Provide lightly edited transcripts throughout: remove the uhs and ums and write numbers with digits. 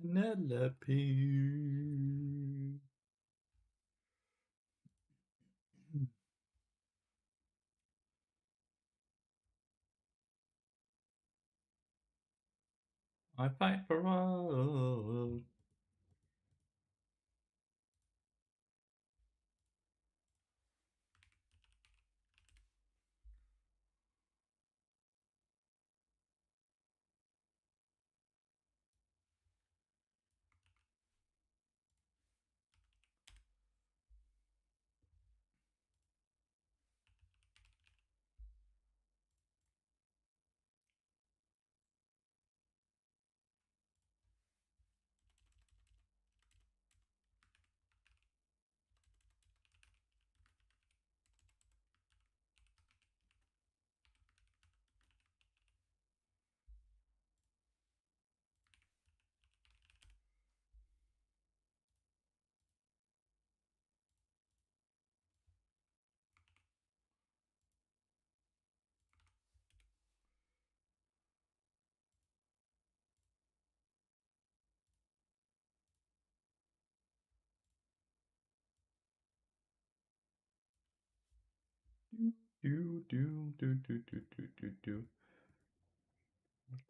Penelope. I fight for all. Do.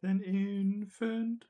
An infant.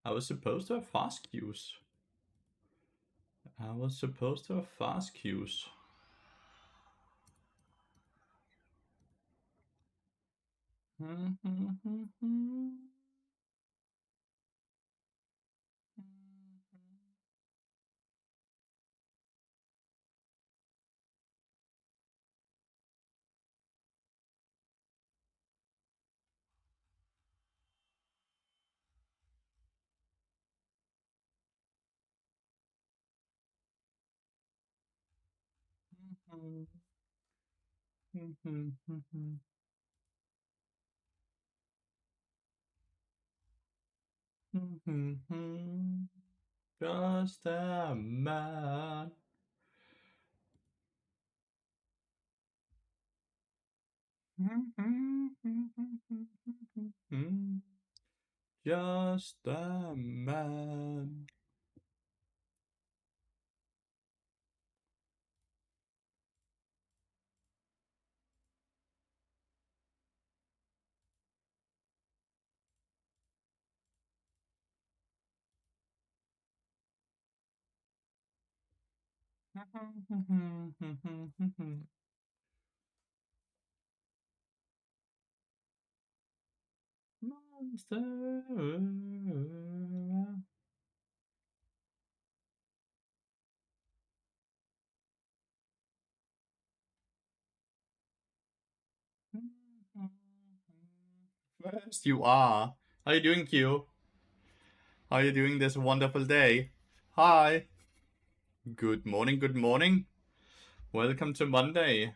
I was supposed to have fast cues. I was supposed to have fast cues. Just a man. Just a man. Monster. First you are. How you doing, Q? How are you doing this wonderful day? Hi. Good morning, good morning. Welcome to Monday.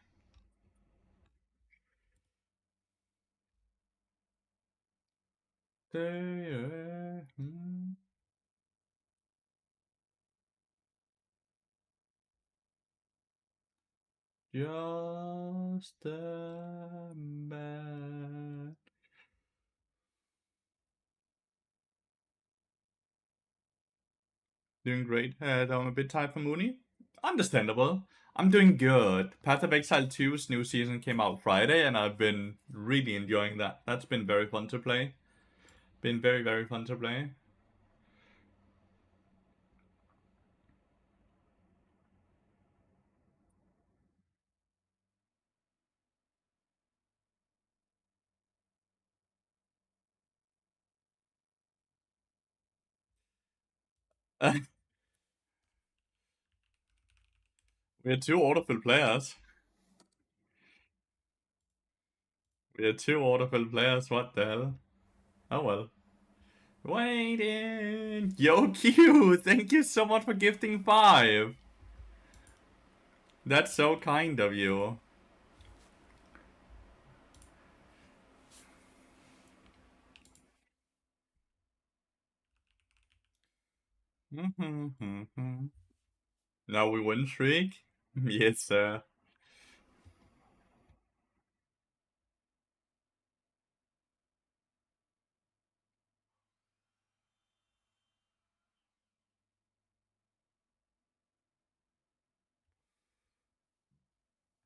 Just a man. Doing great. I'm a bit tired from Mooney. Understandable. I'm doing good. Path of Exile 2's new season came out Friday, and I've been really enjoying that. That's been very fun to play. Been very, very fun to play. We are two autofill players. We are two autofill players. What the hell? Oh well. Waiting. Yo, Q. Thank you so much for gifting 5. That's so kind of you. Now we win streak? Yes, sir.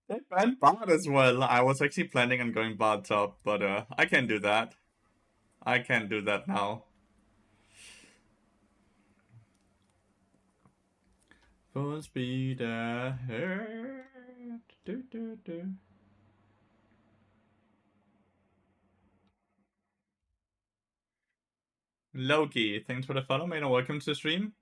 They banned bot as well. I was actually planning on going bot top, but I can't do that. I can't do that now. Full speed ahead. Do, do, do. Loki, thanks for the follow, man, and welcome to the stream.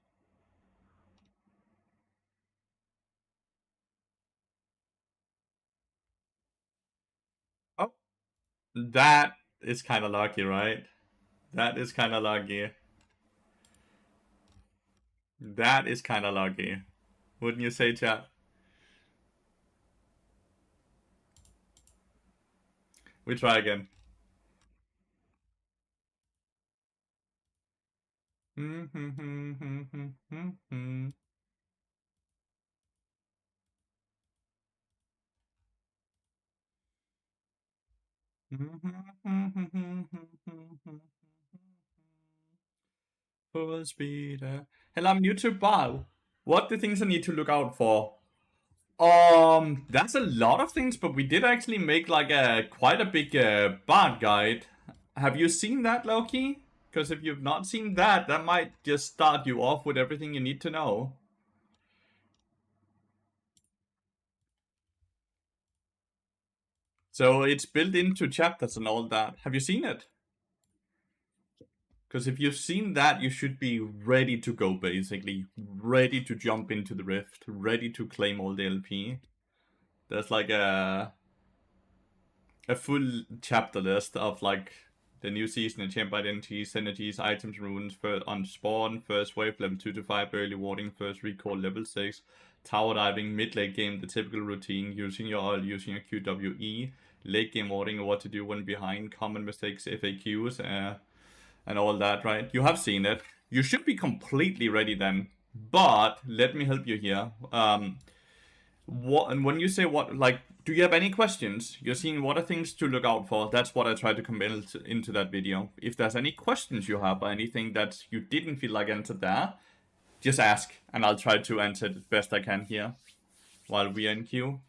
Oh, that is kind of lucky, right? That is kind of lucky. That is kind of lucky. Wouldn't you say, chat? We try again. Full speed. Hello, I'm YouTube Bob. What the things I need to look out for? That's a lot of things, but we did actually make like a quite a big bard guide. Have you seen that, Loki? Because if you've not seen that, that might just start you off with everything you need to know. So it's built into chapters and all that. Have you seen it? Because if you've seen that, you should be ready to go, basically. Ready to jump into the rift. Ready to claim all the LP. There's like a full chapter list of like the new season and champ identities, synergies, items, runes on spawn, first wave, level 2 to 5, early warding, first recall, level 6, tower diving, mid late game, the typical routine, using your oil, using your QWE, late game warding, what to do when behind, common mistakes, FAQs, and all that, right? You have seen it. You should be completely ready then. But let me help you here. And when you say what, like, do you have any questions? You're seeing what are things to look out for. That's what I tried to combine into that video. If there's any questions you have or anything that you didn't feel like answered there, just ask and I'll try to answer it best I can here while we are in queue.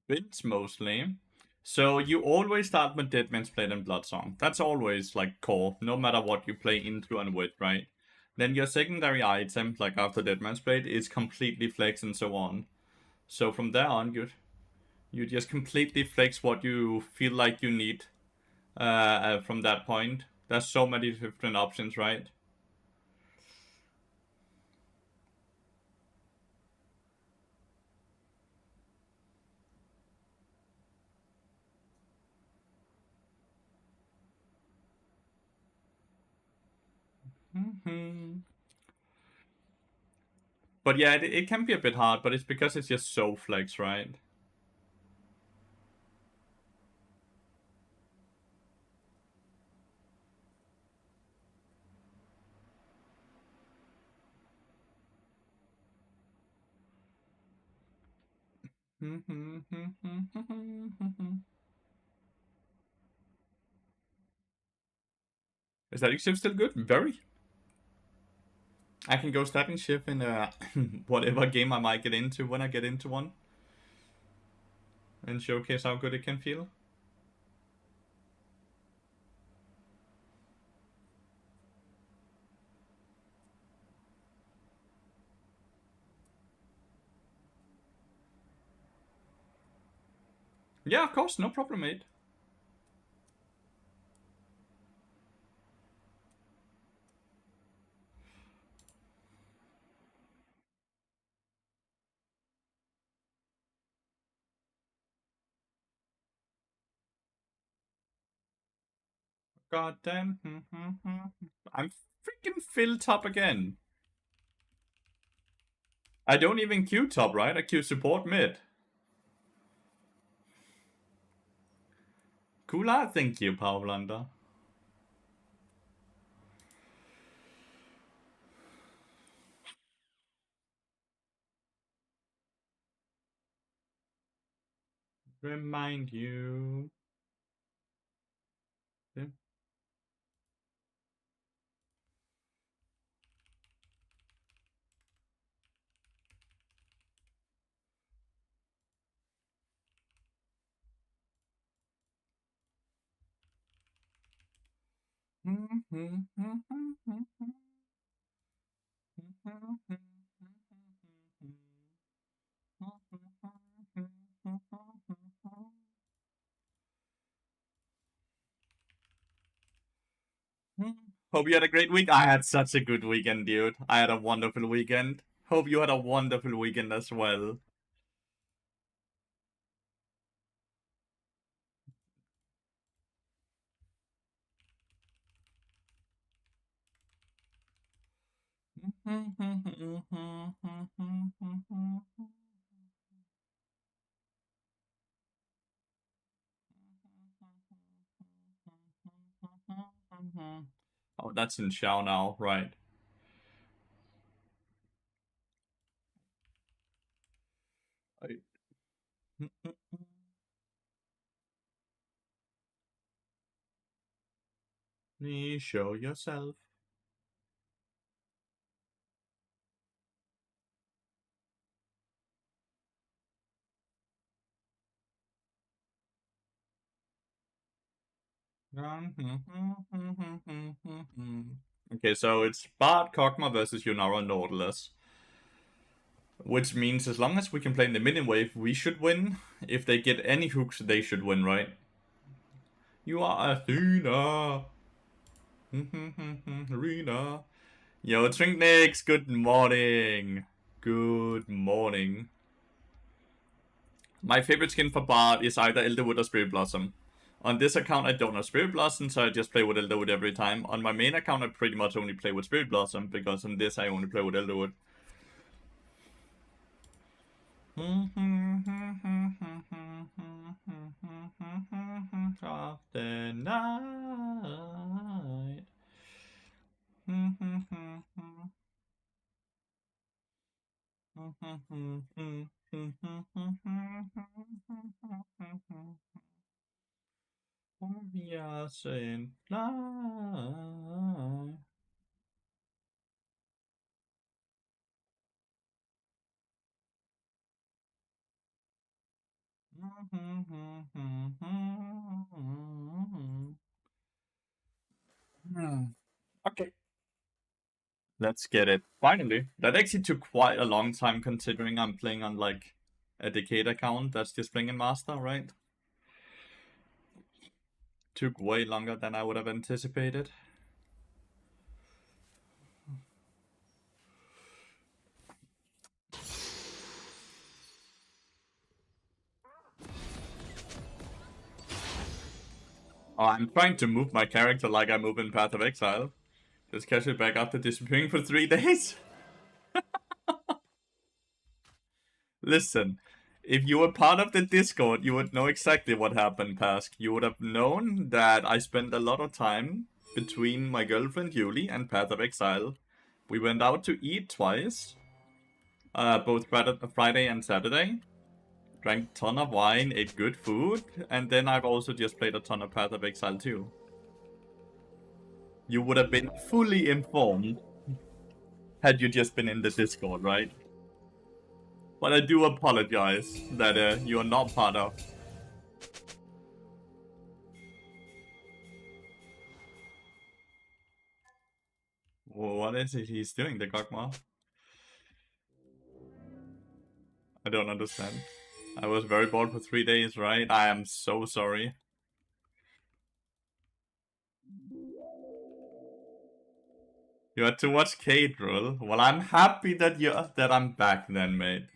Bits mostly. So you always start with Dead Man's Blade and Bloodsong. That's always like core, no matter what you play into and with, right? Then your secondary item, like after Dead Man's Blade, is completely flex and so on. So from there on, good. You just completely flex what you feel like you need from that point. There's so many different options, right? Mm-hmm. But yeah, it can be a bit hard, but it's because it's just so flex, right? Is that shift still good? Very. I can go stabbing shift in whatever game I might get into when I get into one, and showcase how good it can feel. Yeah, of course, no problem, mate. God damn. I'm freaking fill top again. I don't even queue top, right? I queue support mid. Cool art, thank you, Power Blunder. Remind you. Yeah. Hope you had a great week. I had such a good weekend, dude. I had a wonderful weekend. Hope you had a wonderful weekend as well. Oh, that's in Shao now, right? I- Please show yourself. Okay, so it's Bart Kog'Maw versus Yunara Nautilus. Which means as long as we can play in the minion wave, we should win. If they get any hooks, they should win, right? You are Athena. Arena. Yo, Trinknix, good morning. Good morning. My favorite skin for Bard is either Elderwood or Spirit Blossom. On this account, I don't have Spirit Blossom, so I just play with Elderwood every time. On my main account, I pretty much only play with Spirit Blossom, because on this, I only play with Elderwood. Of the night. Yes, in life. Okay. Let's get it. Finally. That actually took quite a long time considering I'm playing on like a Decade account that's just playing in Master, right? Took way longer than I would have anticipated. Oh, I'm trying to move my character like I move in Path of Exile. Just casually back after disappearing for 3 days. Listen, if you were part of the Discord, you would know exactly what happened, Pask. You would have known that I spent a lot of time between my girlfriend Yuli and Path of Exile. We went out to eat twice, both Friday and Saturday. Drank a ton of wine, ate good food, and then I've also just played a ton of Path of Exile too. You would have been fully informed had you just been in the Discord, right? But I do apologize that you are not part of. What is it he's doing, the Gogma? I don't understand. I was very bored for 3 days, right? I am so sorry. You had too much K-Drill. Well, I'm happy that I'm back then, mate.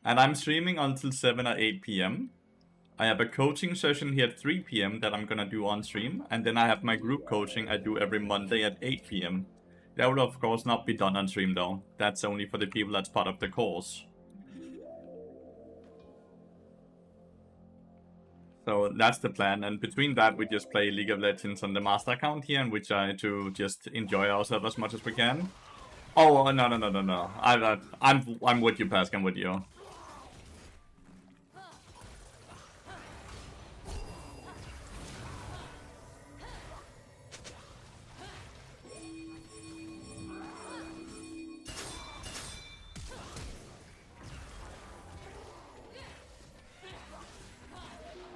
And I'm streaming until 7 or 8 p.m. I have a coaching session here at 3 p.m. that I'm gonna do on stream. And then I have my group coaching I do every Monday at 8 p.m. That will of course not be done on stream though. That's only for the people that's part of the course. So that's the plan, and between that we just play League of Legends on the master account here, and we try to just enjoy ourselves as much as we can. Oh no! I'm with you, Pask. I'm with you.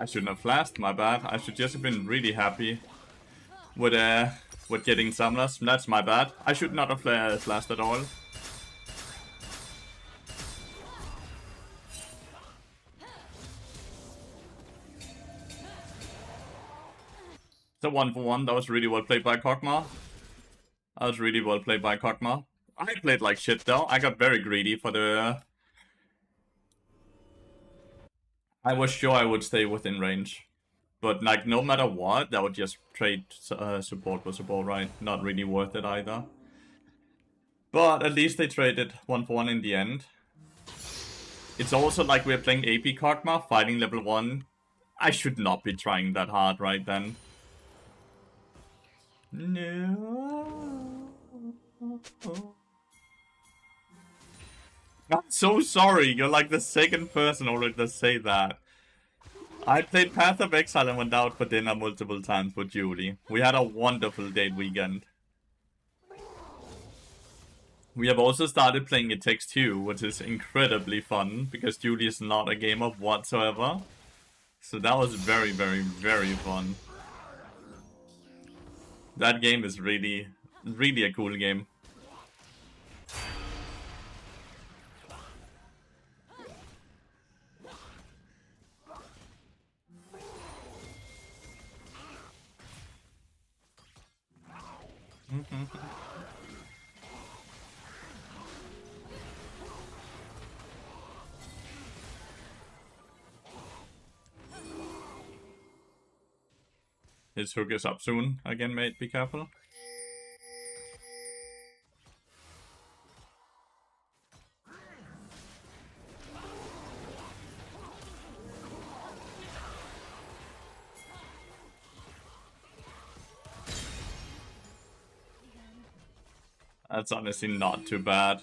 I shouldn't have flashed, my bad. I should just have been really happy with getting summoners. That's my bad. I should not have flashed at all. The 1-for-1, that was really well played by Kog'Maw. That was really well played by Kog'Maw. I played like shit though. I got very greedy for the... I was sure I would stay within range. But like, no matter what, I would just trade support for support, right? Not really worth it either. But at least they traded 1-for-1 in the end. It's also like we're playing AP Kog'Maw, fighting level 1. I should not be trying that hard right then. No. I'm so sorry, you're like the second person already to say that. I played Path of Exile and went out for dinner multiple times with Julie. We had a wonderful date weekend. We have also started playing It Takes Two, which is incredibly fun, because Julie is not a gamer whatsoever. So that was very, very, very fun. That game is really, really a cool game. His hook is up soon. Again, mate, be careful. That's honestly not too bad.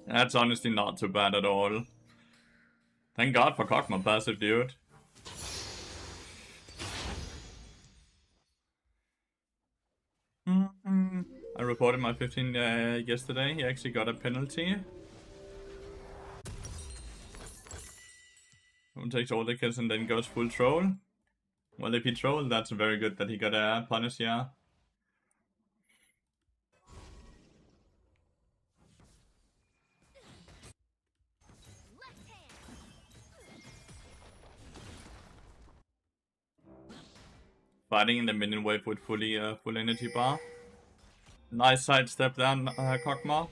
That's honestly not too bad at all. Thank God for Kog'Maw passive, dude. I reported my 15 yesterday. He actually got a penalty. One takes all the kills and then goes full troll. Well, if he trolled, that's very good that he got a punish, yeah. fighting in the minion wave with full energy bar. Nice sidestep there, Kog'Maw.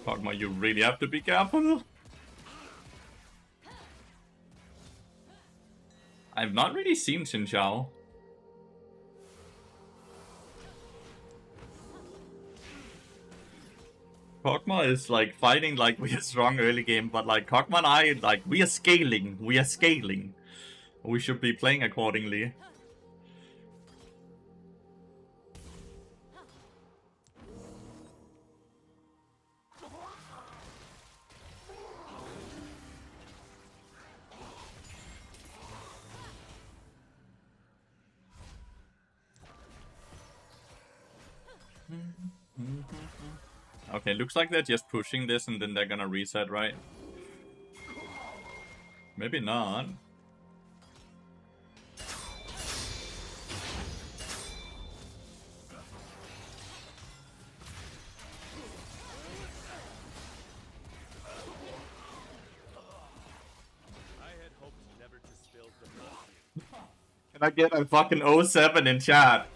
Kog'Maw, you really have to be careful. I've not really seen Xin Zhao. Kog'Maw is like fighting like we are strong early game, but like Kog'Maw and I, like we are scaling. We are scaling. We should be playing accordingly. Okay, looks like they're just pushing this and then they're gonna reset, right? Maybe not. Can I get a fucking 07 in chat?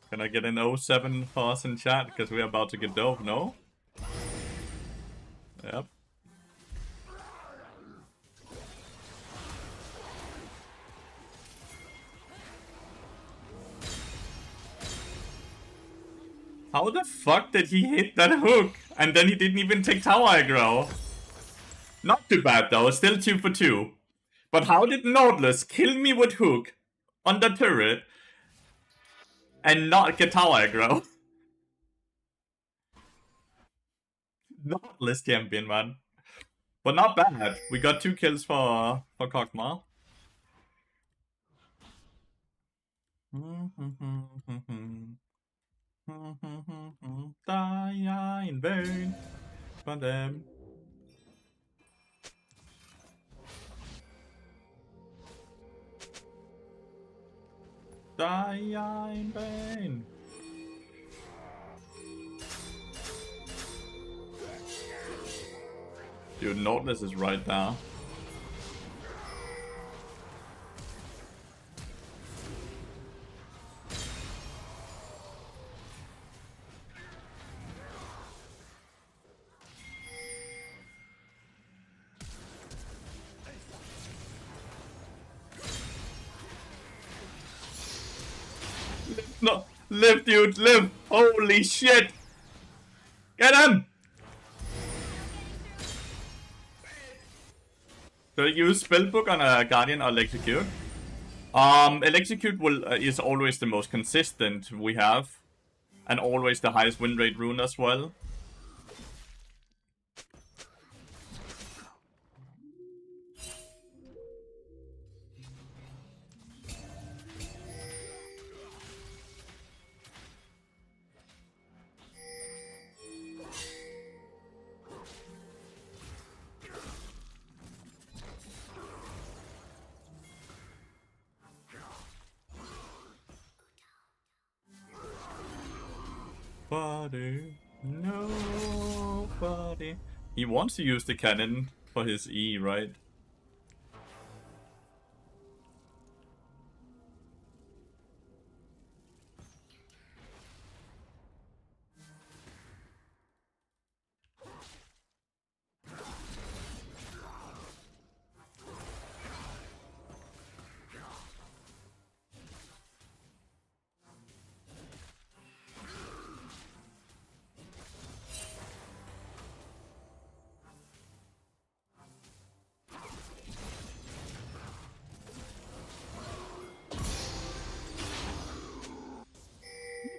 Can I get an 07 for us in chat? Because we're about to get dove, no? Yep. How the fuck did he hit that hook? And then he didn't even take tower aggro. Not too bad though, still 2 for 2. But how did Nautilus kill me with hook on the turret and not get tower aggro? Nautilus champion, man. But not bad. We got 2 kills for Kog'Maw. Die in vain for them. Die in vain. Dude, Nautilus is right there. No, live, dude, live! Holy shit! Get him! Do you use Spellbook on a Guardian or Electrocute? Electrocute is always the most consistent we have. And always the highest win rate rune as well. Nobody. He wants to use the cannon for his E, right?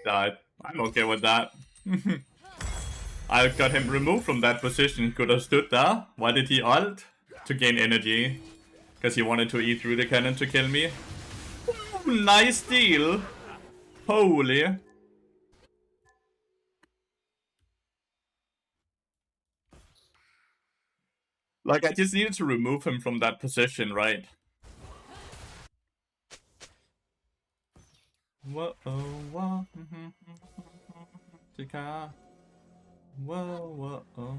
Died. I'm okay with that. I got him removed from that position. He could have stood there. Why did he ult? To gain energy. Because he wanted to eat through the cannon to kill me. Ooh, nice deal. Holy. Like, I just needed to remove him from that position, right? Whoa, whoa, whoa, whoa.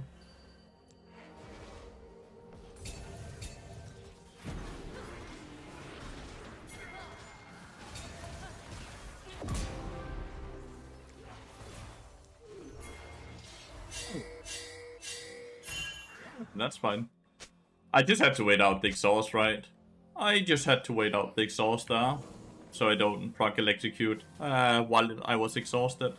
That's fine. I just had to wait out the exhaust, right? I just had to wait out the exhaust there. So I don't proc execute while I was exhausted.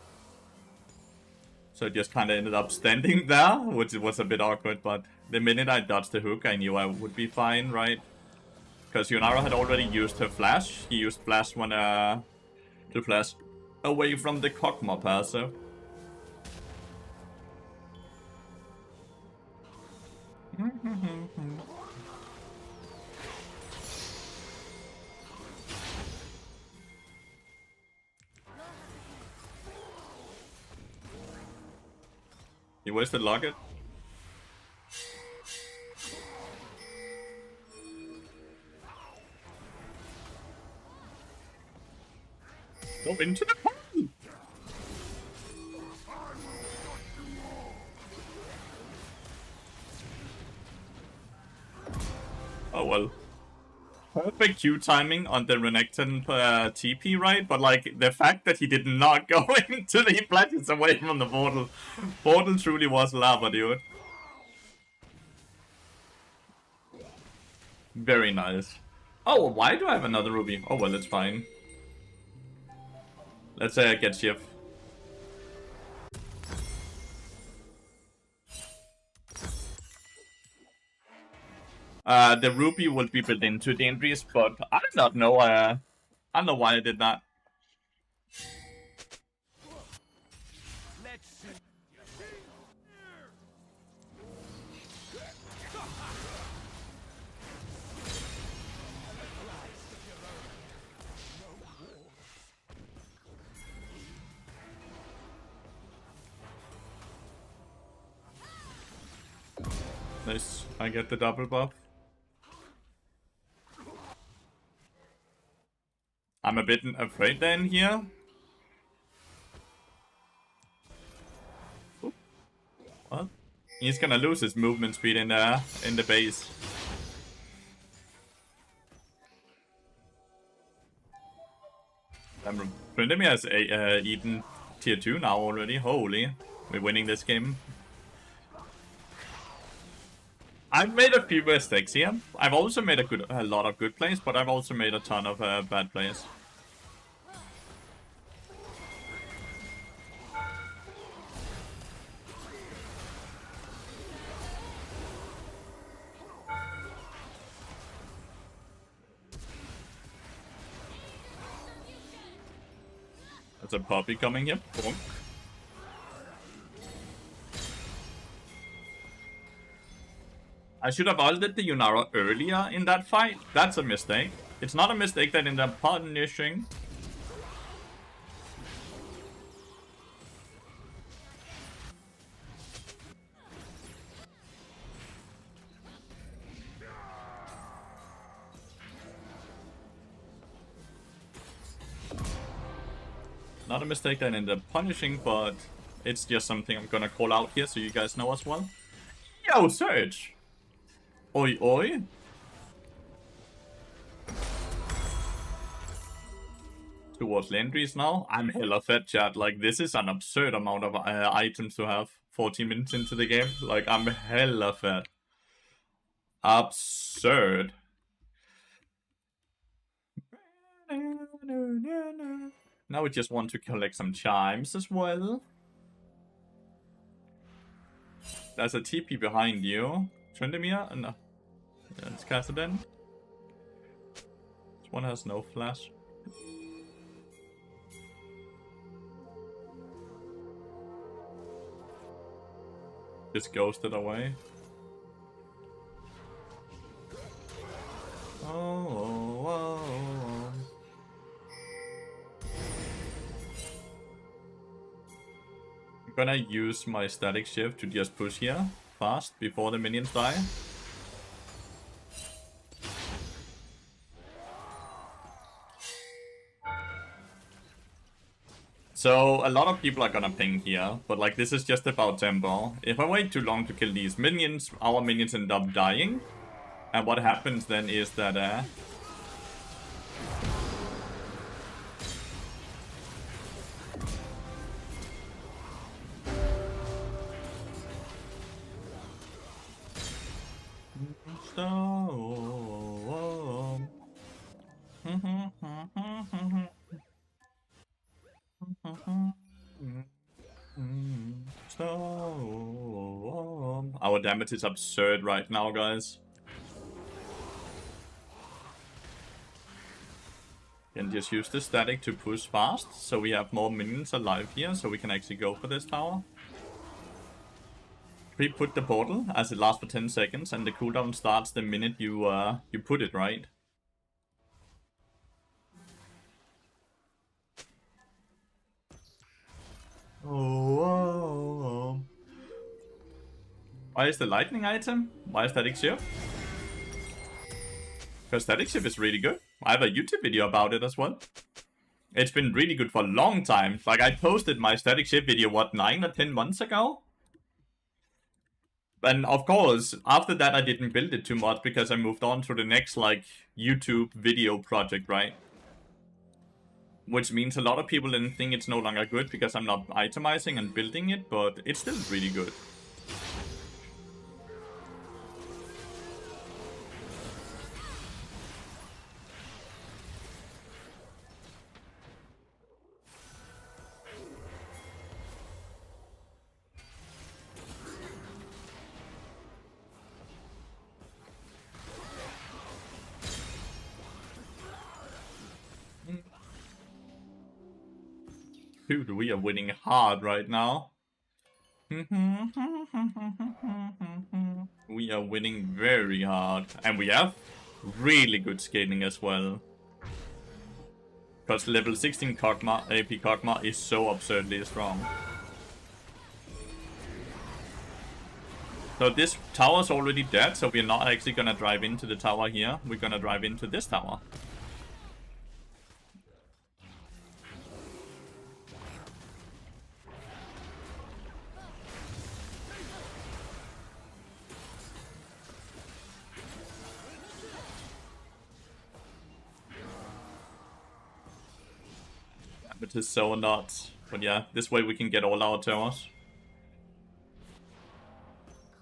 So I just kind of ended up standing there, which was a bit awkward, but the minute I dodged the hook, I knew I would be fine, right? Because Yunara had already used her flash. He used flash when to flash away from the Kog'Maw passive. He wasted Locket. Go into the pond! Oh well. Perfect Q timing on the Renekton TP, right? But like, the fact that he did not go into the flashes away from the portal. Portal truly was lava, dude. Very nice. Oh, why do I have another ruby? Oh well, it's fine. Let's say I get shift. The ruby will be built into the entries, but I do not know. I don't know why I did that. Nice. I get the double buff. I'm a bit afraid then here. What? He's gonna lose his movement speed in the base. Brindamir has eaten tier 2 now already. Holy. We're winning this game. I've made a few mistakes here. I've also made a lot of good plays, but I've also made a ton of bad plays. There's a puppy coming here. Bonk. I should have ulted the Yunara earlier in that fight. That's a mistake. It's not a mistake that ended up punishing. Not a mistake that ended up punishing, but it's just something I'm gonna call out here so you guys know as well. Yo, Surge! Oi, oi. Towards Landry's now. I'm hella fed, chat. Like, this is an absurd amount of items to have 40 minutes into the game. Like, I'm hella fed. Absurd. Now we just want to collect some chimes as well. There's a TP behind you. Trendemir? No. Yeah, it's Kassadin. This one has no flash. Just ghosted away. Oh. I'm gonna use my static shift to just push here fast before the minions die. So a lot of people are gonna ping here, but like this is just about tempo. If I wait too long to kill these minions, our minions end up dying. And what happens then is that our damage is absurd right now, guys. Can just use the static to push fast, so we have more minions alive here, so we can actually go for this tower. Pre-put the portal as it lasts for 10 seconds, and the cooldown starts the minute you put it, right? Oh. Why is the lightning item? Why is static shift? Because static shift is really good. I have a YouTube video about it as well. It's been really good for a long time. Like, I posted my static shift video, what, 9 or 10 months ago? And of course, after that I didn't build it too much because I moved on to the next, like, YouTube video project, right? Which means a lot of people didn't think it's no longer good because I'm not itemizing and building it, but it's still really good. Dude, we are winning hard right now. We are winning very hard. And we have really good scaling as well. Because level 16 Kog'Maw, AP Kog'Maw is so absurdly strong. So this tower's already dead, so we're not actually gonna drive into the tower here. We're gonna drive into this tower. Which is so nuts. But yeah, this way we can get all our towers.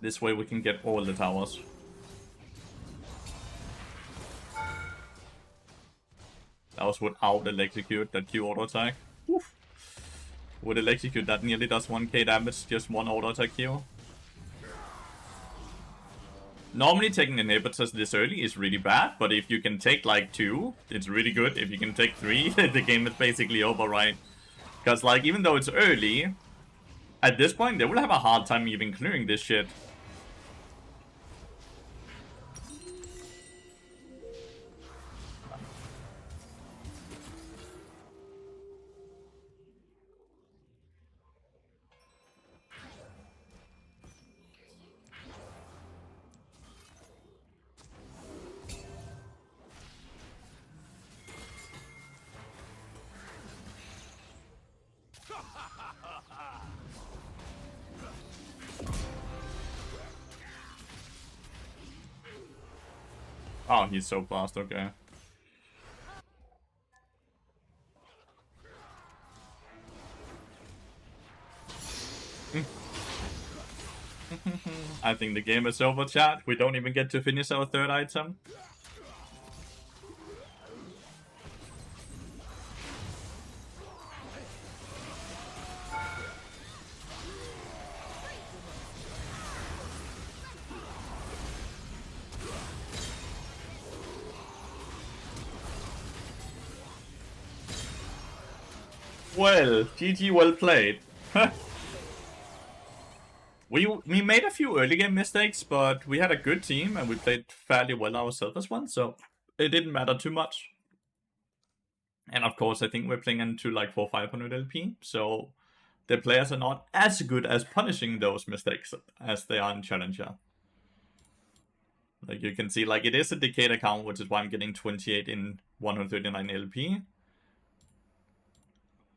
This way we can get all the towers. That was without Electrocute, that Q auto attack. Oof. With Electrocute that nearly does 1k damage, just one auto attack Q. Normally taking inhibitors this early is really bad, but if you can take like 2, it's really good. If you can take 3, the game is basically over, right? Because like, even though it's early, at this point they will have a hard time even clearing this shit. Oh, he's so fast, okay. I think the game is over, chat. We don't even get to finish our third item. Well, GG, well played. We made a few early game mistakes, but we had a good team and we played fairly well ourselves as one, so it didn't matter too much. And of course, I think we're playing into like 400-500 LP, so the players are not as good as punishing those mistakes as they are in Challenger. Like you can see, like it is a Decade account, which is why I'm getting 28 in 139 LP.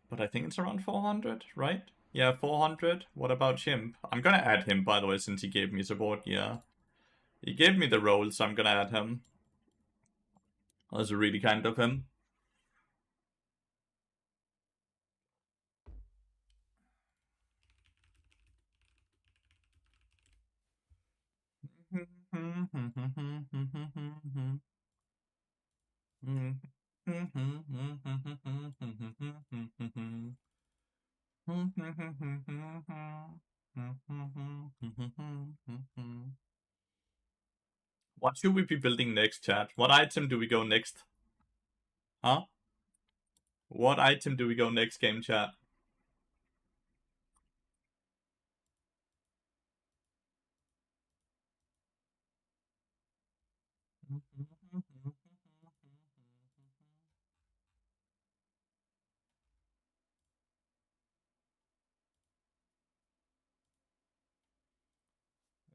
But I think it's around 400, right? Yeah, 400. What about Chimp? I'm gonna add him, by the way, since he gave me support, yeah. He gave me the role, so I'm gonna add him. That's really kind of him. What should we be building next, chat? What item do we go next? Huh? What item do we go next game, chat?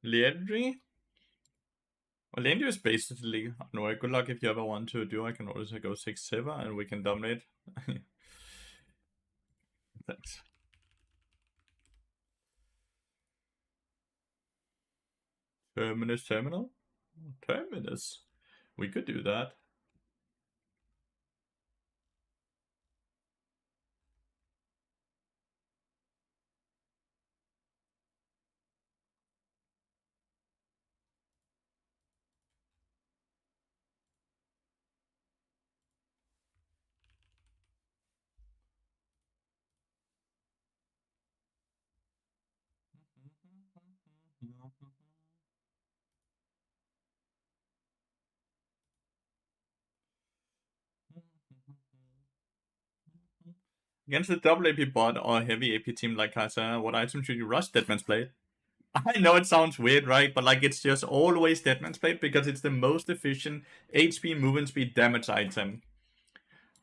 Legendary? Well, Legendary is basically... No, good luck if you ever want to do. I can always go 6-7 and we can dominate. Thanks. Terminal? Terminus. We could do that. Against a double AP bot or heavy AP team like Kaiser, what item should you rush? Deadman's Blade. I know it sounds weird, right? But like it's just always Deadman's Blade because it's the most efficient HP, movement speed, damage item.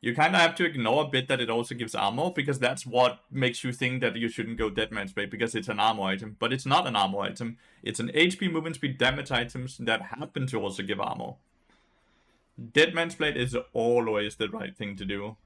You kind of have to ignore a bit that it also gives armor because that's what makes you think that you shouldn't go Deadman's Blade because it's an armor item. But it's not an armor item. It's an HP, movement speed, damage items that happen to also give armor. Deadman's Blade is always the right thing to do.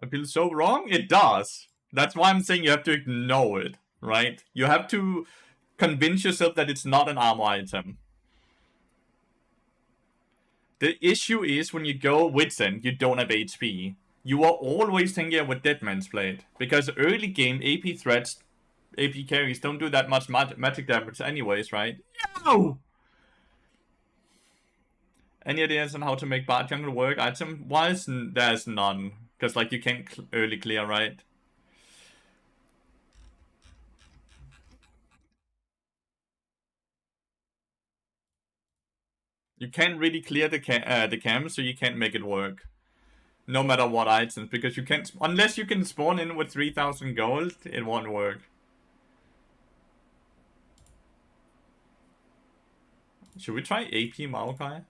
I feel so wrong? It does. That's why I'm saying you have to ignore it, right? You have to convince yourself that it's not an armor item. The issue is when you go Wits End, you don't have HP. You are always thinking with Deadman's Blade. Because early game AP threats, AP carries don't do that much magic damage anyways, right? No! Any ideas on how to make Bard Jungle work item? Wise? There's none. Because like you can't early clear, right? You can't really clear the cam, so you can't make it work. No matter what items, because you can't... Unless you can spawn in with 3000 gold, it won't work. Should we try AP Maokai?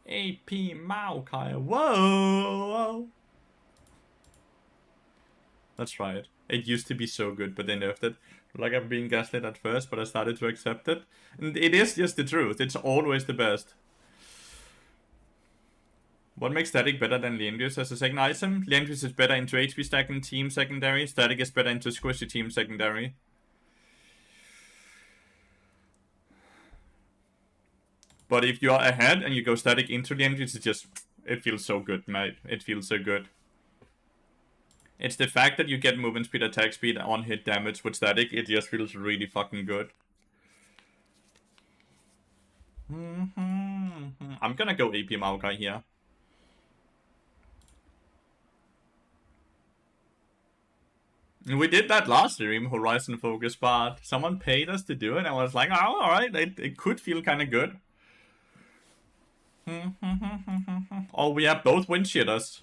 AP Maokai, whoa! Let's try it. It used to be so good, but they nerfed it. Like I'm being gaslit at first, but I started to accept it. And it is just the truth. It's always the best. What makes Static better than Lathyrus as a second item? Lathyrus is better into HP stacking team secondary. Static is better into squishy team secondary. But if you're ahead and you go Static into Lathyrus, it's just... It feels so good, mate. It feels so good. It's the fact that you get movement speed, attack speed, on hit damage with Static. It just feels really fucking good. I'm gonna go AP Maokai here. We did that last stream, Horizon Focus Part. Someone paid us to do it, and I was like, oh, alright, it could feel kind of good. Oh, we have both wind shitters.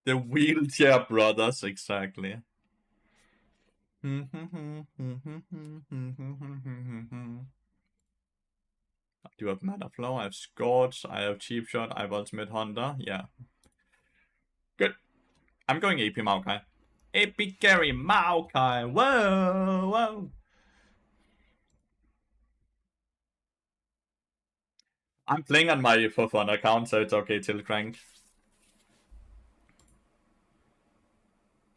The Wheelchair Brothers, exactly. Do you have Meta Flow? I have Scorch, I have Cheap Shot, I have Ultimate Hunter. Yeah. Good. I'm going AP Maokai. AP Carry Maokai. Whoa, whoa. I'm playing on my for fun account, so it's okay till crank.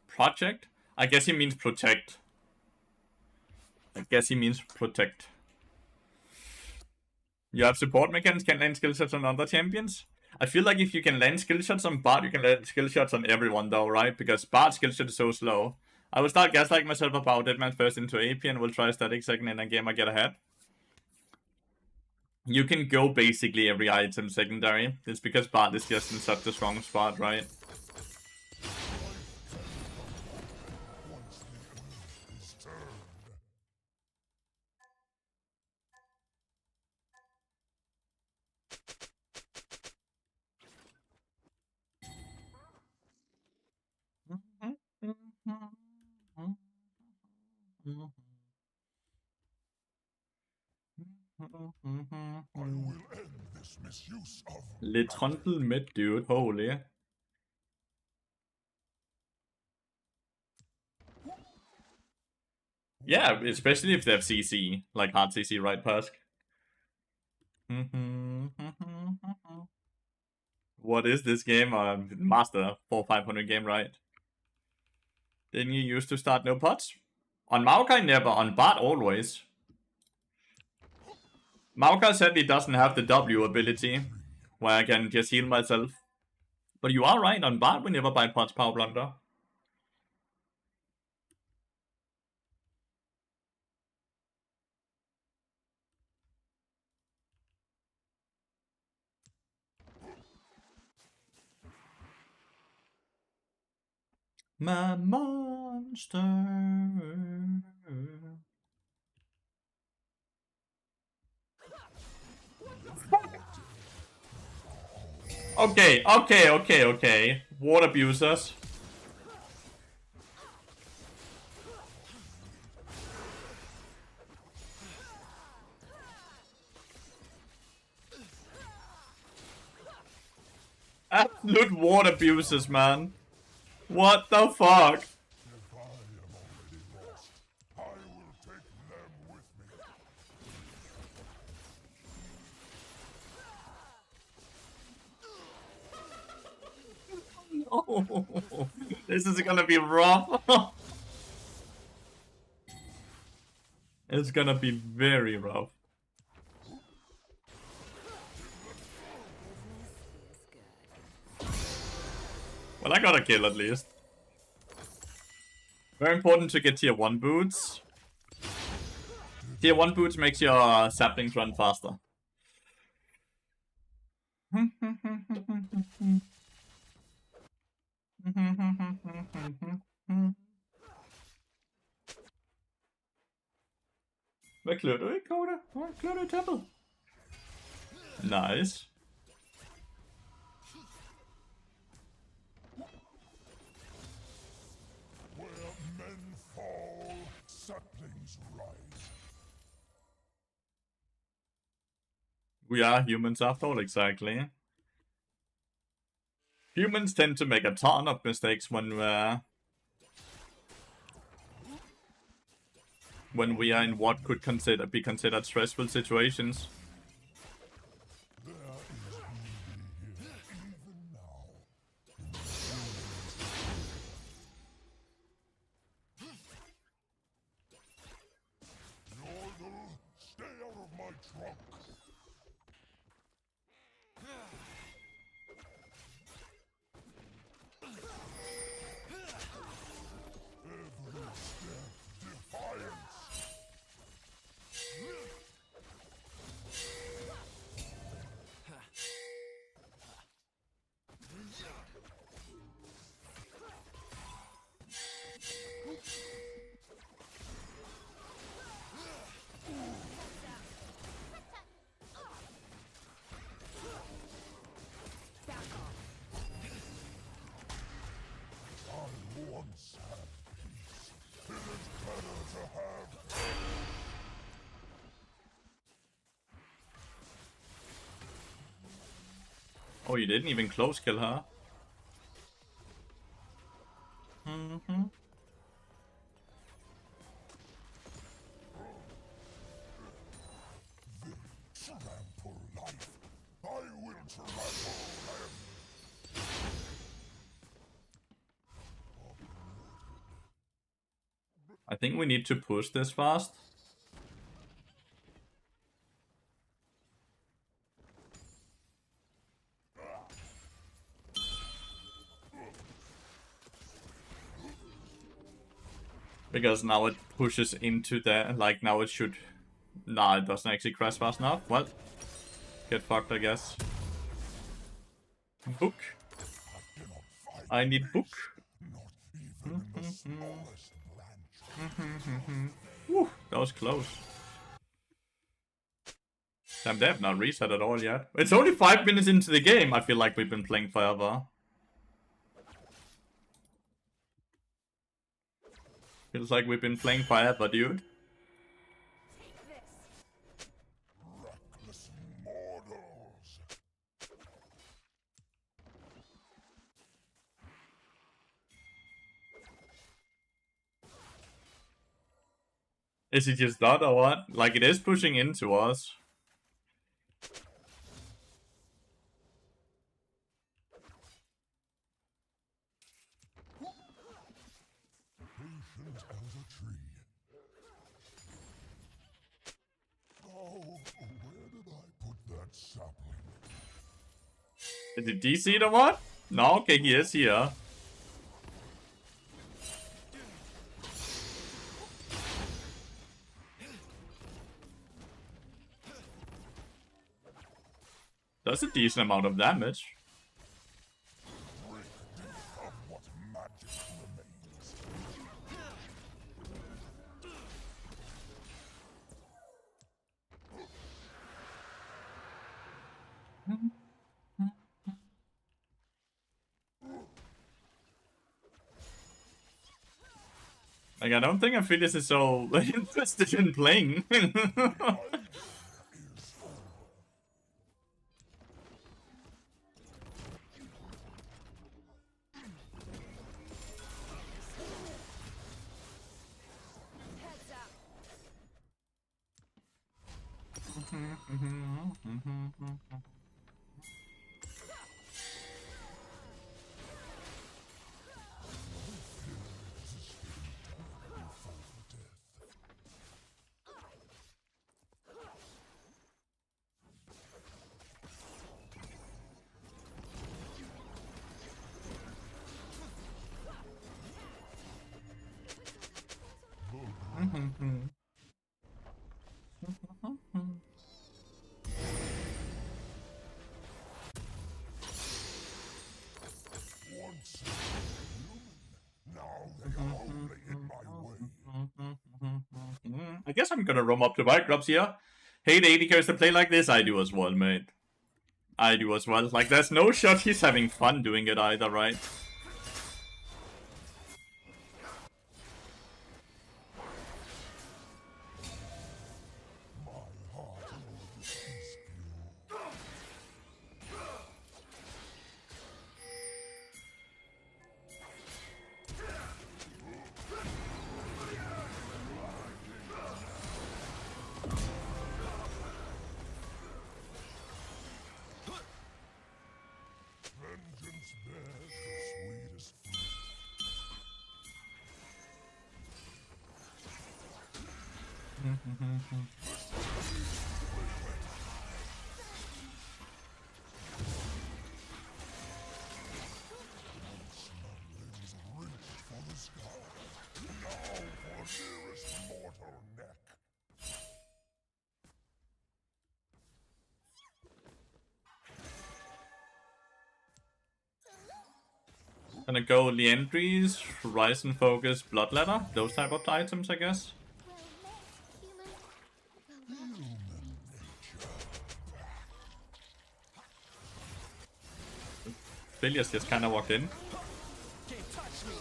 Project? I guess he means protect. You have support mechanics, can land skill shots on other champions. I feel like if you can land skill shots on Bard, you can land skill shots on everyone though, right? Because Bard's skill shot is so slow. I will start gaslighting myself about Deadman first into AP and we'll try static second in a game I get ahead. You can go basically every item secondary. It's because Bard is just in such a strong spot, right? Litrontel mid, dude. Holy. Yeah, especially if they have CC, like hard CC, right, Persk? What is this game? Master 4-500 game, right? Didn't you used to start no pots? On Maokai, never. On Bard, always. Maokai sadly doesn't have the W ability, where I can just heal myself. But you are right, on Bard we never buy pots Power Blunder. My monster. Okay. Ward abusers. Absolute ward abusers, man. What the fuck? Oh, this is gonna be rough. It's gonna be very rough. Well, I got a kill at least. Very important to get tier 1 boots. Tier 1 boots makes your saplings run faster. Hvad klør du ikke, Koda? Hvad klør du i tempel? Nice. Where men fall, saplings rise. We are humans after all, exactly. Humans tend to make a ton of mistakes when we are in what could be considered stressful situations. Stay out of my trunk. Every step defiance. Oh, you didn't even close kill her. Trample life. I will trample them. I think we need to push this fast. Because now it pushes into the, like, now it should... Nah, it doesn't actually crash fast enough. Well, get fucked, I guess. Book. I need book. Not even in the smallest branch. Woo, that was close. Damn, they have not reset at all yet. It's only 5 minutes into the game. I feel like we've been playing forever. Feels like we've been playing forever, dude. Reckless mortals. Is it just that or what? Like, it is pushing into us. Patient as a tree. Oh, where did I put that sapling? Is it DC or what? No, okay, he is here. Does a decent amount of damage. Break deep of what magic remains. Like, I don't think Amphibious is so interested in playing. Once human, now they are only in my way. I guess I'm gonna roam up to Biclops here. Hate 80 cares to play like this. I do as well, mate. I do as well. Like, there's no shot he's having fun doing it either, right? My heart will rescue. Vengeance bears the sweetest fruit. Once my limbs reached for the sky, now for nearest mortal neck. Gonna go Liandry's, Rise and Focus, Bloodletter. Those type of items, I guess. Phileas just kinda walked in. Can't touch me.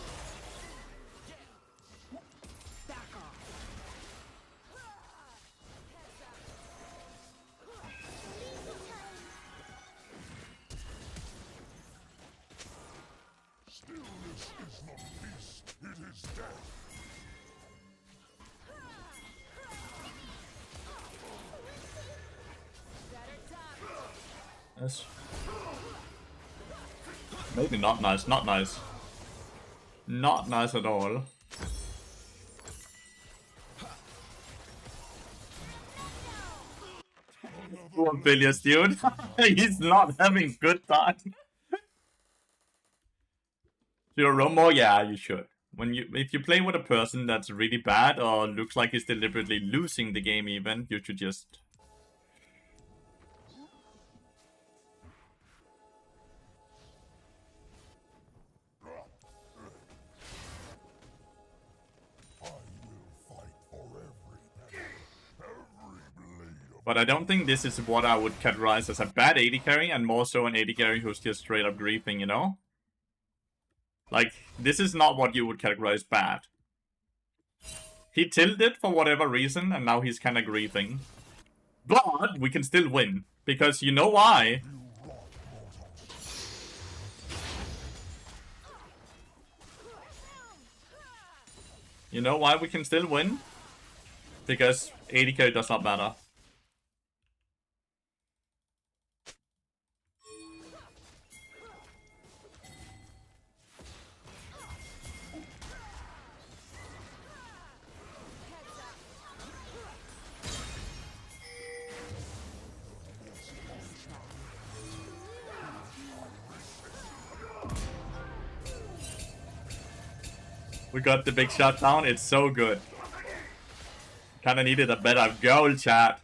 Back off. nice. Maybe not nice, not nice. Not nice at all. Poor Bilious dude. He's not having good time. Should I roam more? Yeah, you should. If you play with a person that's really bad or looks like he's deliberately losing the game even, you should just... I will fight for every penny, every blade of But I don't think this is what I would categorize as a bad AD carry, and more so an AD carry who's just straight up griefing, you know? Like, this is not what you would categorize bad. He tilted for whatever reason, and now he's kinda griefing. But we can still win, because you know why? You know why we can still win? Because AD carry does not matter. We got the big shot down, it's so good. Kinda needed a bit of gold, chat.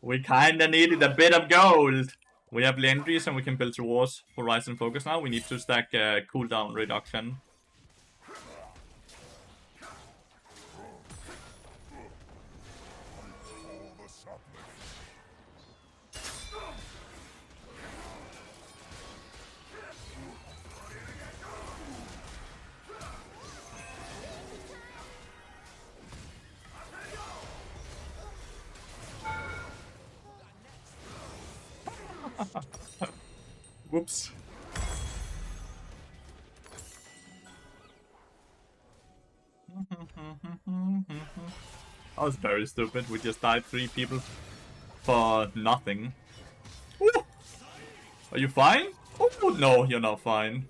We kinda needed a bit of gold. We have legendaries and we can build towards Horizon Focus now. We need to stack cooldown reduction. all the sapling. Whoops. That was very stupid. We just died 3 people for nothing. Woo! Are you fine? Oh no, you're not fine.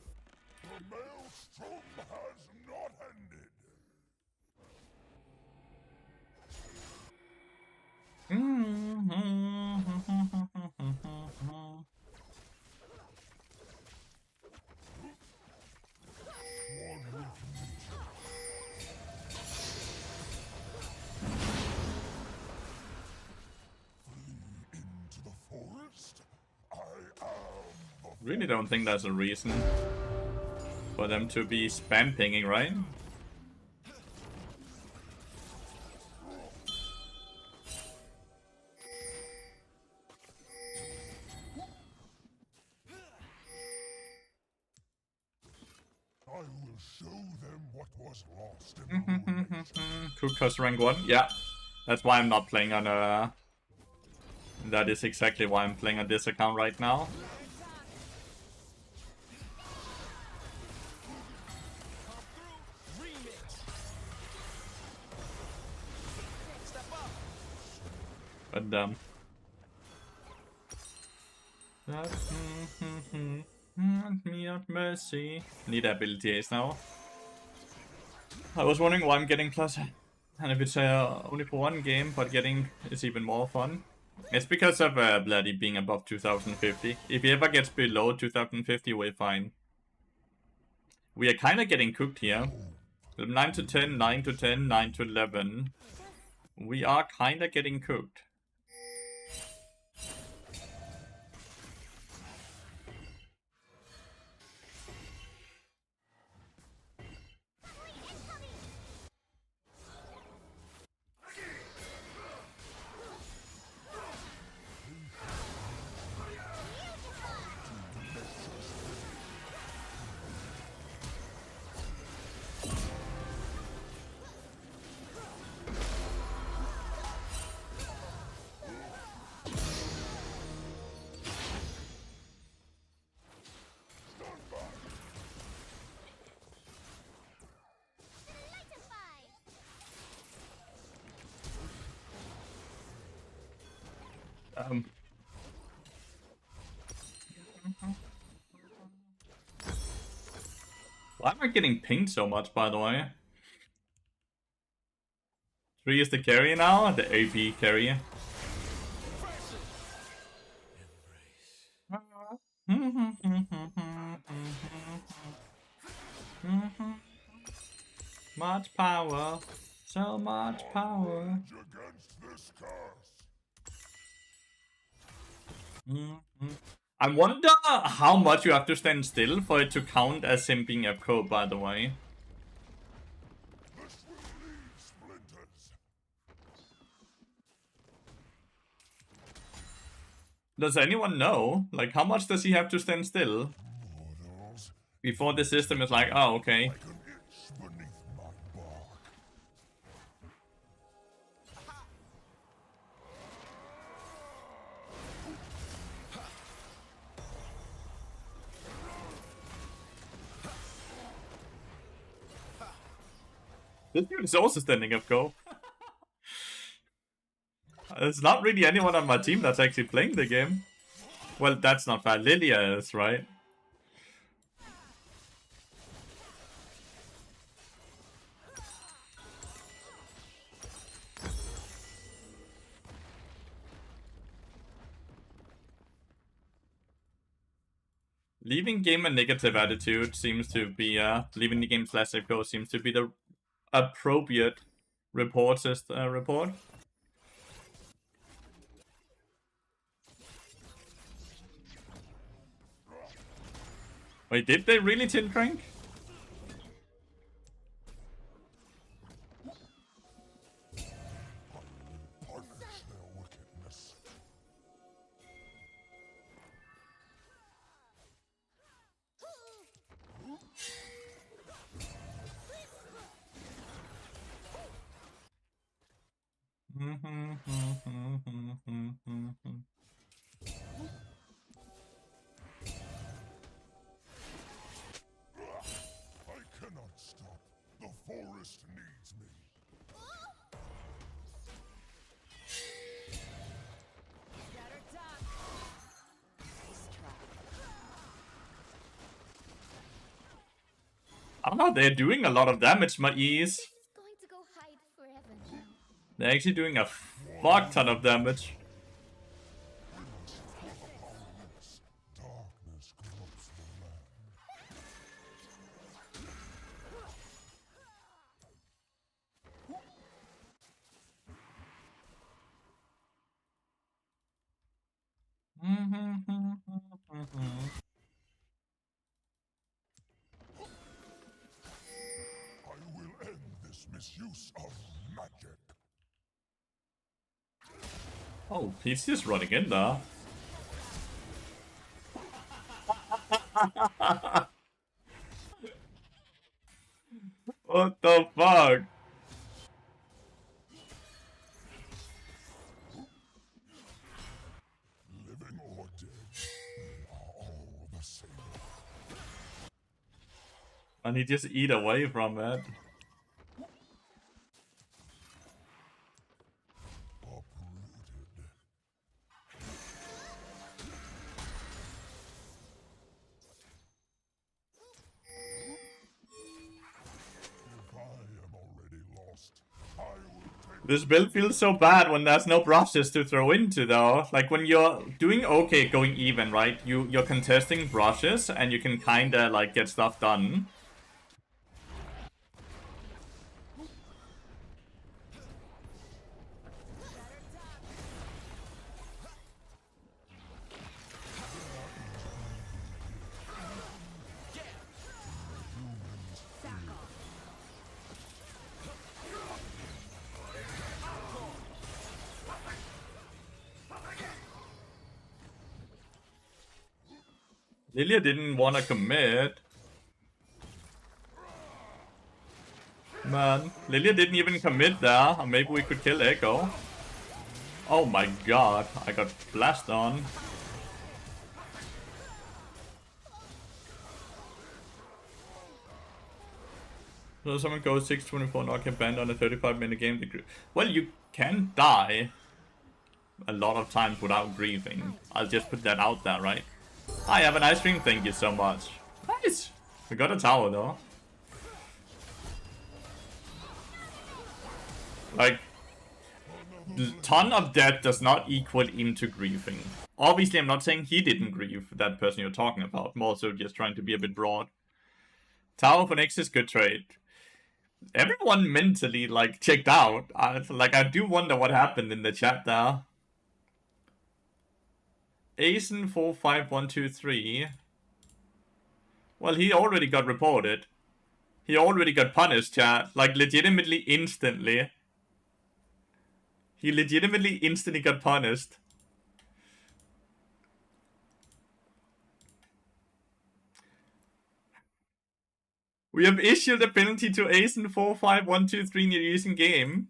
The maelstrom has not ended. Flee into the forest. I am the Really don't think there's a reason for them to be spam pinging, right? I will show them what was lost in the ruins. Cookhouse rank 1? Yeah. That's why I'm not playing on a... That is exactly why I'm playing on this account right now. But me at mercy. Need ability Ace now. I was wondering why I'm getting plus, and if it's only for one game, but getting is even more fun. It's because of Bloody being above 2050. If he ever gets below 2050, we're fine. We are kind of getting cooked here. 9 to 10, 9 to 10, 9 to 11. We are kind of getting cooked. Why am I getting pinged so much, by the way? 3 is the carry now, the AP carry. Much power, so much power. Against this curse. I wonder how much you have to stand still for it to count as him being F-code, by the way. This will leave splinters. Does anyone know? Like, how much does he have to stand still Mortals, before the system is like, oh, okay. like an itch beneath my bark. This dude is also standing F-code. There's not really anyone on my team that's actually playing the game. Well, that's not fair. Lilia is, right? Leaving game a negative attitude seems to be, leaving the game slash go seems to be the appropriate report. Wait, did they really tilt crank? Punish their wickedness. I cannot stop. The forest needs me. Better duck. Nice try. I don't know, they're doing a lot of damage, my ease. He's going to go hide forever now. They're actually doing a fuck ton of damage. Darkness corrupts the land. I will end this misuse of magic. Oh, he's just running in there. What the fuck? Living or dead, they are all the same. And he just eat away from it. Uprooted. If I am already lost, I will take This build feels so bad when there's no brushes to throw into, though. Like, when you're doing okay going even, right? You're contesting brushes, and you can kinda, like, get stuff done. Lilia didn't want to commit. Man, Lilia didn't even commit there. Or maybe we could kill Echo. Oh my god, I got blasted on. So someone goes 624 knock him banned on a 35-minute game. Well, you can die a lot of times without breathing. I'll just put that out there, right? Hi, have a nice stream. Thank you so much. Nice. We got a tower though. Like, ton of death does not equal into grieving. Obviously, I'm not saying he didn't grieve, that person you're talking about. I'm also just trying to be a bit broad. Tower for Nexus, good trade. Everyone mentally, like, checked out. I do wonder what happened in the chat there. Asen 45123. Well, he already got reported. He already got punished, chat. Like, legitimately instantly. He legitimately instantly got punished. We have issued a penalty to Asen 45123 in your using game.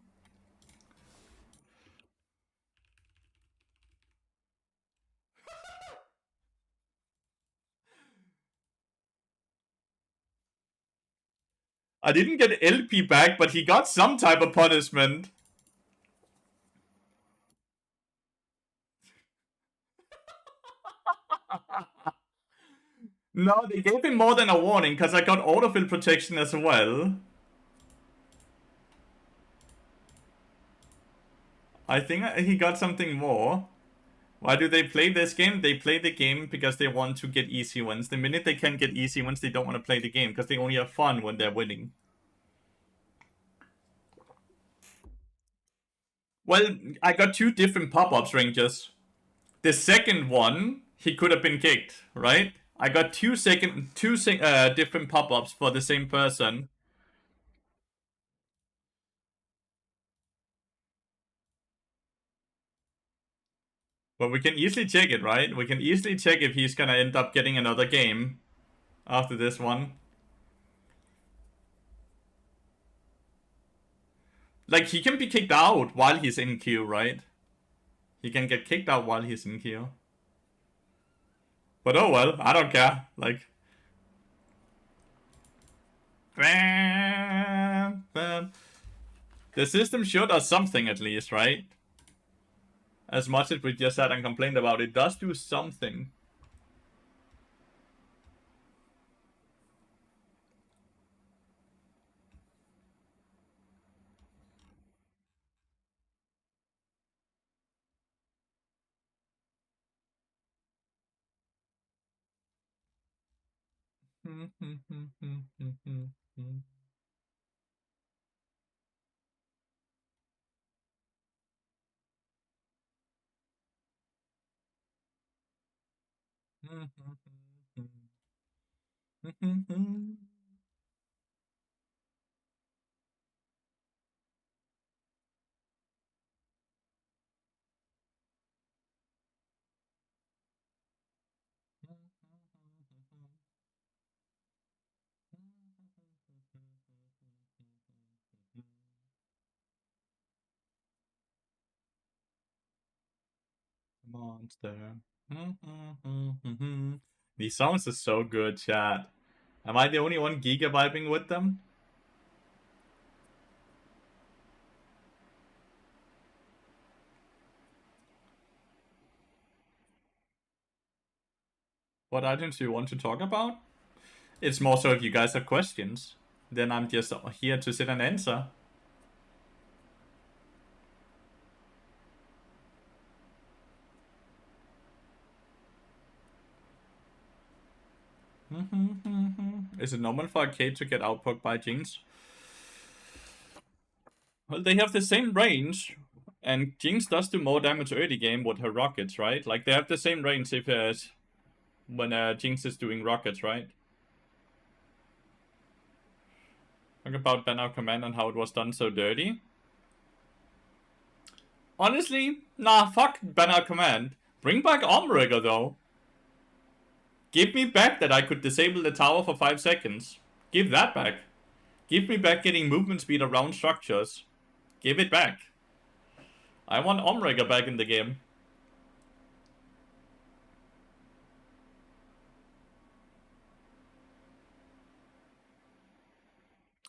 I didn't get LP back, but he got some type of punishment. No, they gave him more than a warning, because I got autofill protection as well. I think he got something more. Why do they play this game? They play the game because they want to get easy wins. The minute they can get easy wins, they don't want to play the game, because they only have fun when they're winning. Well, I got 2 different pop-ups, Rangers. The second one, he could have been kicked, right? I got two different pop-ups for the same person. But we can easily check it, right? We can easily check if he's gonna end up getting another game after this one. Like, he can be kicked out while he's in queue, right? He can get kicked out while he's in queue. But oh well, I don't care. Like... The system showed us something at least, right? As much as we just sat and complained about, it does do something. Monster. These songs are so good, chat. Am I the only one giga-vibing with them? What items do you want to talk about? It's more so if you guys have questions. Then I'm just here to sit and answer. Is it normal for Arcade to get outpoked by Jinx? Well, they have the same range, and Jinx does do more damage early game with her rockets, right? Like, they have the same range if when Jinx is doing rockets, right? Talk about Banner Command and how it was done so dirty. Honestly, nah, fuck Banner Command. Bring back Omrigger, though. Give me back that I could disable the tower for 5 seconds. Give that back. Give me back getting movement speed around structures. Give it back. I want Omrigger back in the game.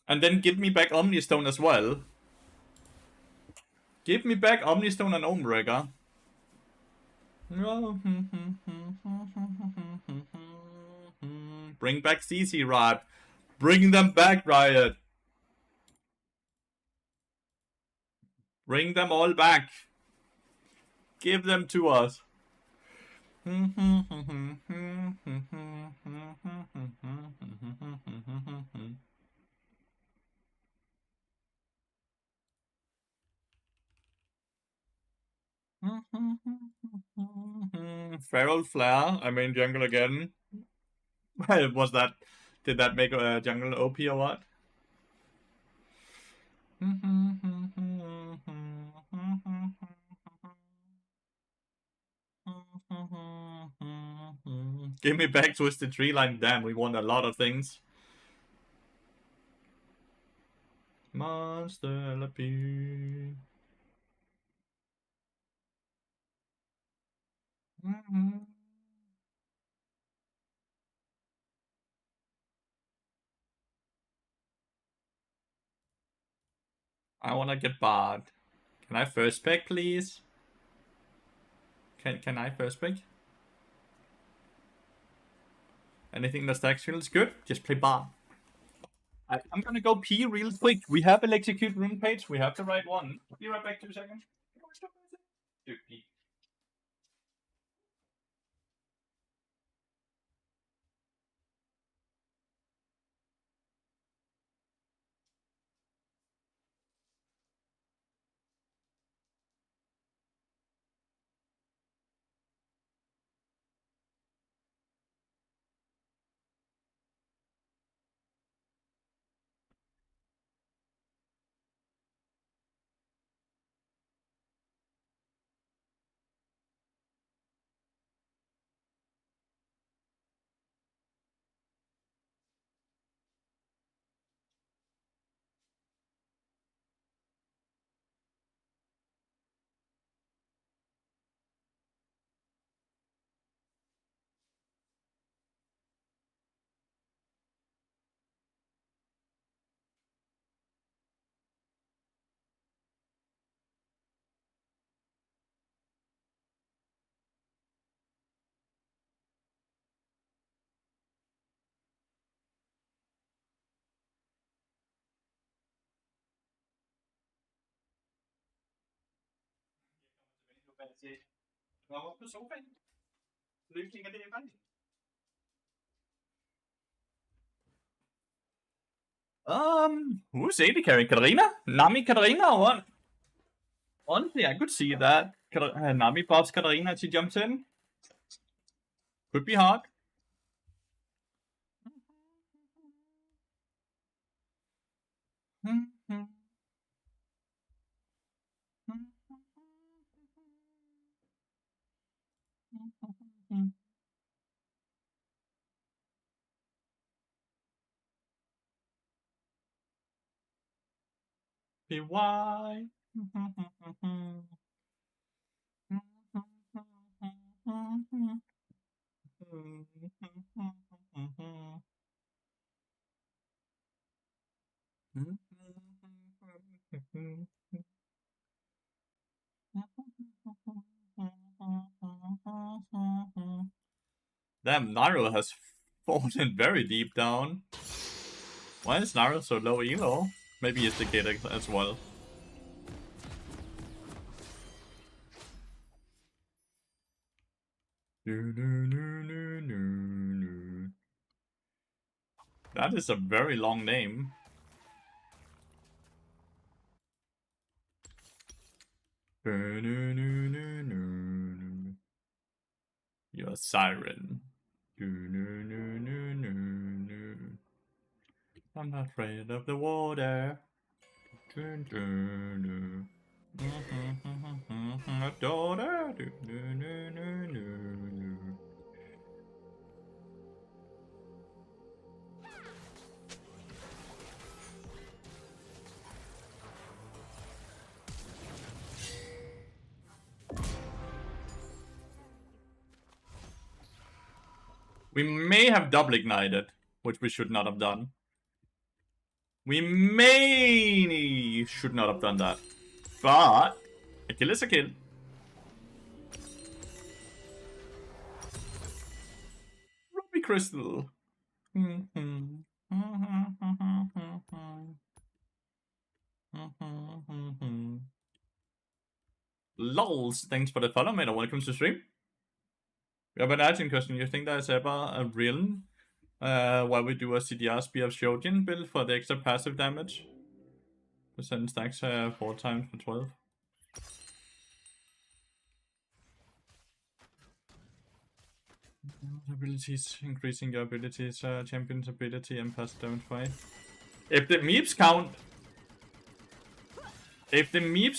And then give me back Omnistone as well. Give me back Omnistone and Omrigger. Bring back CC Rod. Bring them back, Riot. Bring them all back. Give them to us. Feral Flare. I mean jungle again. Was that? Did that make a jungle OP or what? Give me back Twisted Tree Line. Damn, we won a lot of things. Monster LP. I wanna get barred. Can I first pick, please? Can I first pick? Anything that stacks feels good? Just play bar. I'm gonna go pee real quick. We have Electrocute Rune page. We have the right one. Be right back 2 seconds. Dude, pee. På sofaen. Løsning af det i vejen. Who's AD carrying? Katarina? Nami Katarina or what? Honestly, I could see that. Nami buffs Katarina as she jumps in. Could be hard. PY. Damn, Naru has fallen very deep down. Why is Naru so low elo? Maybe he's the kid as well. That is a very long name. You're a siren. I'm not afraid of the water. Daughter. We may have double ignited, which we should not have done. We should not have done that. But a kill is a kill. Ruby Crystal. Lols, thanks for the follow, mate, and welcome to stream. We have an urgent question. You think there's ever a realm where we do a CDR Spear of Shojin build for the extra passive damage? Percent stacks 4 times for 12. Abilities, increasing your abilities, champion's ability, and passive damage by. If the meeps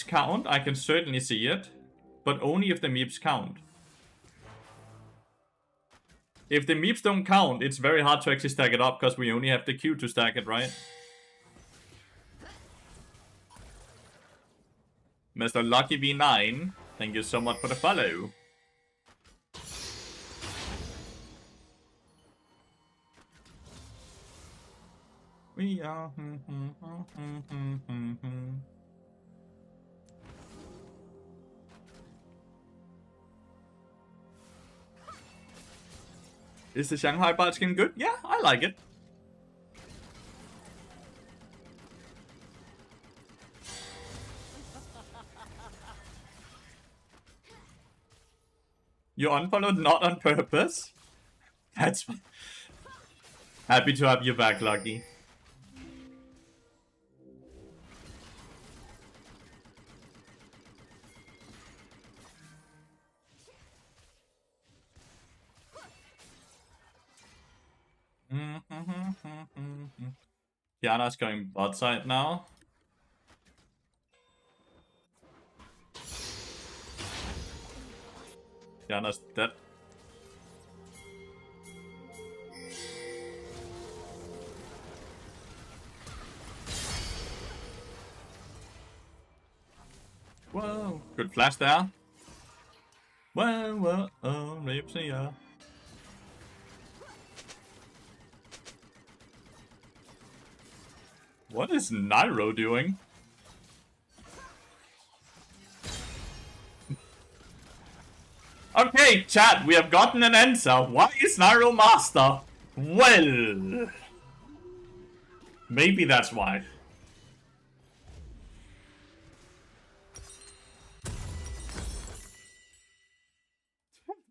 count, I can certainly see it, but only if the meeps count. If the meeps don't count, it's very hard to actually stack it up because we only have the Q to stack it, right? Mr. Lucky V9, thank you so much for the follow. We are. Is the Shanghai bard skin good? Yeah, I like it. You unfollowed not on purpose? That's happy to have you back, Lucky. Kiana's going bot side now. Kiana's dead. Whoa, good flash there. Whoa, oh, Ripsy, yeah. What is Nairo doing? Okay, chat, we have gotten an answer. Why is Nairo master? Well, maybe that's why.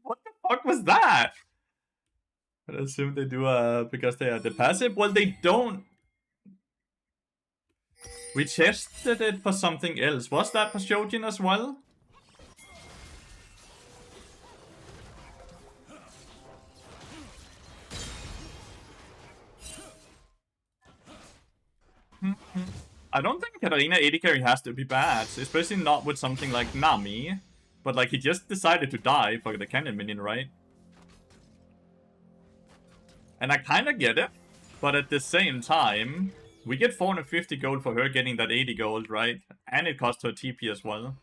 What the fuck was that? I assume they do because they are the passive. Well, they don't. We tested it for something else. Was that for Shojin as well? I don't think Katarina AD carry has to be bad, especially not with something like Nami. But like, he just decided to die for the cannon minion, right? And I kinda get it, but at the same time, we get 450 gold for her getting that 80 gold, right? And it costs her TP as well.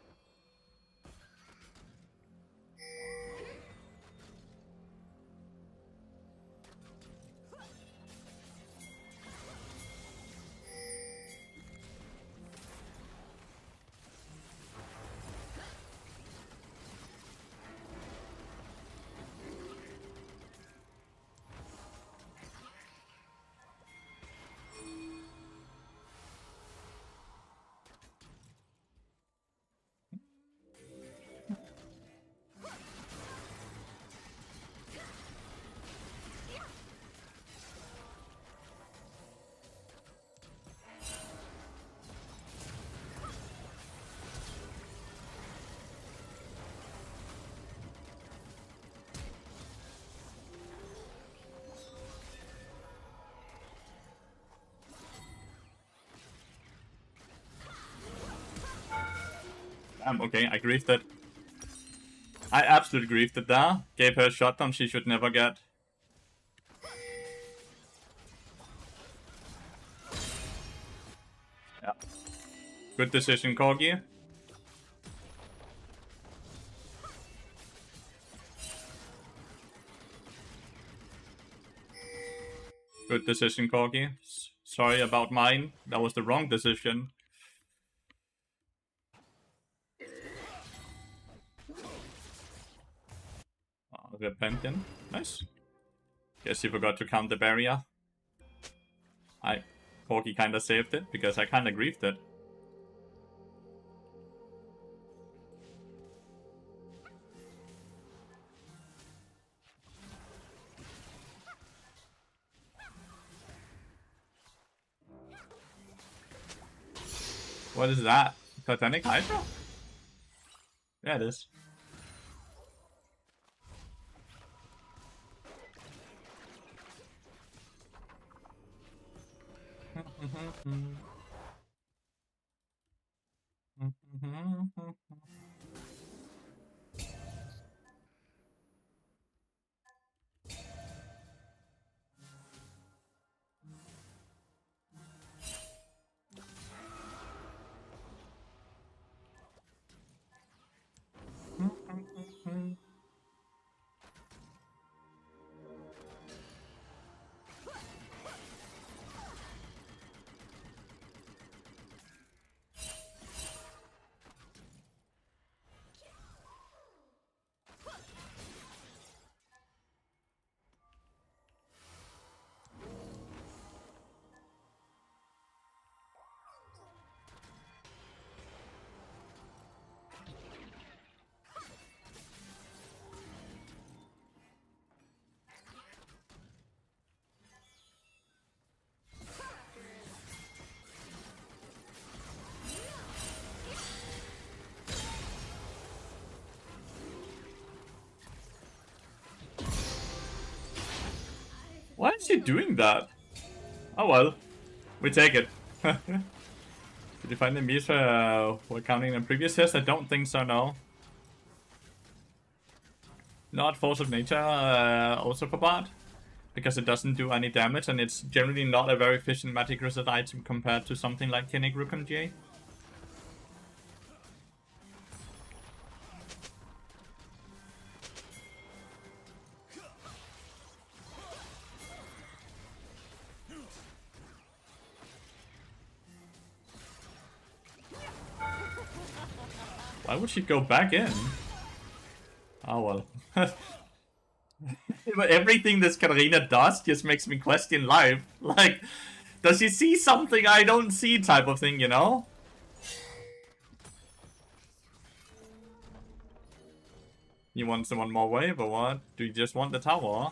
Okay, I griefed it. I absolutely griefed it there. Gave her a shotgun she should never get. Yeah. Good decision, Corgi. Good decision, Corgi. Sorry about mine. That was the wrong decision. Repentant. Nice. Guess he forgot to count the barrier. Corky kinda saved it, because I kinda griefed it. What is that? Titanic Hydra? Yeah, it is. Why is she doing that? Oh well, we take it. Did you find the memes we're counting in previous years? I don't think so, no. Not Force of Nature, also for bot, because it doesn't do any damage and it's generally not a very efficient magic resist item compared to something like Kinnick Rukon J. Why would she go back in? Oh well. But everything this Katarina does just makes me question life. Like, does she see something I don't see type of thing, you know? You want someone more wave or what? Do you just want the tower?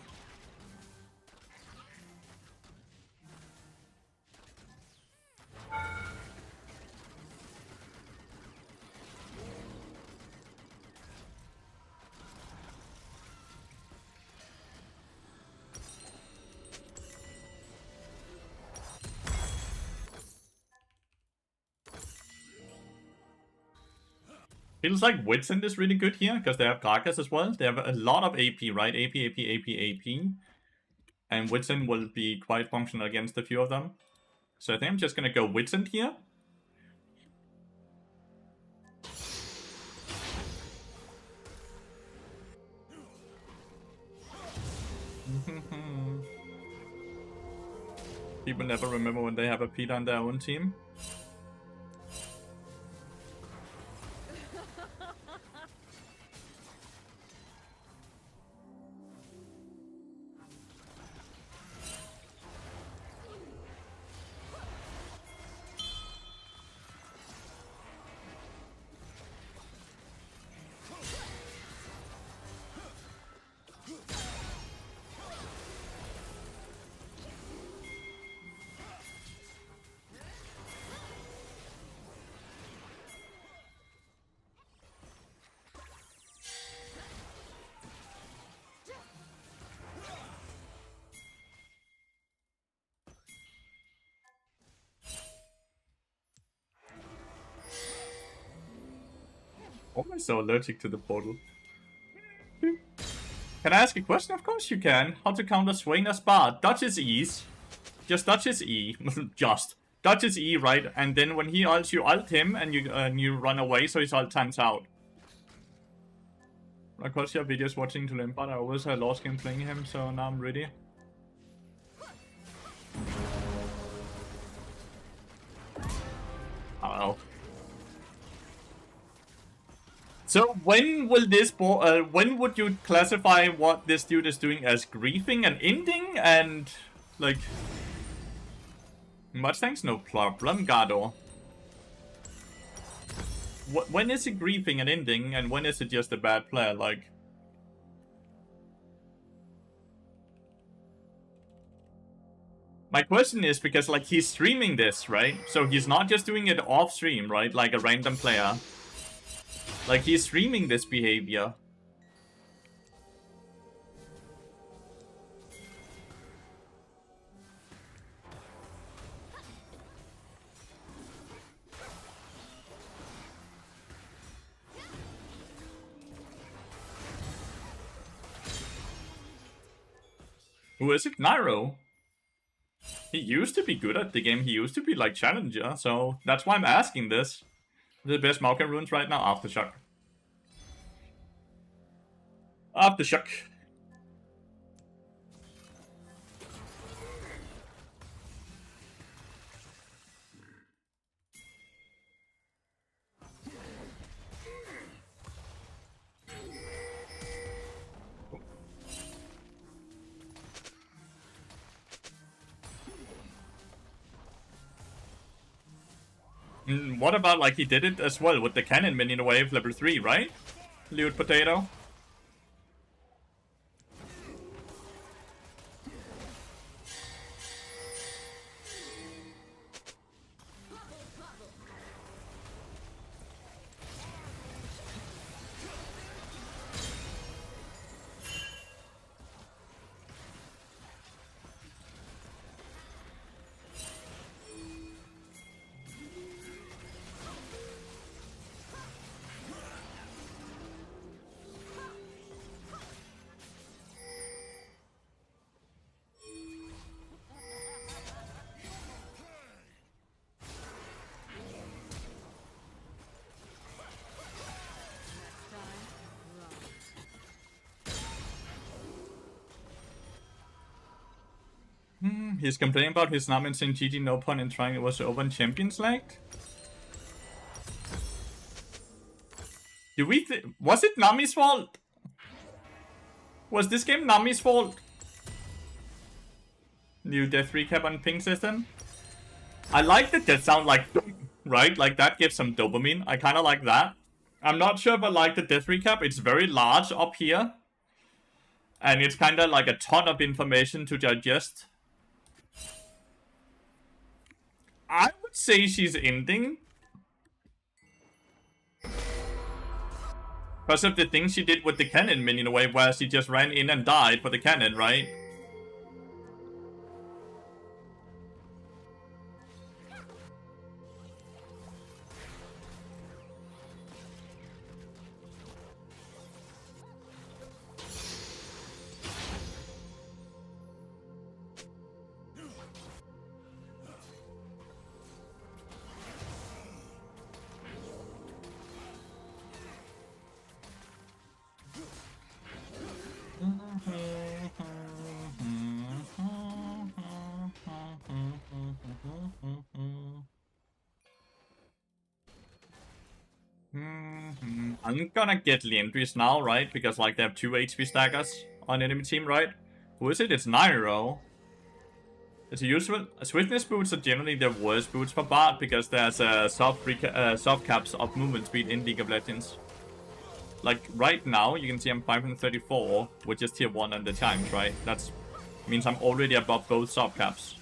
Feels like Whitsand is really good here, because they have Gragas as well. They have a lot of AP, right? AP, AP, AP, AP. And Whitsand will be quite functional against a few of them. So I think I'm just gonna go Whitsand here. People never remember when they have a Peter on their own team. Why am I so allergic to the portal? Can I ask a question? Of course you can. How to counter Swain as bard? Dodge his E's. Just dodge his E. Just. Dodge his E, right? And then when he ults, you ult him and you run away so his ult times out. I watched your videos watching to Lampard. I always had lost game playing him, so now I'm ready. I don't know. So when will this when would you classify what this dude is doing as griefing and ending and like Much thanks, no problem, Gado. When is it griefing and ending, and when is it just a bad player, like? My question is because, like, he's streaming this, right? So he's not just doing it off stream, right? Like a random player. Like, he's streaming this behavior. Who is it? Nairo. He used to be good at the game. He used to be like challenger, so that's why I'm asking this. The best Malkin runes right now, Aftershock. Aftershock. What about, like, he did it as well with the cannon minion wave level 3, right? Lewd Potato. He's complaining about his Nami and saying GG no pun and trying it was over in Champions League. Did we was it Nami's fault? Was this game Nami's fault? New death recap on ping system. I like the death sound, like, right? Like, that gives some dopamine. I kind of like that. I'm not sure if I like the death recap. It's very large up here. And it's kind of like a ton of information to digest. I would say she's ending. Because of the things she did with the cannon minion wave, where she just ran in and died for the cannon, right? I'm gonna get Lathyrus now, right? Because, like, they have 2 HP stackers on enemy team, right? Who is it? It's Nairo. It's a useful. Swiftness boots are generally the worst boots for Bard because there's soft caps of movement speed in League of Legends. Like, right now, you can see I'm 534 with just tier 1 and the times, right? That means I'm already above both soft caps.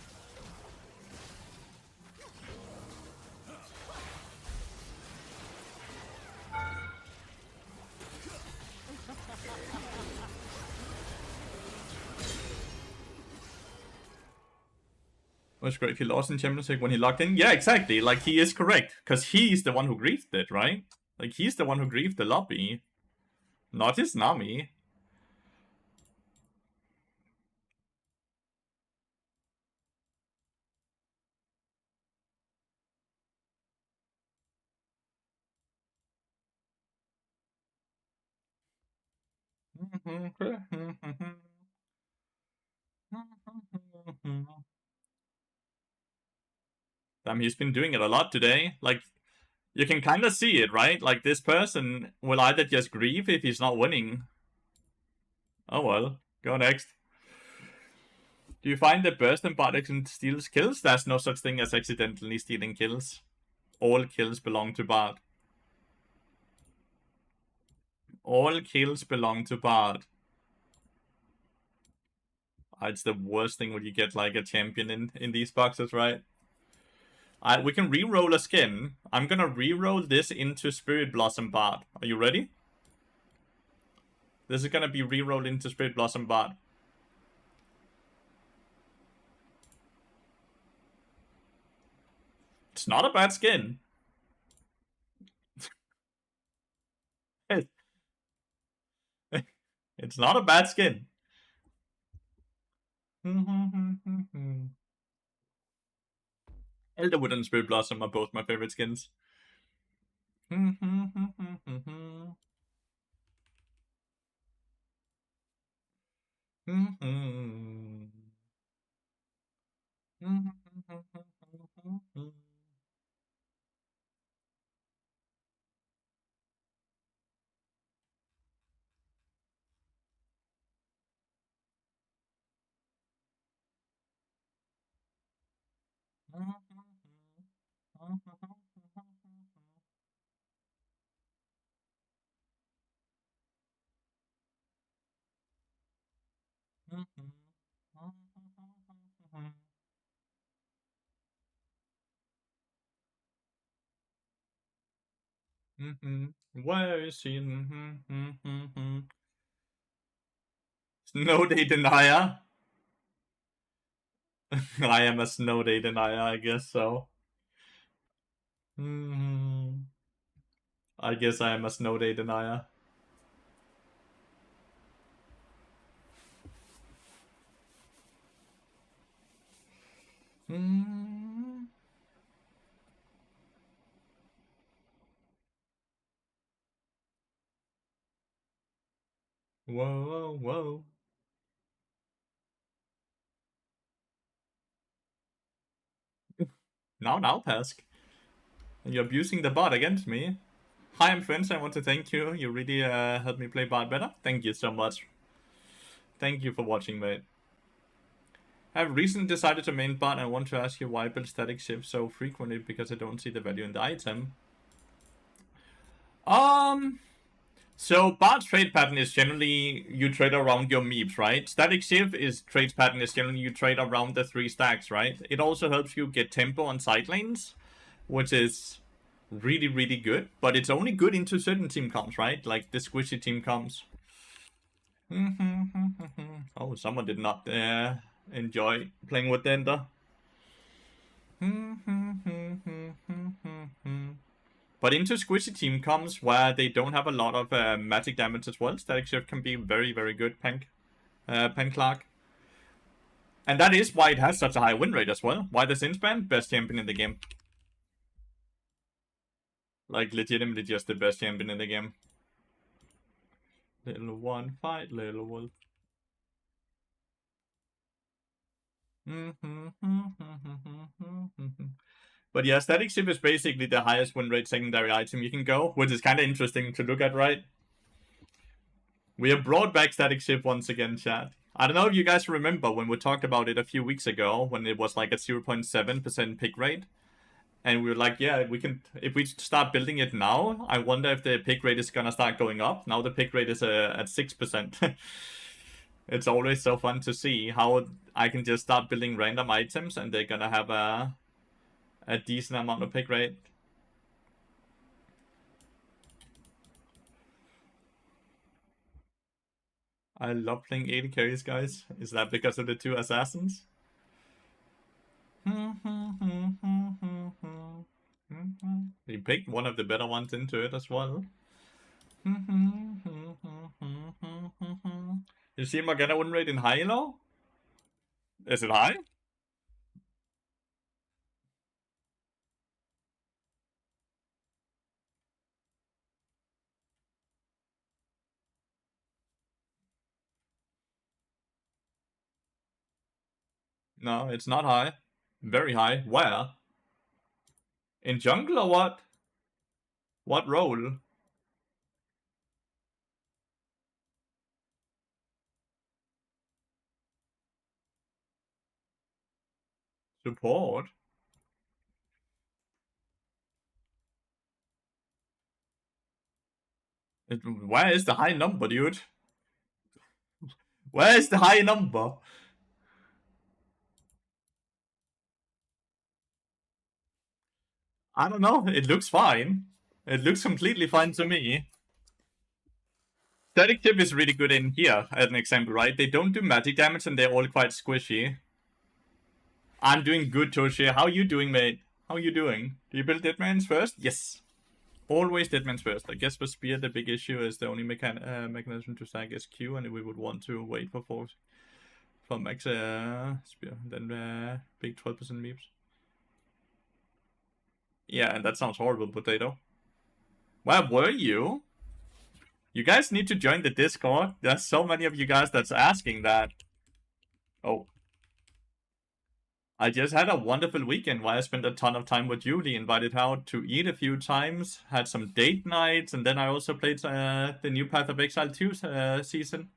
Was great if he lost in Champions League when he locked in. Yeah, exactly. Like, he is correct. Because he's the one who griefed it, right? Like, he's the one who griefed the lobby. Not his Nami. Damn, he's been doing it a lot today. Like, you can kind of see it, right? Like, this person will either just grieve if he's not winning. Oh well, go next. Do you find the burst and bot steals kills? There's no such thing as accidentally stealing kills. All kills belong to Bard. All kills belong to Bard. It's the worst thing when you get like a champion in these boxes, right? We can re-roll a skin. I'm gonna re-roll this into Spirit Blossom Bard. Are you ready? This is gonna be re-rolled into Spirit Blossom Bard. It's not a bad skin. It's not a bad skin. Elderwood and Spirit Blossom are both my favorite skins. Where is she? Snow Day Denier. I am a Snow Day Denier, I guess so. I guess I am a Snow Day Denier. Whoa, whoa. Now, Pesk. You're abusing the bot against me. Hi, I'm French. I want to thank you. You really helped me play bot better. Thank you so much. Thank you for watching, mate. I've recently decided to main bot and I want to ask you why I build static shifts so frequently because I don't see the value in the item. So bot's trade pattern is generally you trade around your meeps, right? Static shift is trade pattern is generally you trade around the 3 stacks, right? It also helps you get tempo on side lanes, which is really, really good. But it's only good into certain team comps, right? Like the squishy team comps. Oh, someone did not enjoy playing with Dender. But into squishy team comes where they don't have a lot of magic damage as well. Static shift can be very, very good, Pen Clark. And that is why it has such a high win rate as well. Why the Sinspan? Best champion in the game. Like, legitimately just the best champion in the game. Little one, fight little wolf. But yeah, Static Shift is basically the highest win rate secondary item you can go, which is kind of interesting to look at, right? We have brought back Static Shift once again, chat. I don't know if you guys remember when we talked about it a few weeks ago, when it was like a 0.7% pick rate. And we were like, yeah, we can, if we start building it now, I wonder if the pick rate is gonna start going up. Now the pick rate is at 6%. It's always so fun to see how I can just start building random items and they're gonna have a decent amount of pick rate. I love playing 80 carries, guys. Is that because of the 2 assassins? He picked one of the better ones into it as well. You see Morgana win rate in high-low? Is it high? No, it's not high. Very high. Where? In jungle or what? What role? Support? Where is the high number, dude? Where is the high number? I don't know. It looks fine. It looks completely fine to me. Static Tip is really good in here, as an example, right? They don't do magic damage and they're all quite squishy. I'm doing good, Toshi. How you doing, mate? How you doing? Do you build Deadmans first? Yes. Always Deadmans first. I guess with Spear, the big issue is the only mechanism to stack is Q, and we would want to wait for max Spear. Then big 12% meeps. Yeah, and that sounds horrible, Potato. Where were you? You guys need to join the Discord. There's so many of you guys that's asking that. Oh. I just had a wonderful weekend where I spent a ton of time with Julie, invited her out to eat a few times, had some date nights, and then I also played the new Path of Exile 2 season.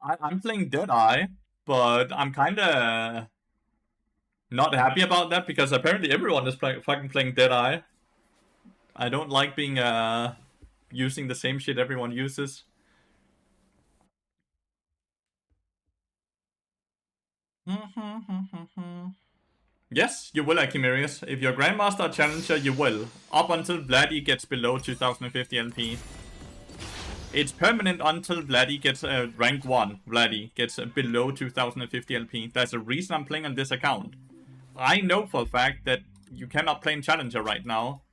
I'm playing Deadeye, but I'm kinda not happy about that because apparently everyone is fucking playing Deadeye. I don't like being using the same shit everyone uses. Yes, you will, Akimirius. If you're Grandmaster Challenger, you will. Up until Vladdy gets below 2050 LP. It's permanent until Vladdy gets rank 1. Vladdy gets below 2050 LP. There's a reason I'm playing on this account. I know for a fact that you cannot play in Challenger right now.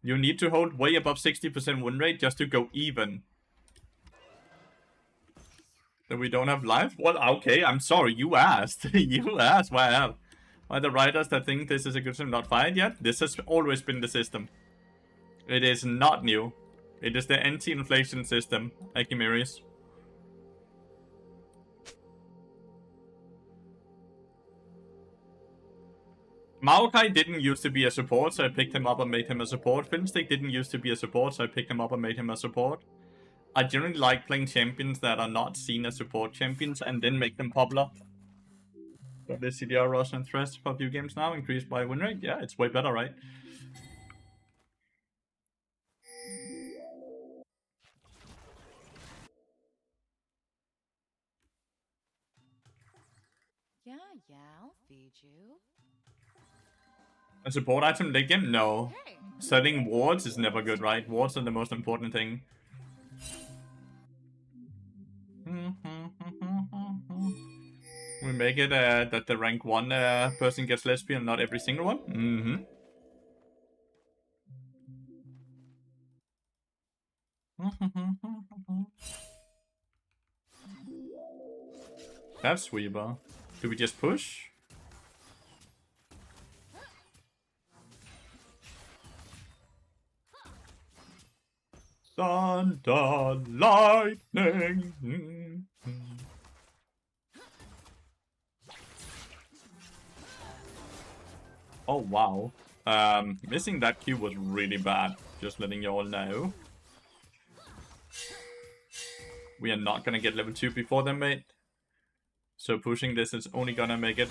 You need to hold way above 60% win rate just to go even. That we don't have life? Well, okay, I'm sorry, you asked. You asked why I have. Why the writers that think this is a good system not fired yet? This has always been the system. It is not new. It is the anti-inflation system, Akimirius. Maokai didn't used to be a support, so I picked him up and made him a support. Fiddlestick didn't used to be a support, so I picked him up and made him a support. I generally like playing champions that are not seen as support champions and then make them popular. Got the CDR Rush and Thresh for a few games now, increased by win rate. Yeah, it's way better, right? Yeah, I'll feed you. A support item late game? No. Hey. Setting wards is never good, right? Wards are the most important thing. We make it that the rank 1 person gets lesbian, not every single one. That's Sweeper. Do we just push? Thunder, lightning. Oh wow. Missing that Q was really bad. Just letting you all know. We are not gonna get level 2 before them, mate. So pushing this is only gonna make it.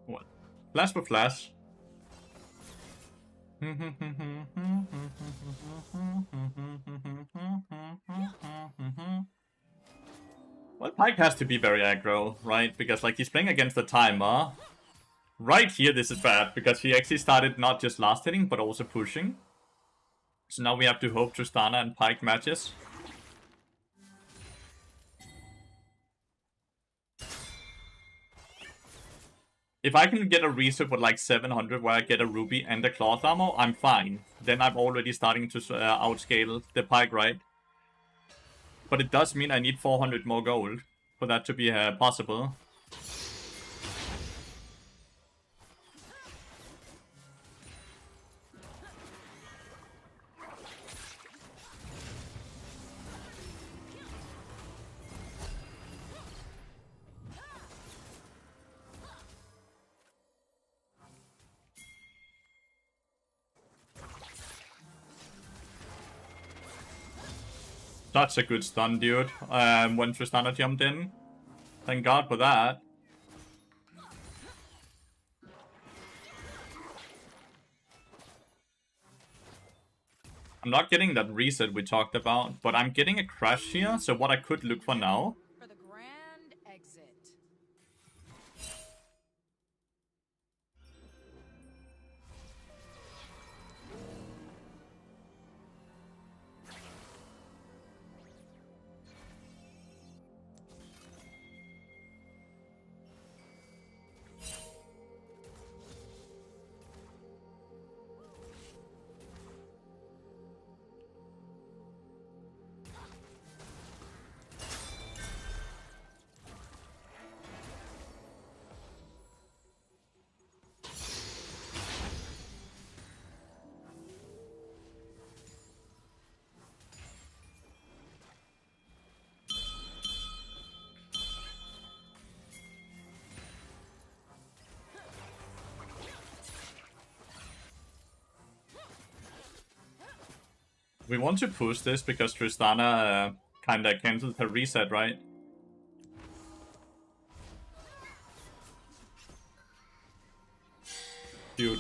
What? Flash for flash. Well, Pyke has to be very aggro, right? Because like he's playing against the timer. Right here, this is bad, because he actually started not just last hitting, but also pushing. So now we have to hope Tristana and Pyke matches. If I can get a reset with like 700 where I get a ruby and a cloth armor, I'm fine. Then I'm already starting to outscale the Pyke, right? but it does mean I need 400 more gold for that to be possible. That's a good stun, dude. When Tristana jumped in. Thank God for that. I'm not getting that reset we talked about, but I'm getting a crash here, so what I could look for now... For the grand exit. We want to push this because Tristana kinda cancelled her reset, right? Dude,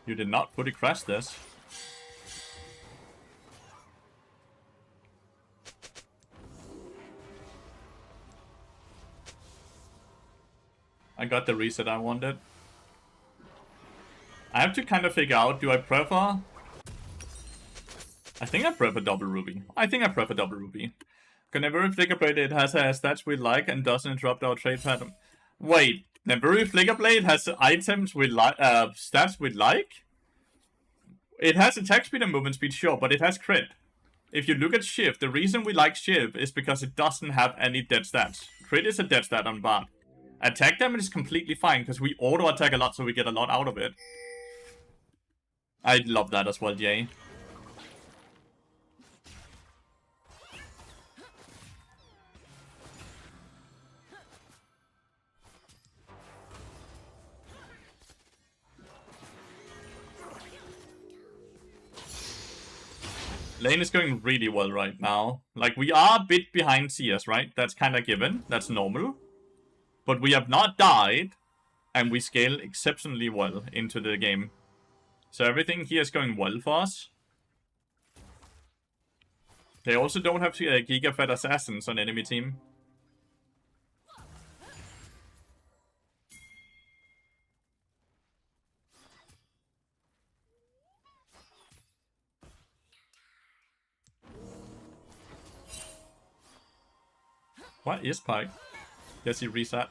you did not fully crash this. I got the reset I wanted. I have to kind of figure out, do I prefer... I think I prefer double ruby. Double ruby. Whenever Flicker Blade it has stats we like and doesn't interrupt our trade pattern. Wait, whenever Flicker Blade has items we like, stats we like? It has attack speed and movement speed, sure, but it has crit. If you look at Shiv, the reason we like Shiv is because it doesn't have any dead stats. Crit is a dead stat on Bard. Attack damage is completely fine, because we auto-attack a lot, so we get a lot out of it. I love that as well, Jay. Lane is going really well right now. Like, we are a bit behind CS, right? That's kind of given. That's normal. But we have not died, and we scale exceptionally well into the game. So everything here is going well for us. They also don't have Giga-Fed Assassins on enemy team. What is Pike? Does he reset?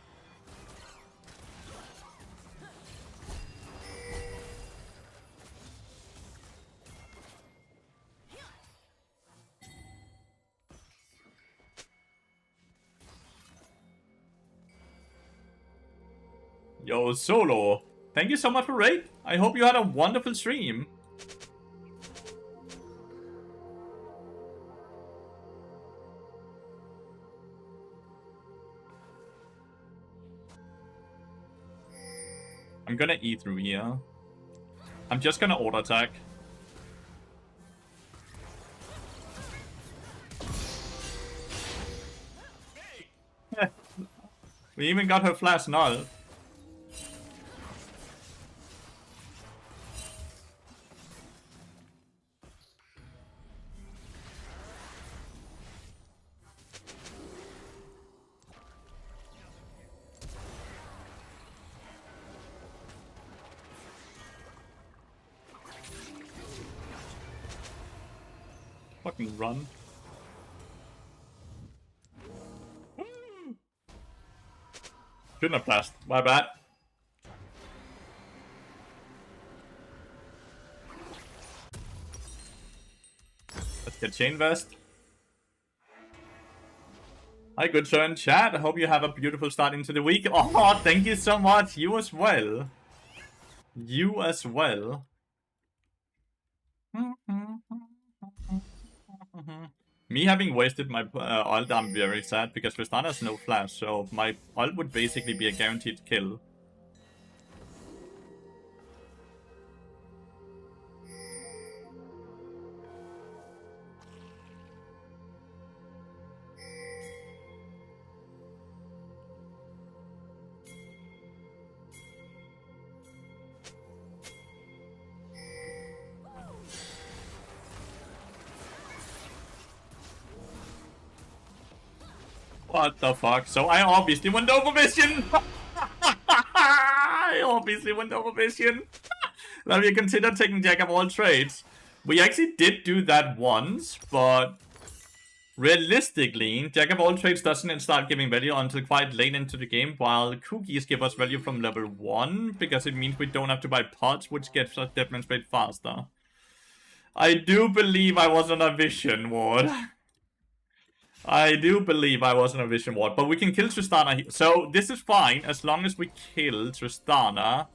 Yo, Solo! Thank you so much for raid. I hope you had a wonderful stream. I'm gonna E through here. I'm just gonna auto attack. We even got her flash null. Fucking run. Shouldn't have flashed. My bad. Let's get Chain Vest. Hi, good sir in chat. I hope you have a beautiful start into the week. Oh, thank you so much. You as well. You as well. Me having wasted my ult, I'm very sad because Tristana has no flash, so my ult would basically be a guaranteed kill. What the fuck? So I obviously went over vision! I obviously went over vision! Now we consider taking Jack of all trades. We actually did do that once, but realistically, Jack of all trades doesn't start giving value until quite late into the game, while cookies give us value from level 1, because it means we don't have to buy pots, which gets us Deadman's Blade faster. I do believe I was on a vision ward. I do believe I was on a vision ward, but we can kill Tristana here. So this is fine, as long as we kill Tristana.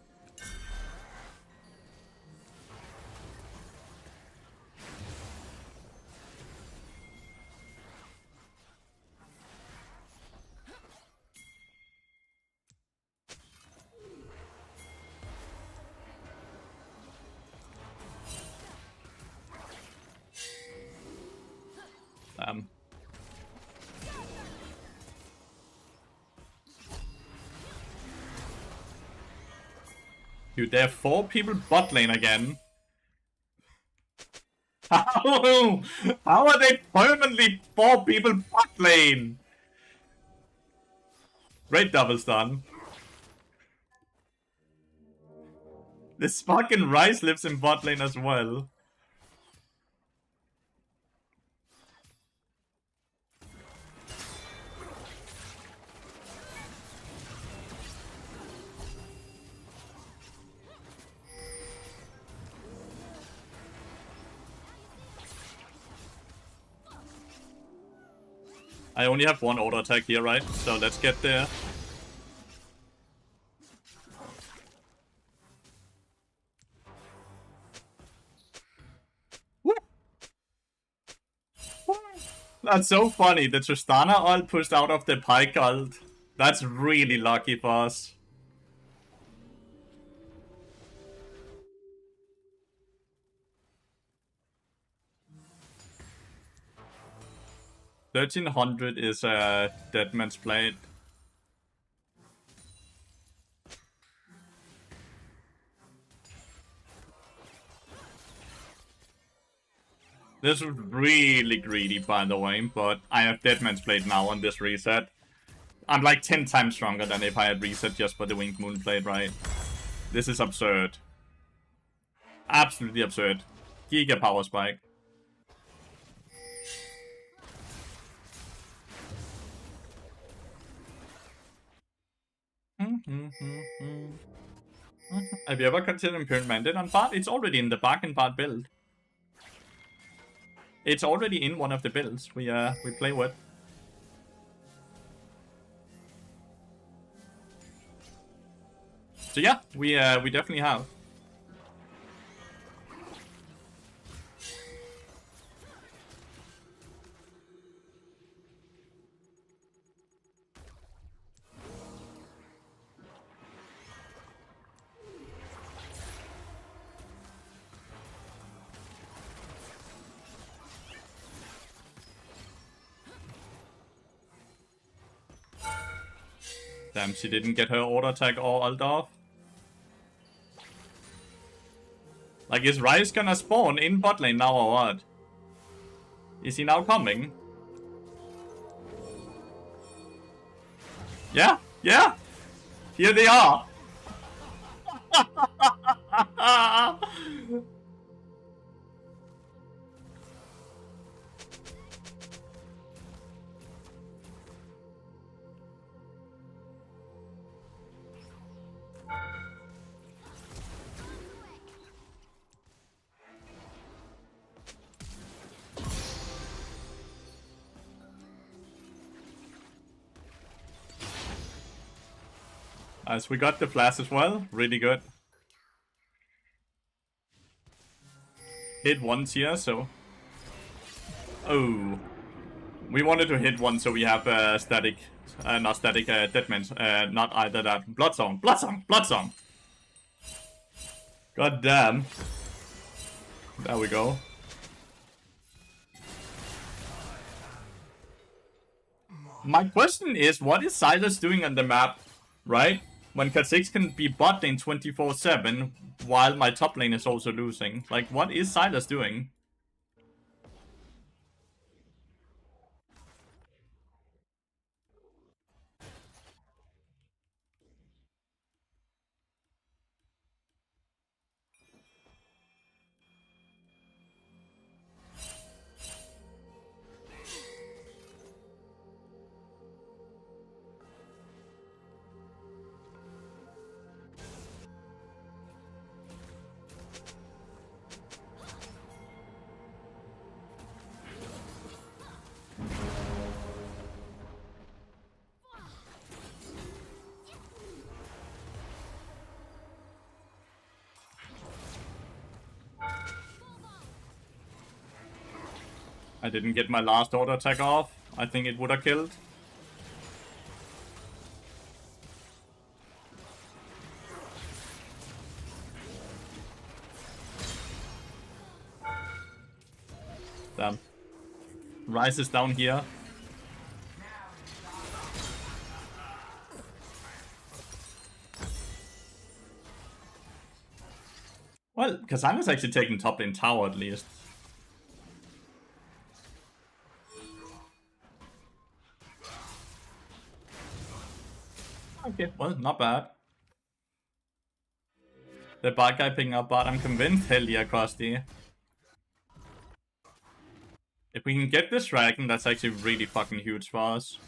Dude, there are 4 people bot lane again. How are they permanently 4 people bot lane? Great double stun. This fucking Rice lives in bot lane as well. I only have 1 auto attack here, right? So let's get there. Woo! That's so funny. The Tristana ult pushed out of the Pyke ult. That's really lucky for us. $1,300 is a Deadman's Blade. This is really greedy, by the way, but I have Deadman's Blade now on this reset. I'm like 10 times stronger than if I had reset just for the Winged Moon Blade, right? This is absurd. Absolutely absurd. Giga power spike. Have you ever considered Imperial Mandate on Bard? It's already in the bargain Bard build. It's already in one of the builds we play with. So yeah, we definitely have. Damn, she didn't get her auto attack or ult off. Like, is Rice gonna spawn in bot lane now or what? Is he now coming? Yeah, yeah! Here they are! As we got the flash as well. Really good. Hit once here, so... Oh. We wanted to hit one so we have static... not static, deadmans. Not either that. Bloodsong! Bloodsong! Bloodsong! God damn. There we go. My question is, what is Silas doing on the map, right? When Kha'Zix can be bot lane 24/7, while my top lane is also losing. Like, what is Silas doing? I didn't get my last auto attack off. I think it would have killed. Damn. Ryze is down here. Well, Kasana's actually taking top lane tower at least. Okay, well, not bad. The bad guy picking up bot, I'm convinced. Hell yeah, Krusty. If we can get this dragon, that's actually really fucking huge for us.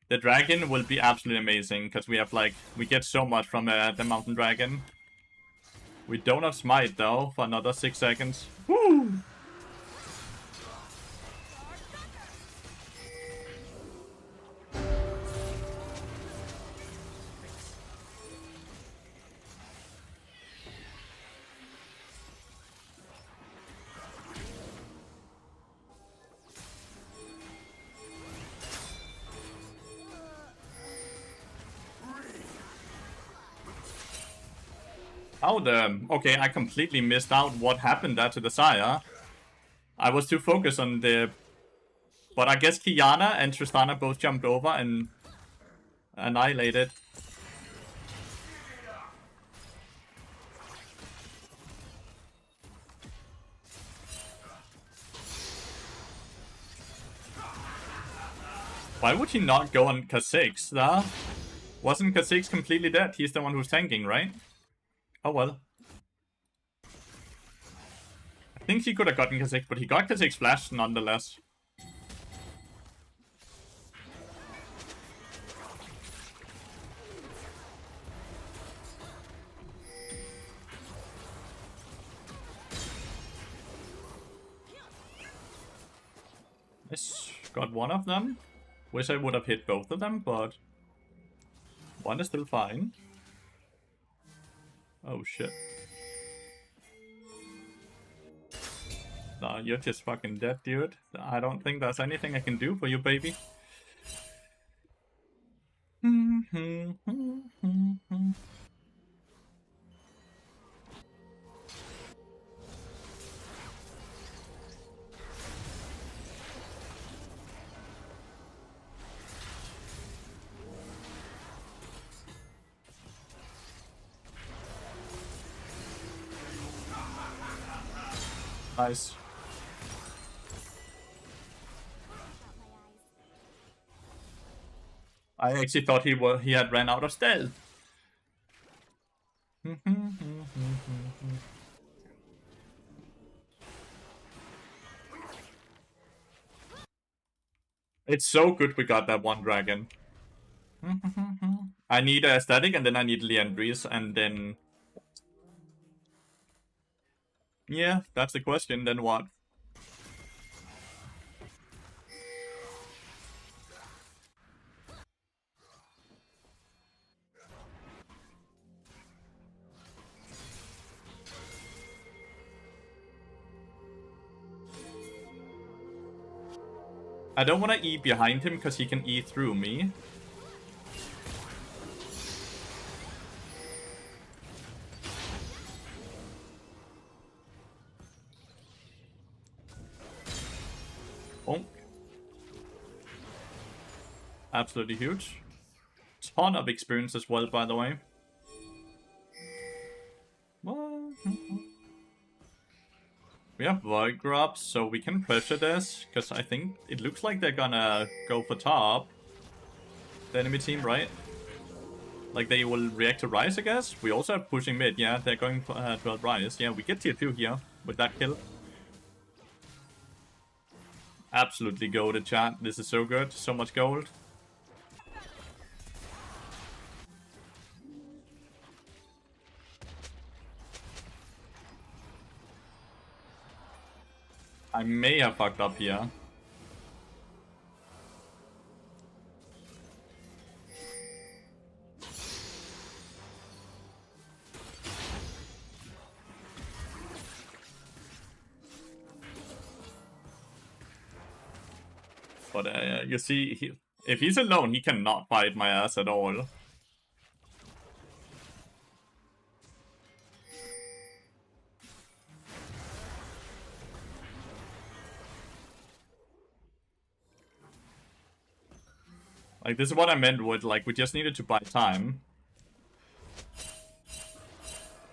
The dragon will be absolutely amazing, because we have like, we get so much from the mountain dragon. We don't have smite though, for another 6 seconds. Woo! Oh, okay, I completely missed out what happened there to the Sire. I was too focused on the... But I guess Kiana and Tristana both jumped over and annihilated. Why would he not go on Kha'Zix there? Wasn't Kha'Zix completely dead? He's the one who's tanking, right? Oh well. I think he could have gotten Kha'Zix, but he got Kha'Zix flash nonetheless. This got one of them. Wish I would have hit both of them, but one is still fine. Oh shit. Nah, you're just fucking dead, dude. I don't think there's anything I can do for you, baby. Nice. I actually thought he had ran out of stealth. It's so good we got that one dragon. I need a static and then I need Leandris and then... Yeah, that's the question, then what? I don't want to E behind him because he can E through me. Bonk. Absolutely huge. Ton of experience as well, by the way. What? We have Void Grubs, so we can pressure this, because I think it looks like they're gonna go for top. The enemy team, right? Like, they will react to Rise, I guess? We also have pushing mid, yeah, they're going for Rise. Yeah, we get tier 2 here with that kill. Absolutely goated, chat. This is so good. So much gold. I may have fucked up here. But you see, if he's alone, he cannot fight my ass at all. Like, this is what I meant with, like, we just needed to buy time.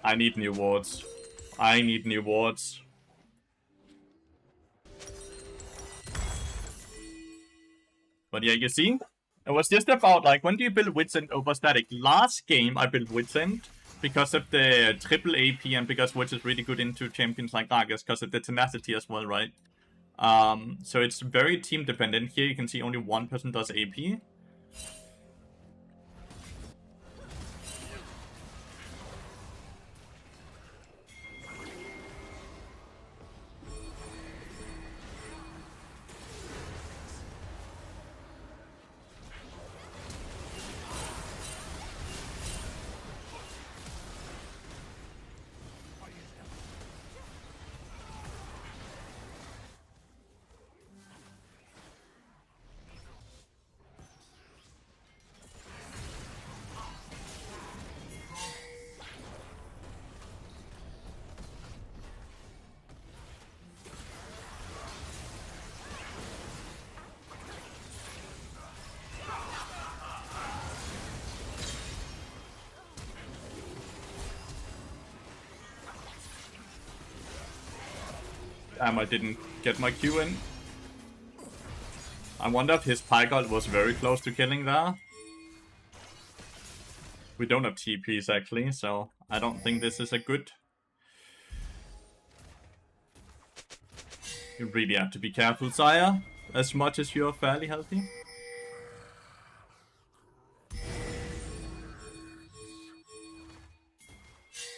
I need new wards. I need new wards. But yeah, you see? It was just about, like, when do you build Witsend over static? Last game, I built Witsend because of the triple AP and because Witch is really good into champions like Argus because of the tenacity as well, right? So it's very team dependent. Here you can see only one person does AP. Damn, I didn't get my Q in. I wonder if his Pygalt was very close to killing there. We don't have TPs actually, so I don't think this is a good... You really have to be careful, sire, as much as you're fairly healthy.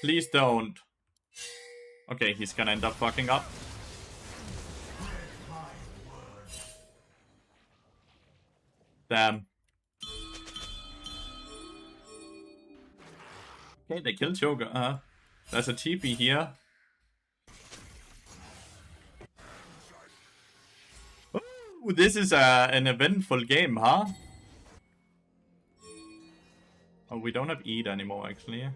Please don't. Okay, he's gonna end up fucking up. Damn. Okay, they killed Choga. There's a TP here. Ooh, this is an eventful game, huh? Oh, we don't have Eat anymore, actually.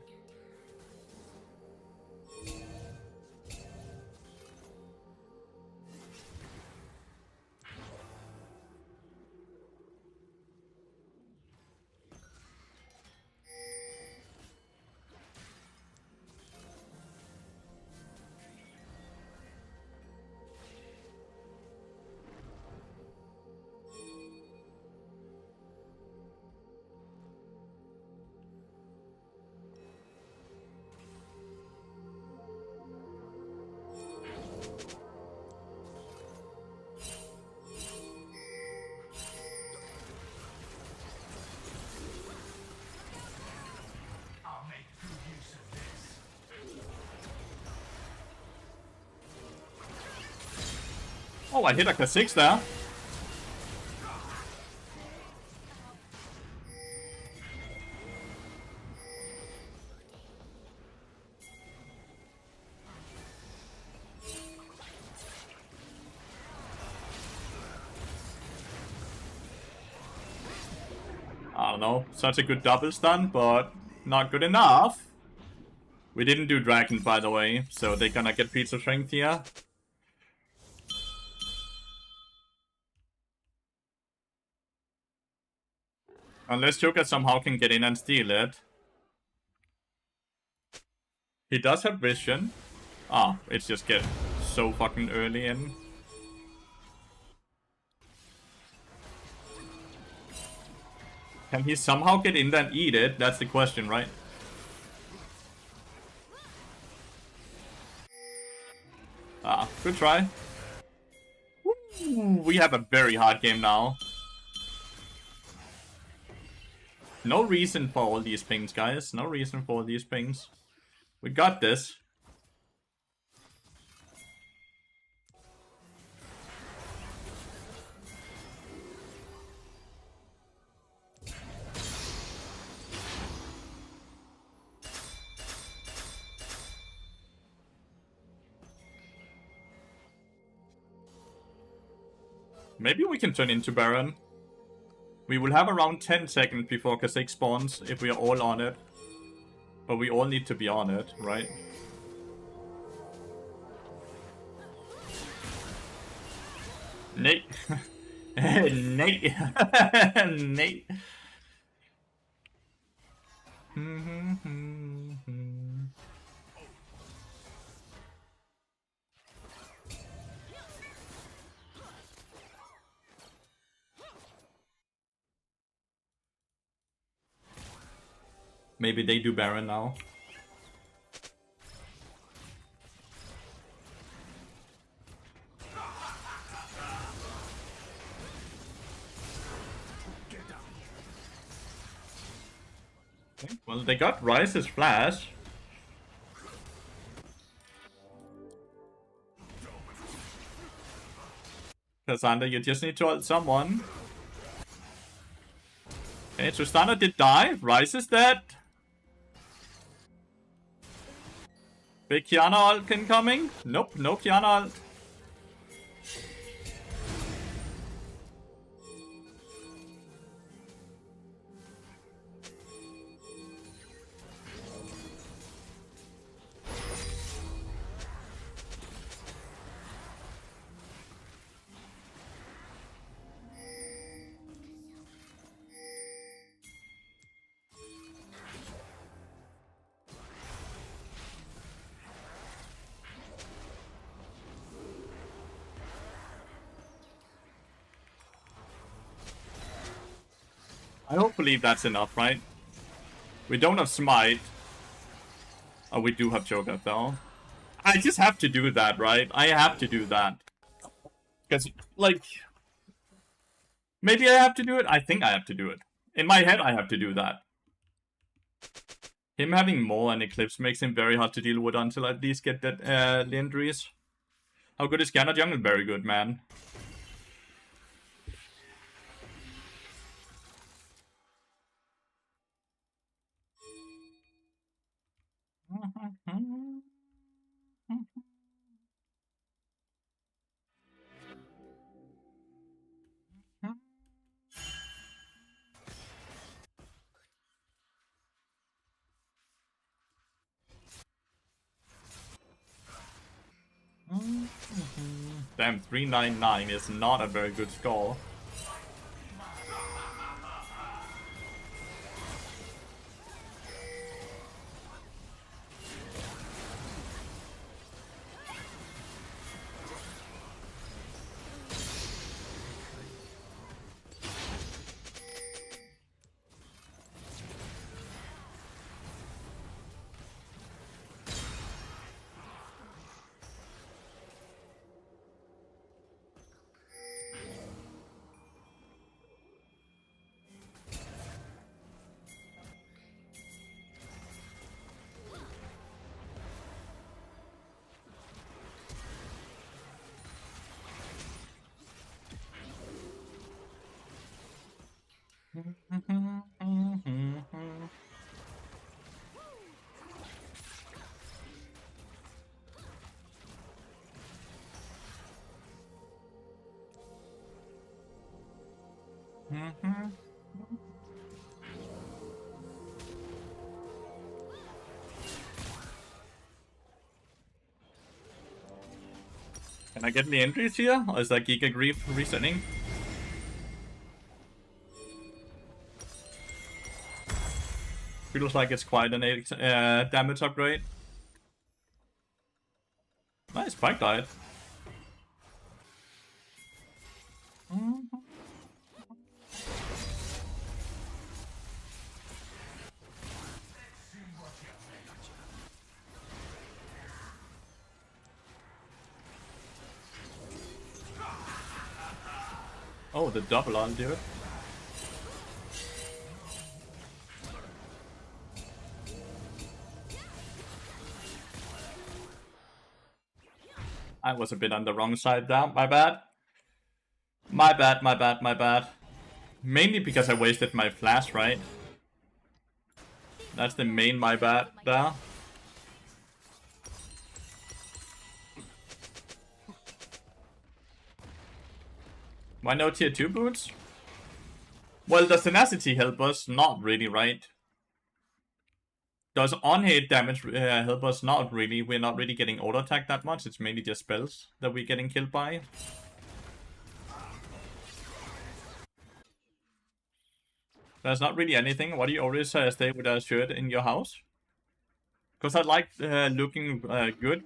Oh, I hit a K6 there. don't know, such a good double stun, but not good enough. We didn't do Dragon, by the way, so they're gonna get Pizza Strength here. Unless Joker somehow can get in and steal it. He does have vision. Ah, it's just get so fucking early in. Can he somehow get in there and eat it? That's the question, right? Ah, good try. Woo, we have a very hard game now. No reason for all these pings, guys. No reason for all these pings. We got this. Maybe we can turn into Baron. We will have around 10 seconds before Kasek spawns if we are all on it. But we all need to be on it, right? Nate. Nate. Nate. Maybe they do Baron now. Okay, well, they got Rice's flash. Cassandra, you just need to ult someone. Okay, Tristana did die. Rice is dead. Big Kiana ult incoming? Nope, no Kiana ult. I don't believe that's enough, right? We don't have Smite. Oh, we do have Joker, though. I just have to do that, right? I have to do that. Because, like... Maybe I have to do it? I think I have to do it. In my head, I have to do that. Him having more and Eclipse makes him very hard to deal with until I at least get that the injuries. How good is Kiana Jungle? Very good, man. Damn, 399 is not a very good score. Can I get any entries here? Or is that Giga Grief resetting? Feels like it's quite an damage upgrade. Nice, Spike died. Oh, the double on, dude. I was a bit on the wrong side down. My bad. My bad, my bad, my bad. Mainly because I wasted my flash, right? That's the main my bad there. Why no tier 2 boots? Well, does tenacity help us? Not really, right? Does on-hit damage help us? Not really. We're not really getting auto attack that much. It's mainly just spells that we're getting killed by. There's not really anything. Why do you always stay with a shirt in your house? Because I like looking good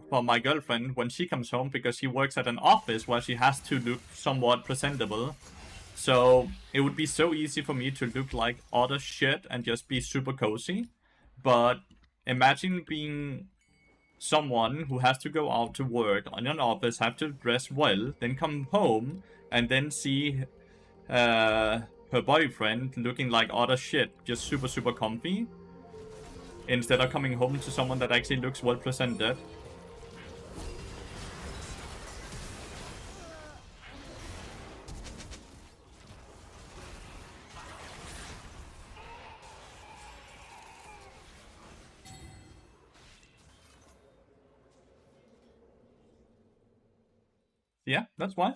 for my girlfriend when she comes home, because she works at an office where she has to look somewhat presentable. So it would be so easy for me to look like utter shit and just be super cozy. But imagine being someone who has to go out to work in an office, have to dress well, then come home and then see her boyfriend looking like utter shit, just super, super comfy, instead of coming home to someone that actually looks well presented. Yeah, that's why.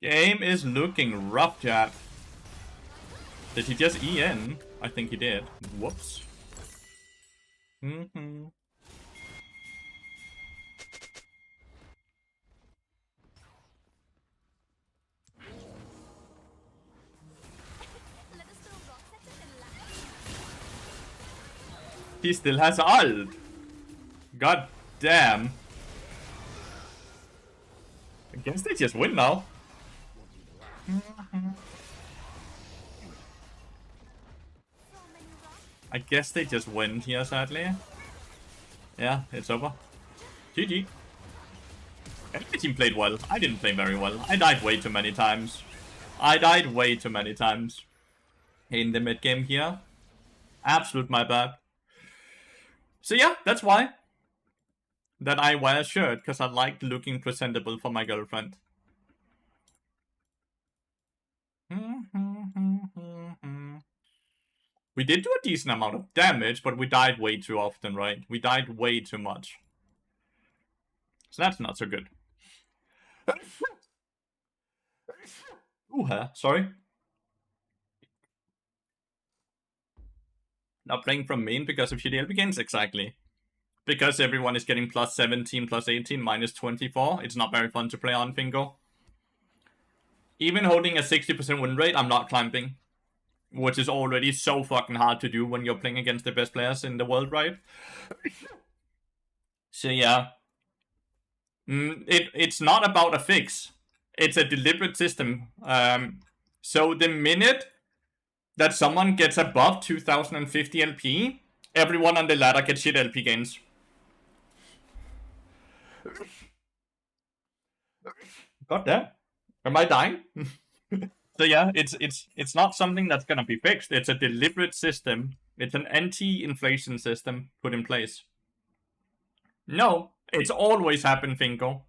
Game is looking rough, chat. Did he just E in? I think he did. Whoops. He still has ult. God damn. I guess they just win now. I guess they just win here, sadly. Yeah, it's over. GG. Every team played well. I didn't play very well. I died way too many times. In the mid game here. Absolute my bad. So yeah, that's why. That I wear a shirt, because I like looking presentable for my girlfriend. We did do a decent amount of damage, but we died way too often, right? We died way too much. So that's not so good. Ooh, sorry. Not playing from main because of shitty begins, exactly. Because everyone is getting plus 17, plus 18, minus 24. It's not very fun to play on Fingo. Even holding a 60% win rate, I'm not climbing. Which is already so fucking hard to do when you're playing against the best players in the world, right? So yeah. It's not about a fix. It's a deliberate system. So the minute that someone gets above 2050 LP, everyone on the ladder gets shit LP gains. God damn. Am I dying? So yeah, it's not something that's gonna be fixed. It's a deliberate system. It's an anti-inflation system put in place. No, it's always happened, Finko.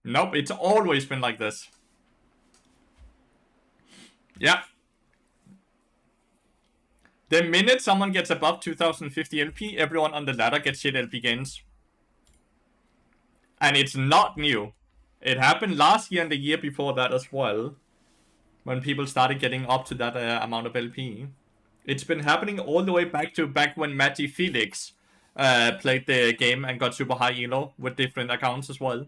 Nope, it's always been like this. Yeah. The minute someone gets above 2050 LP, everyone on the ladder gets shit LP gains. And it's not new. It happened last year and the year before that as well. When people started getting up to that amount of LP. It's been happening all the way back when Matty Felix played the game and got super high elo with different accounts as well.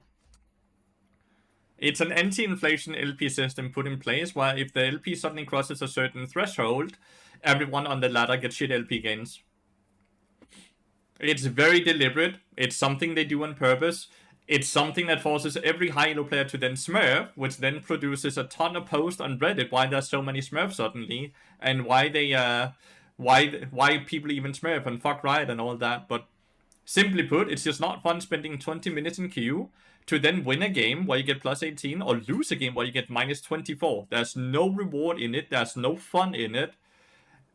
It's an anti-inflation LP system put in place where if the LP suddenly crosses a certain threshold, everyone on the ladder gets shit LP gains. It's very deliberate. It's something they do on purpose. It's something that forces every high elo player to then smurf, which then produces a ton of posts on Reddit why there's so many smurfs suddenly, and why they why people even smurf and fuck Riot and all that. But simply put, it's just not fun spending 20 minutes in queue to then win a game where you get plus 18 or lose a game where you get minus 24. There's no reward in it. There's no fun in it.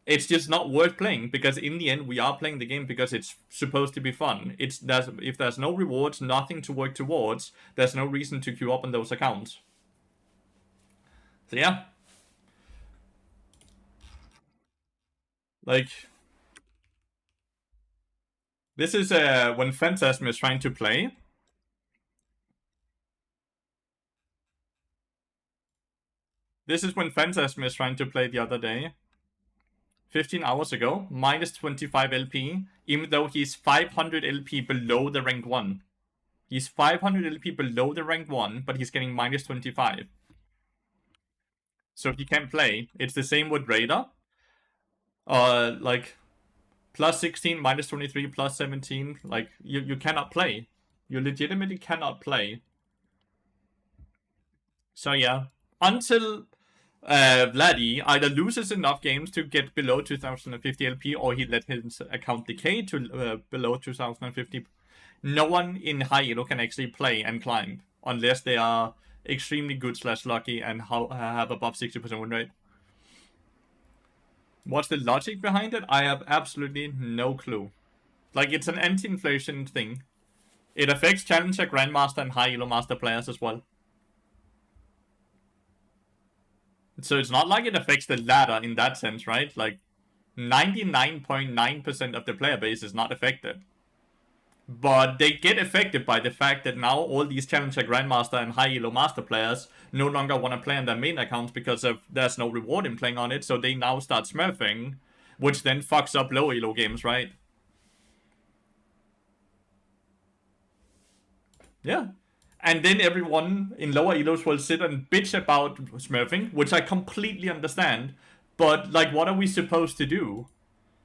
It's just not worth playing because in the end we are playing the game because it's supposed to be fun. If there's no rewards, nothing to work towards, there's no reason to queue up on those accounts. So yeah. Like, this is when Phantasm is trying to play. This is when Phantasm is trying to play the other day. 15 hours ago, minus 25 LP, even though he's 500 LP below the rank 1. He's 500 LP below the rank 1, but he's getting minus 25. So he can't play. It's the same with Raider. Like, plus 16, minus 23, plus 17. Like, you cannot play. You legitimately cannot play. So yeah, until Vladdy either loses enough games to get below 2050 LP or he let his account decay to below 2050, no one in high elo can actually play and climb unless they are extremely good / lucky and have above 60% win rate. What's the logic behind it? I have absolutely no clue. Like, it's an anti-inflation thing. It affects Challenger, Grandmaster, and high elo master players as well. So it's not like it affects the ladder in that sense, right? Like, 99.9% of the player base is not affected. But they get affected by the fact that now all these Challenger, Grandmaster, and high elo master players no longer want to play on their main accounts because there's no reward in playing on it, so they now start smurfing, which then fucks up low elo games, right? Yeah. And then everyone in lower elos will sit and bitch about smurfing, which I completely understand. But, like, what are we supposed to do?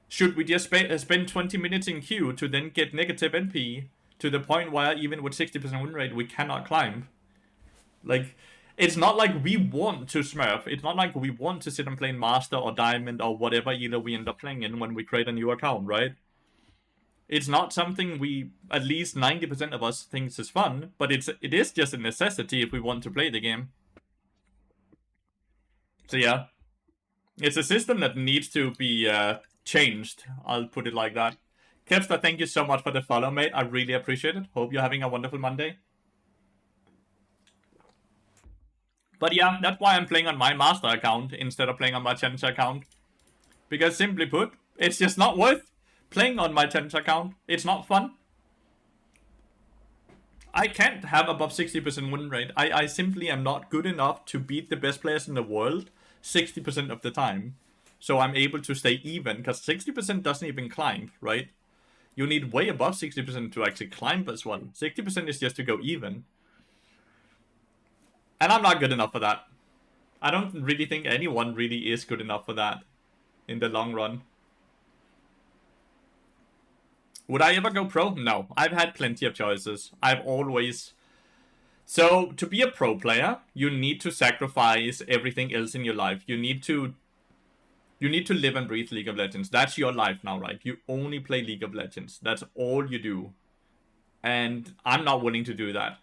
Should we just spend 20 minutes in queue to then get negative NP to the point where even with 60% win rate we cannot climb? Like, it's not like we want to smurf. It's not like we want to sit and play Master or Diamond or whatever elo we end up playing in when we create a new account, right? It's not something we, at least 90% of us, thinks is fun, but it is just a necessity if we want to play the game. So yeah, it's a system that needs to be changed. I'll put it like that. Kevstar, thank you so much for the follow, mate. I really appreciate it. Hope you're having a wonderful Monday. But yeah, that's why I'm playing on my master account instead of playing on my challenger account. Because simply put, it's just not worth playing on my challenger account. It's not fun. I can't have above 60% win rate. I simply am not good enough to beat the best players in the world 60% of the time. So I'm able to stay even, because 60% doesn't even climb, right? You need way above 60% to actually climb as well. 60% is just to go even. And I'm not good enough for that. I don't really think anyone really is good enough for that in the long run. Would I ever go pro? No. I've had plenty of choices. I've always... So, to be a pro player, you need to sacrifice everything else in your life. You need to live and breathe League of Legends. That's your life now, right? You only play League of Legends. That's all you do. And I'm not willing to do that.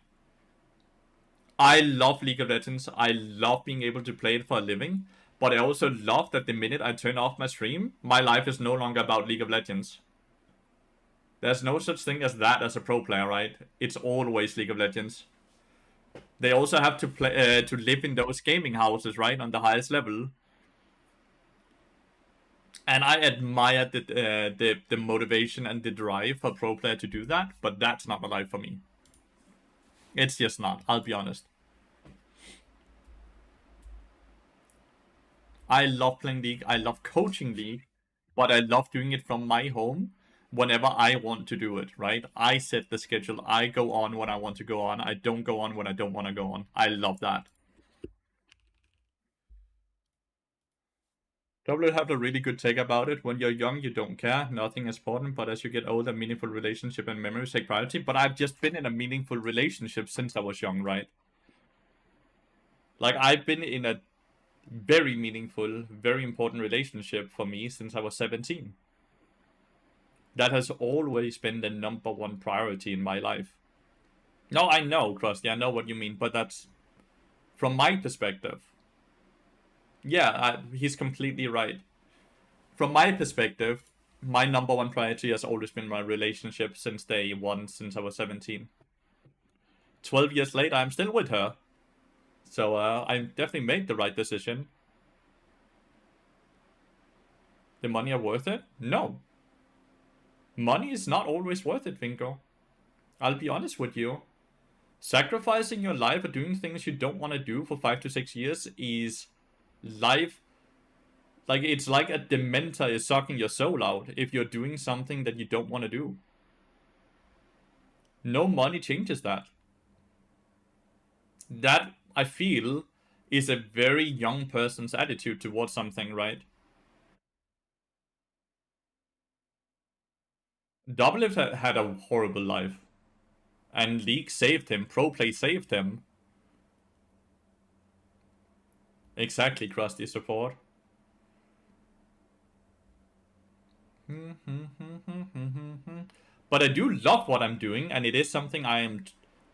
I love League of Legends. I love being able to play it for a living. But I also love that the minute I turn off my stream, my life is no longer about League of Legends. There's no such thing as that as a pro player, right? It's always League of Legends. They also have to play to live in those gaming houses, right, on the highest level. And I admire the motivation and the drive for a pro player to do that, but that's not a life for me. It's just not, I'll be honest. I love playing League, I love coaching League, but I love doing it from my home. whenever I want to do it, right? I set the schedule. I go on when I want to go on. I don't go on when I don't want to go on. I love that. Probably have a really good take about it. When you're young, you don't care. Nothing is important. But as you get older, meaningful relationship and memories take priority. But I've just been in a meaningful relationship since I was young, right? Like, I've been in a very meaningful, very important relationship for me since I was 17. That has always been the number one priority in my life. No, I know, Krusty, I know what you mean, but that's from my perspective. Yeah, he's completely right. From my perspective, my number one priority has always been my relationship since day one, since I was 17. 12 years later, I'm still with her. So I definitely made the right decision. The money are worth it? No. Money is not always worth it, Vinko. I'll be honest with you. Sacrificing your life or doing things you don't want to do for 5 to 6 years is life. Like, it's like a dementor is sucking your soul out if you're doing something that you don't want to do. No money changes that. That, I feel, is a very young person's attitude towards something, right? Doublelift had a horrible life. And League saved him. Pro Play saved him. Exactly, Krusty support. But I do love what I'm doing, and it is something I am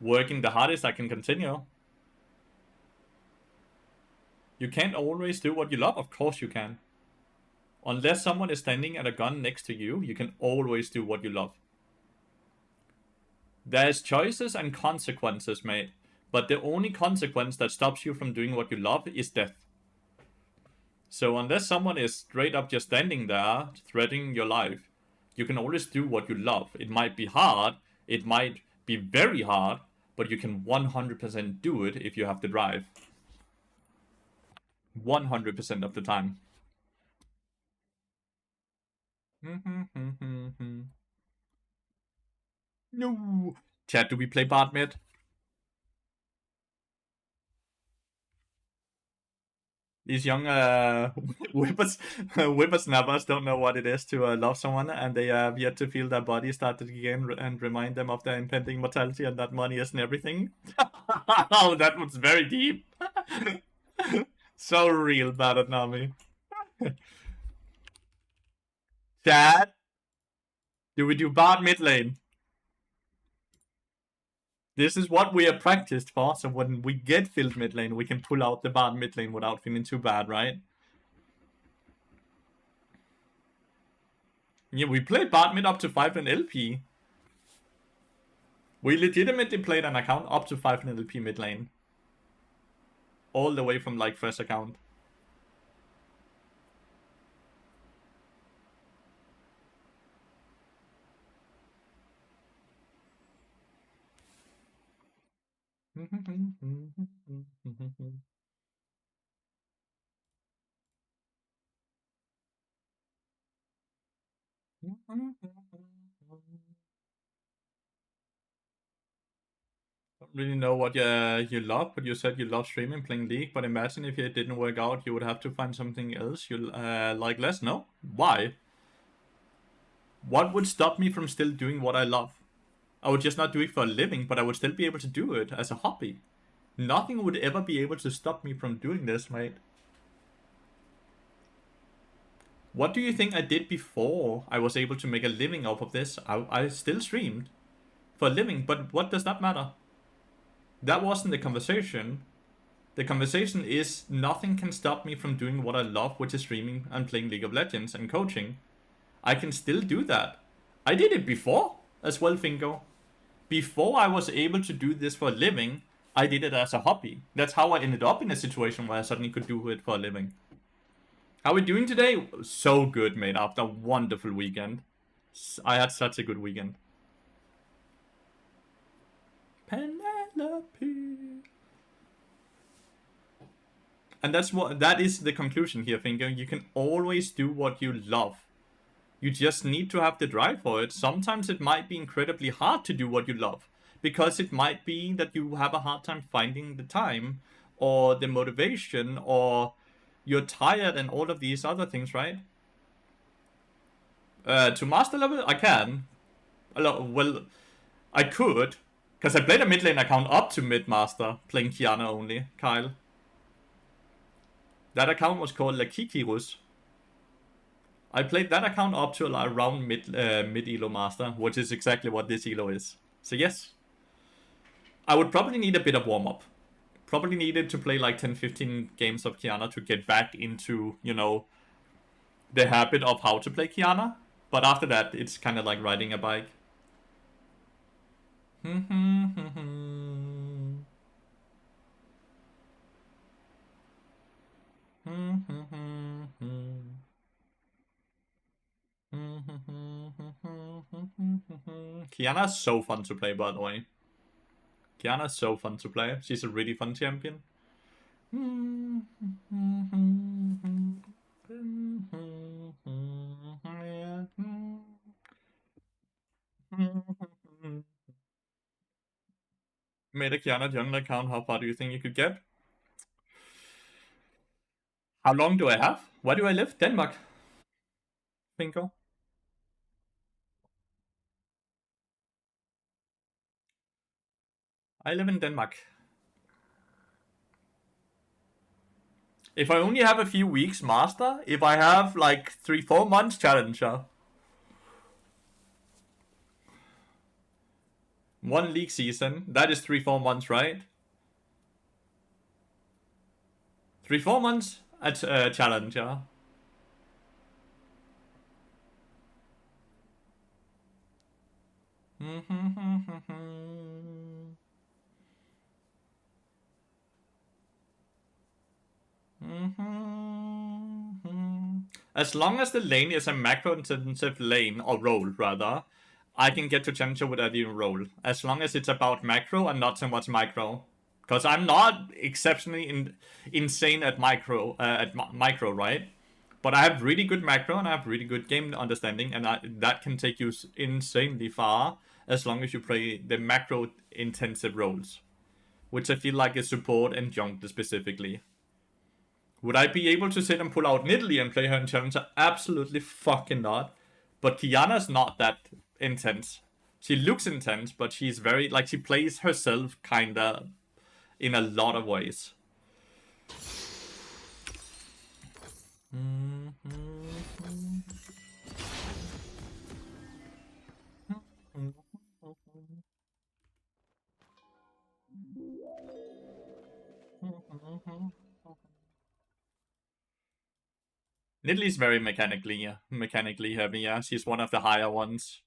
working the hardest I can continue. You can't always do what you love. Of course you can. Unless someone is standing at a gun next to you, you can always do what you love. There's choices and consequences, mate. But the only consequence that stops you from doing what you love is death. So unless someone is straight up just standing there, threatening your life, you can always do what you love. It might be hard, it might be very hard, but you can 100% do it if you have the drive. 100% of the time. No. Chat, do we play Bard mid? These young whippersnappers don't know what it is to love someone, and they have yet to feel their body start again and remind them of their impending mortality and that money isn't everything. Oh, that was very deep. So real, bad at Nami. Dad, do we do Bard mid lane? This is what we are practiced for, so when we get filled mid lane, we can pull out the Bard mid lane without feeling too bad, right? Yeah, we played Bard mid up to 5 in LP. We legitimately played an account up to 5 in LP mid lane. All the way from, like, first account. Don't really know what you love, but you said you love streaming, playing League. But imagine if it didn't work out, you would have to find something else you like less. No? Why? What would stop me from still doing what I love? I would just not do it for a living, but I would still be able to do it as a hobby. Nothing would ever be able to stop me from doing this, mate. What do you think I did before I was able to make a living off of this? I still streamed for a living, but what does that matter? That wasn't the conversation. The conversation is nothing can stop me from doing what I love, which is streaming and playing League of Legends and coaching. I can still do that. I did it before as well, Fingo. Before I was able to do this for a living, I did it as a hobby. That's how I ended up in a situation where I suddenly could do it for a living. How are we doing today? So good, mate. After a wonderful weekend. I had such a good weekend. Penelope. And that is the conclusion here, Finger. You can always do what you love. You just need to have the drive for it. Sometimes it might be incredibly hard to do what you love, because it might be that you have a hard time finding the time, or the motivation, or you're tired and all of these other things, right? To master level, I can. Well, I could, because I played a mid lane account up to mid master, playing Kiana only, Kyle. That account was called Lathyrus. I played that account up to around mid elo master, which is exactly what this elo is. So yes, I would probably need a bit of warm up. Probably needed to play like 10-15 games of Kiana to get back into, you know, the habit of how to play Kiana. But after that, it's kind of like riding a bike. Kiana's so fun to play, by the way. Kiana's so fun to play. She's a really fun champion. Made a Kiana jungle account. How far do you think you could get? How long do I have? Where do I live? Denmark. Finko. I live in Denmark. If I only have a few weeks master, if I have like 3-4 months challenger. 1 league season, that is 3-4 months, right? 3-4 months at challenger. As long as the lane is a macro-intensive lane, or role rather, I can get to challenger without even role. As long as it's about macro and not so much micro. Because I'm not exceptionally insane at micro, right? But I have really good macro and I have really good game understanding, and that can take you insanely far as long as you play the macro-intensive roles. Which I feel like is support and jungle specifically. Would I be able to sit and pull out Nidalee and play her in Challenger? Absolutely fucking not. But Kiana's not that intense. She looks intense, but she's very, like, she plays herself kinda in a lot of ways. Nidalee's very mechanically heavy, yeah. She's one of the higher ones.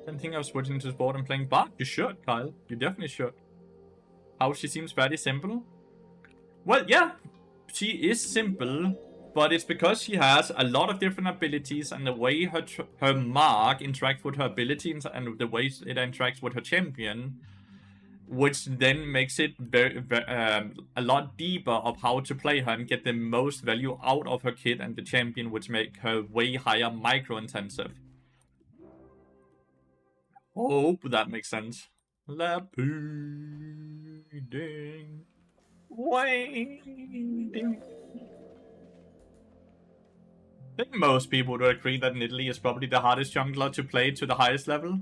Don't think of switching to sport and playing Bart. You should, Kyle. You definitely should. How she seems very simple. Well, yeah, she is simple, but it's because she has a lot of different abilities, and the way her mark interacts with her abilities and the way it interacts with her champion, which then makes it a lot deeper of how to play her and get the most value out of her kit and the champion, which make her way higher micro intensive. Hope that makes sense. Lapiding. Waiting. I think most people would agree that Nidalee is probably the hardest jungler to play to the highest level.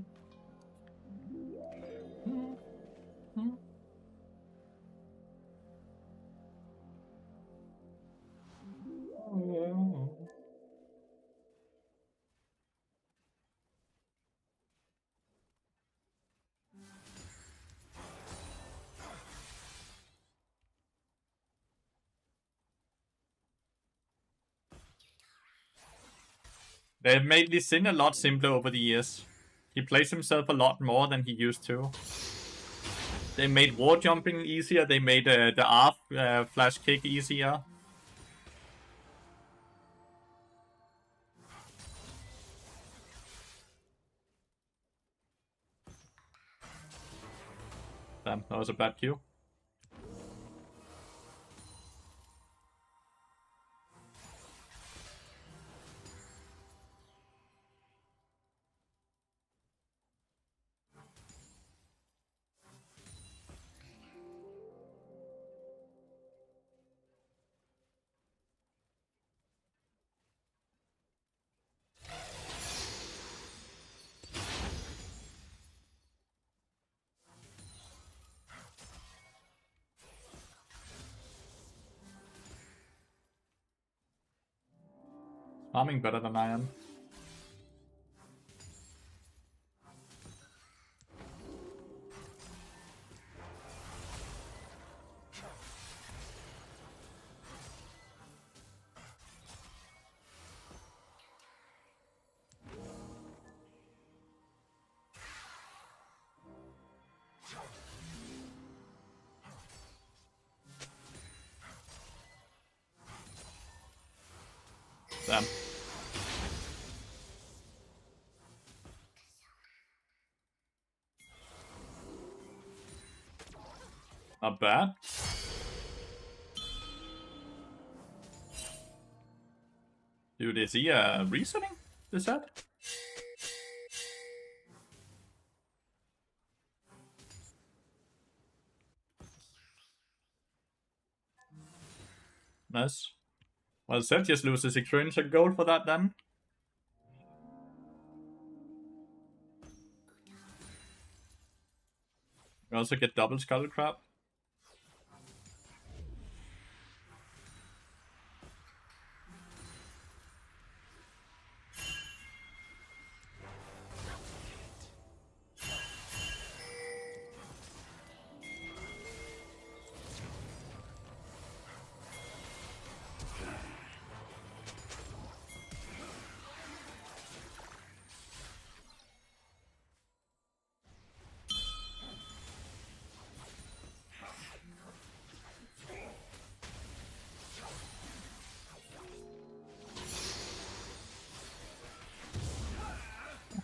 They've made Lee Sin a lot simpler over the years. He plays himself a lot more than he used to. They made wall jumping easier, they made the R flash kick easier. Damn, that was a bad cue. Farming better than I am. Damn. Not bad. Dude, is he reasoning the set? Nice. Well, Seth just loses extrinsic gold for that then. We also get double Skull Crab.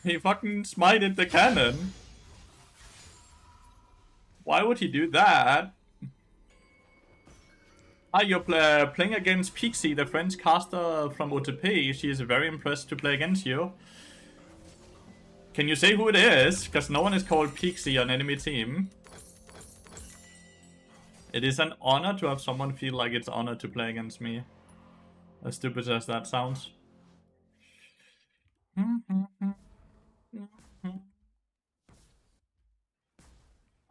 He fucking smited the cannon. Why would he do that? Ah, you're playing against Pixie, the French caster from OTP. She is very impressed to play against you. Can you say who it is? Because no one is called Pixie on enemy team. It is an honor to have someone feel like it's honor to play against me. As stupid as that sounds.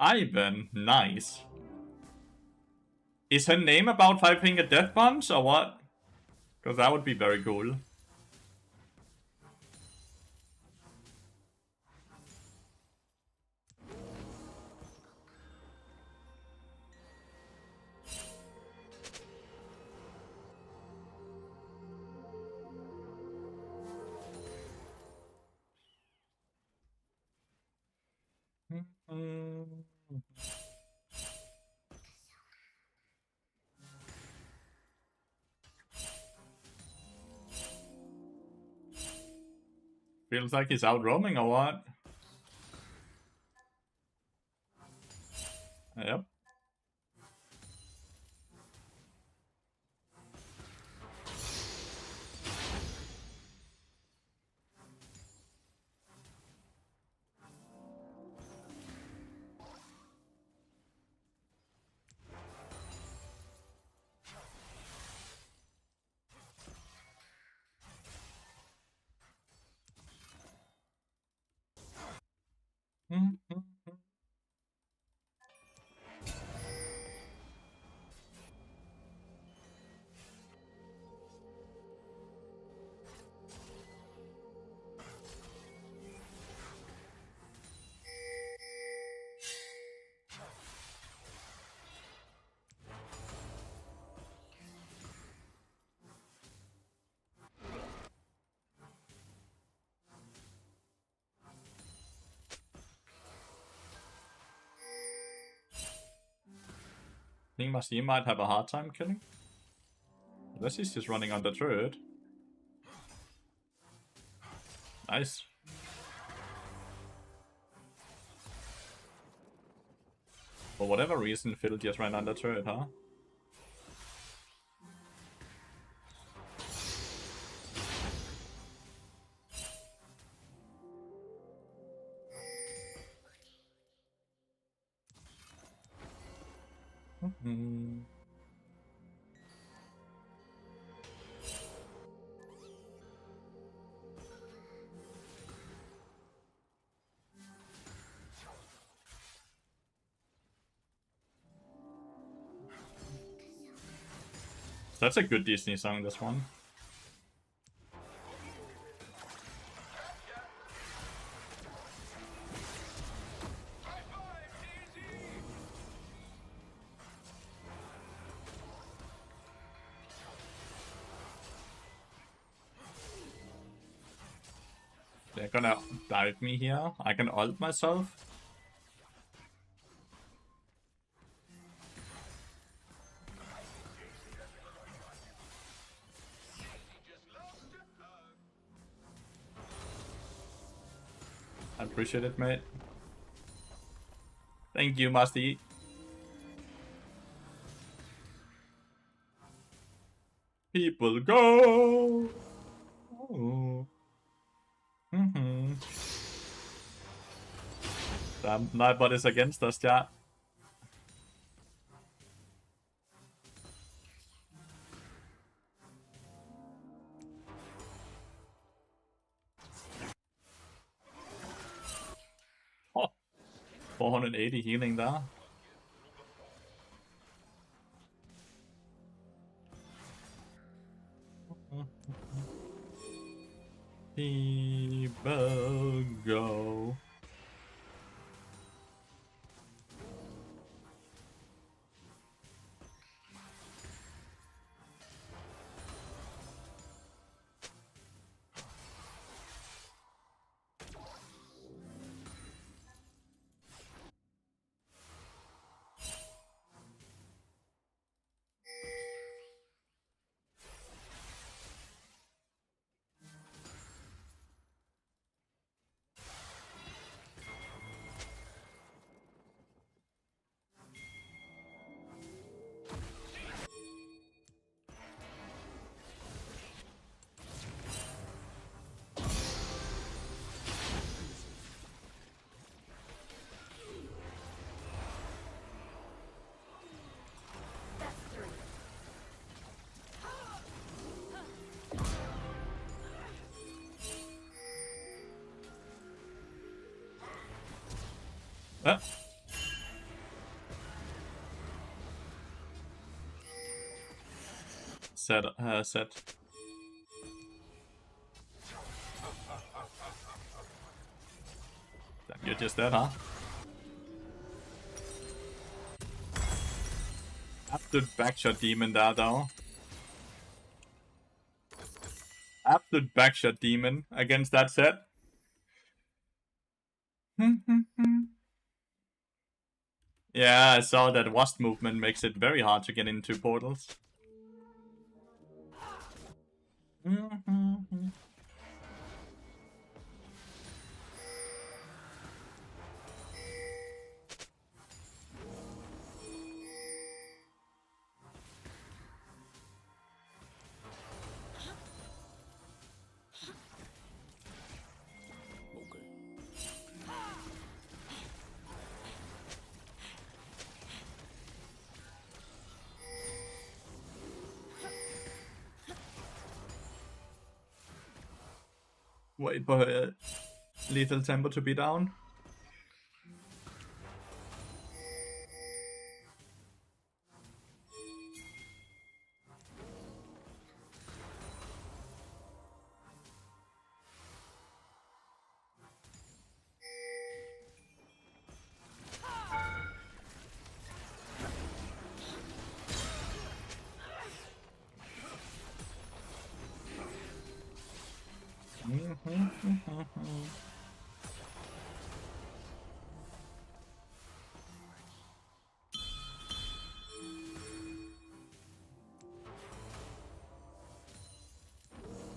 Ivan, nice. Is her name about 5-finger death punch or what? Because that would be very cool. Feels like he's out roaming or what? Yep. I think Masim might have a hard time killing. Unless he's just running on the turret. Nice. For whatever reason, Phil just ran under turret, huh? That's a good Disney song, this one. They're gonna dive me here. I can ult myself. I appreciate it, mate. Thank you, Musty. People go. Damn, nobody's against us, chat. Oh, 480 healing there. People go. Set. You're just dead, huh? Absolute backshot demon there, though. Absolute backshot demon against that set. Yeah, I saw that Wasp movement makes it very hard to get into portals. Wait for lethal tempo to be down.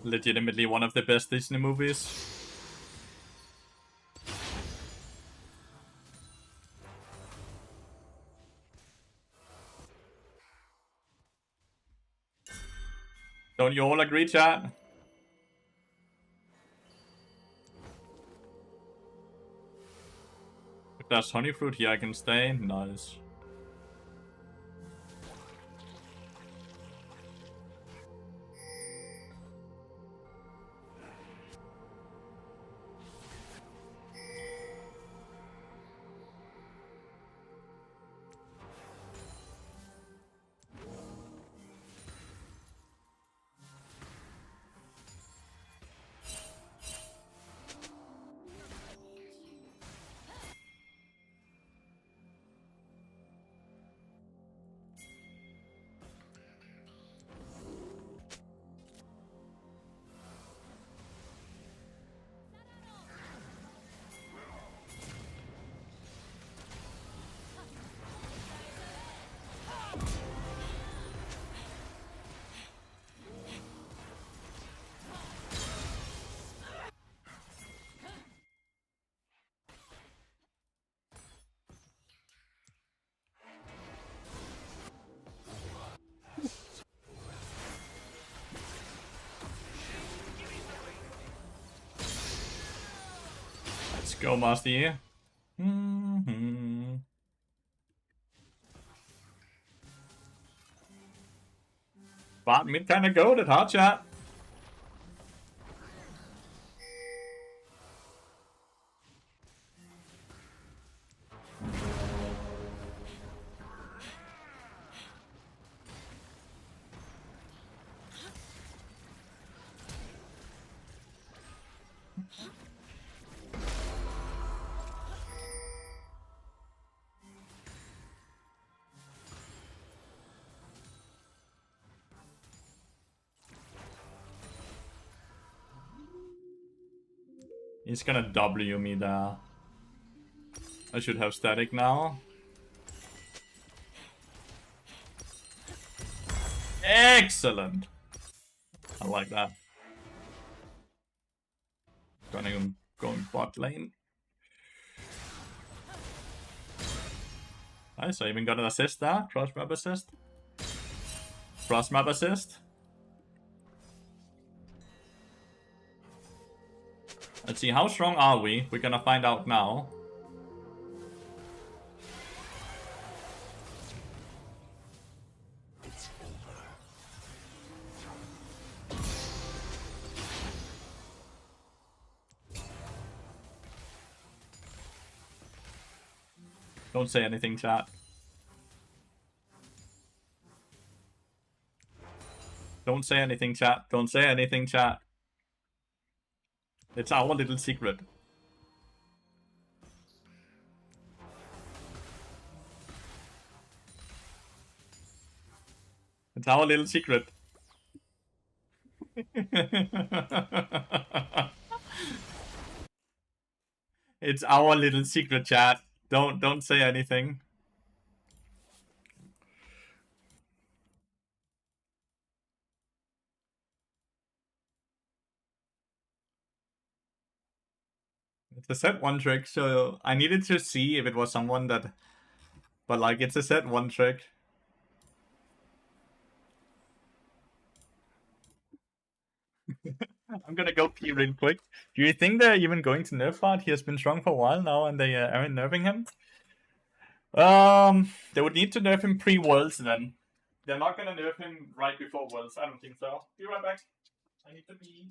Legitimately one of the best Disney movies. Don't you all agree, chat? If there's honey fruit here, I can stay. Nice. Let's go, Master Yi. Bot mid kinda goated, huh, chat? He's gonna W me there. I should have static now. Excellent! I like that. Going bot lane. Nice, I even got an assist there. Cross map assist. Cross map assist. Let's see, how strong are we? We're gonna find out now. Don't say anything, chat. Don't say anything, chat. Don't say anything, chat. It's our little secret. It's our little secret. It's our little secret, chat. Don't say anything. It's a set one trick, so I needed to see if it was someone that... But like, it's a set one trick. I'm gonna go pee real quick. Do you think they're even going to nerf Bart? He has been strong for a while now and they aren't nerfing him? They would need to nerf him pre-Worlds then. They're not gonna nerf him right before Worlds. I don't think so. Be right back. I need to pee.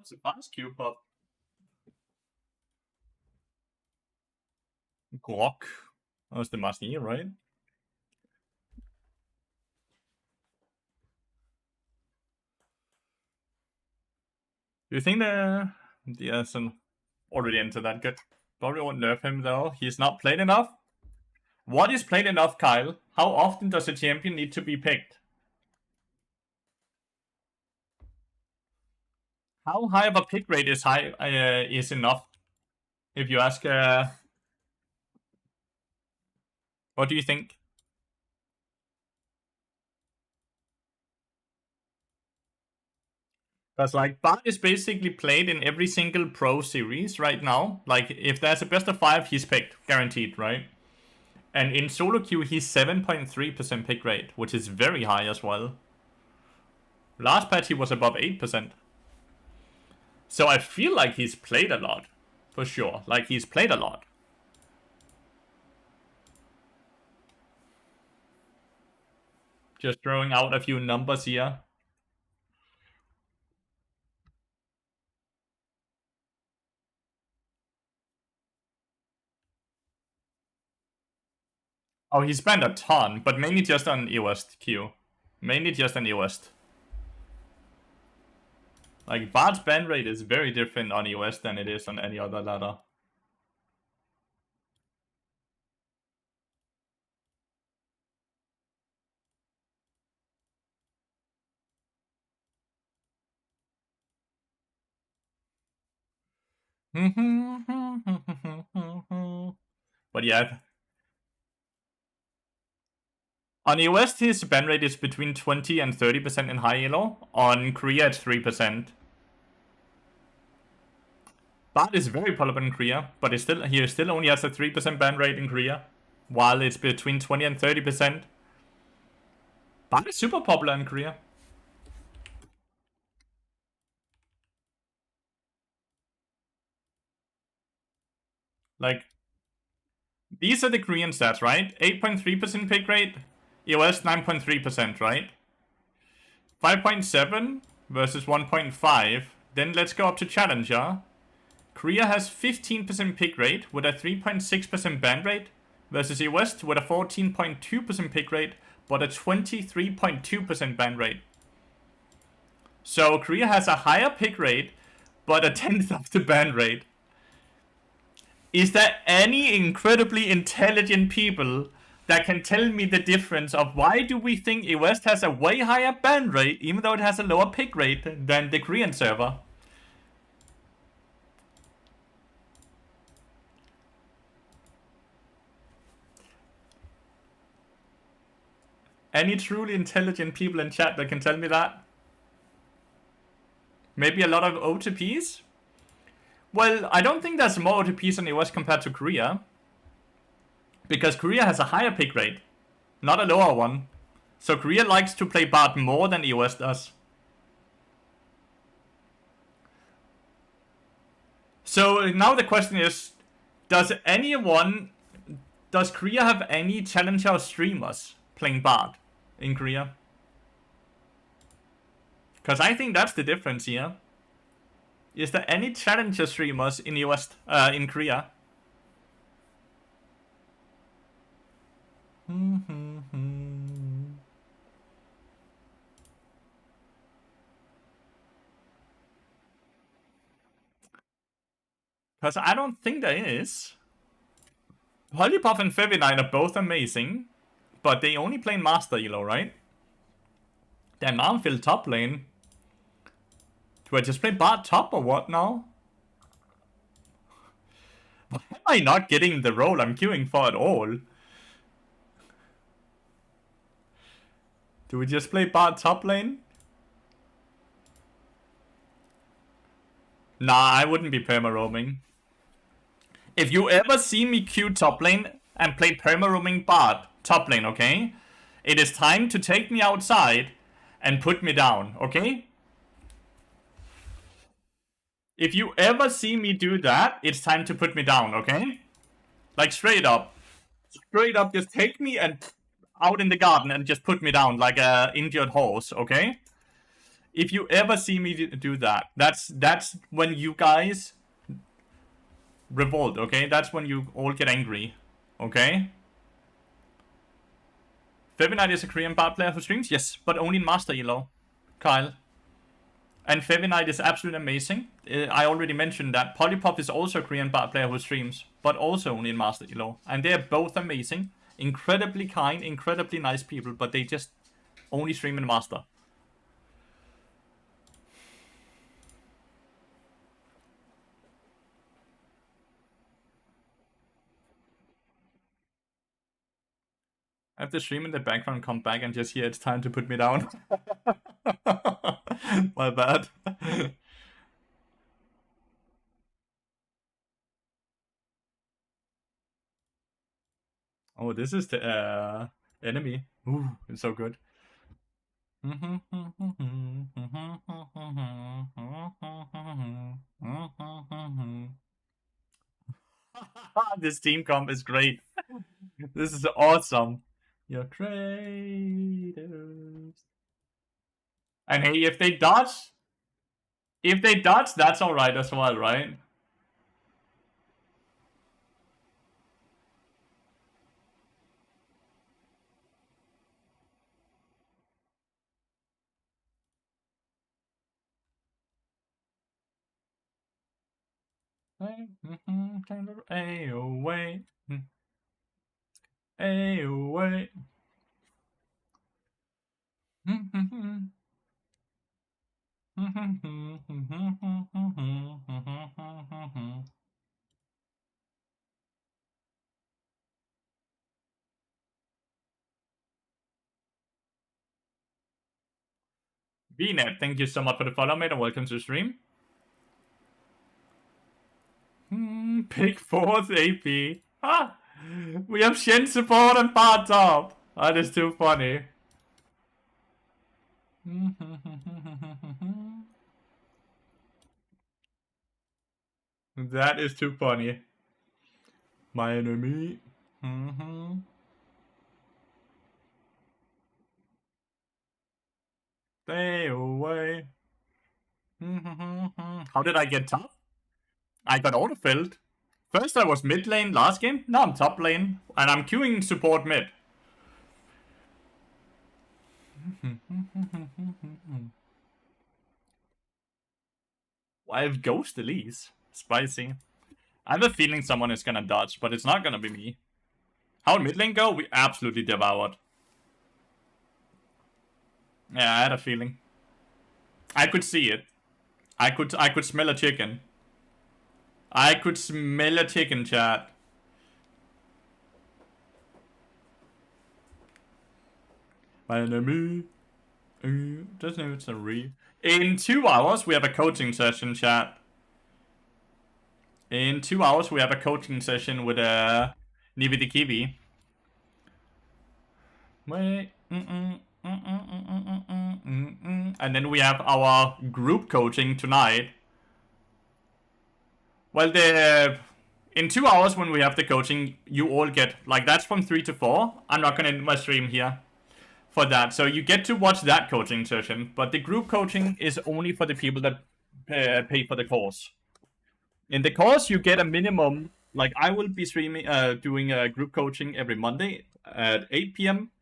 That's a fast Q pop. Glock. That was the Masni, right? Do you think the Ascent already entered that good? Probably won't nerf him though. He's not played enough. What is played enough, Kyle? How often does a champion need to be picked? How high of a pick rate is is enough? If you ask, what do you think? Because like Bart is basically played in every single pro series right now. Like if there's a best of 5, he's picked, guaranteed, right? And in solo queue, he's 7.3% pick rate, which is very high as well. Last patch he was above 8%. So I feel like he's played a lot, for sure. Like he's played a lot. Just throwing out a few numbers here. Oh, he spent a ton, but mainly just on EOST Q. Mainly just on EOST. Like, Bart's ban rate is very different on EOS than it is on any other ladder. But yeah. On EOS, his ban rate is between 20 and 30% in high elo. On Korea, it's 3%. Bart is very popular in Korea, but he still only has a 3% ban rate in Korea, while it's between 20 and 30%. Bart is super popular in Korea. Like, these are the Korean stats, right? 8.3% pick rate, EOS 9.3%, right? 5.7 versus 1.5. Then let's go up to Challenger. Korea has 15% pick rate with a 3.6% ban rate versus EOS with a 14.2% pick rate but a 23.2% ban rate. So Korea has a higher pick rate but a tenth of the ban rate. Is there any incredibly intelligent people that can tell me the difference of why do we think EOS has a way higher ban rate even though it has a lower pick rate than the Korean server? Any truly intelligent people in chat that can tell me that? Maybe a lot of OTPs? Well, I don't think there's more OTPs in EOS compared to Korea. Because Korea has a higher pick rate, not a lower one. So Korea likes to play Bart more than EOS does. So now the question is, does Korea have any challenger streamers playing Bart in Korea? Because I think that's the difference here. Is there any challenger streamers in EOS, in Korea? Because I don't think there is. Polypuff and Fevinine are both amazing, but they only play Master Elo, right? Damn, now I'm filled top lane. Do I just play Bart top or what now? Why am I not getting the role I'm queuing for at all? Do we just play Bart top lane? Nah, I wouldn't be perma roaming. If you ever see me queue top lane and play perma roaming Bart top lane, okay? It is time to take me outside and put me down, okay? If you ever see me do that, it's time to put me down, okay? Like straight up. Straight up, just take me and out in the garden and just put me down like a injured horse, okay? If you ever see me do that, that's when you guys revolt, okay? That's when you all get angry, okay? Fevinite is a Korean bard player who streams? Yes, but only in Master Elo, Kyle. And Fevinite is absolutely amazing. I already mentioned that. Polypop is also a Korean bard player who streams, but also only in Master Elo. And they're both amazing. Incredibly kind, incredibly nice people, but they just only stream in Master. I have the stream in the background come back and just hear it's time to put me down. My bad. Oh, this is the enemy. Ooh, it's so good. This team comp is great. This is awesome. You're creators. And hey, if they dodge, that's alright as well, right? Away. Away. VNet, thank you so much for the follow, mate, and welcome to the stream. Pick 4th AP. Ah! We have Shen support and Bard top. That is too funny. That is too funny. My enemy. Stay away. How did I get top? I got autofilled. First I was mid lane last game, now I'm top lane. And I'm queuing support mid. I have Ghost Elise. Spicy. I have a feeling someone is gonna dodge, but it's not gonna be me. How did mid lane go? We absolutely devoured. Yeah, I had a feeling. I could see it. I could smell a chicken. I could smell a chicken, chat. My enemy. Doesn't know it's a re. In 2 hours, we have a coaching session, chat. In 2 hours, we have a coaching session with Nibi the Kiwi. Wait. And then we have our group coaching tonight. Well, in 2 hours when we have the coaching, you all get, like, that's from 3 to 4. I'm not gonna end my stream here for that. So you get to watch that coaching session, but the group coaching is only for the people that pay for the course. In the course, you get a minimum, like, I will be streaming, doing group coaching every Monday at 8 p.m.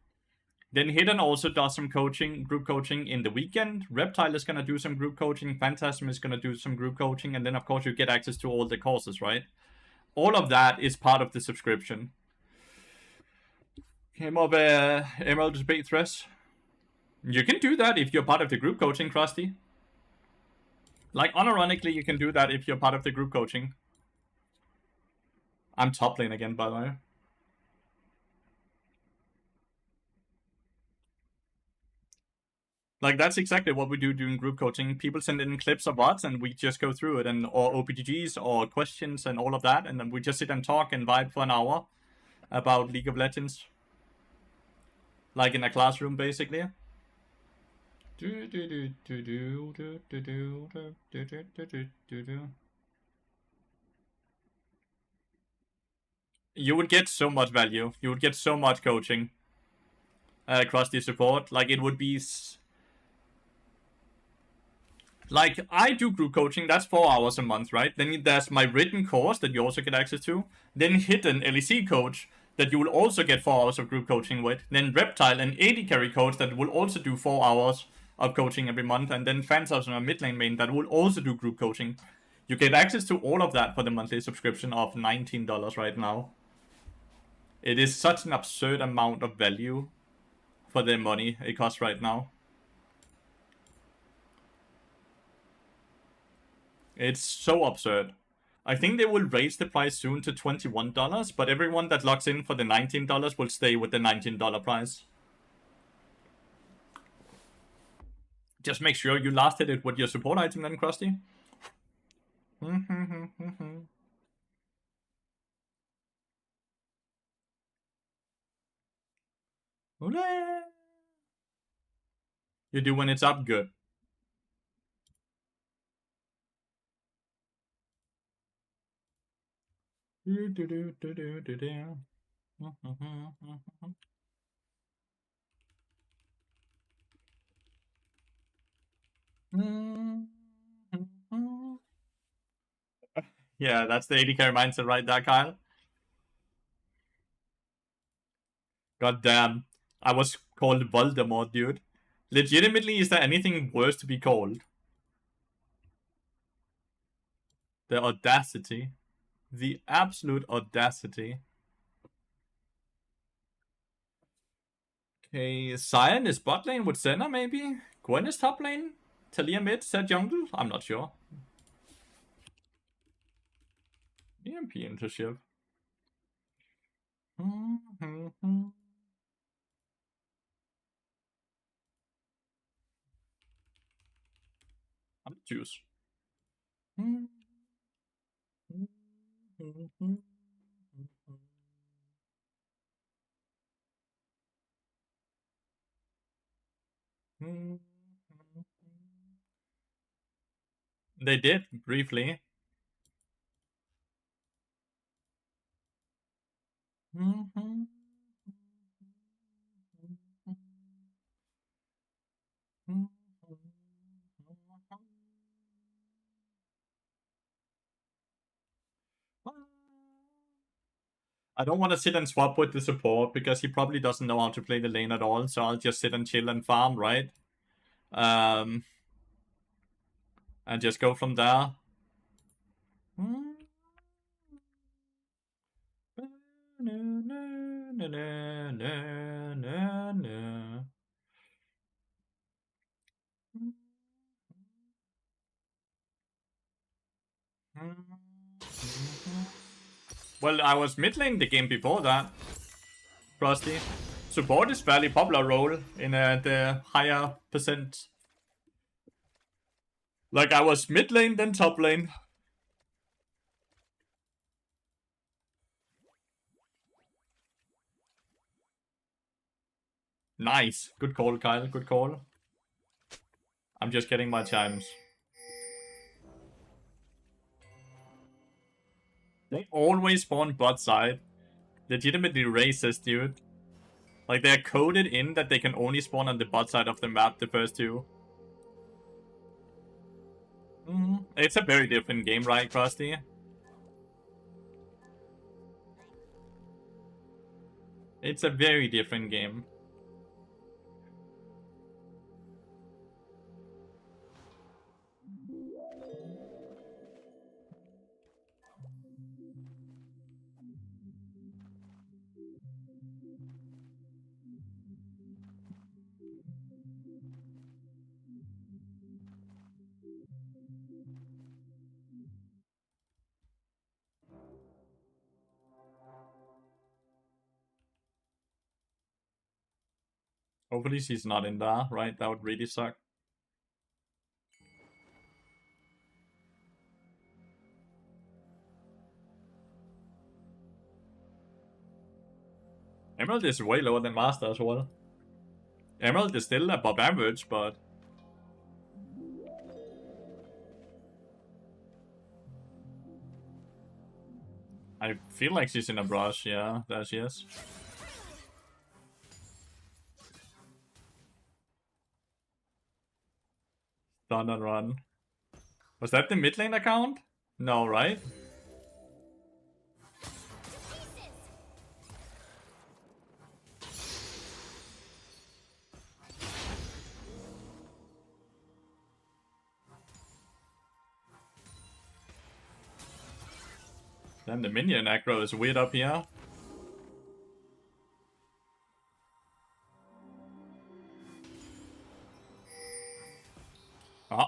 Then Hidden also does some coaching, group coaching in the weekend. Reptile is going to do some group coaching. Phantasm is going to do some group coaching. And then, of course, you get access to all the courses, right? All of that is part of the subscription. Came up Emerald Debate Thresh. You can do that if you're part of the group coaching, Krusty. Like, unironically, you can do that if you're part of the group coaching. I'm top lane again, by the way. Like, that's exactly what we do during group coaching. People send in clips of VODs and we just go through it, and or OPGs or questions and all of that, and then we just sit and talk and vibe for an hour about League of Legends. Like in a classroom, basically. You would get so much value. You would get so much coaching across the support. Like, it would be... Like, I do group coaching, that's 4 hours a month, right? Then there's my written course that you also get access to. Then hidden LEC coach that you will also get 4 hours of group coaching with. Then Reptile and AD carry coach that will also do 4 hours of coaching every month. And then Phantoms and a mid lane main that will also do group coaching. You get access to all of that for the monthly subscription of $19 right now. It is such an absurd amount of value for the money it costs right now. It's so absurd. I think they will raise the price soon to $21, but everyone that logs in for the $19 will stay with the $19 price. Just make sure you last hit it with your support item then, Krusty. You do when it's up, good. Yeah, that's the 80 carry mindset right there, Kyle. God damn. I was called Voldemort, dude. Legitimately, is there anything worse to be called? The audacity. The absolute audacity. Okay, Sion is bot lane with Senna, maybe? Gwen is top lane? Talia mid, Zed jungle? I'm not sure. EMP into ship. I'm choose. They did, briefly. I don't want to sit and swap with the support because he probably doesn't know how to play the lane at all, so I'll just sit and chill and farm, right? And just go from there. Well, I was mid lane the game before that. Frosty. Support is fairly popular role in the higher percent. Like, I was mid lane, then top lane. Nice. Good call, Kyle. Good call. I'm just getting my chimes. They always spawn bot side. Legitimately racist, dude. Like, they're coded in that they can only spawn on the bot side of the map, the first two. It's a very different game, right, Krusty? It's a very different game. Hopefully she's not in there, right? That would really suck. Emerald is way lower than Master as well. Emerald is still above average, but... I feel like she's in a brush, yeah, there she is. Stun and run. Was that the mid lane account? No, right? Then the minion aggro is weird up here. Ah.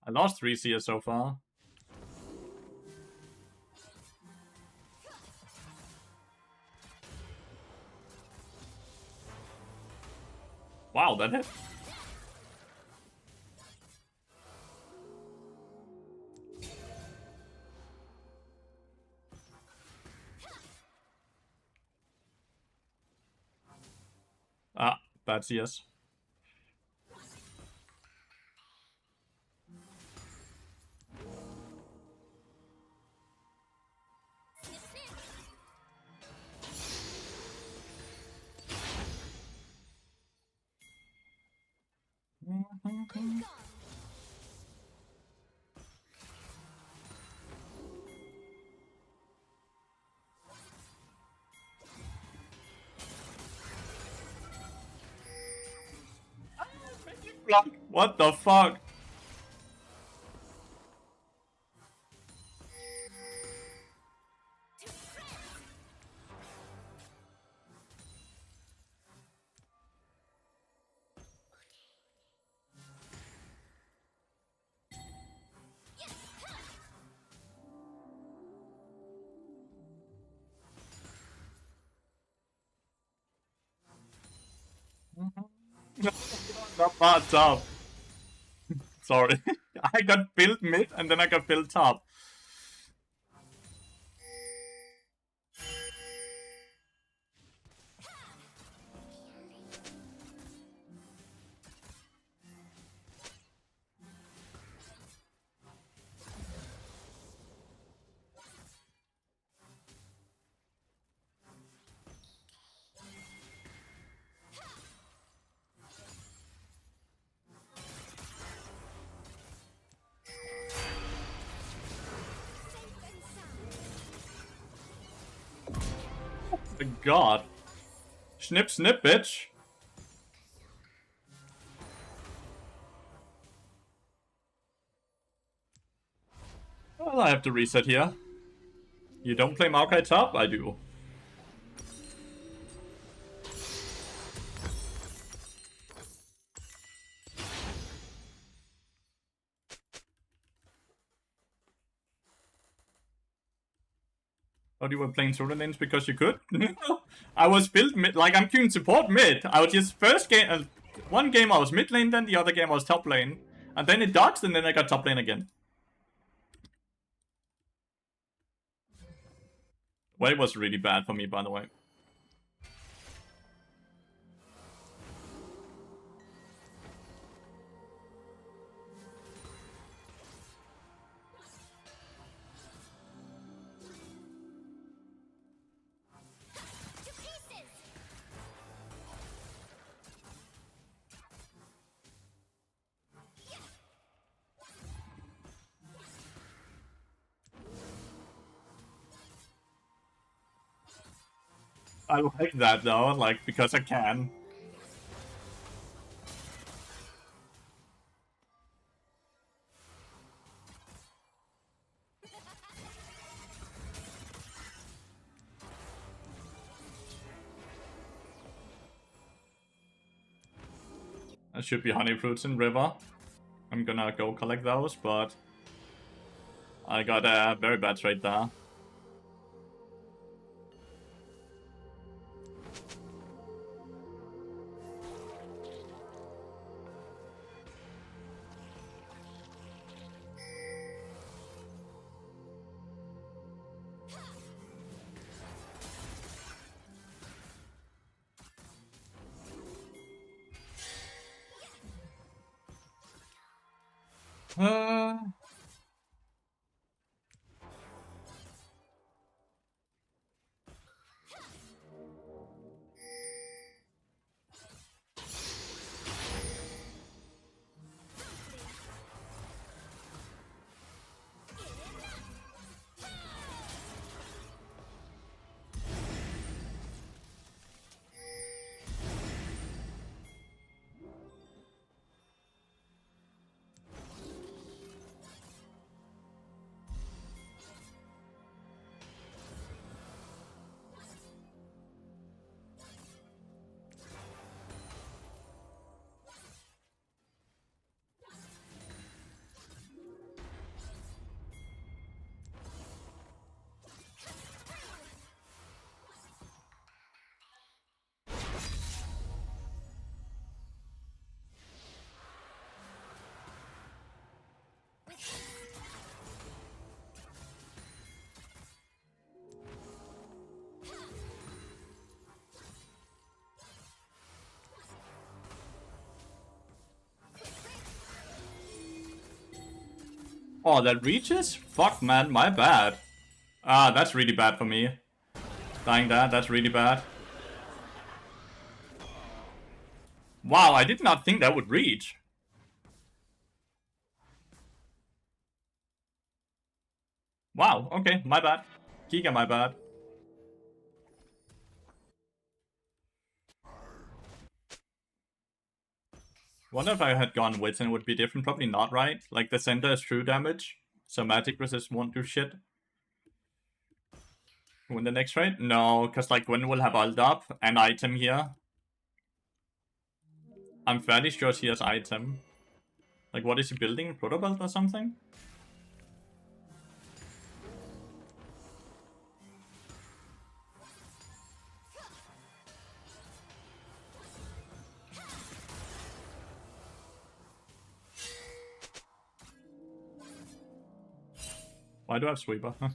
I lost 3 CS so far. Wow, that hit. Ah, bad CS. What the fuck? Not bad top. Sorry. I got built mid and then I got built top. God. Snip, snip, bitch. Well, I have to reset here. You don't play Maokai top? I do. Oh, you were playing solo lanes because you could? I was built mid, like I'm queuing support mid. I was just first game, one game I was mid lane, then the other game I was top lane. And then it dodged and then I got top lane again. Wave was really bad for me, by the way. I like that though, like, because I can. There should be honey fruits in river. I'm gonna go collect those, but I got a very bad trade there. Uh, oh, that reaches? Fuck, man, my bad. Ah, that's really bad for me. Dying that's really bad. Wow, I did not think that would reach. Wow, okay, my bad. Giga, my bad. Wonder if I had gone Wits and it would be different. Probably not, right? Like, the center is true damage, so magic resist won't do shit. Win the next trade? No, because, like, Gwen will have ult up and item here. I'm fairly sure she has item. Like, what is he building? Protobelt or something? Why do I have sweeper? Huh.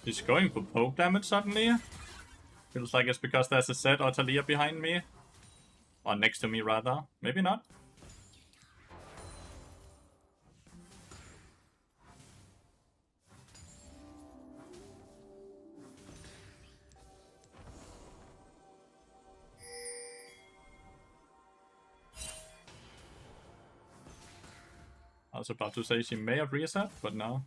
He's going for poke damage suddenly. Feels like it's because there's a Zed or Talia behind me. Or next to me, rather. Maybe not. I was about to say she may have reset, but no.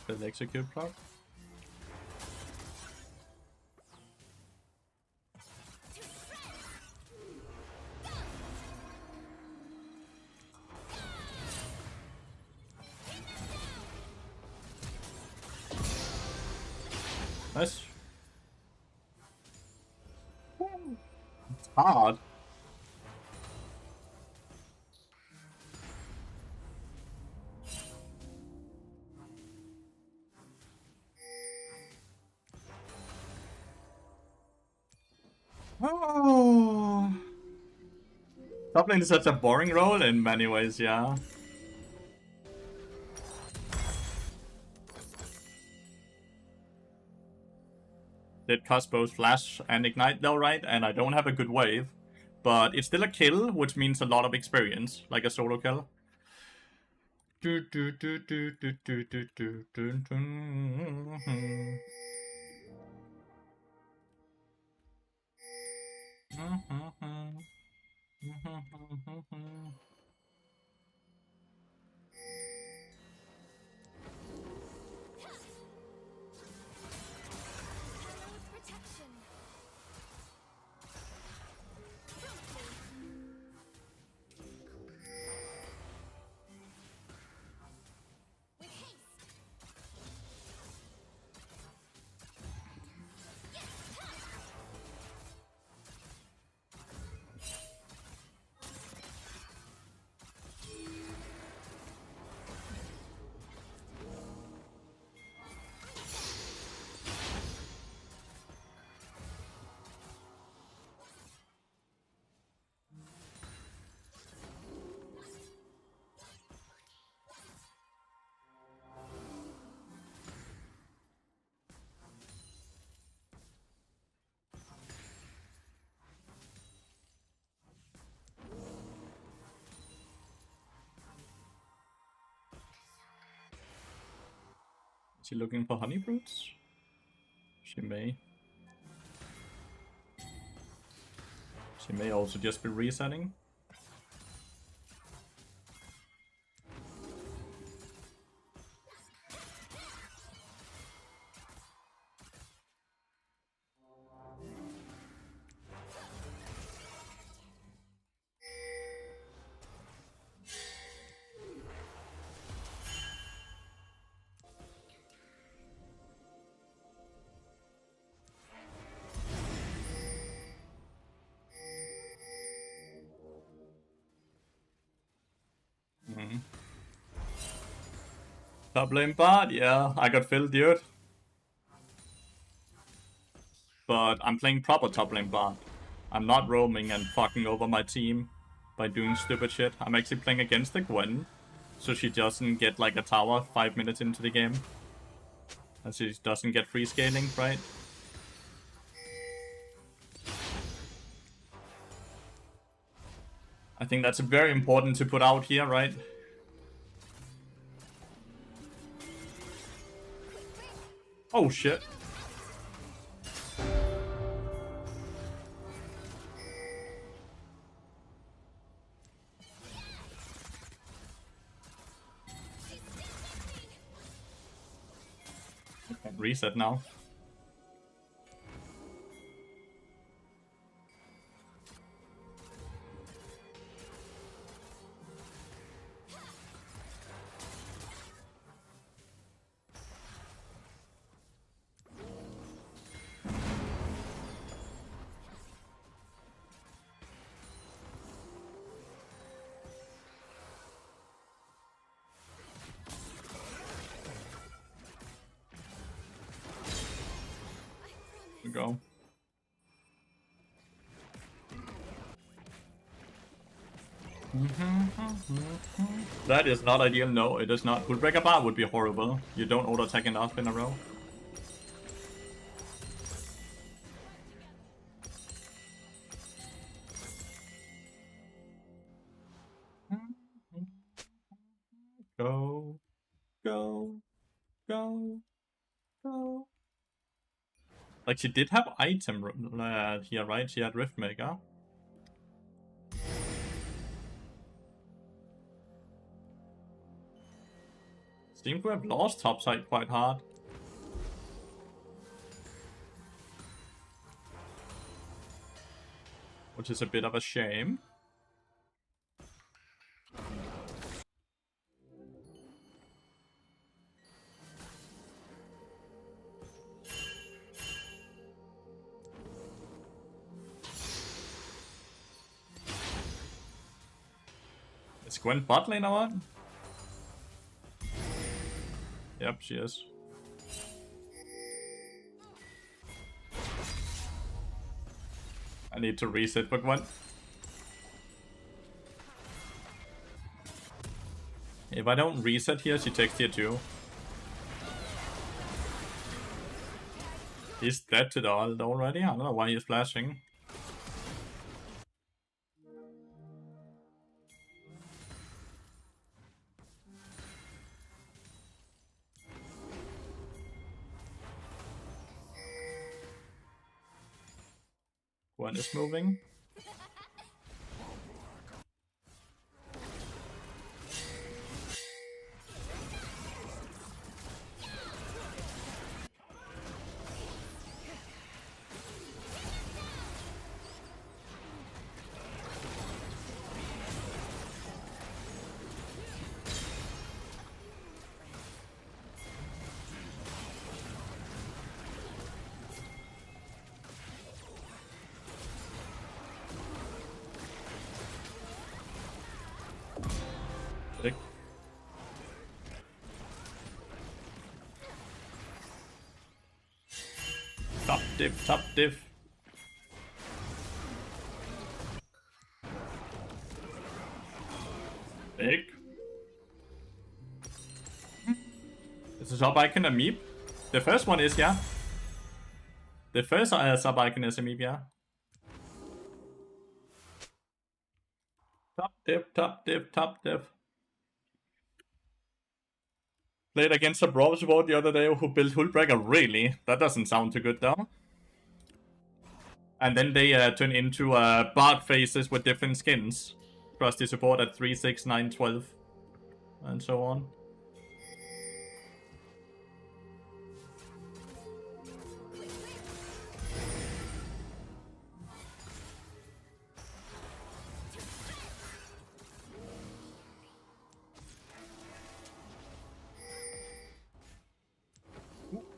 Does execute proc? Nice. It's hard. Oh. Top lane is such a boring role in many ways, yeah. Did cost both flash and ignite though, right? And I don't have a good wave. But it's still a kill, which means a lot of experience, like a solo kill. Is he looking for honey fruits? She may. She may also just be resetting. Top lane bot, yeah, I got filled, dude. But I'm playing proper top lane bot. I'm not roaming and fucking over my team by doing stupid shit. I'm actually playing against the Gwen, so she doesn't get like a tower 5 minutes into the game. And she doesn't get free scaling, right? I think that's very important to put out here, right? Oh shit. Reset now. We go. That is not ideal, no, it is not. Woodbreaker bar would be horrible. You don't auto attack enough in a row. Go, go, go, go. Like, she did have item here, right? She had Riftmaker. Seems to have lost topside quite hard. Which is a bit of a shame. Is Gwen bot lane or what? Yep, she is. I need to reset for Gwen. If I don't reset here, she takes tier 2. He's dead to the ult already? I don't know why he's flashing. Gwen is moving. Sick. Top diff, top diff. Big. Is the sub icon a meep? The first one is, yeah. The first sub icon is a meep, yeah. Top diff, top diff, top diff. Played against a brawl support the other day who built Hullbreaker. Really? That doesn't sound too good though. And then they turn into bard faces with different skins. Trusty support at 3, 6, 9, 12, and so on.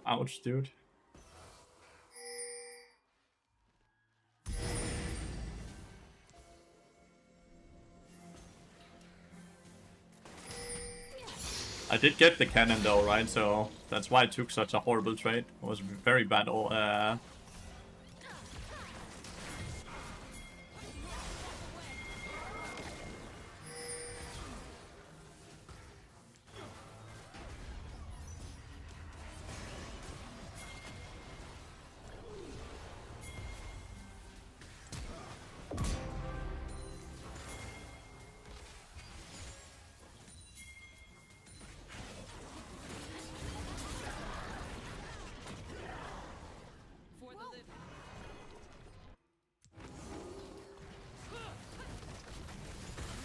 Ouch, dude. I did get the cannon though, right? So that's why I took such a horrible trade. It was very bad. For the living.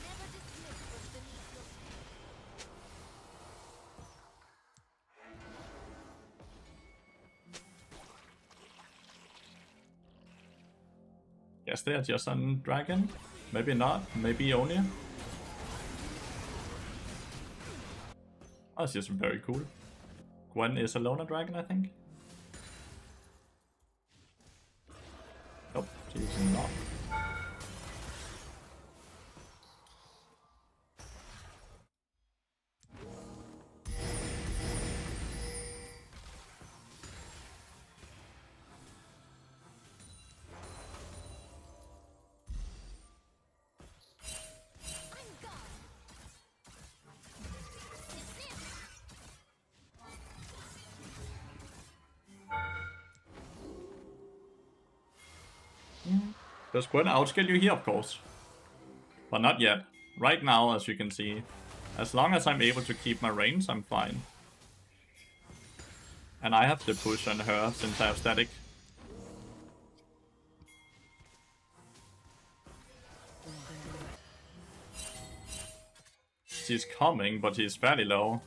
Never dismiss what's beneath your Guess they are just on dragon. Maybe not. Maybe only. That's just very cool. Gwen is alone a dragon, I think. Nope, she's not. Does Gwen outscale you here? Of course. But not yet. Right now, as you can see. As long as I'm able to keep my range, I'm fine. And I have the push on her since I have static. She's coming, but she's fairly low.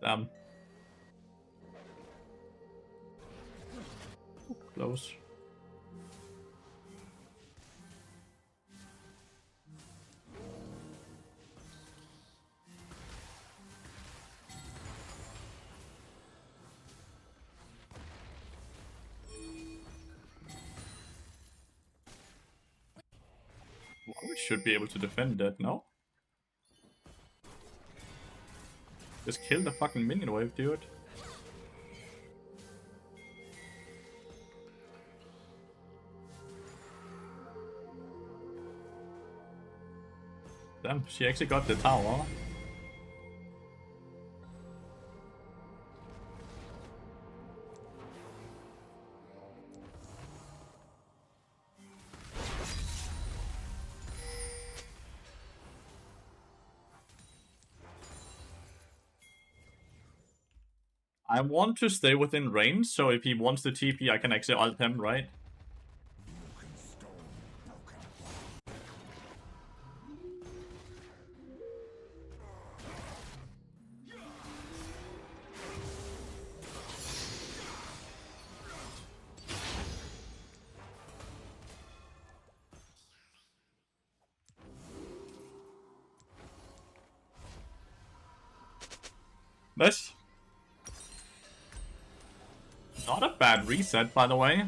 Damn. Close. Well, we should be able to defend that, no? Just kill the fucking minion wave, dude. Damn, she actually got the tower. I want to stay within range, so if he wants the TP, I can actually ult him, right? Nice. Not a bad reset, by the way.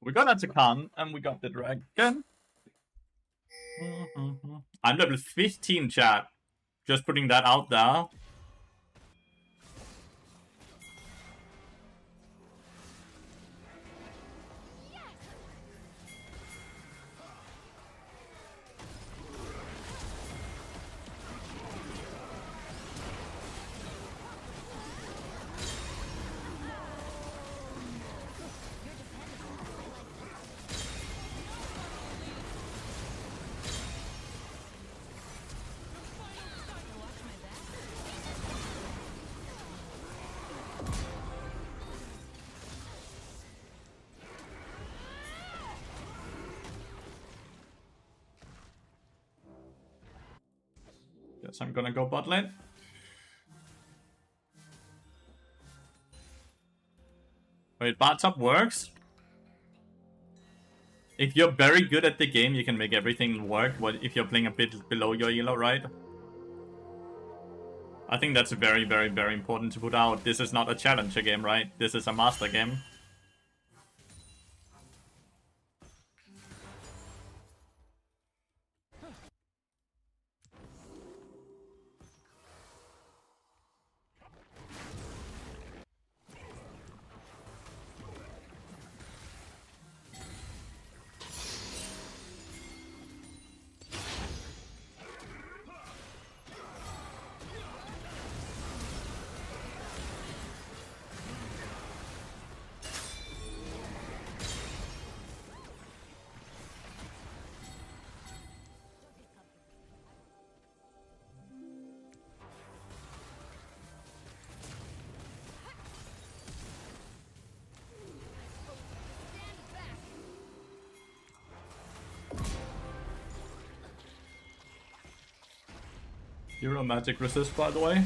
We got Atakan, and we got the dragon. I'm level 15, chat. Just putting that out there. Guess I'm gonna go bot lane. Wait, bot top works? If you're very good at the game, you can make everything work. What if you're playing a bit below your elo, right? I think that's very, very, very important to put out. This is not a challenger game, right? This is a master game. Hero magic resist, by the way.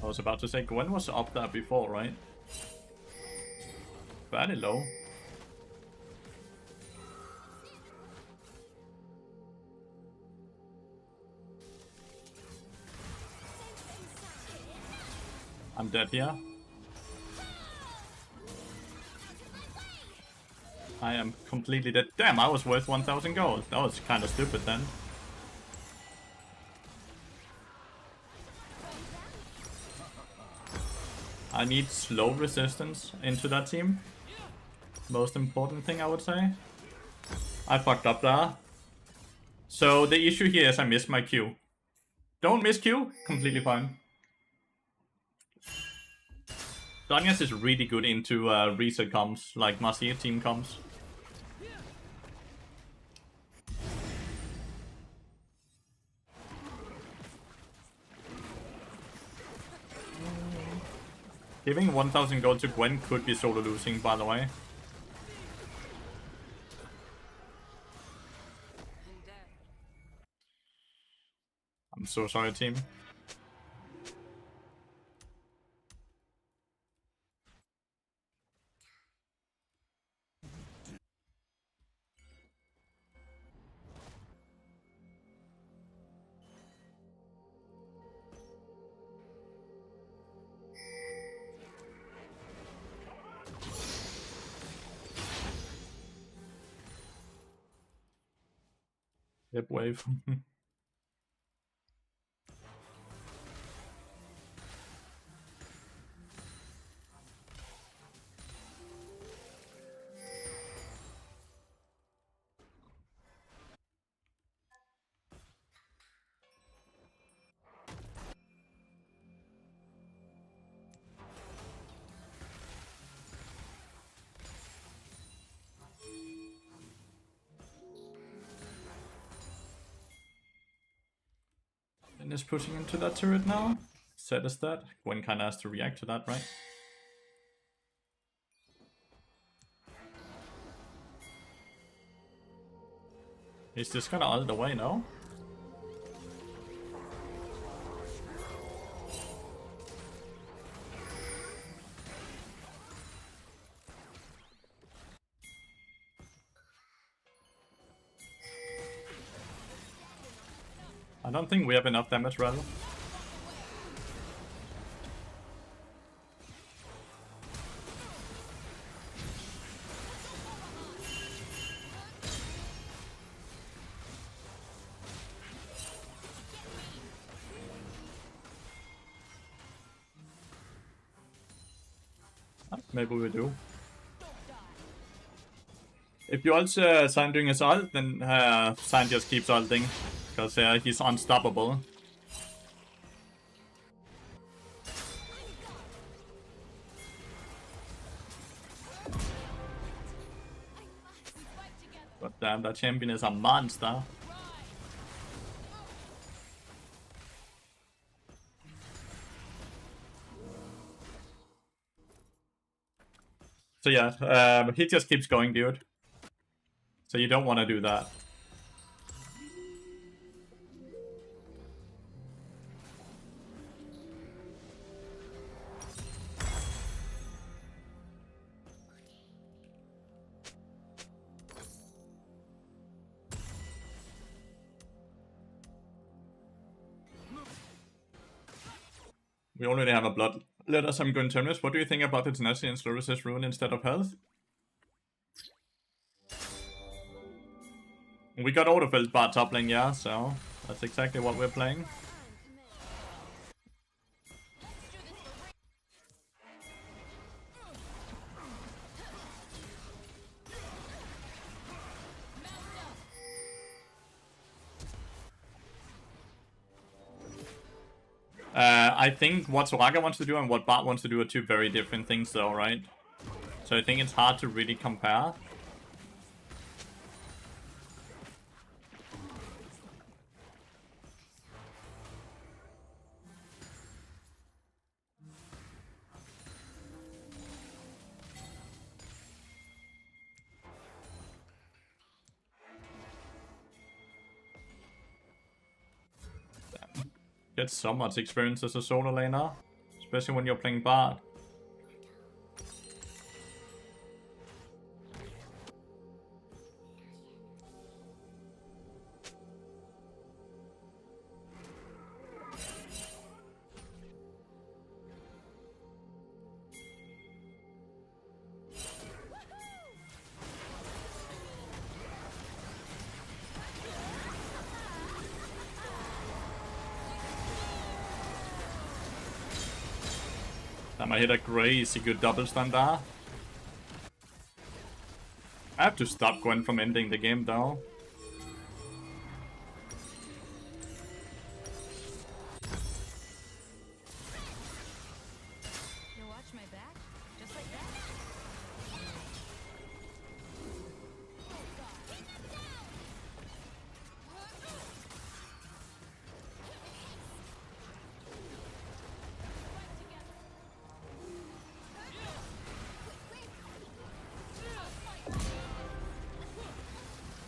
I was about to say Gwen was up there before, right? Fairly low. I'm dead here. I am completely dead. Damn, I was worth 1,000 gold. That was kind of stupid then. I need slow resistance into that team. Most important thing, I would say. I fucked up there. So the issue here is I missed my Q. Don't miss Q. Completely fine. Danyas is really good into reset comms, like Marcia team comms. Giving 1,000 gold to Gwen could be solo losing, by the way. I'm so sorry, team. Hip wave. And is pushing into that turret now. Set as that. Gwen kinda has to react to that, right? He's just kinda all the way, no? don't think we have enough damage, rather. Maybe we do. If you also Sign doing his ult, then Sign just keeps ulting. Because he's unstoppable. But damn, that champion is a monster. So yeah, he just keeps going, dude. So you don't want to do that. We already have a blood. Let us, I'm going to turn this. What do you think about the tenacity and slow resist rune instead of health? We got autofilled bar top lane, yeah, so that's exactly what we're playing. I think what Soraka wants to do and what Bart wants to do are two very different things though, right? So I think it's hard to really compare. Get so much experience as a solo laner, especially when you're playing Bard. Damn, I hit a crazy good double stun there. I have to stop Gwen from ending the game though. You watch my back? Just like that?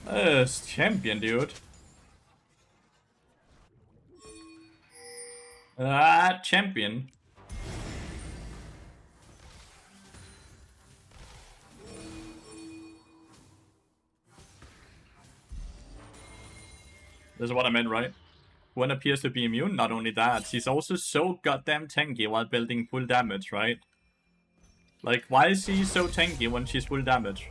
This champion, dude. Champion. This is what I meant, right? Gwen appears to be immune. Not only that, she's also so goddamn tanky while building full damage, right? Like, why is she so tanky when she's full damage?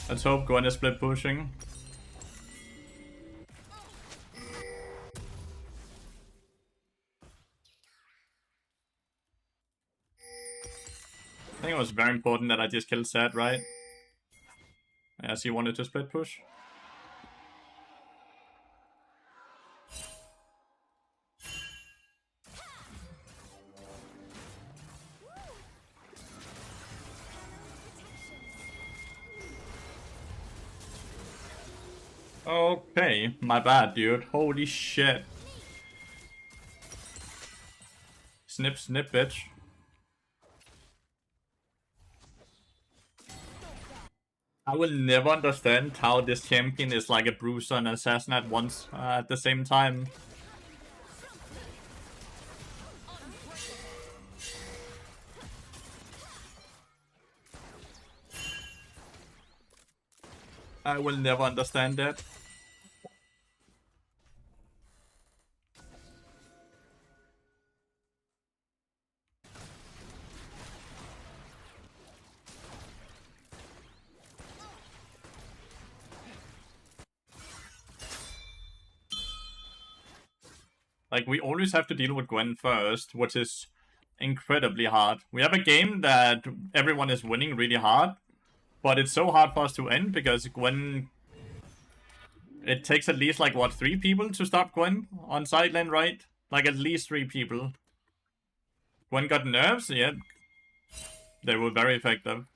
Let's hope Gwen is split pushing. I think it was very important that I just killed Sad, right? As he wanted to split push. Okay, my bad, dude. Holy shit. Snip, snip, bitch. I will never understand how this champion is like a bruiser and assassin at once, at the same time. I will never understand that. Like, we always have to deal with Gwen first, which is incredibly hard. We have a game that everyone is winning really hard, but it's so hard for us to end because Gwen... It takes at least, like, what, 3 people to stop Gwen on side lane, right? Like, at least 3 people. Gwen got nerfs, yeah. They were very effective.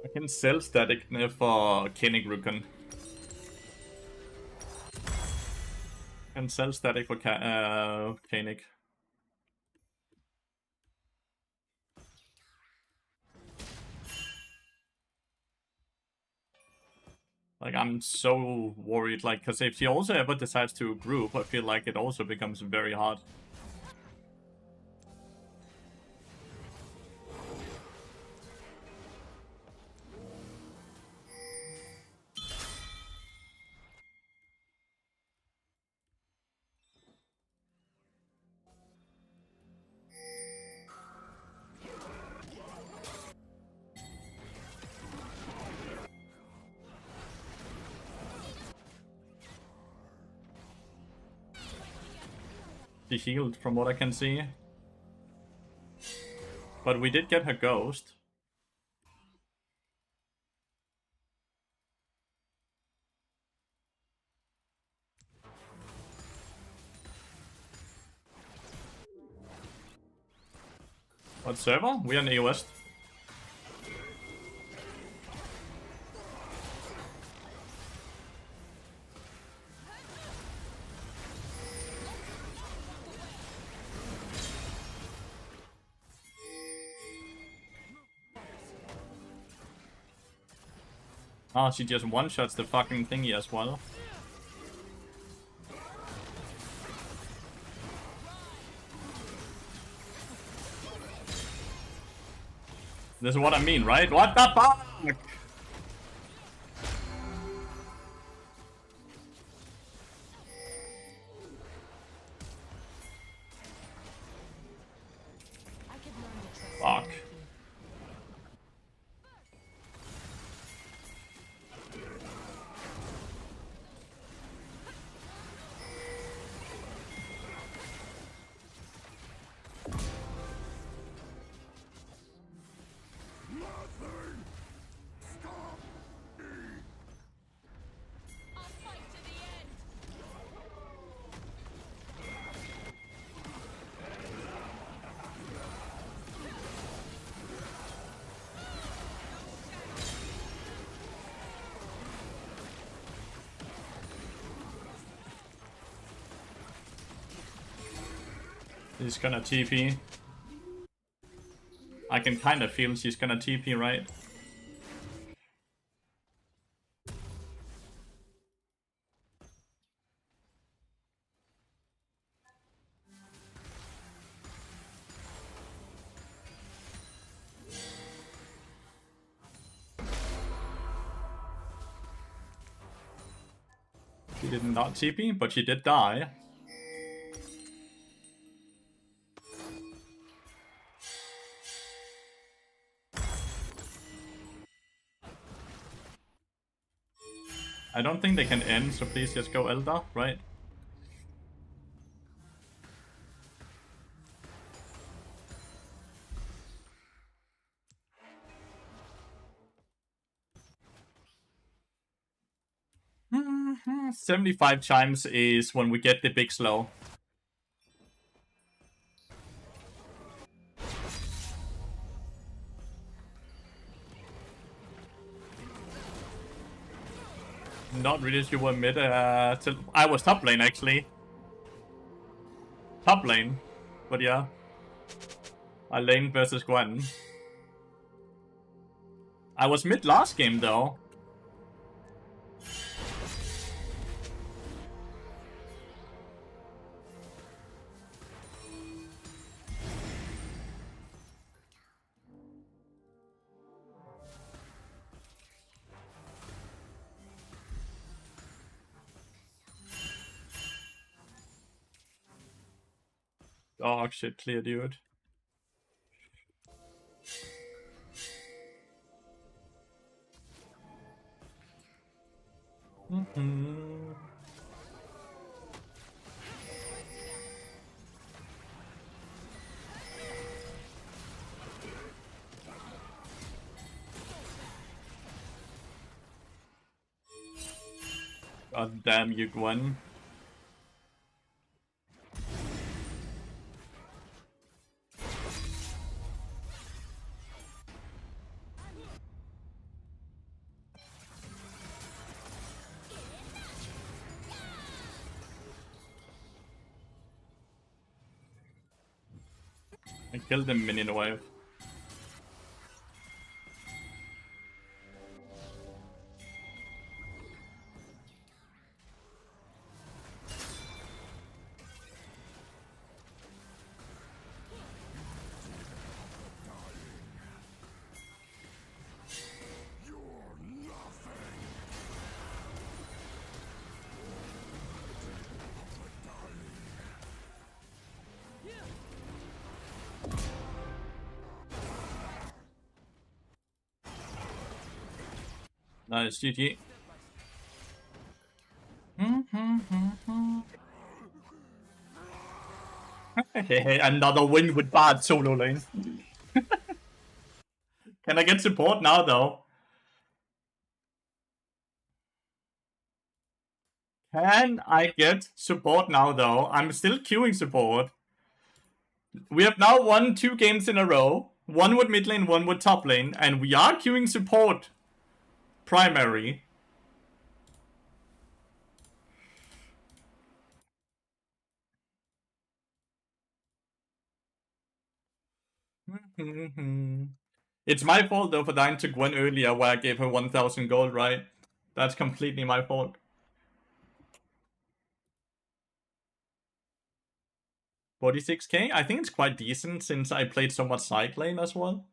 I can sell static for Kennig-Rukon. And sell static for Koenig. Like, I'm so worried, like, because if she also ever decides to group, I feel like it also becomes very hard. She healed from what I can see. But we did get her ghost. What server? We are in the West. Ah, she just one-shots the fucking thingy as well. This is what I mean, right? What the fuck? Fuck. He's gonna TP. I can kind of feel she's gonna TP, right? She did not TP, but she did die. I don't think they can end, so please just go Elder, right? 75 chimes is when we get the big slow. Not really sure what mid. I was top lane actually. Top lane. But yeah. I lane versus Gwen. I was mid last game though. Oh shit, clear dude. God damn you, Gwen. I killed him minion wave. Nice, GG. Another win with bad solo lane. Can I get support now though? Can I get support now though? I'm still queuing support. We have now won 2 games in a row. One with mid lane, one with top lane. And we are queuing support. Primary. It's my fault though for dying to Gwen earlier where I gave her 1000 gold, right? That's completely my fault. $46k? I think it's quite decent since I played so much side lane as well.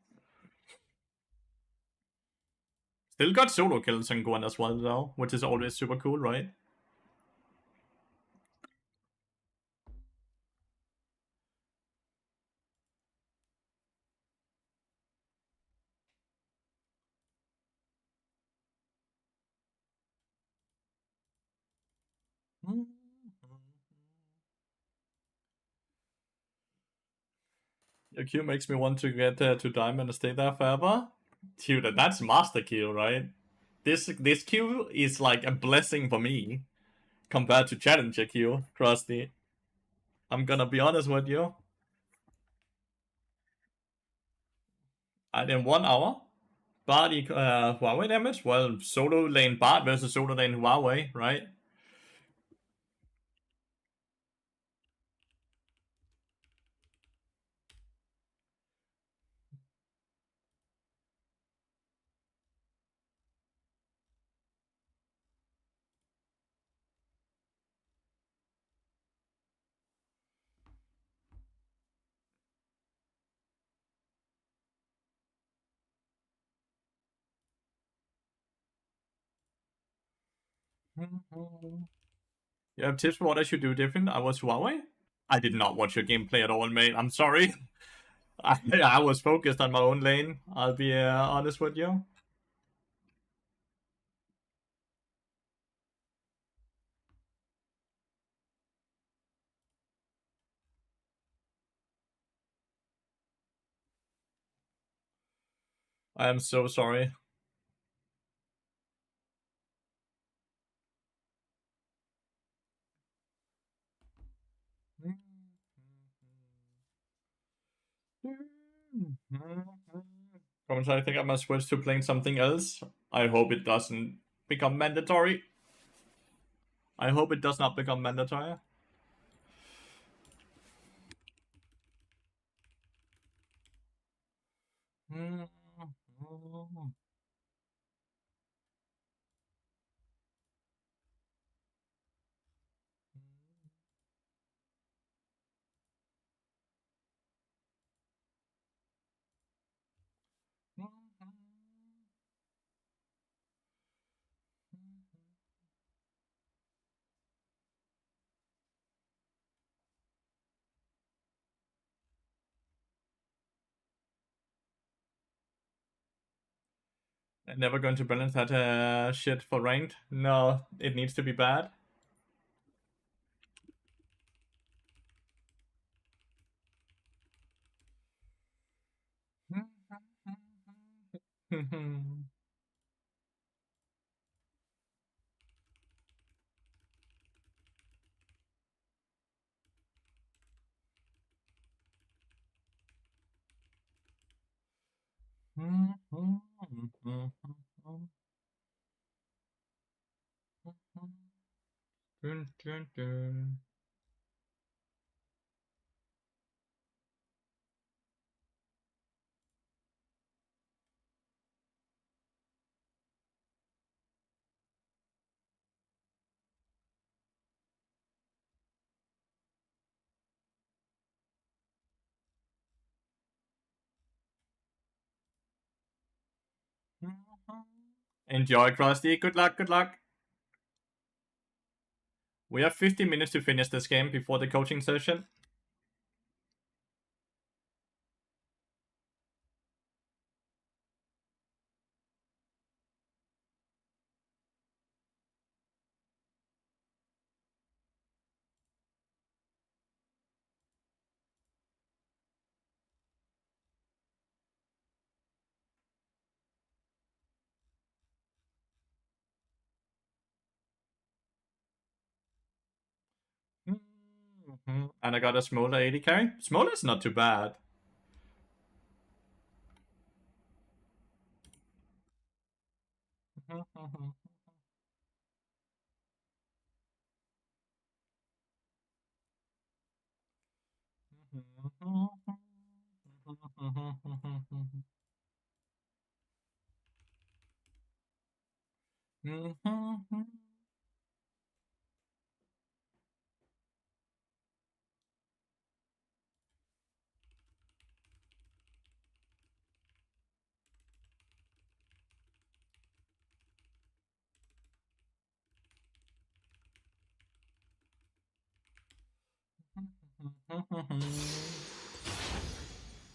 Still got solo kills on Gwen as well though, which is always super cool, right? Your Q makes me want to get to Diamond and stay there forever. Dude, that's Master Q, right? This Q is like a blessing for me compared to Challenger Q, Krusty. I'm gonna be honest with you. And in 1 hour, Bard Huawei damage? Well, solo lane Bard versus solo lane Huawei, right? You have tips for what I should do different? I was Huawei? I did not watch your gameplay at all, mate. I'm sorry. I was focused on my own lane. I'll be honest with you. I am so sorry. Comments, I think I must switch to playing something else. I hope it doesn't become mandatory. I hope it does not become mandatory. I'm never going to balance that shit for ranked. No, it needs to be bad. Dun, dun, dun. Enjoy, Krusty. Good luck, good luck. We have 50 minutes to finish this game before the coaching session. And I got a Smolder 80 carry. Smolder's not too bad.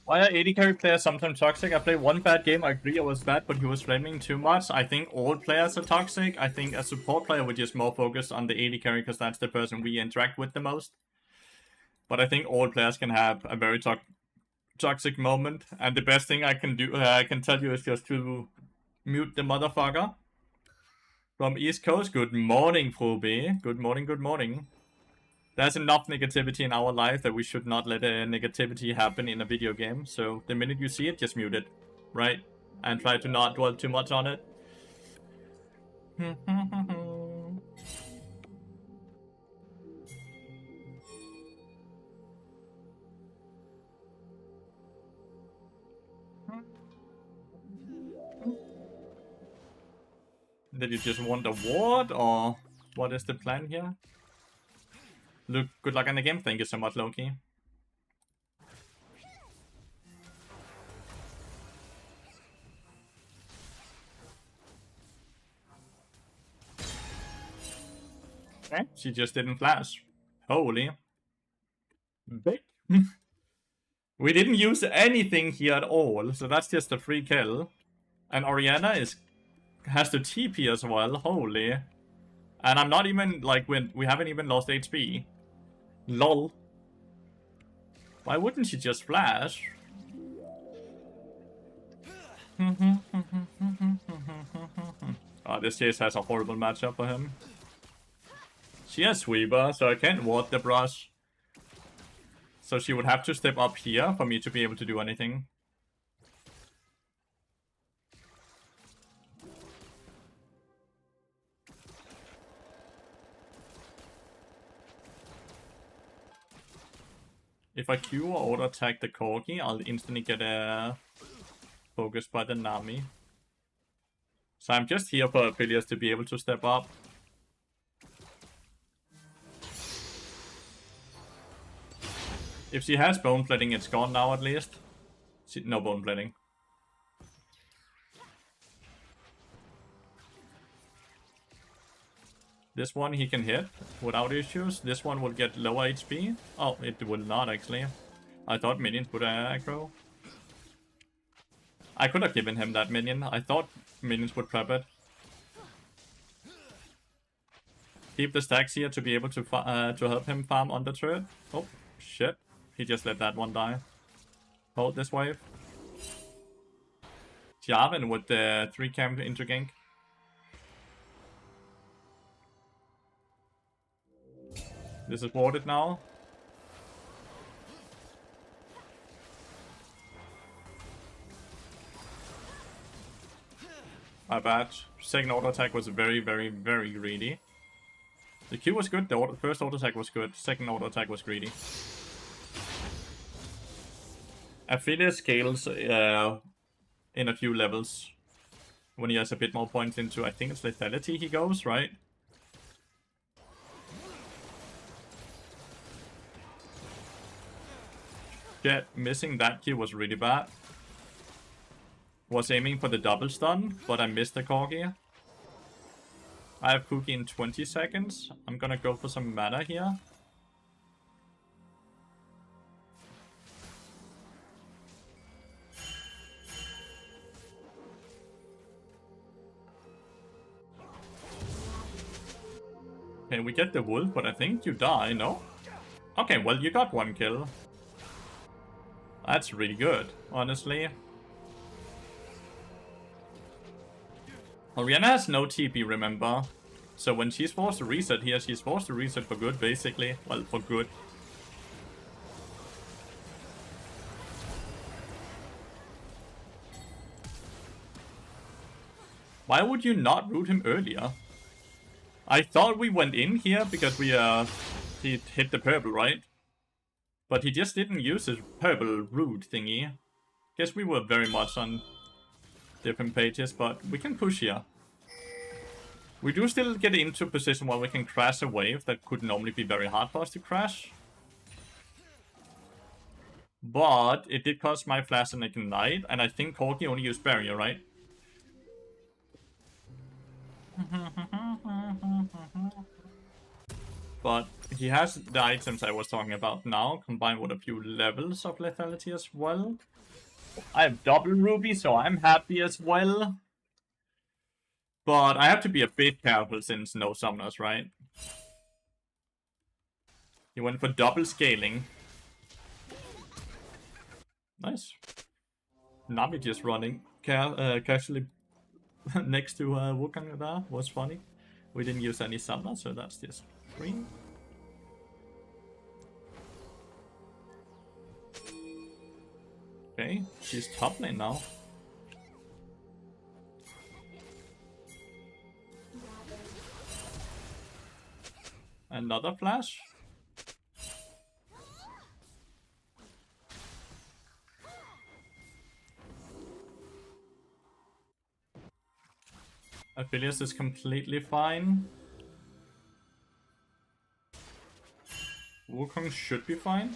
Why are 80 carry players sometimes toxic? I played one bad game, I agree I was bad, but he was flaming too much. I think all players are toxic. I think a support player would just more focus on the 80 carry because that's the person we interact with the most. But I think all players can have a very toxic moment, and the best thing I can do, I can tell you, is just to mute the motherfucker. From East Coast, good morning, Frobe. Good morning, good morning. There's enough negativity in our life that we should not let negativity happen in a video game. So the minute you see it, just mute it, right? And try to not dwell too much on it. Did you just want a ward, or what is the plan here? Look, good luck in the game. Thank you so much, Loki. Okay, she just didn't flash. Holy. Big. We didn't use anything here at all, so that's just a free kill. And Orianna has to TP as well. Holy. And I'm not even, like, we haven't even lost HP. Lol. Why wouldn't she just flash? Oh, this Jace has a horrible matchup for him. She has Sweeper, so I can't ward the brush. So she would have to step up here for me to be able to do anything. If I Q or auto attack the Corgi, I'll instantly get focused by the Nami. So I'm just here for Aphelios to be able to step up. If she has bone plating, it's gone now at least. No bone plating. This one he can hit without issues. This one will get lower HP. Oh, it will not actually. I thought minions would aggro. I could have given him that minion. I thought minions would prep it. Keep the stacks here to be able to help him farm on the turret. Oh, shit. He just let that one die. Hold this wave. Jarvan with the 3 camp into gank. This is warded now. My bad. Second auto attack was very, very, very greedy. The Q was good. The first auto attack was good. Second auto attack was greedy. Aphelios scales in a few levels when he has a bit more points into, I think it's lethality he goes, right? Yeah, missing that Q was really bad. Was aiming for the double stun, but I missed the Corgi. I have Cookie in 20 seconds. I'm gonna go for some mana here. Okay, we get the wolf, but I think you die, no? Okay, well, you got 1 kill. That's really good, honestly. Orianna has no TP, remember? So when she's forced to reset here, she's forced to reset for good, basically. Well, for good. Why would you not root him earlier? I thought we went in here because he hit the purple, right? But he just didn't use his purple root thingy. Guess we were very much on different pages, but we can push here. We do still get into a position where we can crash a wave that could normally be very hard for us to crash. But it did cost my flash and ignite, and I think Corgi only used barrier, right? But he has the items I was talking about now, combined with a few levels of lethality as well. I have double ruby, so I'm happy as well. But I have to be a bit careful since no summoners, right? He went for double scaling. Nice. Nami just running casually next to Wukong there was funny. We didn't use any summoner, so that's just free. Okay, she's top lane now. Another flash. Aphelios is completely fine. Wukong should be fine.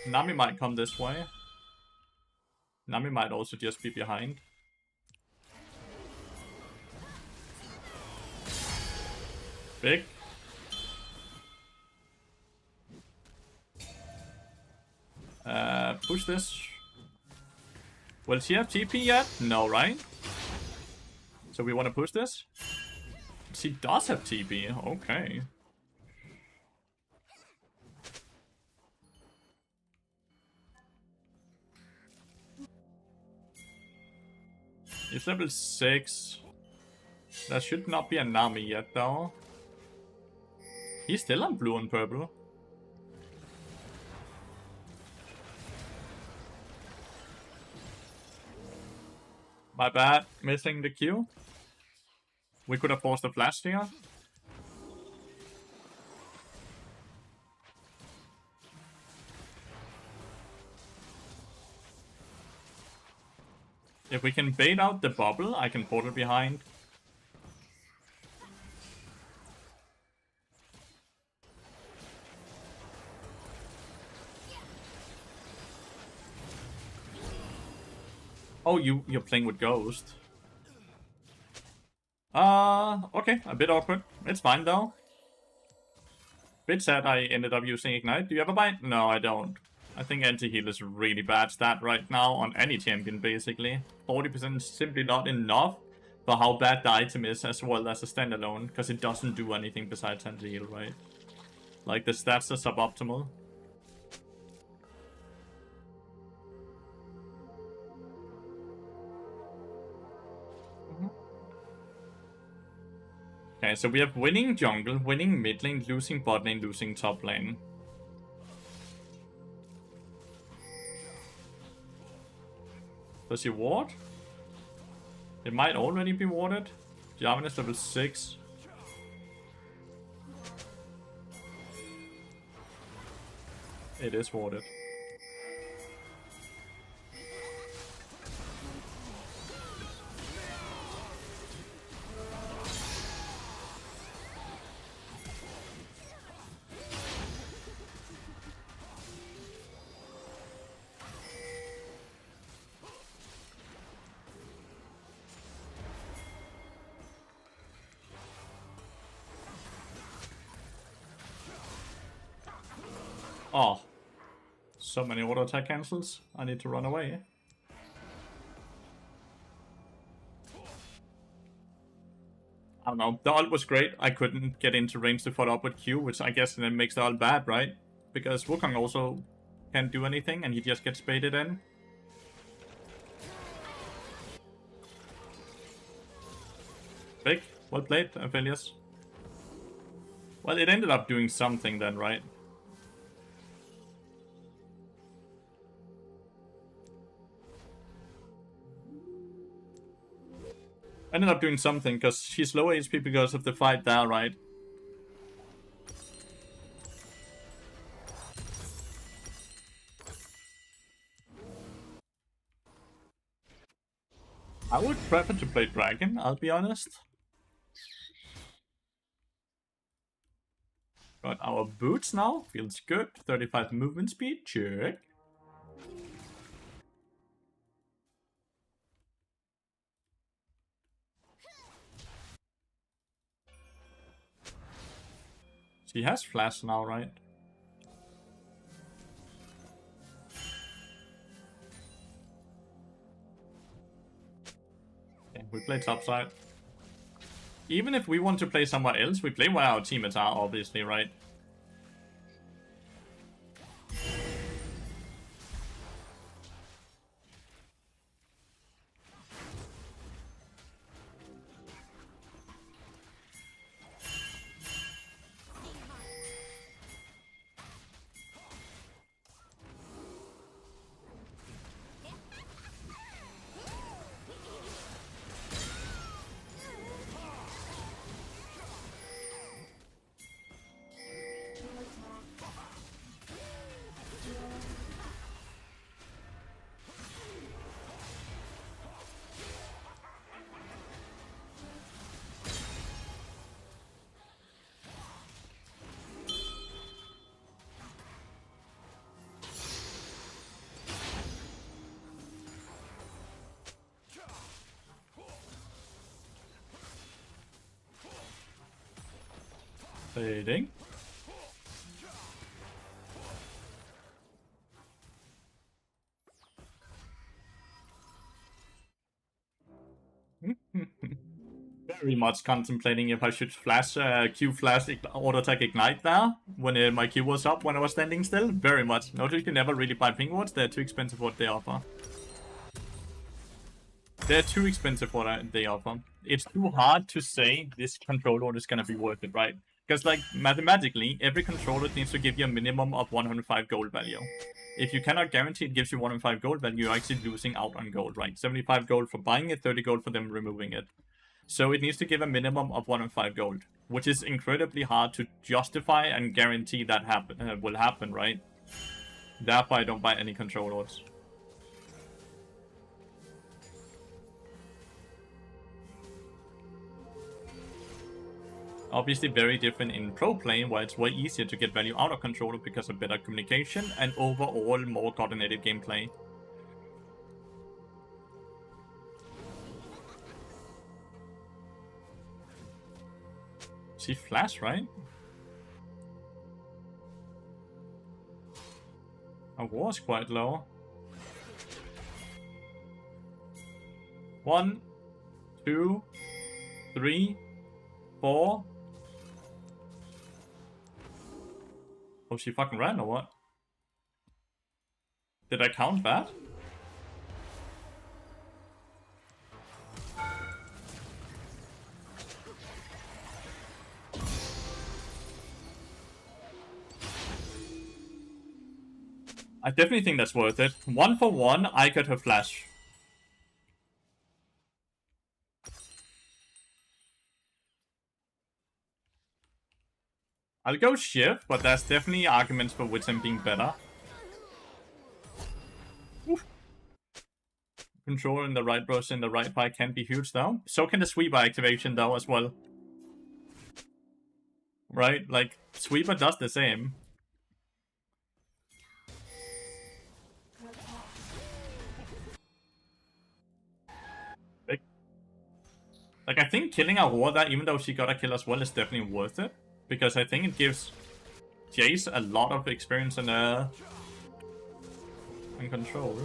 Nami might come this way. Nami might also just be behind. Big. Push this. Will she have TP yet? No, right? So we want to push this? She does have TP, okay. He's level 6. That should not be a Nami yet, though. He's still on blue and purple. My bad, missing the Q. We could have forced a flash here. If we can bait out the bubble, I can portal behind. Oh, you're playing with Ghost. Okay, a bit awkward. It's fine though. Bit sad I ended up using Ignite. Do you ever buy? No, I don't. I think anti-heal is really bad stat right now on any champion, basically. 40% is simply not enough for how bad the item is as well as a standalone, because it doesn't do anything besides anti-heal, right? Like, the stats are suboptimal. Okay, so we have winning jungle, winning mid lane, losing bot lane, losing top lane. Does he ward? It might already be warded. Jarvan is level 6. It is warded. Oh. So many auto attack cancels. I need to run away. I don't know. The ult was great. I couldn't get into range to follow up with Q, which I guess then makes the ult bad, right? Because Wukong also can't do anything and he just gets baited in. Big. Well played, Aphelios. Well, it ended up doing something then, right? Ended up doing something, because she's low HP because of the fight there, right? I would prefer to play Dragon, I'll be honest. Got our boots now, feels good. 35 movement speed, check. She has flash now, right? Okay, we play topside. Even if we want to play somewhere else, we play where our teammates are, obviously, right? Fading. Very much contemplating if I should flash Q flash auto attack ignite there when my Q was up when I was standing still. Very much. Notice you never really buy ping wards, they're too expensive what they offer. They're too expensive for what they offer. It's too hard to say this controller is gonna be worth it, right? Because, like, mathematically, every controller needs to give you a minimum of 105 gold value. If you cannot guarantee it gives you 105 gold value, you're actually losing out on gold, right? 75 gold for buying it, 30 gold for them removing it. So it needs to give a minimum of 1 and 5 gold, which is incredibly hard to justify and guarantee that will happen, right? Therefore, I don't buy any controllers. Obviously very different in pro play, where it's way easier to get value out of controller because of better communication and overall more coordinated gameplay. She flash, right? Our war is quite low. 1, 2, 3, 4. Oh, she fucking ran or what? Did I count that? I definitely think that's worth it. 1 for 1, I got her flash. I'll go shift, but there's definitely arguments for Witsam being better. Oof. Control in the right burst in the right fire can be huge though. So can the sweeper activation though as well. Right? Like, sweeper does the same. Like, I think killing Aurora, even though she got a kill as well, is definitely worth it. Because I think it gives Jace a lot of experience and control.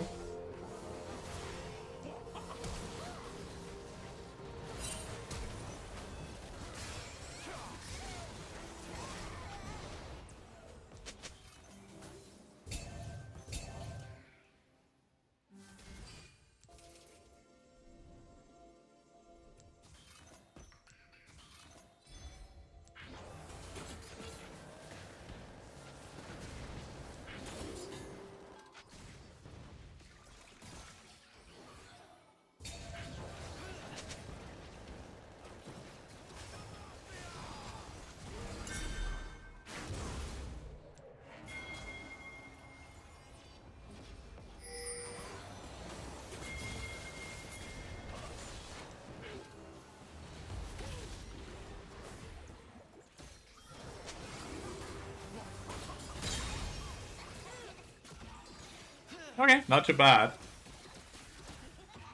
Okay, not too bad.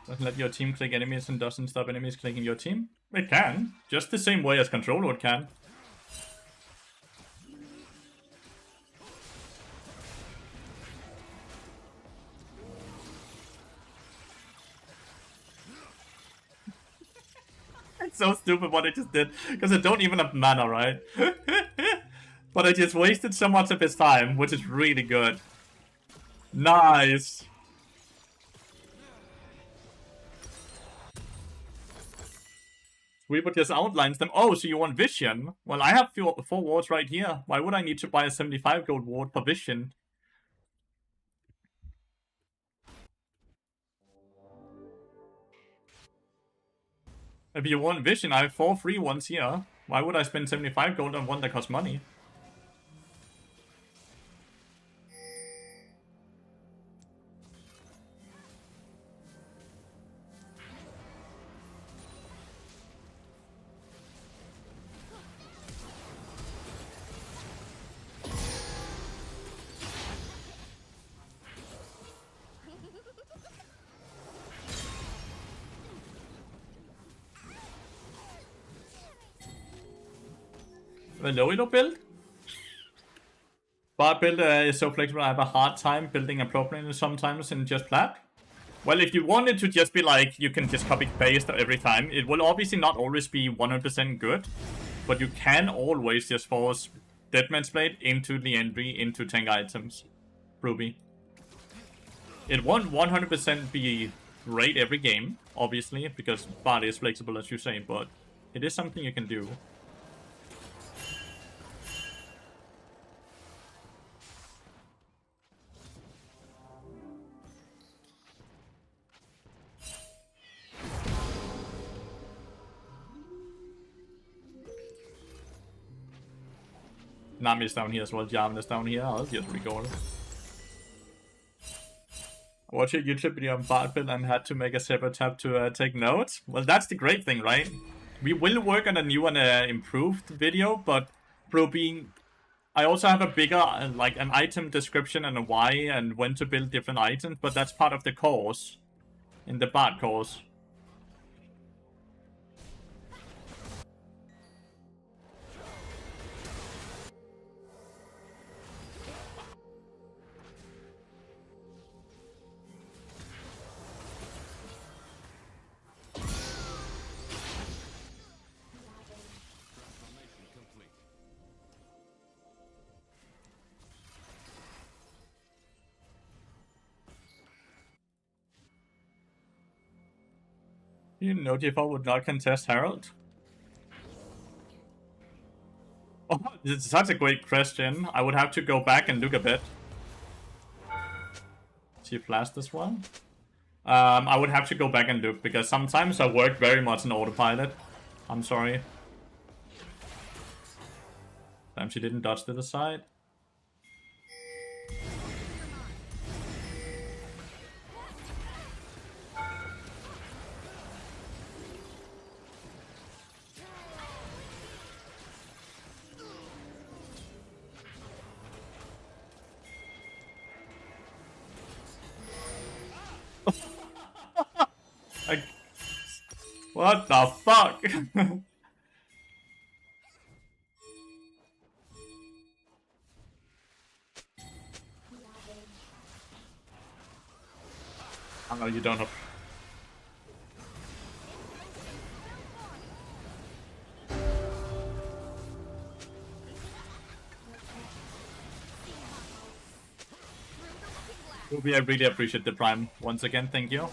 Doesn't let your team click enemies and doesn't stop enemies clicking your team? It can. Just the same way as Control Lord can. It's so stupid what I just did. Because I don't even have mana, right? But I just wasted so much of his time, which is really good. Nice. Sweeper just outlines them. Oh, so you want Vision? Well, I have 4 wards right here. Why would I need to buy a 75 gold ward for Vision? If you want Vision, I have 4 free ones here. Why would I spend 75 gold on one that costs money? The Loido build? Bar build is so flexible, I have a hard time building appropriately sometimes in just plat. Well, if you wanted to just be like, you can just copy paste every time, it will obviously not always be 100% good. But you can always just force Deadman's Blade into the entry, into tank items. Ruby. It won't 100% be great every game, obviously, because Bard is flexible as you say, but it is something you can do. Nami's down here as well. Jarvan is down here. I'll just record it. I watched a YouTube video on Bard build and had to make a separate tab to take notes. Well, that's the great thing, right? We will work on a new and improved video, but bro, I also have a bigger, like, an item description and a why and when to build different items, but that's part of the course. In the Bard course. You know G4 would not contest Herald? Oh, it's such a great question. I would have to go back and look a bit. She flashed this one? I would have to go back and look, because sometimes I work very much in autopilot. I'm sorry. Damn, she didn't dodge to the side. What the fuck? Oh no, you don't have. Ruby, I really appreciate the prime once again. Thank you.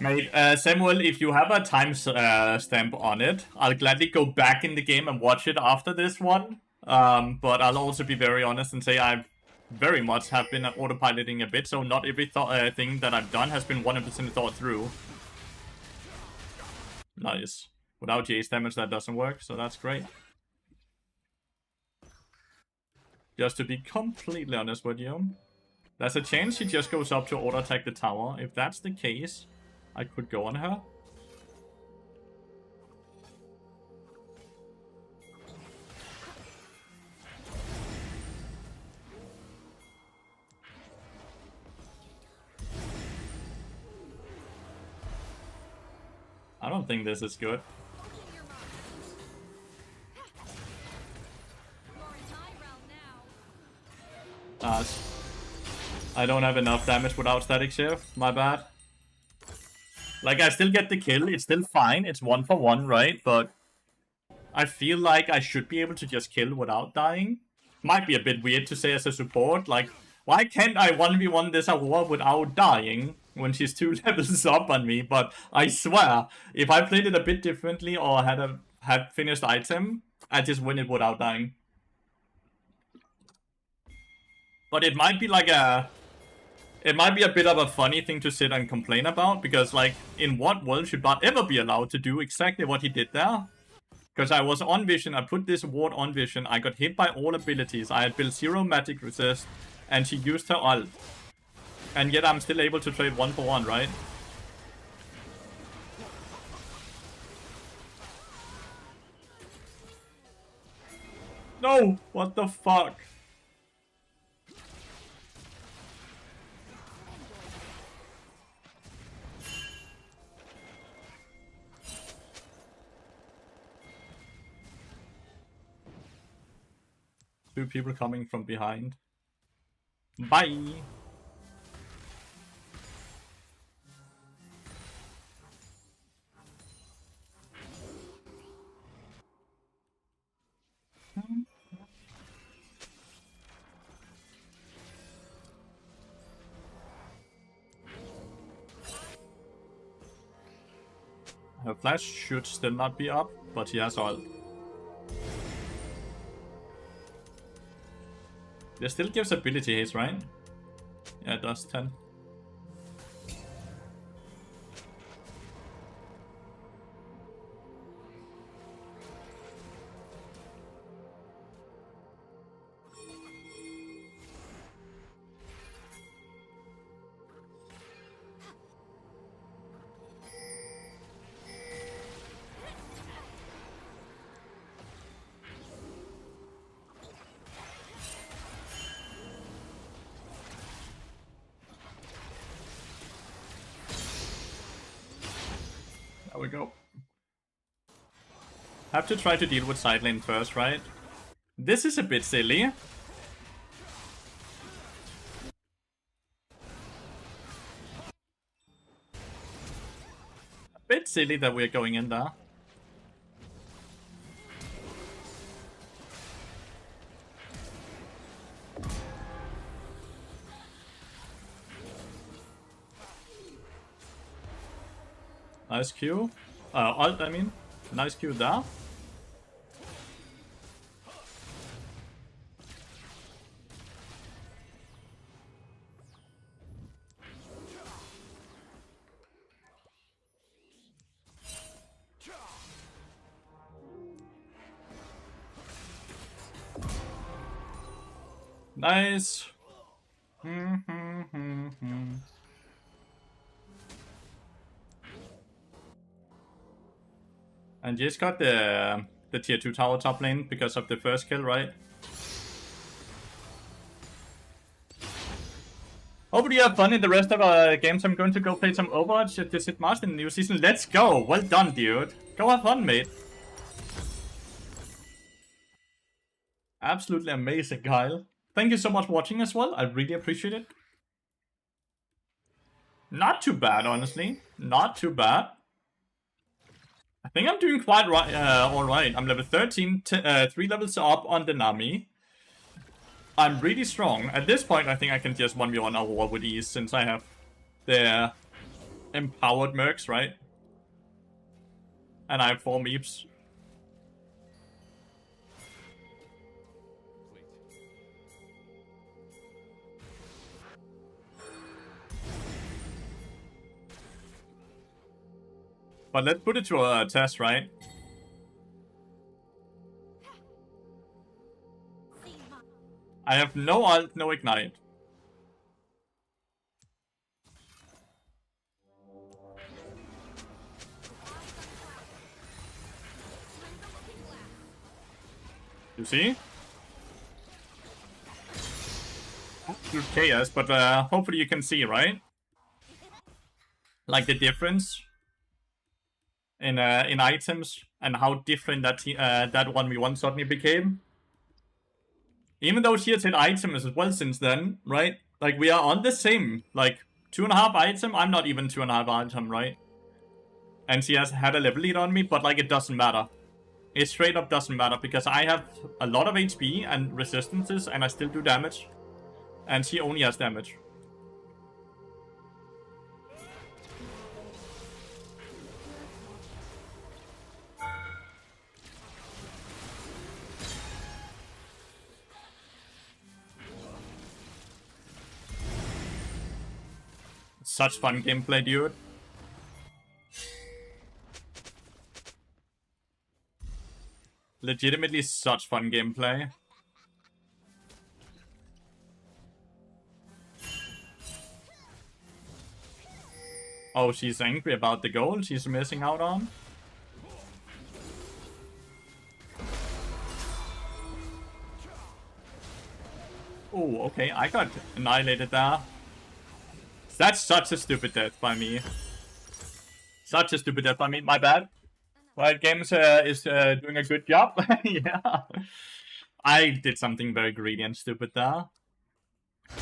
Mate, Samuel, if you have a time stamp on it, I'll gladly go back in the game and watch it after this one. But I'll also be very honest and say I very much have been autopiloting a bit, so not every thing that I've done has been 100% thought through. Nice. Without Jace damage, that doesn't work, so that's great. Just to be completely honest with you, there's a chance she just goes up to auto attack the tower. If that's the case, I could go on her. I don't think this is good. I don't have enough damage without static shift. My bad. Like, I still get the kill. It's still fine. It's 1 for 1, right? But I feel like I should be able to just kill without dying. Might be a bit weird to say as a support. Like, why can't I 1v1 this Aurora without dying when she's 2 levels up on me? But I swear, if I played it a bit differently or had finished item, I'd just win it without dying. But it might be like a... It might be a bit of a funny thing to sit and complain about, because, like, in what world should Bart ever be allowed to do exactly what he did there? Because I was on vision, I put this ward on vision, I got hit by all abilities, I had built 0 magic resist, and she used her ult. And yet I'm still able to trade 1 for 1, right? No! What the fuck? Two people coming from behind. Bye! Her flash should still not be up, but she has ult. This still gives ability haste, right? Yeah, it does 10. go. Have to try to deal with side lane first, right? This is a bit silly. A bit silly that we're going in there. Nice Q. Alt, I mean. Nice Q there. Nice. And just got the tier 2 tower top lane because of the first kill, right? Hopefully you have fun in the rest of our games. I'm going to go play some Overwatch at the Sid Marston new season. Let's go! Well done, dude. Go have fun, mate. Absolutely amazing, Kyle. Thank you so much for watching as well. I really appreciate it. Not too bad, honestly. Not too bad. I think I'm doing quite right, alright. I'm level 13, 3 levels up on the Nami. I'm really strong. At this point, I think I can just 1v1 our war with ease, since I have the empowered mercs, right? And I have 4 meeps. But let's put it to a test, right? I have no ult, no ignite. You see? Absolute chaos, but hopefully you can see, right? Like the difference in items and how different that that 1v1 suddenly became. Even though she has hit items as well since then, right? Like we are on the same, like 2.5 item. I'm not even 2.5 item, right? And she has had a level lead on me, but like it doesn't matter. It straight up doesn't matter because I have a lot of HP and resistances and I still do damage. And she only has damage. Such fun gameplay, dude. Legitimately such fun gameplay. Oh, she's angry about the goal she's missing out on. Oh, okay, I got annihilated there. That's such a stupid death by me. Such a stupid death by me, my bad. Riot Games is doing a good job. Yeah. I did something very greedy and stupid there.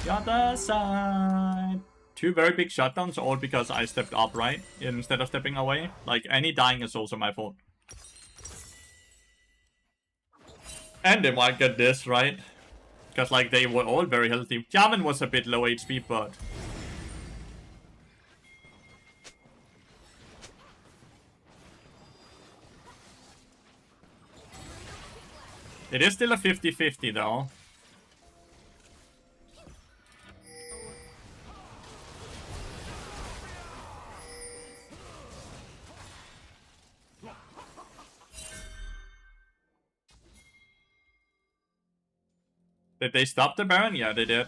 The other side. 2 very big shutdowns, all because I stepped up, right? Instead of stepping away. Like, any dying is also my fault. And they might get this, right? Because, like, they were all very healthy. Jarvan was a bit low HP, but... It is still a 50-50, though. Did they stop the Baron? Yeah, they did.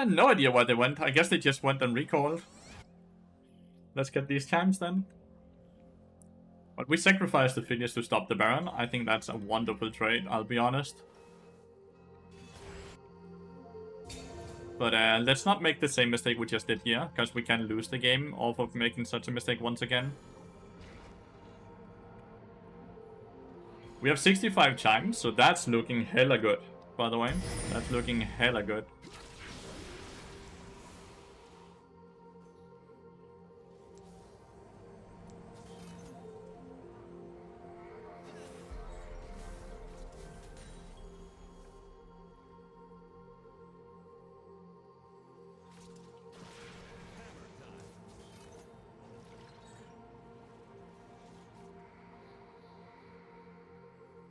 No idea where they went. I guess they just went and recalled. Let's get these champs then. But we sacrificed the figures to stop the Baron. I think that's a wonderful trade, I'll be honest. But let's not make the same mistake we just did here, because we can lose the game off of making such a mistake once again. We have 65 chimes, so that's looking hella good, by the way. That's looking hella good.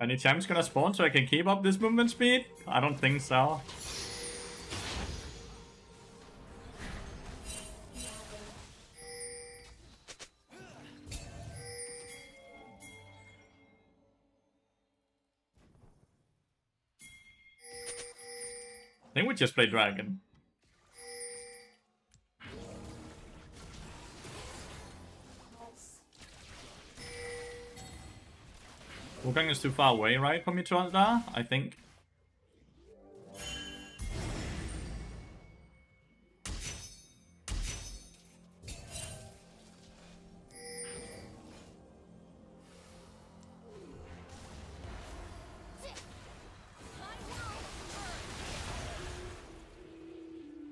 Any champs gonna spawn so I can keep up this movement speed? I don't think so. I think we just play Dragon. Wukong is too far away, right, for me to ult there? I think.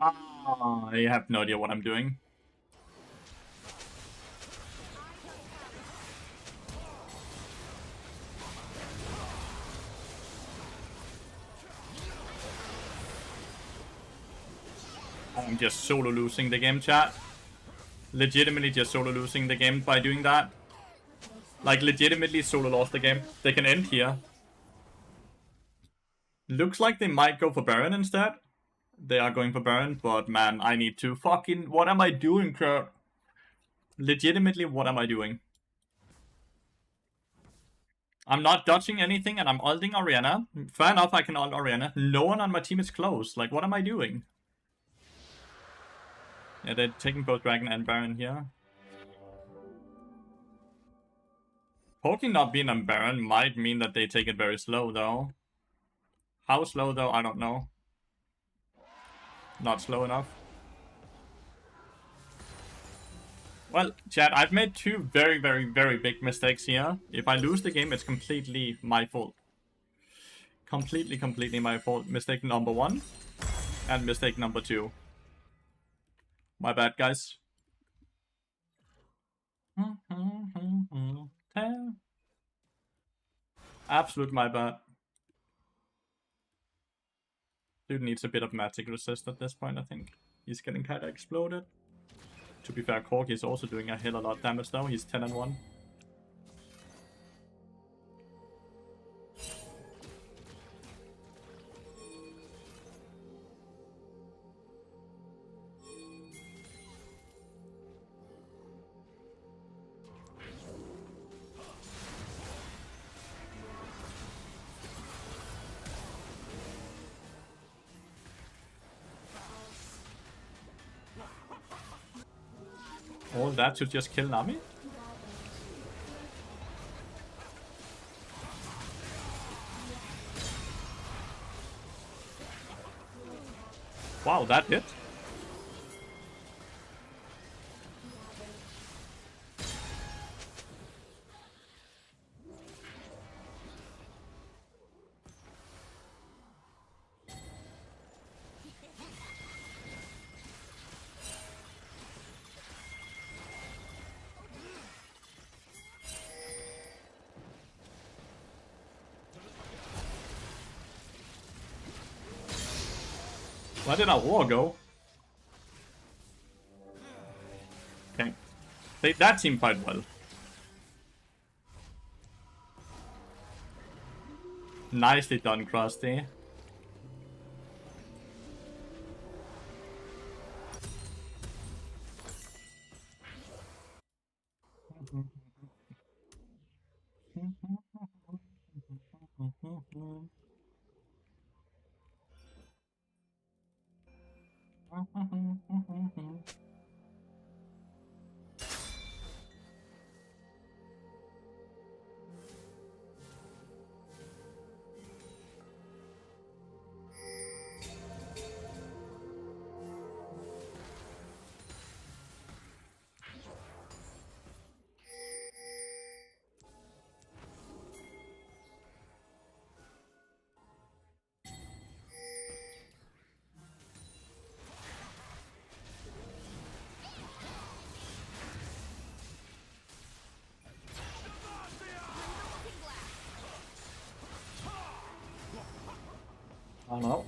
I have no idea what I'm doing. I'm just solo losing the game, chat. Legitimately just solo losing the game by doing that. Like, legitimately solo lost the game. They can end here. Looks like they might go for Baron instead. They are going for Baron, but man, I need to fucking... What am I doing, Kurt? Legitimately, what am I doing? I'm not dodging anything and I'm ulting Orianna. Fair enough, I can ult Orianna. No one on my team is close. Like, what am I doing? Yeah, they're taking both Dragon and Baron here. Poking not being on Baron might mean that they take it very slow, though. How slow, though, I don't know. Not slow enough. Well, chat, I've made two very, very, very big mistakes here. If I lose the game, it's completely my fault. Completely my fault. Mistake number 1 and mistake number 2. My bad, guys. Absolute my bad. Dude needs a bit of magic resist at this point, I think. He's getting kinda exploded. To be fair, Corki is also doing a hell of a lot of damage now. He's 10 and 1. All that to just kill Nami? Wow, that hit. Where did our war go? Okay. That team fight well. Nicely done, Krusty. I don't know.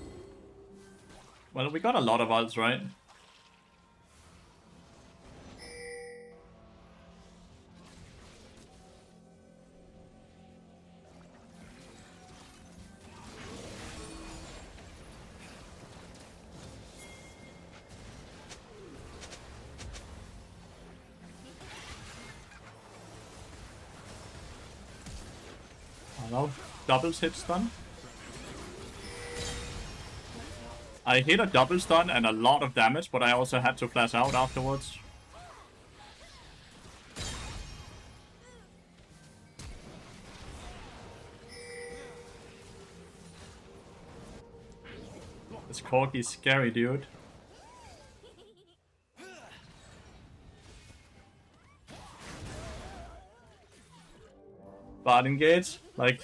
Well, we got a lot of ults, right? I don't know. Doubles hit stun. I hit a double stun and a lot of damage, but I also had to flash out afterwards. This Corgi's scary, dude. But engage, like...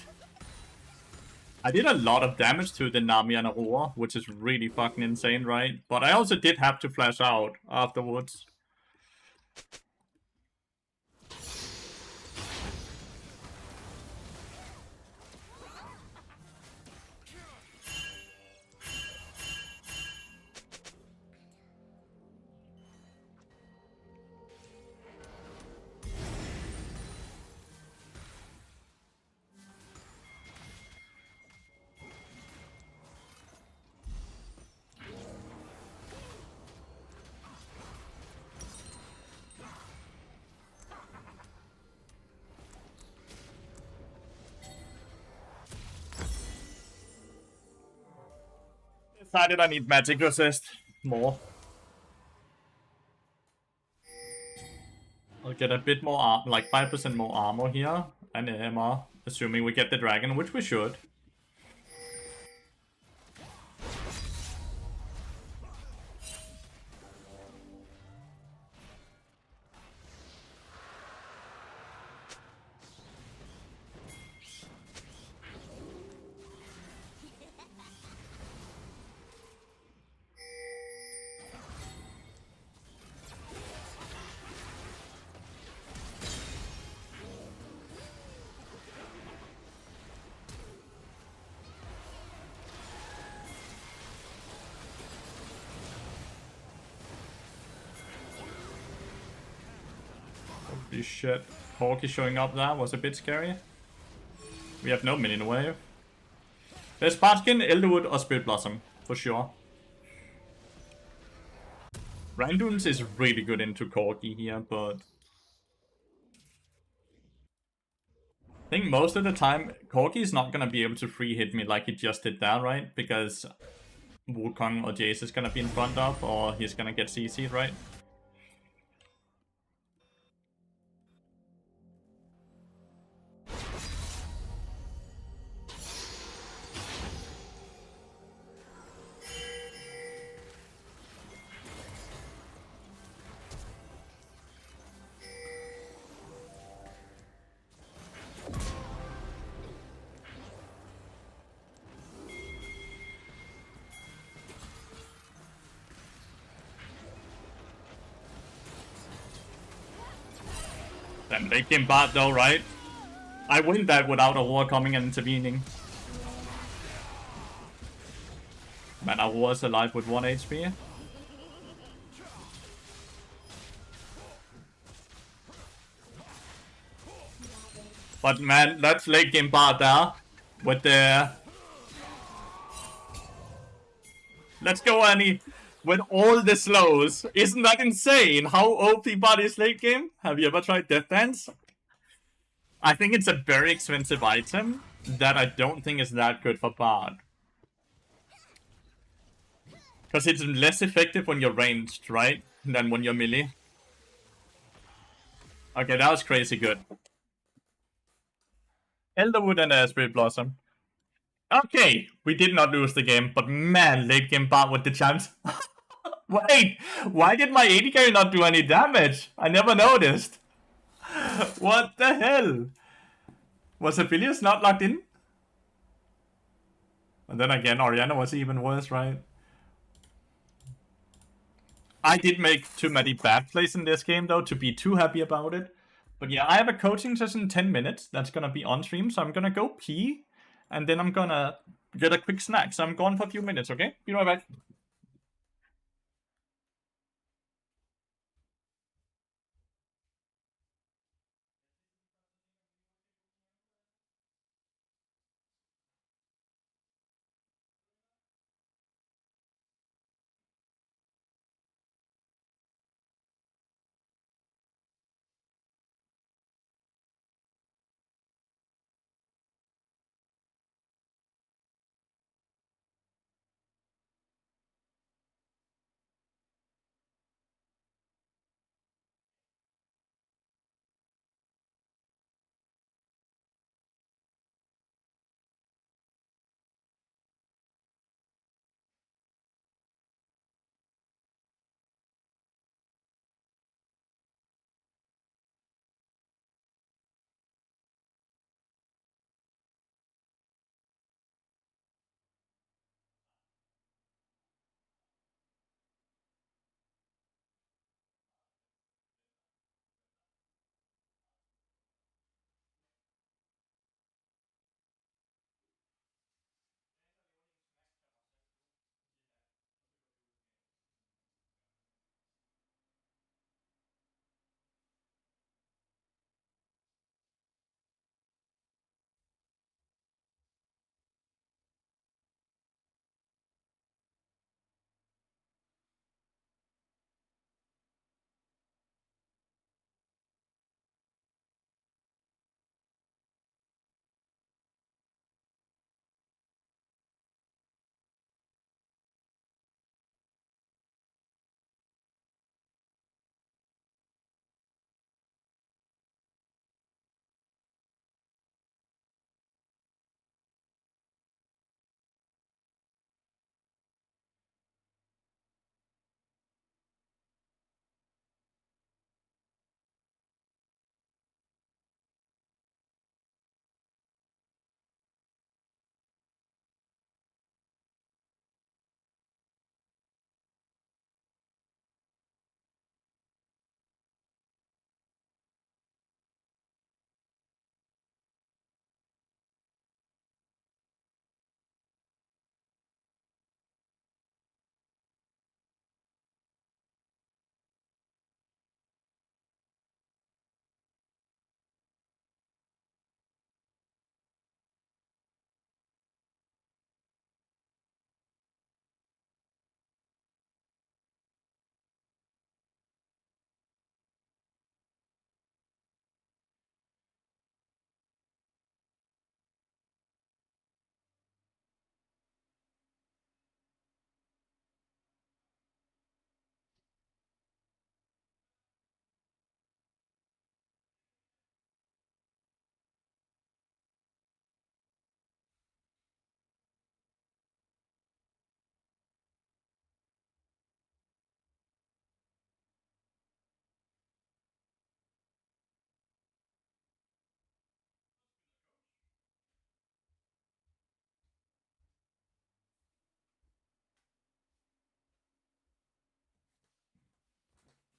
I did a lot of damage to the Nami and Aurora, which is really fucking insane, right? But I also did have to flash out afterwards. Decided I need magic resist more. I'll get a bit more like 5% more armor here and AMR, assuming we get the dragon, which we should. Holy shit. Corgi showing up there was a bit scary. We have no minion wave. There's Sparkskin, Elderwood, or Spirit Blossom, for sure. Randuin's is really good into Corgi here, but... I think most of the time, Corgi is not gonna be able to free hit me like he just did there, right? Because Wukong or Jace is gonna be in front of, or he's gonna get CC'd, right? Damn, they came bad though, right? I win that without a war coming and intervening. Man, I was alive with 1 HP. But man, that's late game bad there. With the... Let's go, Annie. With all the slows. Isn't that insane? How OP bad is late game? Have you ever tried Death Dance? I think it's a very expensive item that I don't think is that good for bard. Because it's less effective when you're ranged, right? Than when you're melee. Okay, that was crazy good. Elderwood and Spirit Blossom. Okay, we did not lose the game, but man, late game part with the chance. Wait, why did my AD carry not do any damage? I never noticed. What the hell? Was Aphelios not locked in? And then again, Orianna was even worse, right? I did make too many bad plays in this game, though, to be too happy about it. But yeah, I have a coaching session in 10 minutes. That's gonna be on stream, so I'm gonna go pee. And then I'm gonna get a quick snack. So I'm gone for a few minutes, okay? Be right back.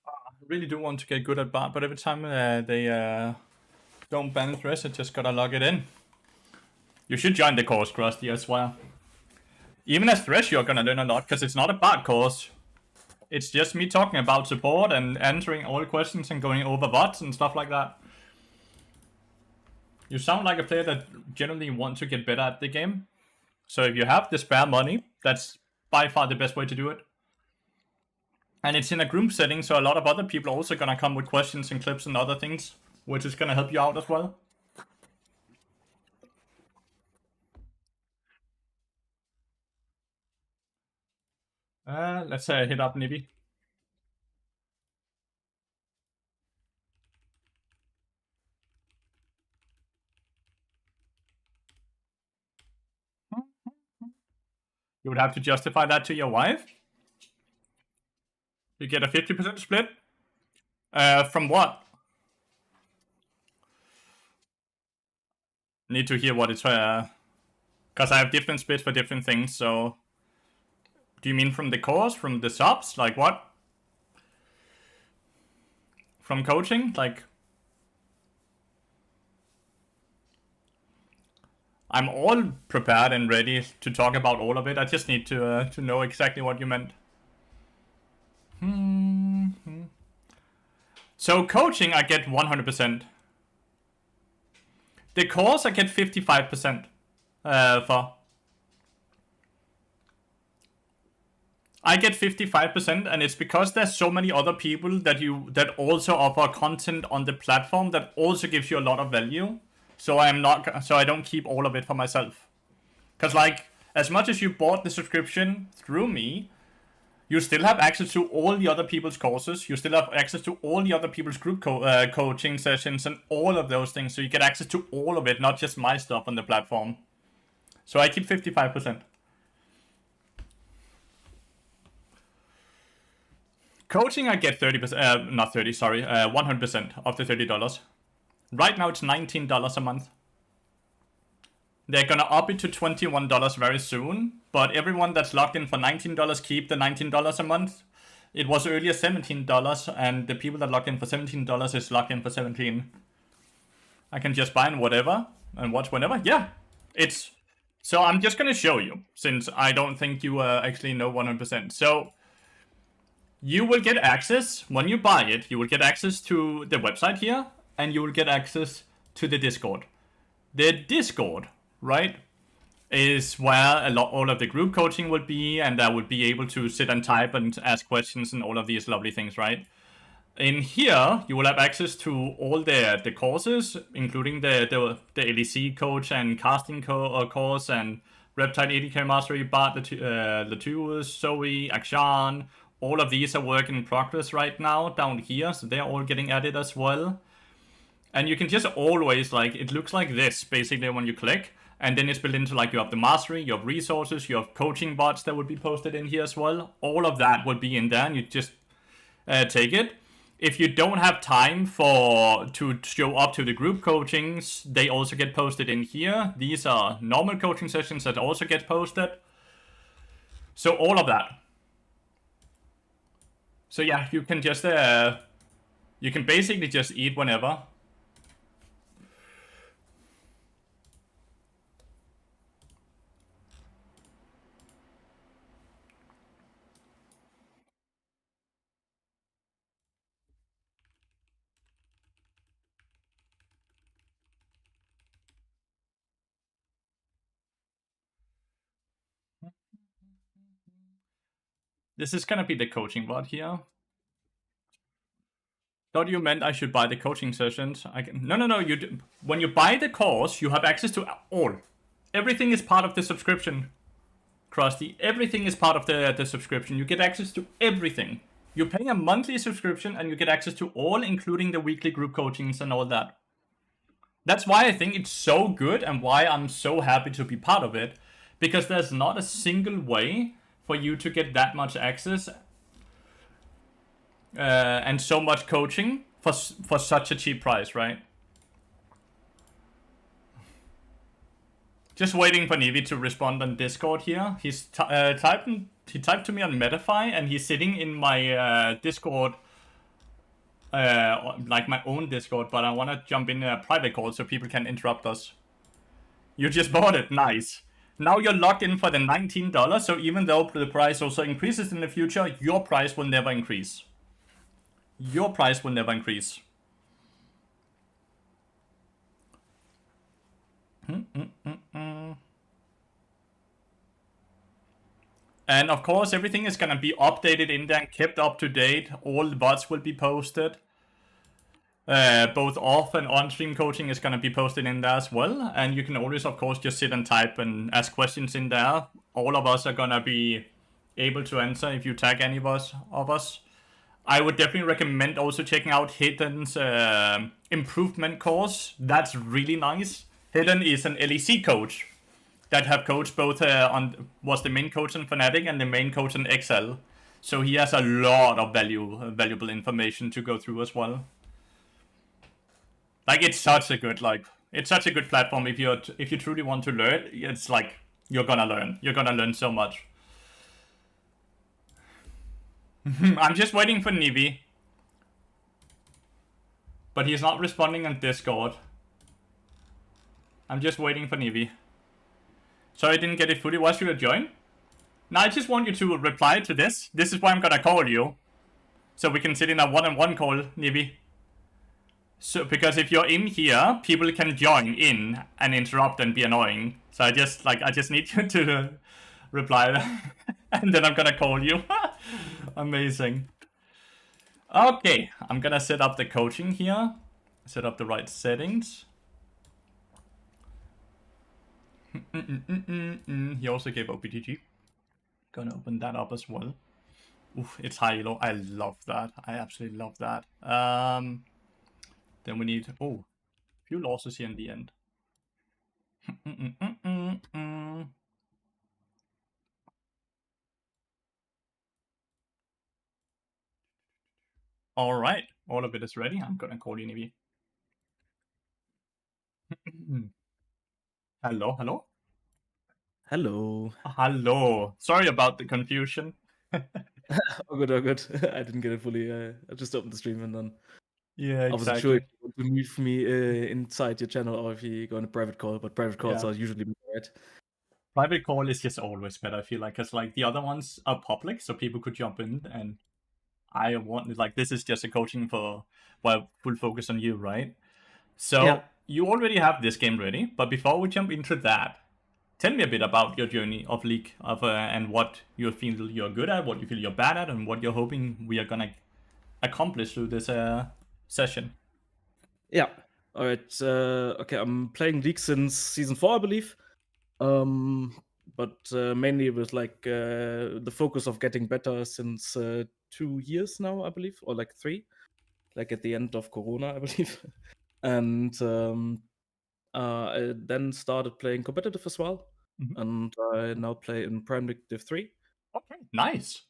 I really do want to get good at Bard, but every time they don't ban Thresh, I just gotta log it in. You should join the course, Krusty, I swear. Even as Thresh, you're gonna learn a lot, because it's not a Bard course. It's just me talking about support and answering all questions and going over bots and stuff like that. You sound like a player that generally wants to get better at the game. So if you have the spare money, that's by far the best way to do it. And it's in a group setting, so a lot of other people are also gonna come with questions and clips and other things, which is gonna help you out as well. Let's hit up Nibby. You would have to justify that to your wife. You get a 50% split. From what? Need to hear what it's because I have different splits for different things. So, do you mean from the course, from the subs, like what? From coaching, like. I'm all prepared and ready to talk about all of it. I just need to know exactly what you meant. So coaching, I get 100%. The course, I get 55% for. I get 55%, and it's because there's so many other people that also offer content on the platform that also gives you a lot of value. So I don't keep all of it for myself. Because like, as much as you bought the subscription through me, you still have access to all the other people's courses. You still have access to all the other people's group coaching sessions and all of those things. So you get access to all of it, not just my stuff on the platform. So I keep 55%. Coaching, I get 30%, not 30, sorry, 100% of the $30. Right now it's $19 a month. They're gonna up it to $21 very soon, but everyone that's logged in for $19 keep the $19 a month. It was earlier $17, and the people that logged in for $17 is logged in for $17. I can just buy in whatever and watch whenever. Yeah, it's... So I'm just gonna show you, since I don't think you actually know 100%. So you will get access, when you buy it, you will get access to the website here, and you will get access to the Discord. The Discord, right, is where all of the group coaching will be, and I will be able to sit and type and ask questions and all of these lovely things, right? In here, you will have access to all the courses, including the LEC coach and casting course, and Reptile 80k Mastery, Bart, Lathyrus, Zoe, Akshan. All of these are work in progress right now down here, so they're all getting added as well. And you can just always, like, it looks like this, basically, when you click. And then it's built into, like, you have the mastery, you have resources, you have coaching bots that would be posted in here as well. All of that would be in there, and you just take it. If you don't have time to show up to the group coachings, they also get posted in here. These are normal coaching sessions that also get posted. So all of that. So yeah, you can just, you can basically just eat whenever. This is gonna be the coaching bot here. Thought you meant I should buy the coaching sessions. No. When you buy the course, you have access to all. Everything is part of the subscription, Krusty. Everything is part of the subscription. You get access to everything. You're paying a monthly subscription, and you get access to all, including the weekly group coachings and all that. That's why I think it's so good, and why I'm so happy to be part of it. Because there's not a single way for you to get that much access and so much coaching for such a cheap price, right? Just waiting for Nivi to respond on Discord here. He typed to me on Metafy, and he's sitting in my Discord, like my own Discord, but I want to jump in a private call so people can interrupt us. You just bought it, nice. Now you're locked in for the $19, so even though the price also increases in the future, your price will never increase. Your price will never increase. And of course, everything is gonna be updated in there and kept up to date. All the bots will be posted. Both off and on-stream coaching is gonna be posted in there as well. And you can always, of course, just sit and type and ask questions in there. All of us are gonna be able to answer if you tag any of us. I would definitely recommend also checking out Hidden's improvement course. That's really nice. Hidden is an LEC coach that have coached both was the main coach in Fnatic and the main coach in XL. So he has a lot of valuable information to go through as well. Like it's such a good platform if you truly want to learn. It's like you're gonna learn so much. I'm just waiting for Nivi, but he's not responding on Discord. I'm just waiting for Nivi. Sorry I didn't get it fully. What should I join? Now I just want you to reply to this. This is why I'm gonna call you, so we can sit in a one-on-one call, Nivi. So because if you're in here, people can join in and interrupt and be annoying. So I just need you to reply, and then I'm gonna call you. Amazing. Okay, I'm gonna set up the coaching here. Set up the right settings. He also gave OPTG. Gonna open that up as well. Oof, it's high elo. I love that. I absolutely love that. Then we need a few losses here in the end. All right, all of it is ready. I'm gonna call you, Nivi. Hello, hello. Hello. Hello. Sorry about the confusion. Oh, good, oh, good. I didn't get it fully. I just opened the stream and then Yeah, I wasn't sure exactly. if you want to move me inside your channel or if you go on a private call, but private calls Yeah. are usually better, right? Private call is just always better, I feel like, because like the other ones are public, so people could jump in, and I want like this is just a coaching for full focus on you, right? So Yeah. you already have this game ready, but before we jump into that, tell me a bit about your journey of League and what you feel you're good at, what you feel you're bad at, and what you're hoping we are gonna accomplish through this session. Yeah. All right. Okay, I'm playing League since season 4, I believe. But mainly with like the focus of getting better since 2 years now, I believe, or like 3, like at the end of Corona, I believe. And I then started playing competitive as well, and I now play in Prime League Div 3. Okay, nice.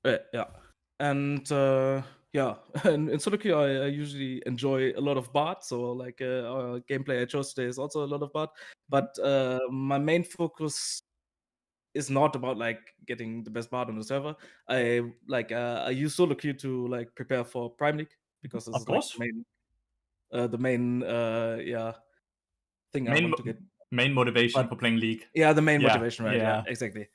Yeah, and yeah, and in solo queue I usually enjoy a lot of Bard, so like our gameplay I chose today is also a lot of Bard. But my main focus is not about like getting the best Bard on the server. I use solo queue to like prepare for Prime League because this Of is like course. the main yeah thing I Main want to get. main motivation But for playing League. yeah, the main Yeah, motivation, right? Yeah, yeah. exactly.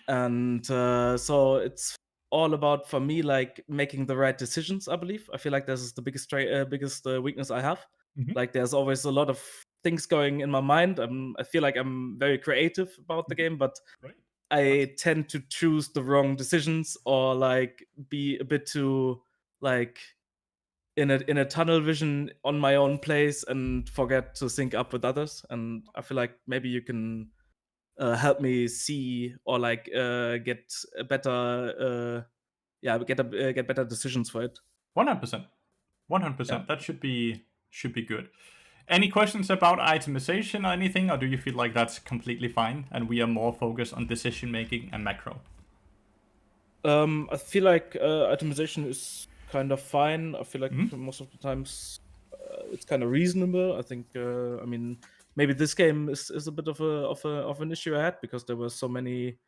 And so it's all about for me like making the right decisions. I believe I feel like this is the biggest weakness I have. Mhm. Like there's always a lot of things going in my mind. I feel like I'm very creative about the game, but Great. I tend to choose the wrong decisions or like be a bit too like in a tunnel vision on my own place and forget to sync up with others. And I feel like maybe you can help me see or like get a better get better decisions for it. 100%. 100%. Yeah. That should be good. Any questions about itemization or anything, or do you feel like that's completely fine and we are more focused on decision making and macro? I feel like itemization is kind of fine. I feel like Mhm. most of the times it's kind of reasonable. I think I mean maybe this game is a bit of an issue I had because there were so many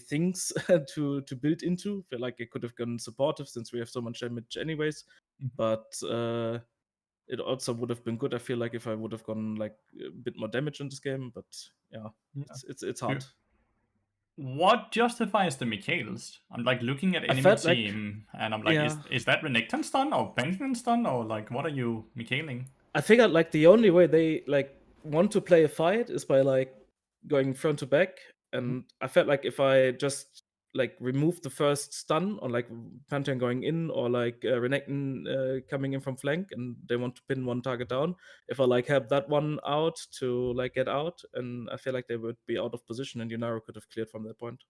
things to build into. I feel like it could have gone supportive since we have so much damage anyways. Mhm. But it also would have been good. I feel like if I would have gone like a bit more damage in this game, but yeah, Yeah. it's hard. What justifies the Michaels? I'm like looking at I enemy felt like team and I'm like, yeah, is that Renekton stun or Benjamin stun or like what are you Michaeling? I figured like the only way they like want to play a fight is by like going front to back, and I felt like if I just like remove the first stun on like Pantheon going in or like Renekton coming in from flank and they want to pin one target down, if I like help that one out to like get out, and I feel like they would be out of position and Yunaro could have cleared from that point.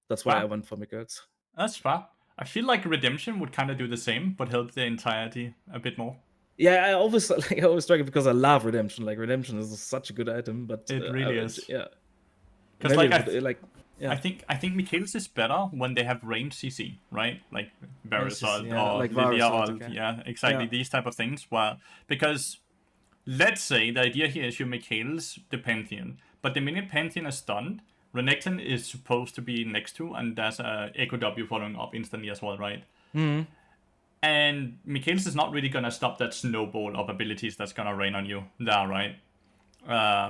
That's why Wow. I went for Miguel's. That's fair. I feel like Redemption would kind of do the same, but help the entirety a bit more. Yeah, I always I always strike it because I love Redemption. Like Redemption is such a good item, but It really is. yeah. Because Maybe like it would, yeah. I think Michaelis is better when they have range CC, right? Like Verisalt yeah, or like Lilia Verisalt, or okay. yeah, exactly Yeah. these type of things. Well, because let's say the idea here is you Michaelis the Pantheon, but the minute Pantheon is stunned, Renekton is supposed to be next to, and there's a Echo W following up instantly as well, right? Hmm. And Michaelis is not really gonna stop that snowball of abilities that's gonna rain on you there, right? How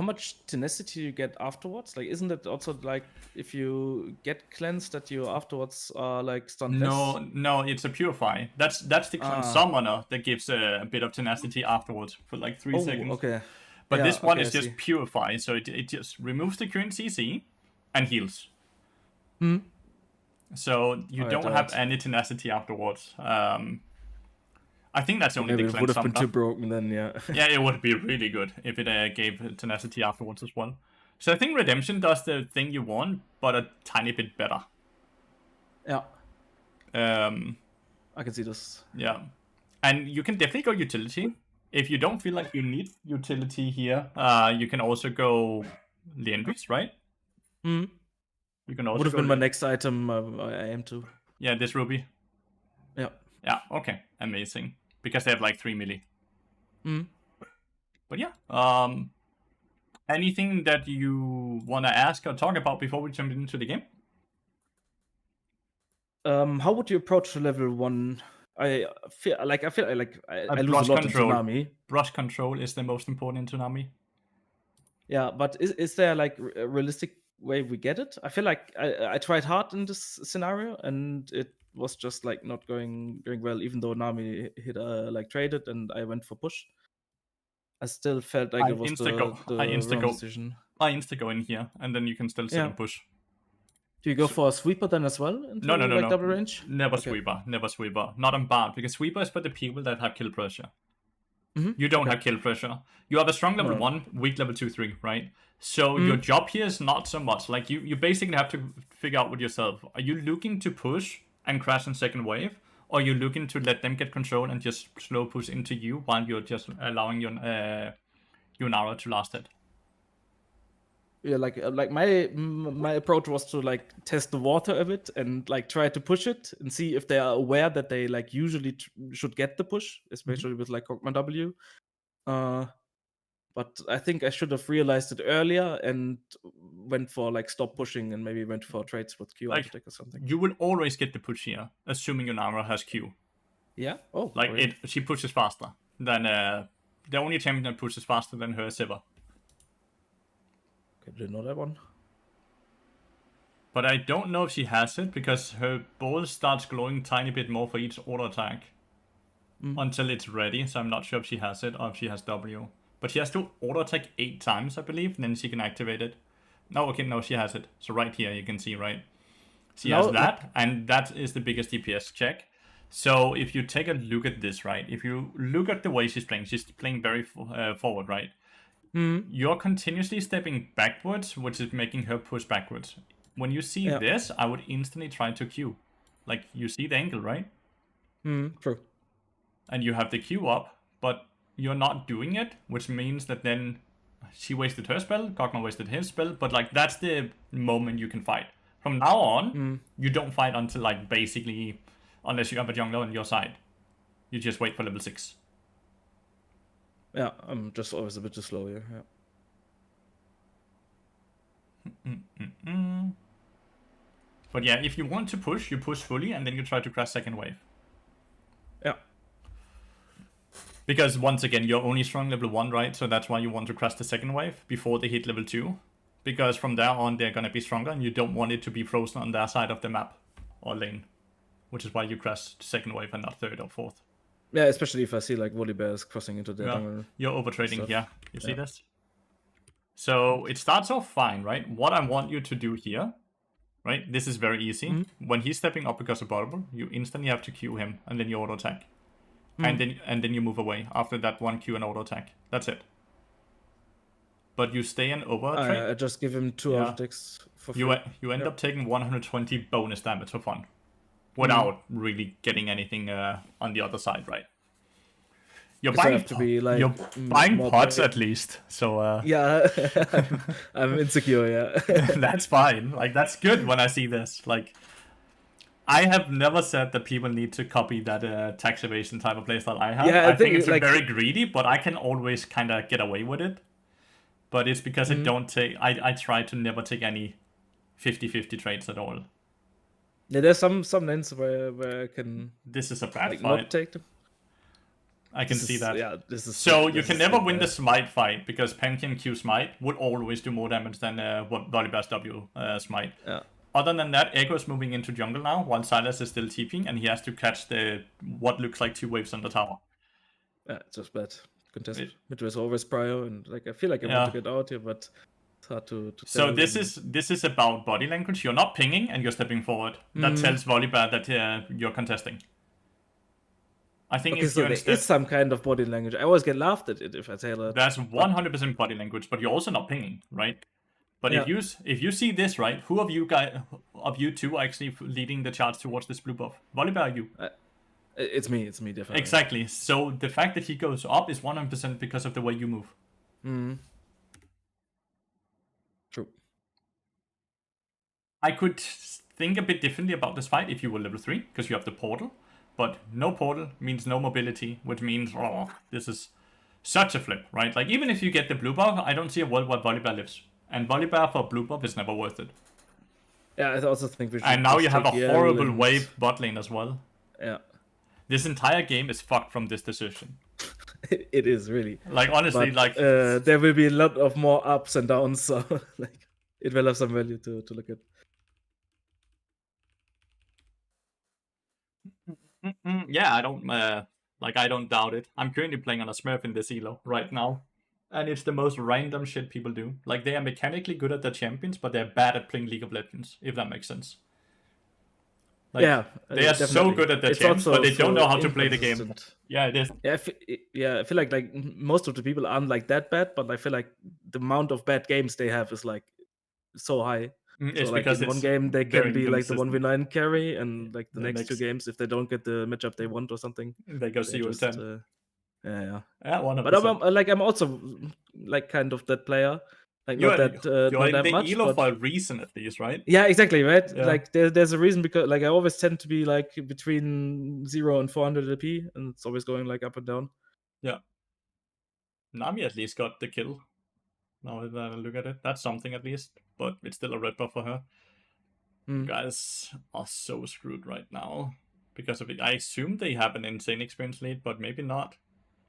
much tenacity you get afterwards? Like, isn't it also like if you get cleansed that you afterwards are like stunned less? No, it's a purify. That's the summoner that gives a bit of tenacity afterwards for like 3 seconds. Okay. But Yeah, this one okay, is I just see. purify, so it just removes the current CC and heals. Hmm. So you Alright, don't have alright. any tenacity afterwards. I think that's only Maybe the it would cleanse have been too summoner. broken then, yeah. Yeah, it would be really good if it gave tenacity afterwards as well. So I think Redemption does the thing you want, but a tiny bit better. Yeah, Um, I can see this. yeah. And you can definitely go utility. If you don't feel like you need utility here, you can also go Liendry's, right? Hmm. You can also Would have go been my next item. I am too. Yeah, this Ruby. Yeah. Yeah, okay. Amazing. Because they have like 3 melee. Hmm. But yeah, anything that you want to ask or talk about before we jump into the game? How would you approach level 1? I feel like I lose Brush a lot control. in Tsunami. Brush control is the most important in Tsunami. Yeah, but is there like a realistic way we get it? I feel like I tried hard in this scenario and it was just like not going well, even though Nami hit like traded and I went for push. I still felt like it was the wrong decision. I insta-go in here, and then you can still sit Yeah. and push. Do you go for a sweeper then as well? Into, No. like double range? Never Okay. sweeper. Never sweeper. Not on Bard, because sweeper is for the people that have kill pressure. Mhm. You don't Okay. have kill pressure. You have a strong level No. 1, weak level 2, 3, right? So your job here is not so much. Like, you basically have to figure out with yourself. Are you looking to push and crash in second wave? Or are you looking to let them get control and just slow push into you while you're just allowing your Nara to last it? Yeah, like my approach was to like test the water a bit and like try to push it and see if they are aware that they like usually should get the push, especially with like Kog'Maw W. But I think I should have realized it earlier and went for like stop pushing and maybe went for trades with Q Like, autodeck or something. you will always get the push here, assuming your Nara has Q. Yeah. Oh. Like, okay. she pushes faster than the only champion that pushes faster than her is Sivir. Okay, didn't know that one. But I don't know if she has it, because her ball starts glowing tiny bit more for each auto attack until it's ready, so I'm not sure if she has it or if she has W. But she has to auto attack 8 times, I believe, and then she can activate it. No, okay, no, she has it. So right here you can see, right? She has that, and that is the biggest DPS check. So if you take a look at this, right? If you look at the way she's playing very forward, right? You're continuously stepping backwards, which is making her push backwards. When you see this, I would instantly try to Q. Like, you see the angle, right? True. And you have the Q up, but you're not doing it, which means that then she wasted her spell, Kog'Maw wasted his spell, but like, that's the moment you can fight. From now on, you don't fight until like basically, unless you have a jungler on your side. You just wait for level 6. Yeah, I'm just always a bit too slow here. Yeah. But yeah, if you want to push, you push fully, and then you try to crash second wave. Yeah. Because once again, you're only strong level 1, right? So that's why you want to crash the second wave before they hit level 2. Because from there on, they're gonna be stronger, and you don't want it to be frozen on their side of the map or lane. Which is why you crash the second wave and not third or fourth. Yeah, especially if I see like Volibears crossing into the jungle. You're overtrading stuff. here. You see this? So it starts off fine, right? What I want you to do here, right? This is very easy. When he's stepping up because of bottle, you instantly have to Q him, and then you auto attack. And then you move away after that one Q and auto attack. That's it. but you stay in over trade. I just give him 2 Yeah. architects for free. You end up taking 120 bonus damage for fun, without really getting anything on the other side, right? You're Because I buying have to be, like, you're buying more pots brave. at least, so Yeah, I'm insecure. Yeah. that's fine. Like that's good when I see this. Like I have never said that people need to copy that tax evasion type of playstyle I have. Yeah, I think it's like, very greedy, but I can always kind of get away with it. But it's because I don't take. I try to never take any 50-50 trades at all. yeah, there's some lanes where I can This is a bad like fight. not take them. I can This see is- that. Yeah, this is So you this can is never so win the bad. smite fight because Pantheon Q smite would always do more damage than Volibear's W smite. Yeah. Other than that, Echo's moving into jungle now while Silas is still TPing and he has to catch the what looks like 2 waves on the tower. Yeah, it's just bad. Contest. Mid was always prior, and like I feel like I want to get out here, but it's hard to So tell, this is about body language. You're not pinging and you're stepping forward. That tells Volibear that you're contesting. I think Okay, if so you there instead is some kind of body language. I always get laughed at it if I say that. that's 100% body language, but you're also not pinging, right? But Yeah. if you see this, right, who of you two are actually leading the charge towards this blue buff? Volibear or you? It's me definitely. Exactly. So the fact that he goes up is 100% because of the way you move. True. I could think a bit differently about this fight if you were level 3, because you have the portal. But no portal means no mobility, which means, this is such a flip, right? Like, even if you get the blue buff, I don't see a world where Volibear lives. And Volibear for blue buff is never worth it. Yeah, I also think we should. And now just you have a take Yell horrible and- wave bot lane as well. Yeah. This entire game is fucked from this decision. It is really. Like, honestly, But, there will be a lot of more ups and downs, so like it will have some value to look at. Yeah, I don't doubt it. I'm currently playing on a Smurf in this elo right now. And it's the most random shit people do. Like, they are mechanically good at their champions, but they're bad at playing League of Legends, if that makes sense. Like, Yeah, they are so definitely. good at their It's champs, also but they don't so know how to play the game. inconsistent. Yeah, it is. Yeah, I feel like most of the people aren't like that bad, but I feel like the amount of bad games they have is like so high. It's So like because in one it's game they very can be like the inconsistent. 1v9 carry, and like the The next 2 next- games, if they don't get the matchup they want or something, They go they 0-10. yeah. Yeah, 100%. But I'm also like kind of that player. Like You're not in that the much. elo But... for a reason, at least, right? Yeah, exactly, right? Yeah. Like there's a reason, because like I always tend to be like between 0 and 400 AP, and it's always going like up and down. Yeah. Nami at least got the kill. Now that I look at it, that's something at least. But it's still a red buff for her. You guys are so screwed right now because of it. I assume they have an insane experience lead, but maybe not.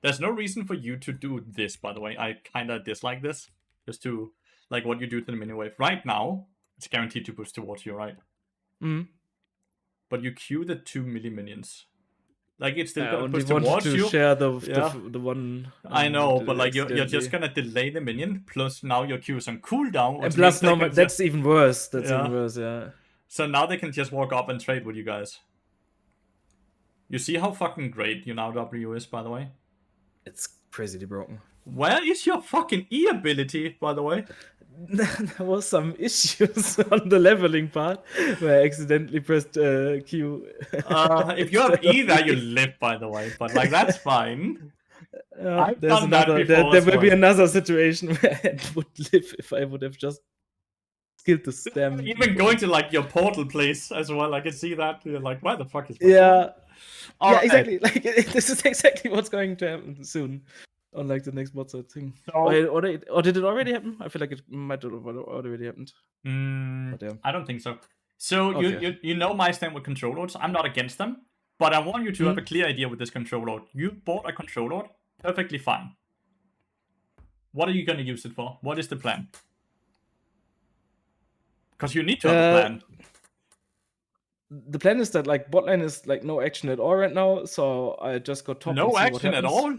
There's no reason for you to do this, by the way. I kind of dislike this. Just to, like, what you do to the mini wave. Right now, it's guaranteed to push towards you, right? But you queue the 2 milli minions. Like, it's still I gonna only push wanted towards to you. share the I one. know, but like you're accidentally. just gonna delay the minion. Plus now your Q is on cooldown. And which plus, means they can that's even worse. That's Yeah. even worse. Yeah. So now they can just walk up and trade with you guys. You see how fucking great you now W is, by the way? It's crazily broken. Where is your fucking E ability, by the way? There was some issues on the leveling part where I accidentally pressed Q. If you have E there, you live, by the way. But like, that's fine. I've There's done that another. before There as will be well. another situation where I would live if I would have just killed the stem. Even going to like your portal place as well, I can see that. You're like, where the fuck is my Yeah. portal? All Yeah, right. exactly. Like this is exactly what's going to happen soon. On like the next bot side thing. So- Or did it already happen? I feel like it might have already happened. But yeah. I don't think so. So Okay. you know my stand with control lords. I'm not against them, but I want you to have a clear idea with this control lord. You bought a control lord, perfectly fine. What are you gonna use it for? What is the plan? Because you need to have a plan. The plan is that like bot lane is like no action at all right now, so I just go top. and No see what action at happens. all.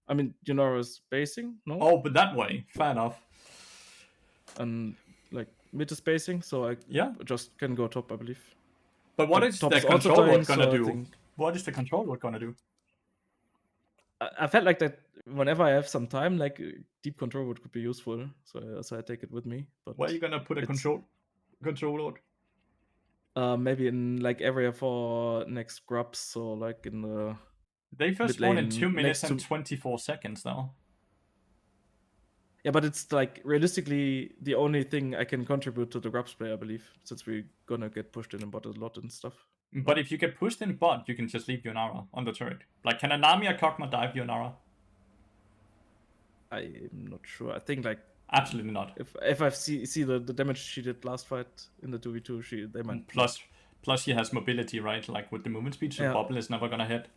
I mean, is spacing, no? Oh, but that way, fair enough. And like mid is spacing, so I Yeah. just can go top, I believe. But what But is top the is also control dying, lord gonna so I do? think- What is the control lord gonna do? I felt like that whenever I have some time, like deep control would could be useful. So I take it with me. But Where are you gonna put a it's- control lord? maybe in like area for next grubs, or like in the They first mid spawn in lane 2 minutes next and to. 24 seconds now. Yeah, but it's like realistically the only thing I can contribute to the grubs play, I believe, since we're gonna get pushed in bot a lot and stuff. But if you get pushed in bot, you can just leave Yonara on the turret. Like, can a Nami or Kog'Maw dive Yonara? I'm not sure. I think like Absolutely not. if I see the damage she did last fight in the 2v2, they might. Plus she has mobility, right? Like with the movement speed, so Yeah. bubble is never gonna hit.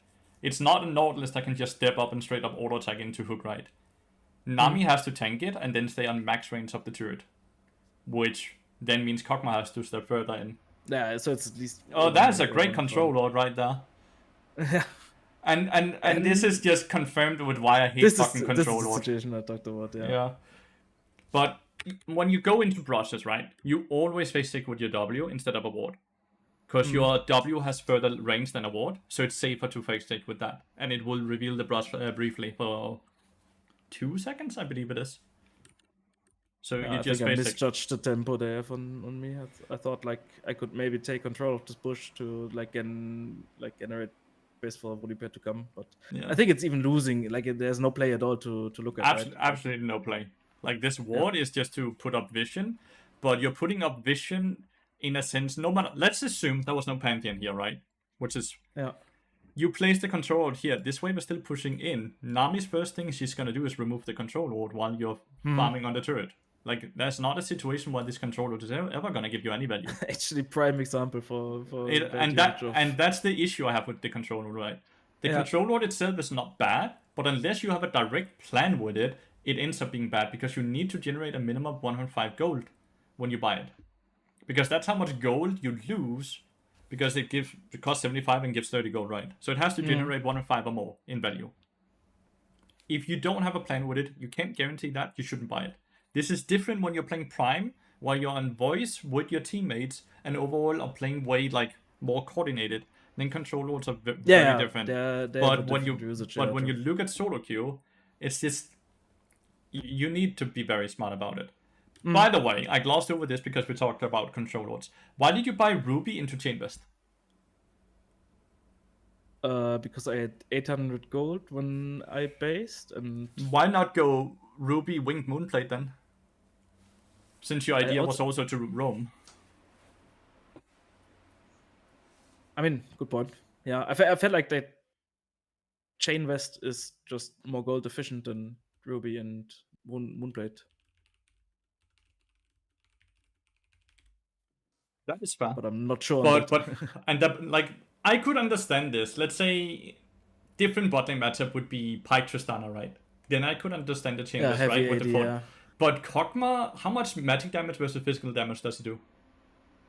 It's not a Nautilus that can just step up and straight up auto attack into hook right. Nami has to tank it and then stay on max range of the turret, which then means Kog'Maw has to step further in. Yeah, so it's at least. Oh, that's a great control lord right there. Yeah. And this is just confirmed with why I hate fucking control this is the lord. situation I talked about. Yeah. Yeah. But when you go into brushes, right, you always face stick with your W instead of a ward. Because your W has further range than a ward, so it's safer to face stick with that. And it will reveal the brush briefly for 2 seconds, I believe it is. So Yeah, you I just think I face stick. misjudged the tempo they have on me. I thought like I could maybe take control of this bush to like generate space for Volibear to come, but Yeah. I think it's even losing. Like there's no play at all to look at. Right? Absolutely no play. Like this ward is just to put up vision, but you're putting up vision in a sense. No matter, let's assume there was no Pantheon here, right? Which is Yeah. you place the control out here. This wave is still pushing in. Nami's first thing she's gonna do is remove the control ward while you're farming on the turret. Like there's not a situation where this control ward is ever gonna give you any value. Actually, prime example for And that's the issue I have with the control ward, right? The control ward itself is not bad, but unless you have a direct plan with it, it ends up being bad because you need to generate a minimum of 105 gold when you buy it. Because that's how much gold you lose because it costs 75 and gives 30 gold, right? So it has to generate 105 or more in value. If you don't have a plan with it, you can't guarantee that, you shouldn't buy it. This is different when you're playing Prime, where you're on voice with your teammates and overall are playing way like more coordinated. Then control lords are very different. But when you look at solo queue, it's just you need to be very smart about it. By the way, I glossed over this because we talked about control lords. Why did you buy Ruby into Chainvest? Because I had 800 gold when I based, and why not go Ruby Winged Moonplate then? Since your idea was also to roam. I mean, good point. Yeah, I felt like that Chainvest is just more gold efficient than Ruby and Moonblade. That is fair. But I'm not sure. Like I could understand this. Let's say different bot lane matchup would be Pyke Tristana, right? Then I could understand the changes, right? With the fort. But Kog'Maw, how much magic damage versus physical damage does he do?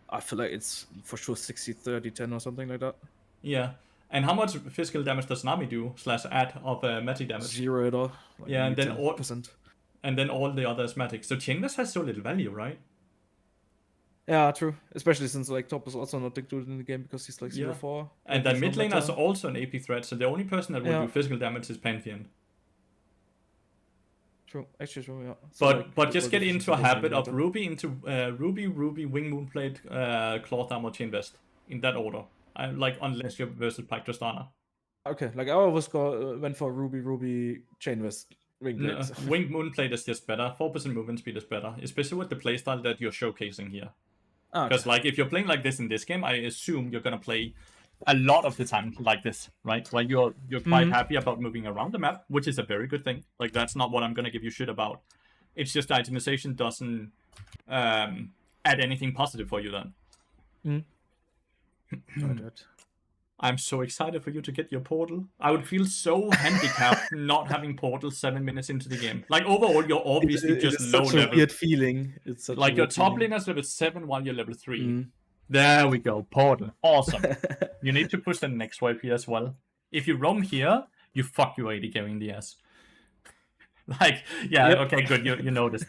I feel like it's for sure 60, 30, 10 or something like that. Yeah. And how much physical damage does Nami do /add of magic damage? 0 at all. Like yeah, and then all the others magic. So Chainless has so little value, right? Yeah, true. Especially since like top is also not included in the game because he's like 0-4. And the mid lane is also an AP threat, so the only person that will do physical damage is Pantheon. True, actually true, yeah. So but just get into a habit of Ruby into Ruby, Wing Moonplate, Cloth Armor, Chainvest in that order. Unless you're versus Pyke Tristana. Okay, like I always went for Ruby, Chainvest, Wingplate. No, Winged Moonplate is just better. 4% movement speed is better, especially with the playstyle that you're showcasing here. Because like if you're playing like this in this game, I assume you're gonna play a lot of the time like this, right? Where you're quite happy about moving around the map, which is a very good thing. Like that's not what I'm gonna give you shit about. It's just itemization doesn't add anything positive for you then. I'm so excited for you to get your portal. I would feel so handicapped not having portal 7 minutes into the game. Like overall, you're obviously just low level. It's such a weird feeling. It's such like your top lane is level 7 while you're level 3. There we go, portal. Awesome. You need to push the next wave here as well. If you roam here, you fuck your AD carry in the ass. Like, yeah, okay, good. You noticed.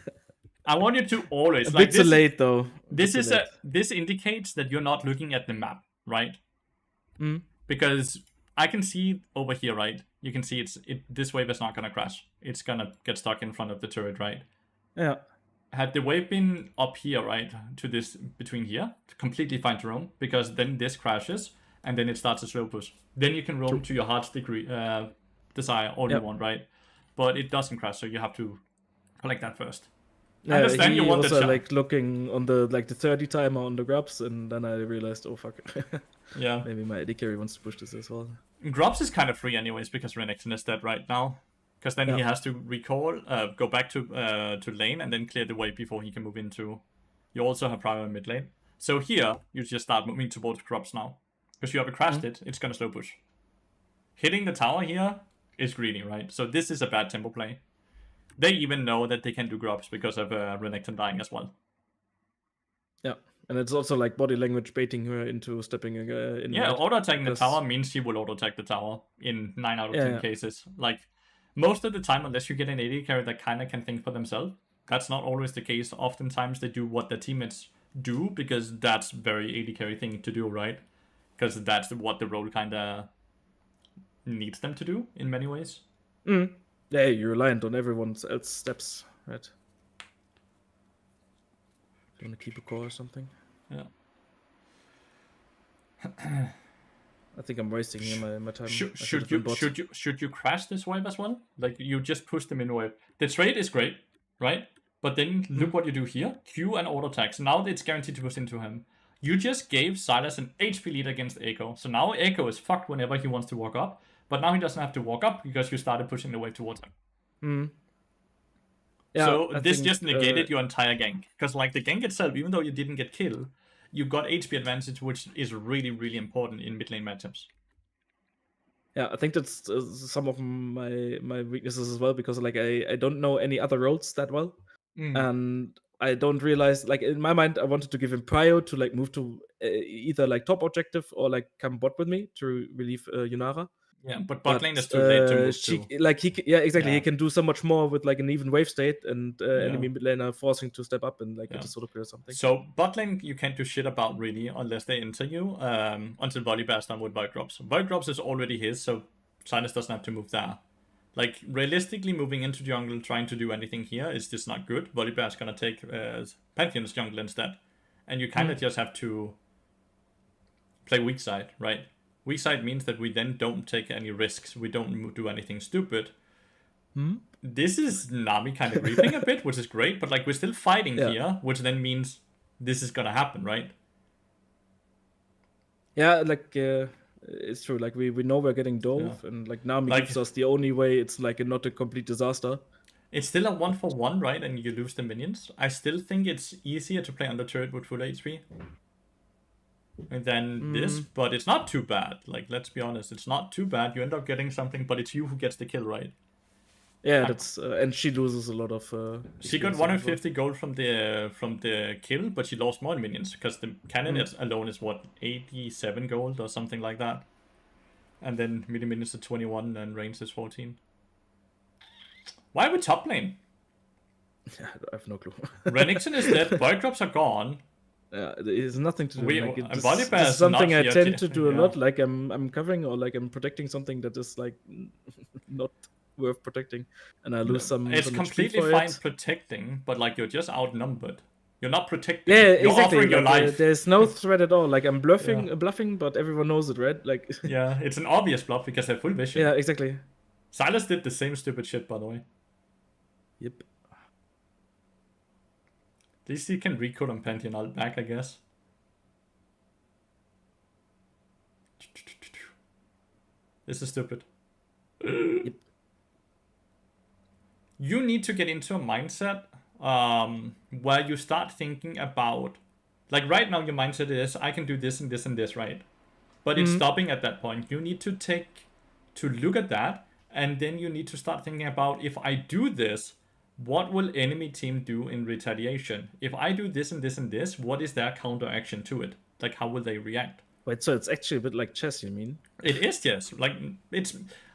I want you to always a bit too late though. This indicates that you're not looking at the map, right? Because I can see over here, right? You can see this wave is not gonna crash. It's gonna get stuck in front of the turret, right? Yeah. Had the wave been up here, right, to this between here, completely fine to roam, because then this crashes and then it starts a slow push. Then you can roam to your heart's desire all you want, right? But it doesn't crash, so you have to collect that first. I understand you want the also like looking on the 30 timer on the grubs, and then I realized, oh fuck. Yeah. Maybe my AD carry wants to push this as well. Grubs is kind of free anyways because Renekton is dead right now. Because then he has to recall, go back to lane, and then clear the way before he can move into. You also have prior mid lane. So here, you just start moving towards Grubs now. Because you have crashed it, it's gonna slow push. Hitting the tower here is greedy, right? So this is a bad tempo play. They even know that they can do Grubs because of Renekton dying as well. Yeah, and it's also like body language baiting her into stepping in. Yeah, auto-attacking the tower means she will auto-attack the tower in 9 out of 10 cases. Like, most of the time, unless you get an AD carry that kind of can think for themselves, that's not always the case. Oftentimes, they do what their teammates do, because that's very AD carry thing to do, right? Because that's what the role kind of needs them to do, in many ways. Yeah, you're reliant on everyone else's steps, right? Do you want to keep a core or something? Yeah. I think I'm wasting my time. Should you crash this wave as well? Like, you just push them in a wave. The trade is great, right? But then look what you do here. Q and auto attacks. Now it's guaranteed to push into him. You just gave Silas an HP lead against Echo. So now Echo is fucked whenever he wants to walk up. But now he doesn't have to walk up because you started pushing the wave towards him. Yeah, so this just negated your entire gank. Because like the gank itself, even though you didn't get killed, you got HP advantage, which is really, really important in mid lane matchups. Yeah, I think that's some of my weaknesses as well, because like I don't know any other roles that well, and I don't realize, like, in my mind I wanted to give him prio to like move to either like top objective or like come bot with me to relieve Yunara. Yeah, but bot lane is too late to move to. He can do so much more with like an even wave state, and enemy mid laner forcing to step up and like get a solo clear or something. So bot lane you can't do shit about really unless they enter you until Volibear's done with Void Drops. Void Drops is already his, so Silas doesn't have to move there. Like, realistically, moving into jungle, trying to do anything here is just not good. Volibear's gonna take Pantheon's jungle instead. And you kind of just have to play weak side, right? Weak side means that we then don't take any risks. We don't do anything stupid. This is Nami kind of griefing a bit, which is great, but like we're still fighting here, which then means this is gonna happen, right? Yeah, like it's true. Like we know we're getting dove, and like Nami gives us the only way. It's like not a complete disaster. It's still a 1-for-1, right? And you lose the minions. I still think it's easier to play under turret with full HP than this, but it's not too bad. Like, let's be honest, it's not too bad. You end up getting something, but it's you who gets the kill, right? Yeah, that's and she loses a lot of. She got 150 gold from the kill, but she lost more minions because the cannon alone is what, 87 gold or something like that, and then melee minions are 21 and range is 14. Why are we top lane? I have no clue. Renekton is dead. Void Drops are gone. There's nothing to do. This is something I tend to do a lot. Like I'm covering or like I'm protecting something that is like not worth protecting, and I lose some. It's some completely fine protecting, but like you're just outnumbered. You're not protecting. Yeah, you're exactly. offering your life. There's no threat at all. Like I'm bluffing, but everyone knows it, right? Like yeah, it's an obvious bluff because they have full vision. Yeah, exactly. Silas did the same stupid shit, by the way. Yep. At least he can recode on Pantheon ult back, I guess. This is stupid. Yep. You need to get into a mindset where you start thinking about, like right now your mindset is, I can do this and this and this, right? But it's stopping at that point. You need to look at that, and then you need to start thinking about, if I do this, what will enemy team do in retaliation? If I do this and this and this, what is their counter action to it? Like, how will they react? Wait, so it's actually a bit like chess, you mean? It is, yes. Like,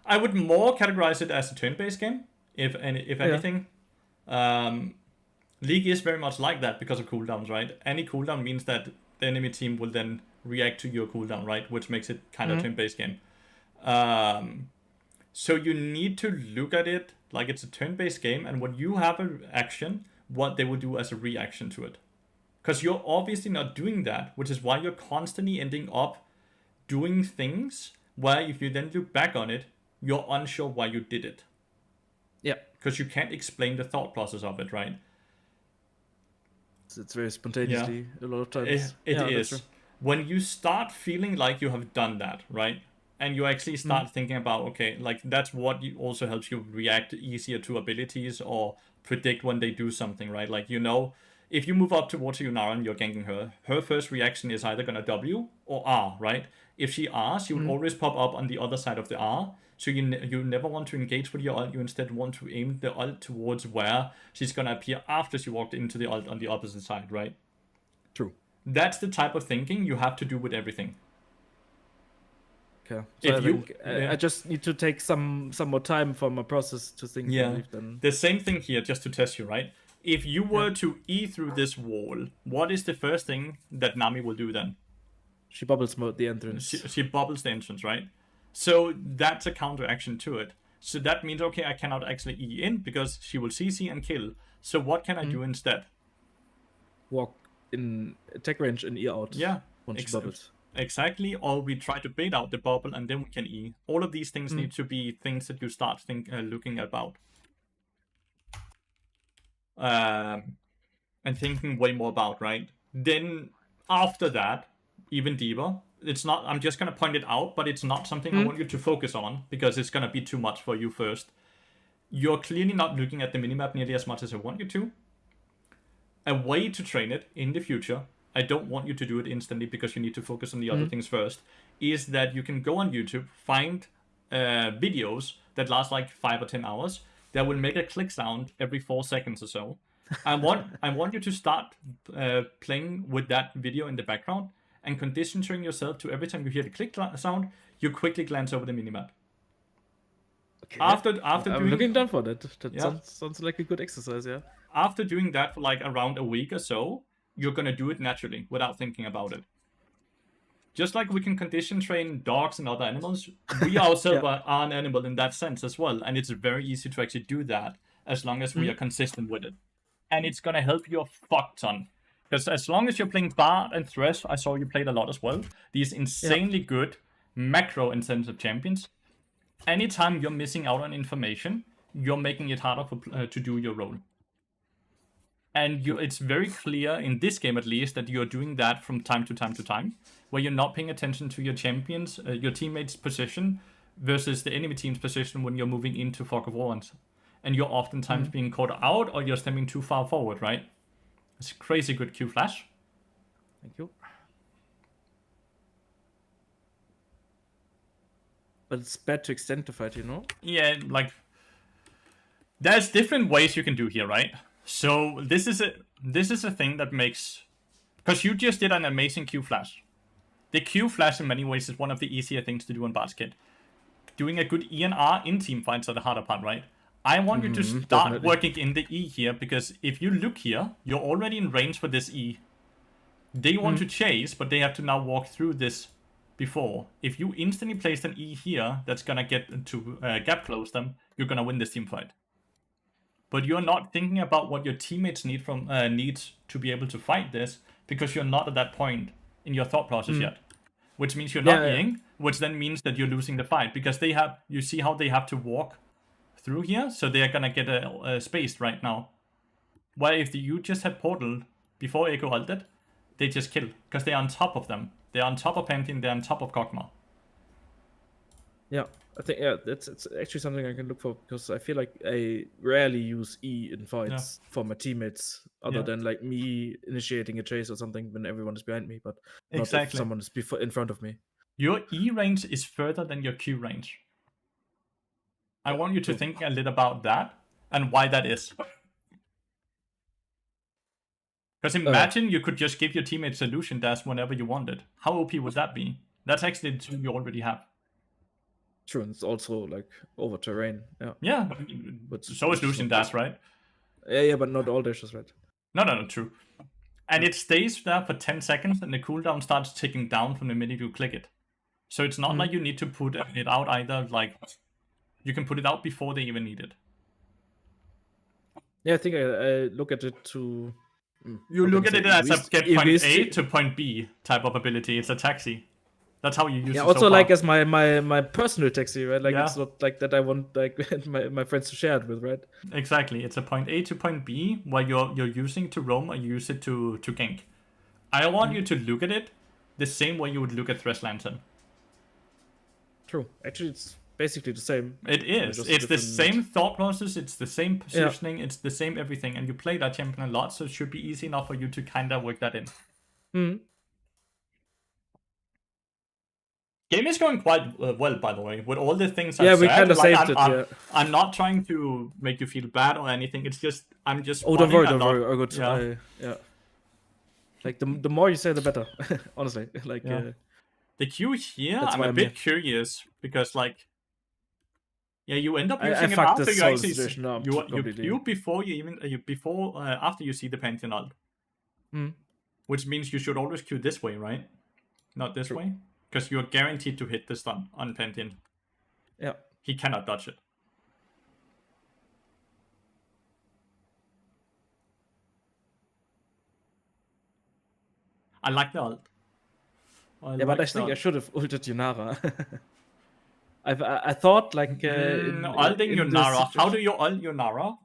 I would more categorize it as a turn-based game, if anything. League is very much like that because of cooldowns, right? Any cooldown means that the enemy team will then react to your cooldown, right? Which makes it kind of turn-based game. So you need to look at it like it's a turn-based game, and when you have an action, what they will do as a reaction to it. Because you're obviously not doing that, which is why you're constantly ending up doing things where if you then look back on it, you're unsure why you did it. Yeah. Because you can't explain the thought process of it, right? It's very spontaneously a lot of times. It Yeah, that's is. true. When you start feeling like you have done that, right? And you actually start thinking about, okay, like that's what also helps you react easier to abilities or predict when they do something, right? Like, if you move up towards Yunara and you're ganking her, her first reaction is either gonna W or R, right? If she R's, she will always pop up on the other side of the R. So you never want to engage with your ult. You instead want to aim the ult towards where she's gonna appear after she walked into the ult on the opposite side, right? True. That's the type of thinking you have to do with everything. Okay. If So you- I just need to take some more time for my process to think. I Yeah. believe, then. The same thing here, just to test you, right? If you were to E through this wall, what is the first thing that Nami will do then? She bubbles mode the entrance. She bubbles the entrance, right? So that's a counteraction to it. So that means, okay, I cannot actually E in because she will CC and kill. So what can I do instead? Walk in attack range and E out. Yeah, Once she bubbles. exactly. Or we try to bait out the bubble and then we can E. All of these things need to be things that you start looking about. And thinking way more about, right? Then after that, even deeper, it's not, I'm just going to point it out, but it's not something I want you to focus on because it's going to be too much for you first. You're clearly not looking at the minimap nearly as much as I want you to. A way to train it in the future, I don't want you to do it instantly because you need to focus on the other things first, is that you can go on YouTube, find videos that last like 5 or 10 hours that will make a click sound every 4 seconds or so. I want you to start playing with that video in the background and conditioning yourself to every time you hear the click sound, you quickly glance over the minimap. Okay. After I'm doing looking down for that. That Yeah. sounds like a good exercise. Yeah. after doing that for like around a week or so, you're gonna do it naturally without thinking about it. Just like we can condition train dogs and other animals, we ourselves are an animal in that sense as well, and it's very easy to actually do that as long as we are consistent with it. And it's gonna help you a fuck ton. Because as long as you're playing Bard and Thresh, I saw you played a lot as well, these insanely good macro-intensive champions, anytime you're missing out on information, you're making it harder to do your role. And it's very clear, in this game at least, that you're doing that from time to time to time, where you're not paying attention to your champions, your teammates' position, versus the enemy team's position when you're moving into Fog of War. And you're oftentimes being caught out, or you're stepping too far forward, right? It's crazy good Q flash. Thank you. But it's bad to extend the fight, you know? Yeah, like there's different ways you can do here, right? So this is a thing that makes, because you just did an amazing Q flash. The Q flash in many ways is one of the easier things to do in Basket. Doing a good E and R in team fights are the harder part, right? I want you to start definitely. working in the E here, because if you look here, you're already in range for this E. They want to chase, but they have to now walk through this before. If you instantly place an E here, that's gonna get to gap close them, you're gonna win this team fight. But you're not thinking about what your teammates need to be able to fight this, because you're not at that point in your thought process yet. Which means you're not Eing, which then means that you're losing the fight, because you see how they have to walk through here, so they're gonna get spaced right now. Where if you just had Portal before Echo ulted, they just kill, because they're on top of them. They're on top of Pantheon, they're on top of Kog'Maw. Yeah, I think it's actually something I can look for, because I feel like I rarely use E in fights for my teammates, other than like me initiating a chase or something when everyone is behind me, but not if Exactly. someone is in front of me. Your E range is further than your Q range. I want you to think a little about that and why that is. Because imagine you could just give your teammates Illusion Dash whenever you wanted. How OP would that be? That's actually the tool you already have. True, and it's also like over terrain. Yeah. Yeah, But so is Illusion Dash, right? Yeah, but not all dashes, right? No, true. And it stays there for 10 seconds and the cooldown starts ticking down from the minute you click it. So it's not like you need to put it out either. Like, you can put it out before they even need it. Yeah, I think I look at it to. You how can look I at say, it as a get point A egoistic- to point B type of ability. It's a taxi. That's how you use Yeah, it also so like far. as my personal taxi, right? Like Yeah. it's not like that I want like my friends to share it with, right? Exactly. It's a point A to point B where you're using to roam or use it to gank. I want you to look at it the same way you would look at Thresh Lantern. True. Actually, it's basically the same. It is. just It's the different- same thought process. It's the same positioning. It's the same everything. And you play that champion a lot, so it should be easy enough for you to kind of work that in. Game is going quite well, by the way, with all the things I've Yeah, said. we kinda Like, saved it, yeah. I'm not trying to make you feel bad or anything. It's just I'm just. Oh, don't spotting worry, a don't lot- worry. Oh, good. Yeah. Yeah. Like the more you say, the better. Honestly, like Yeah. The queue here, That's I'm why a I'm bit here. curious because like. Yeah, you end up I using it fucked after this you whole actually situation up you completely. queue before you even after you see the Pantheon ult. Which means you should always queue this way, right? Not this way, because you're guaranteed to hit the stun on Pantheon. Yeah. He cannot dodge it. I like the ult. Yeah, but I think I should have ulted Yunara. I thought like ulting in this Yunara. How situation- do you ult Yunara?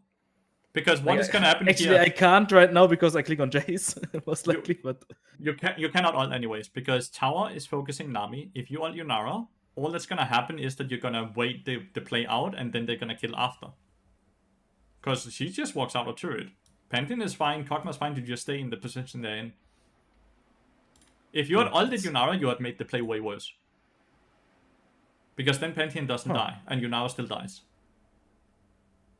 Because what Like, is gonna happen Actually, here? I can't right now because I click on Jace, most likely. But You cannot ult anyways because tower is focusing Nami. If you ult Yunara, all that's gonna happen is that you're gonna wait the play out and then they're gonna kill after. Because she just walks out of turret. Pantheon is fine, Kog'Maw's fine to just stay in the position they're in. If you had ulted Yunara, you had made the play way worse. Because then Pantheon doesn't die, and Yunara still dies.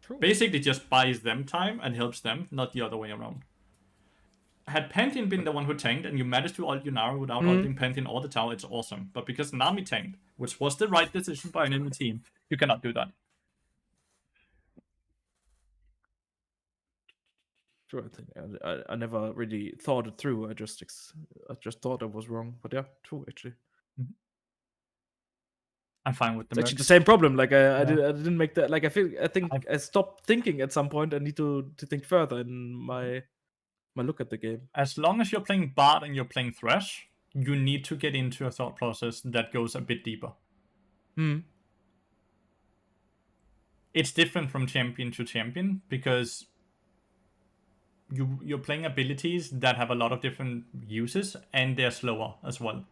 True. Basically just buys them time and helps them, not the other way around. Had Pantheon been the one who tanked, and you managed to ult Yunara without ulting Pantheon or the tower, it's awesome. But because Nami tanked, which was the right decision by an enemy team, you cannot do that. true, I think I never really thought it through. I just thought I was wrong. But yeah, true actually. I'm fine with the It's actually mercs. the same problem. Like I didn't make that. Like I think I stopped thinking at some point. I need to think further in my look at the game. As long as you're playing Bard and you're playing Thresh, you need to get into a thought process that goes a bit deeper. It's different from champion to champion because you're playing abilities that have a lot of different uses and they're slower as well.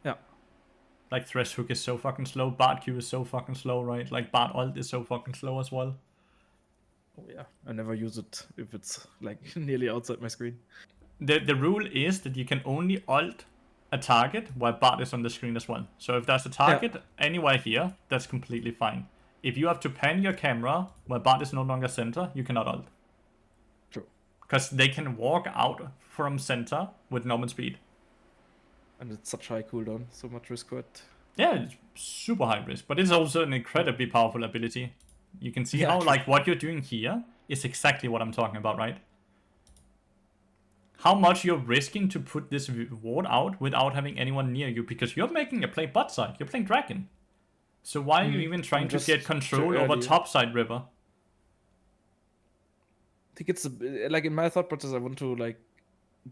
Yeah. Like Thresh Hook is so fucking slow, Bard Q is so fucking slow, right? Like Bard Ult is so fucking slow as well. Oh yeah. I never use it if it's like nearly outside my screen. The rule is that you can only ult a target while Bard is on the screen as well. So if there's a target anywhere here, that's completely fine. If you have to pan your camera while Bard is no longer center, you cannot ult. True. Because they can walk out from center with normal speed. And it's such high cooldown, so much risk for it. Yeah, it's super high risk, but it's also an incredibly powerful ability. You can see Yeah, how true. like what you're doing here is exactly what I'm talking about, right? How much you're risking to put this ward out without having anyone near you, because you're making a play bot side. You're playing Dragon. So why are you even trying to just get control too over early. top side river? I think it's like in my thought process, I want to like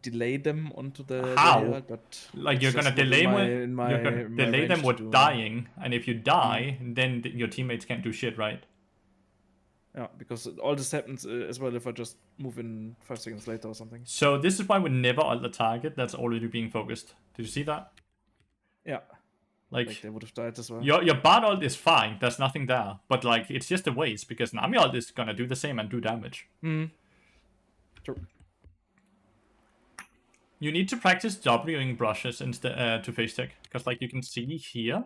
delay them onto the How? herald, but Like it's you're gonna just not delay in with my you're gonna my delay them range to with do. dying, and if you die, then your teammates can't do shit, right? Yeah, because all this happens as well if I just move in 5 seconds later or something. So this is why we never ult the target that's already being focused. Did you see that? Yeah, Like like they would have died as well. your bard ult is fine. There's nothing there, but like it's just a waste because Nami ult is gonna do the same and do damage. True. You need to practice Wing brushes instead to face tech, because like you can see here,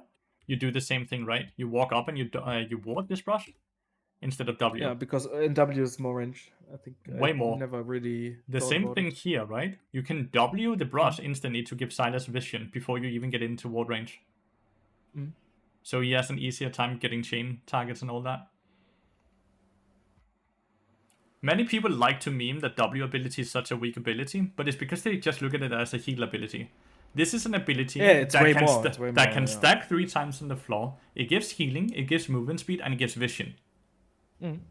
you do the same thing, right? You walk up and you ward this brush instead of W. Yeah, because in W is more range. I think Way I more. Never really The thought same about thing it. here, right? You can W the brush instantly to give Silas vision before you even get into ward range. So he has an easier time getting chain targets and all that. Many people like to meme that W ability is such a weak ability, but it's because they just look at it as a heal ability. This is an ability Yeah, it's that way can, more, it's way that more, can yeah. stack 3 times on the floor. It gives healing, it gives movement speed, and it gives vision.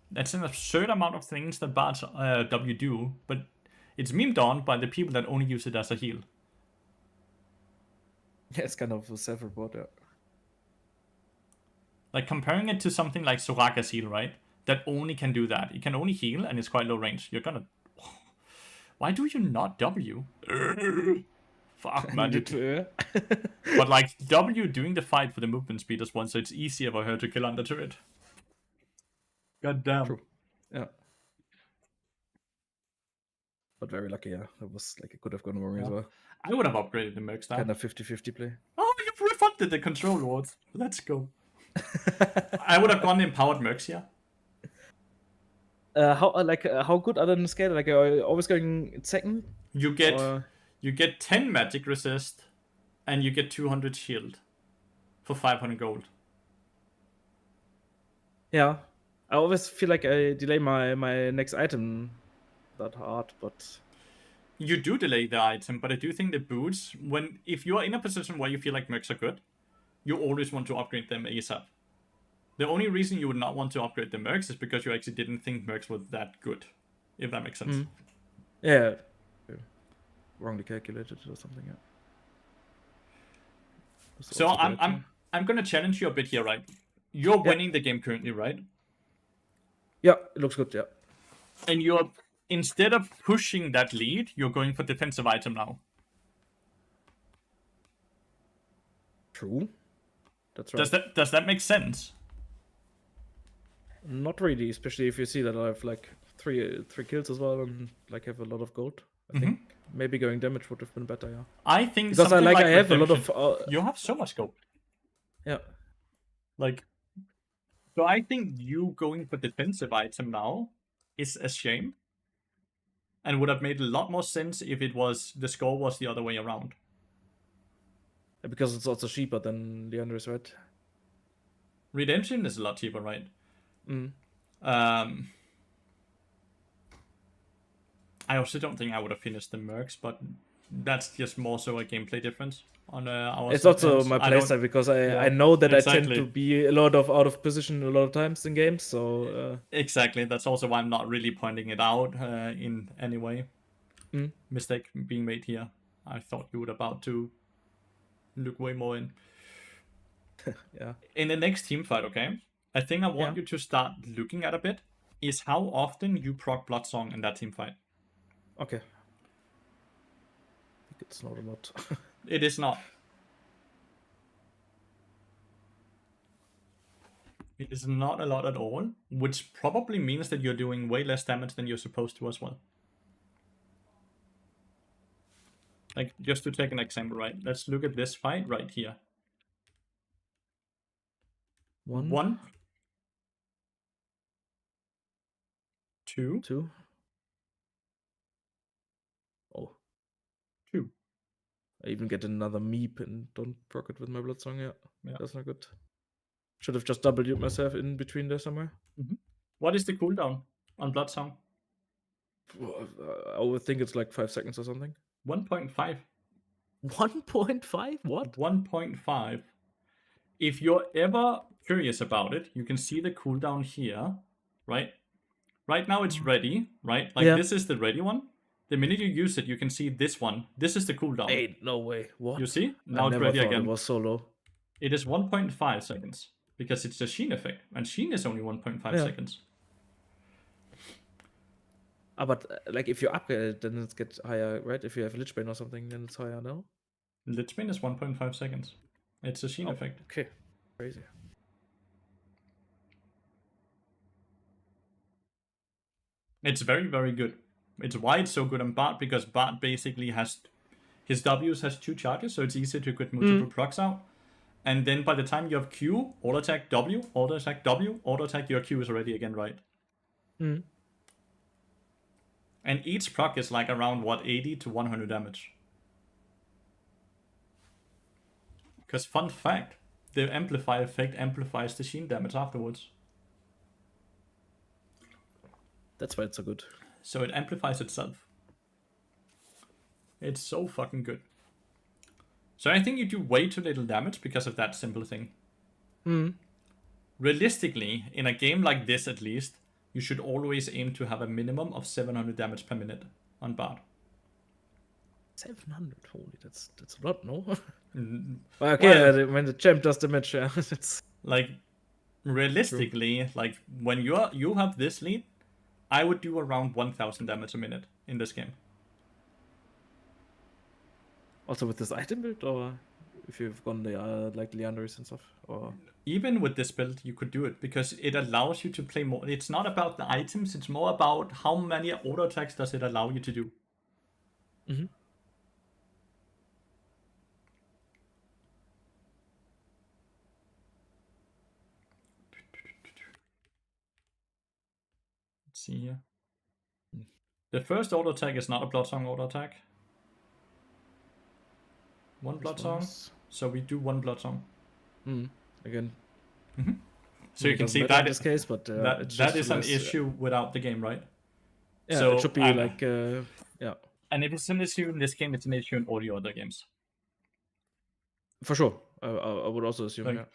That's an absurd amount of things that Bart's W do, but it's memed on by the people that only use it as a heal. Yeah, it's kind of a self-report, yeah. Like, comparing it to something like Soraka's heal, right? That only can do that. It can only heal, and it's quite low range. You're gonna... Why do you not W? Fuck, man. But, like, W doing the fight for the movement speed as one, so it's easier for her to kill under turret. God damn. True. Yeah. But very lucky, yeah. That was like it could have gone wrong as well. I would have upgraded the Mercs now. Kind of 50-50 play. Oh, you've refunded the control wards. Let's go. I would have gone empowered Mercs here. How good are they on the scale? Like, are you always going second? You get Or- you get 10 magic resist, and you get 200 shield for 500 gold. Yeah. I always feel like I delay my next item that hard, but You do delay the item, but I do think the boots, if you are in a position where you feel like Mercs are good, you always want to upgrade them ASAP. The only reason you would not want to upgrade the Mercs is because you actually didn't think Mercs were that good, if that makes sense. yeah. Wrongly calculated or something, yeah. That's So also bad, I'm gonna challenge you a bit here, right? You're winning the game currently, right? yeah, it looks good, yeah. And you're, instead of pushing that lead, you're going for defensive item now. True. That's right. Does that make sense? Not really, especially if you see that I have like three kills as well and like have a lot of gold. I think maybe going damage would have been better, yeah. I think Because something I have Redemption, a lot of you have so much gold. yeah. Like, so I think you going for defensive item now is a shame, and would have made a lot more sense if the score was the other way around. Because it's also cheaper than Lathyrus, right? Redemption is a lot cheaper, right? I also don't think I would have finished the Mercs, but that's just more so a gameplay difference on our. It's also segments. my playstyle because I know that I tend to be a lot of out of position a lot of times in games. So exactly, that's also why I'm not really pointing it out in any way. Mistake being made here. I thought you were about to look way more in. yeah. In the next team fight, okay? I think I want you to start looking at a bit is how often you proc Bloodsong in that team fight. Okay. I think it's not a lot. It is not. It is not a lot at all, which probably means that you're doing way less damage than you're supposed to as well. Like, just to take an example, right? Let's look at this fight right here. One. 2. 2. Oh. 2. I even get another meep and don't proc it with my Bloodsong. Yeah, that's not good. Should have just W'd myself in between there somewhere. What is the cooldown on Bloodsong? I would think it's like 5 seconds or something. 1.5. 1.5? What? 1.5. If you're ever curious about it, you can see the cooldown here, right? Right now it's ready, right? Like this is the ready one. The minute you use it, you can see this one. This is the cooldown. Hey, no way. What? You see? Now I it's never ready thought again. It was so low. It is 1.5 seconds because it's the Sheen effect, and Sheen is only 1.5 seconds. But like if you upgrade it, then it gets higher, right? If you have Lich Bane or something, then it's higher now. Lich Bane is 1.5 seconds. It's a Sheen effect. Okay, crazy. It's very, very good. It's why it's so good on Bart, because Bart basically has his W's has 2 charges, so it's easy to get multiple procs out. And then by the time you have Q, auto attack W, auto attack W, auto attack, your Q is already again right. And each proc is like around 80 to 100 damage. Because fun fact, the amplify effect amplifies the Sheen damage afterwards. That's why it's so good. So it amplifies itself. It's so fucking good. So I think you do way too little damage because of that simple thing. Realistically, in a game like this at least, you should always aim to have a minimum of 700 damage per minute on Bard. 700, holy, that's a lot, no? Well, Okay, when the champ does damage, yeah, it's like realistically, like when you have this lead, I would do around 1000 damage a minute in this game. also with this item build, or if you've gone the like Leandris and stuff, or Even with this build, you could do it because it allows you to play more. It's not about the items; it's more about how many auto attacks does it allow you to do. Let's see here. The first auto attack is not a Blood Song auto attack. One Blood Song. So we do one Blood Song. again. So you can see that in that this case, but that is an issue without the game, right? Yeah, So, it should be like yeah, And if it's an issue in this game, it's an issue in all the other games. for sure. I would also assume. Like, Yeah.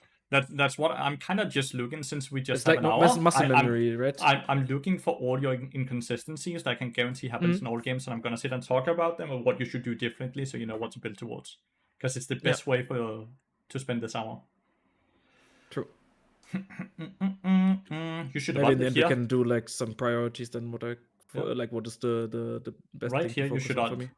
That's what I'm kind of just looking, since we just It's have like an not hour. muscle I'm, memory, right? I'm looking for audio inconsistencies that I can guarantee happens in all games, and I'm gonna sit and talk about them and what you should do differently, so you know what to build towards. Because it's the best way to spend this hour. True. You should Maybe run in the end here. you can do like some priorities. Then what like what is the best Right thing to here, you focus should on for ult. me?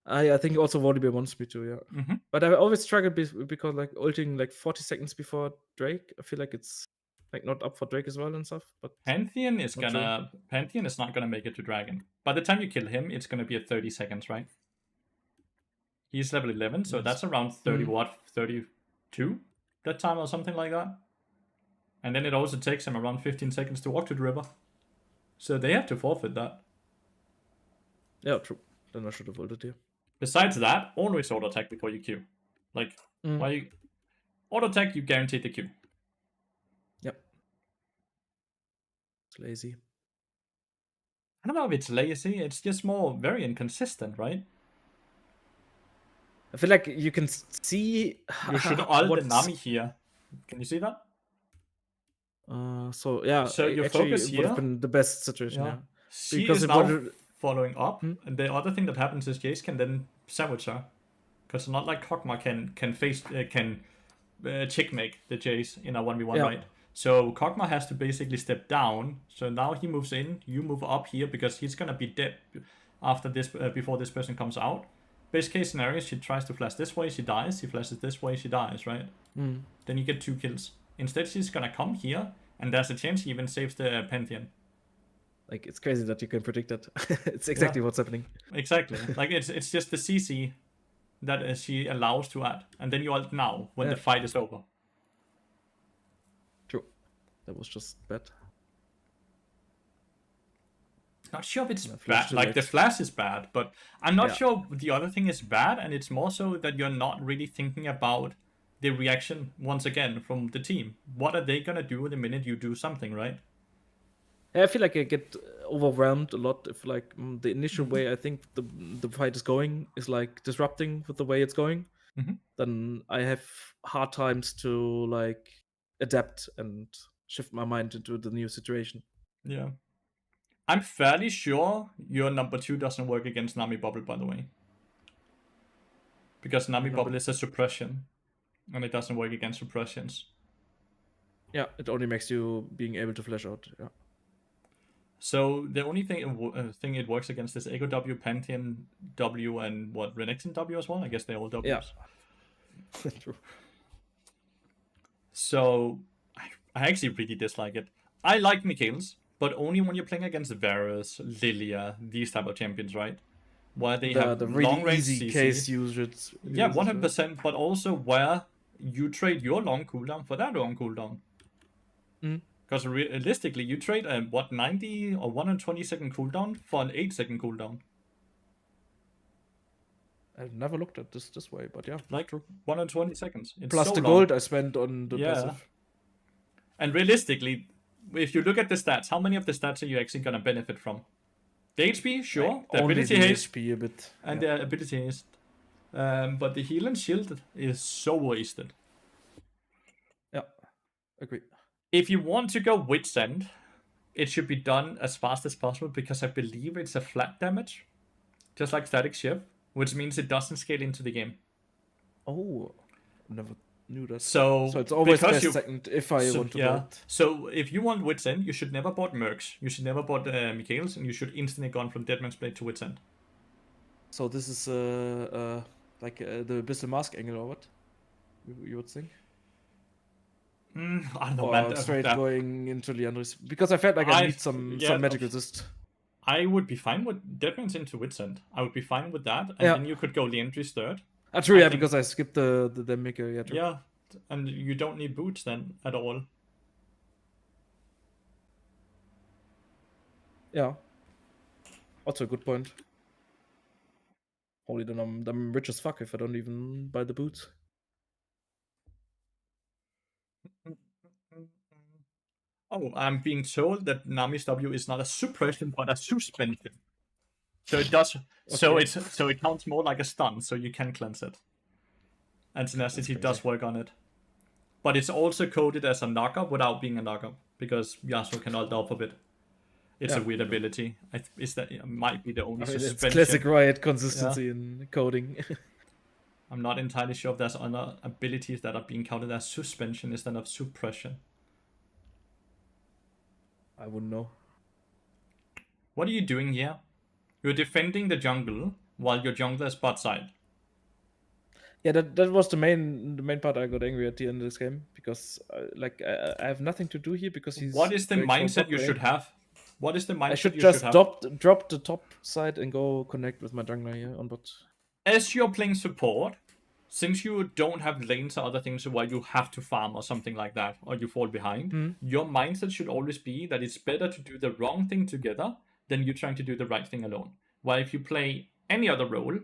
I think also Volibear wants me to, yeah. Mhm. But I always struggle because like ulting like 40 seconds before Drake, I feel like it's like not up for Drake as well and stuff. But Pantheon is Not sure. Pantheon is not gonna make it to Dragon. By the time you kill him, it's gonna be at 30 seconds, right? He's level 11, so Yes. that's around 30 what? 32 that time or something like that. And then it also takes him around 15 seconds to walk to the river. So they have to forfeit that. yeah, true. Then I should have ulted here. Besides that, always auto attack before you Q. Like, why you auto attack, you guarantee the Q. Yep. It's lazy. I don't know if it's lazy, it's just more very inconsistent, right? I feel like you can see You should ult the what's- Nami here. Can you see that? So yeah, So your actually focus it would have here- been the best situation. Yeah. She Because is it now would- following up, and the other thing that happens is Jace can then sandwich her, because it's not like Kog'Maw can face checkmate the Jace in a 1v1, Yeah. right? So Kog'Maw has to basically step down. So now he moves in, you move up here because he's gonna be dead after this before this person comes out. Best case scenario, she tries to flash this way, she dies. She flashes this way, she dies, right? Then you get 2 kills. Instead, she's gonna come here, and there's a chance she even saves the Pantheon. Like it's crazy that you can predict that. It's exactly what's happening. Exactly. Like it's just the CC that she allows to add, and then you ult now when the fight is over. True. That was just bad. Not sure if it's flash bad. too Like late. the flash is bad, but I'm not Yeah. sure the other thing is bad, and it's more so that you're not really thinking about the reaction once again from the team. What are they gonna do the minute you do something, right? Yeah, I feel like I get overwhelmed a lot if like the initial way I think the fight is going is like disrupting with the way it's going. Then I have hard times to like adapt and shift my mind into the new situation. Yeah. I'm fairly sure your number 2 doesn't work against Nami Bubble, by the way. Because Nami Bubble is a suppression, and it doesn't work against suppressions. Yeah, it only makes you being able to flash out. Yeah. So the only thing it works against is Echo W, Pantheon W, and what, Renekton W as well? I guess they're all Ws. Yeah. True. So I actually really dislike it. I like Mikhail's, but only when you're playing against Varus, Lilia, these type of champions, right? Where they have The really long range easy CC. case usage. Yeah, 100%, but also where you trade your long cooldown for that long cooldown. Because realistically, you trade a 90 or 120-second cooldown for an 8-second cooldown. I've never looked at this way, but yeah. Like 120 seconds. It's Plus so the long. gold I spent on the Yeah. passive. And realistically, if you look at the stats, how many of the stats are you actually going to benefit from? The HP, sure. The Only ability the haste HP a bit. and yeah. the ability haste. But the heal and shield is so wasted. Yeah, agree. If you want to go Wit's End, it should be done as fast as possible because I believe it's a flat damage, just like Static Shift, which means it doesn't scale into the game. Oh, never knew that. So it's always because best you- second if I want to board. So if you want Wit's End, you should never board Mercs. You should never board Michaels, and you should instantly go on from Deadman's Blade to Wit's End. So this is like the Abyssal Mask angle or what? You would think? I don't know, Or man. straight that- going into Leandris? Because I felt like I need some magic resist. I would be fine with Deadman's into Wit's End. I would be fine with that, and Yeah. then you could go Leandris third. True, I yeah, think- because I skipped the maker. Yeah, true. Yeah, and you don't need boots then at all. Yeah. Also a good point. Holy, then I'm rich as fuck if I don't even buy the boots. Oh, I'm being told that Nami's W is not a suppression but a suspension. So it does. So Okay. it counts more like a stun, so you can cleanse it. And tenacity does work on it. But it's also coded as a knockup without being a knockup, because Yasuo can ult off of it. It's a Yeah. weird ability. It might be the only I mean, it's suspension. classic Riot consistency in coding. I'm not entirely sure if there's other abilities that are being counted as suspension instead of suppression. I wouldn't know. What are you doing here? You're defending the jungle while your jungler is bot side. Yeah, that was the main part I got angry at the end of this game because I have nothing to do here because he's. What is the going for mindset top you lane. should have? What is the mindset I should you just should have? drop the top side and go connect with my jungler here on bot. As you're playing support, since you don't have lanes or other things where you have to farm or something like that, or you fall behind, your mindset should always be that it's better to do the wrong thing together than you trying to do the right thing alone. While if you play any other role,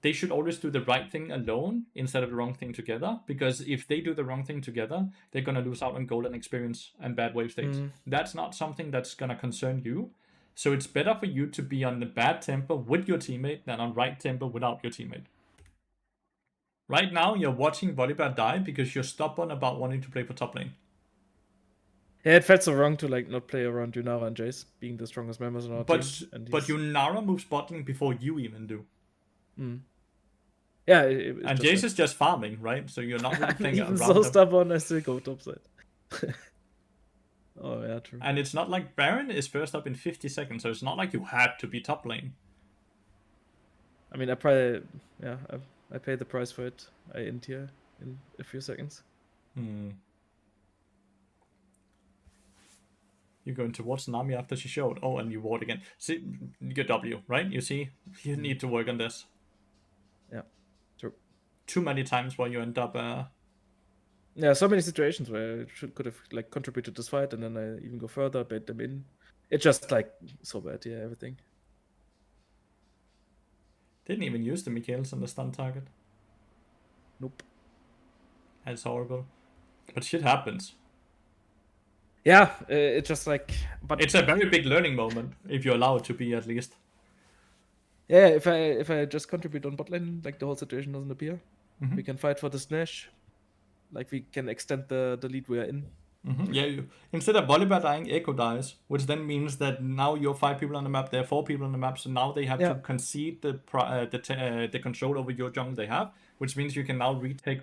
they should always do the right thing alone instead of the wrong thing together, because if they do the wrong thing together, they're going to lose out on golden experience and bad wave states. That's not something that's going to concern you. So it's better for you to be on the bad tempo with your teammate than on right tempo without your teammate. Right now, you're watching Volibear die because you're stubborn about wanting to play for top lane. Yeah, it felt so wrong to like not play around Yunara and Jace being the strongest members in our But team. And but he's- Yunara moves bot lane before you even do. yeah, And Jace is just farming, right? So you're not really playing even around so them. stubborn, I still go topside. Oh yeah, true. And it's not like Baron is first up in 50 seconds, so it's not like you had to be top lane. I mean, I probably I paid the price for it. I end here in a few seconds. You're going towards Nami after she showed. Oh, and you ward again. See, your W, right? You see, you need to work on this. Yeah, true. Too many times where you end up. Yeah, so many situations where I could have like contributed this fight, and then I even go further, bait them in. It's just like so bad, yeah, everything. Didn't even use the Michaels on the stun target. Nope. That's horrible. But shit happens. Yeah, it's just like, but It's a very big learning moment, if you're allowed to be at least. yeah, if I just contribute on bot lane, like the whole situation doesn't appear. We can fight for the Snash. Like we can extend the lead we are in. Yeah, instead of Volibear dying, Echo dies, which then means that now you're 5 people on the map, there are 4 people on the map, so now they have to concede the control over your jungle they have, which means you can now retake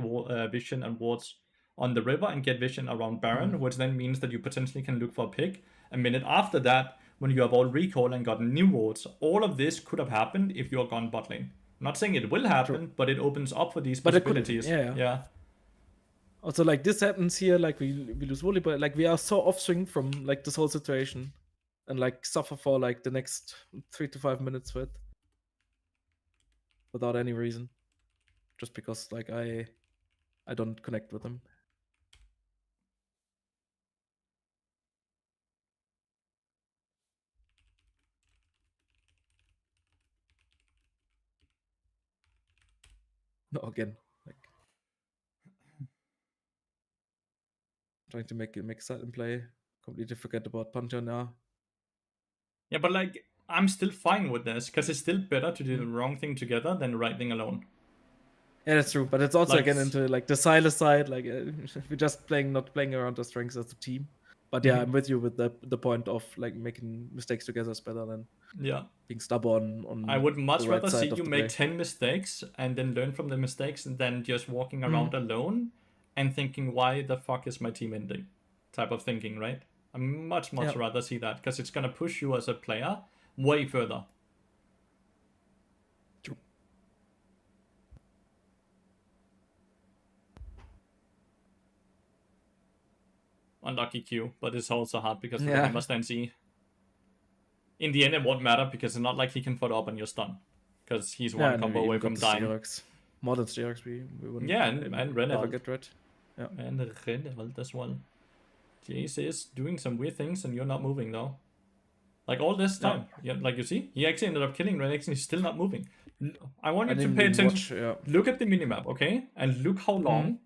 vision and wards on the river and get vision around Baron, which then means that you potentially can look for a pick. A minute after that, when you have all recall and gotten new wards, all of this could have happened if you are gone bot lane. I'm not saying it will happen, but it opens up for these But it could, possibilities. yeah. Also, like this happens here, like we lose volleyball, like we are so off swing from like this whole situation, and like suffer for like the next 3 to 5 minutes for it, without any reason, just because like I don't connect with them. No, again, like trying to make silent play, completely forget about Pantheon now. Yeah, but like, I'm still fine with this, because it's still better to do the wrong thing together than the right thing alone. Yeah, that's true. But it's also Like, again into like the Silas side. Like we're just not playing around the strengths as a team. But yeah, Mhm. I'm with you with the point of like making mistakes together is better than yeah. being stubborn I on would the much right rather see side of you the make play. 10 mistakes and then learn from the mistakes than just walking Mm. around alone and thinking, why the fuck is my team ending? Type of thinking, right? I much Yeah. rather see that because it's going to push you as a player way further. True. Unlucky Q, but it's also hard because of the Yeah. hammer stand Z. In the end, it won't matter because it's not like he can follow up on your stun because he's Yeah, one and then combo we away even got from the dying. Sterox. Modern Sterox we wouldn't Yeah, and ever Renald. get rid. Yeah. And Renald as well. Jace is doing some weird things and you're not moving though. Like all this Yeah. time. Yeah, like you see, he actually ended up killing Renix and he's still not moving. I want I you to didn't pay even attention. watch. Yeah. Look at the minimap, okay? And look how long.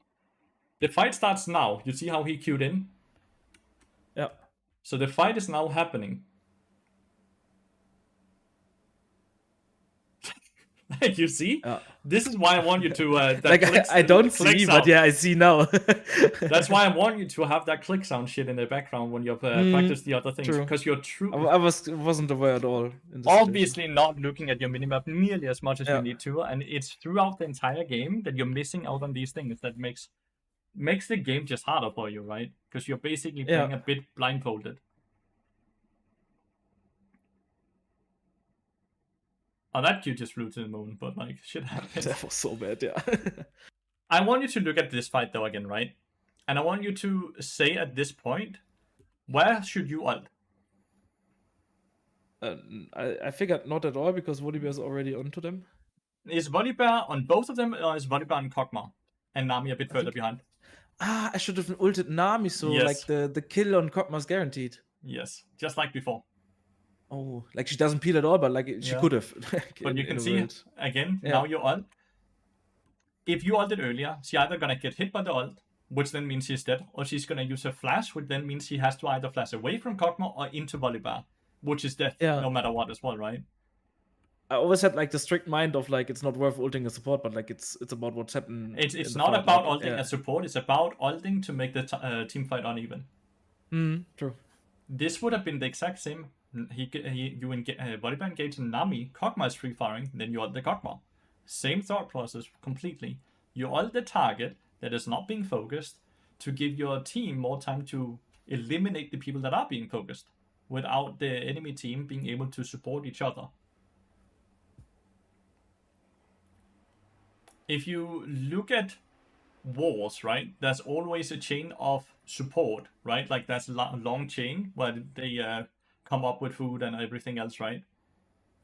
The fight starts now. You see how he queued in? Yeah. So the fight is now happening. Like you see? Yeah. This is why I want you to that Like clicks, I don't click see, sound. but yeah, I see now. That's why I want you to have that click sound shit in the background when you practice the other things True. because you're true. I wasn't aware at all in this Obviously not looking at your minimap nearly as much as you Yeah. need to, and it's throughout the entire game that you're missing out on these things that makes the game just harder for you, right? Because you're basically playing a bit blindfolded. Oh, that cue just flew to the moon, but like shit happens. That was so bad, yeah. I want you to look at this fight though again, right? And I want you to say at this point, where should you ult? I figured not at all because Volibear is already onto them. Is Volibear on both of them, or is Volibear on Kog'Maw? And Nami a bit further behind? I should have ulted Nami, so Yes. like the kill on Kog'Maw's guaranteed. Yes, just like before. Oh, like she doesn't peel at all, but like she Yeah. could have. But you can see again, now you ult. If you ulted earlier, she's either gonna get hit by the ult, which then means she's dead, or she's gonna use her flash, which then means she has to either flash away from Kog'Maw or into Volibear, which is death no matter what as well, right? I always had like the strict mind of like it's not worth ulting a support, but like it's about what's happening. It's not about ulting a support. It's about ulting to make the team fight uneven. True. This would have been the exact same. You engage Volibear engage Nami. Kog'Maw is free firing. Then you ult the Kog'Maw. Same thought process completely. You ult the target that is not being focused to give your team more time to eliminate the people that are being focused without the enemy team being able to support each other. If you look at wars, right, there's always a chain of support, right? Like that's a long chain where they come up with food and everything else, right?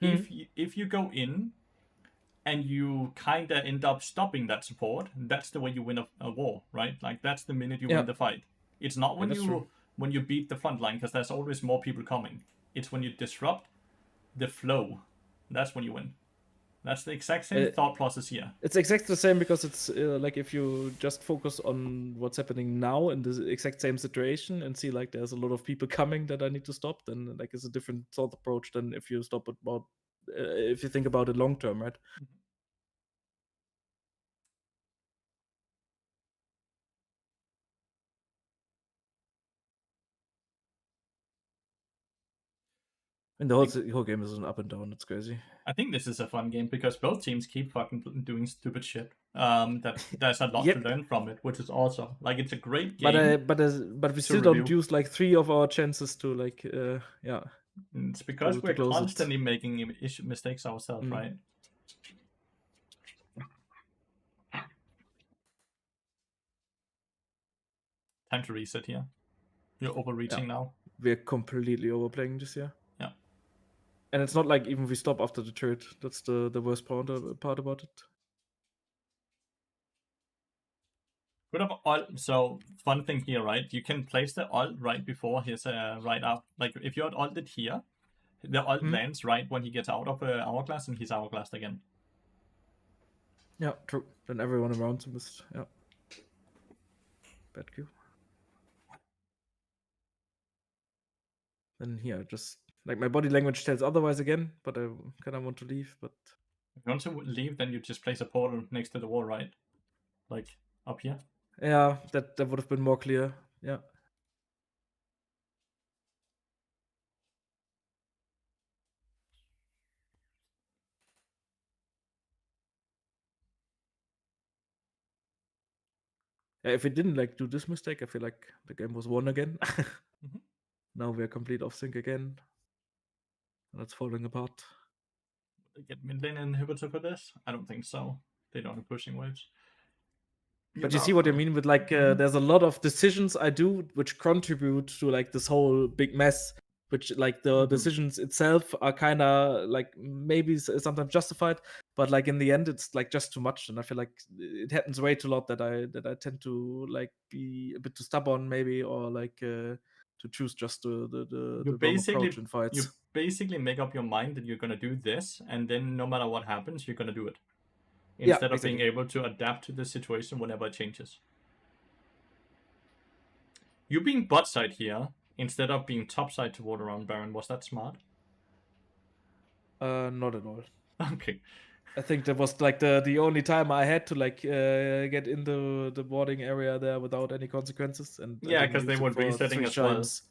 If you go in and you kind of end up stopping that support, that's the way you win a war, right? Like that's the minute you win the fight. It's not when you beat the front line because there's always more people coming. It's when you disrupt the flow. That's when you win. That's the exact same thought process here. It's exactly the same because it's like if you just focus on what's happening now in the exact same situation and see like there's a lot of people coming that I need to stop, then like it's a different thought approach than if you stop about if you think about it long term, right? And the whole game is an up and down. It's crazy. I think this is a fun game because both teams keep fucking doing stupid shit. That there's a lot to learn from it, which is awesome. Like it's a great game. But we still don't use like 3 of our chances to like yeah. It's because we're constantly making mistakes ourselves, right? Time to reset here. You're overreaching now. We're completely overplaying this year. Yeah. And it's not like even we stop after the turret. That's the worst part about it. Good up ult. So fun thing here, right? You can place the ult right before his right up. Like if you're ulted here, the ult lands right when he gets out of hourglass and he's hourglassed again. Yeah, true. Then everyone around him is bad Q. Then here, just like my body language tells otherwise again, but I kind of want to leave. But If you want to leave, then you just place a portal next to the wall, right? Like up here. Yeah, that would have been more clear. Yeah. Yeah, if we didn't like do this mistake, I feel like the game was won again. Mhm. Now we're complete off sync again. And it's falling apart. They get mid lane inhibitor for this? I don't think so. They don't have pushing waves. But you see what I mean with like Mhm. there's a lot of decisions I do which contribute to like this whole big mess. Which like the Mhm. decisions itself are kind of like maybe sometimes justified, but like in the end it's like just too much, and I feel like it happens way too lot that I tend to like be a bit too stubborn maybe, or like to choose just the wrong approach in fights. You basically make up your mind that you're gonna do this, and then no matter what happens, you're gonna do it. Yeah, Instead of being exactly. able to adapt to the situation whenever it changes. You being bot side here instead of being top side toward around Baron, was that smart? Not at all. Okay. I think that was like the only time I had to like get into the boarding area there without any consequences, and I Yeah, didn't because they use it were for resetting 3 as well. chimes.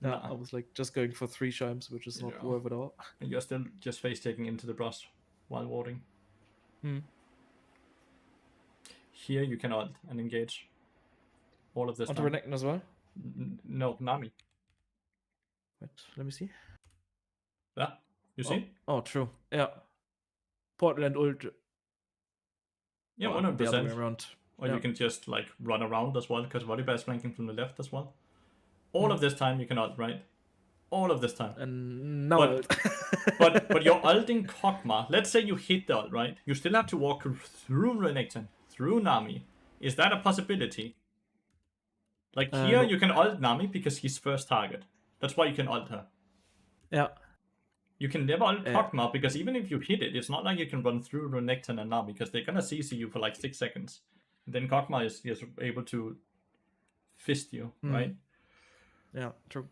Yeah, Nah. I was like just going for 3 chimes, which is not Yeah. worth it all. And you're still just face taking into the brush while warding. Here you can ult and engage. All of this Onto now. Renekton as well. No, Nami. Wait, let me see. Yeah, you see? Oh, true. Yeah. Portland ult. Yeah, Or the other way 100%. around. Or Yeah. you can just like run around as well, because Volibear is flanking from the left as well. All of this time you can ult, right? All of this time. And now But you're ulting Kog'Maw. Let's say you hit the ult, right? You still have to walk through Renekton, through Nami. Is that a possibility? Like here no. you can ult Nami because he's first target. That's why you can ult her. Yeah. You can never ult Yeah. Kog'Maw because even if you hit it, it's not like you can run through Renekton and Nami because they're gonna CC you for like 6 seconds. And then Kog'Maw is able to fist you, right? Yeah, true.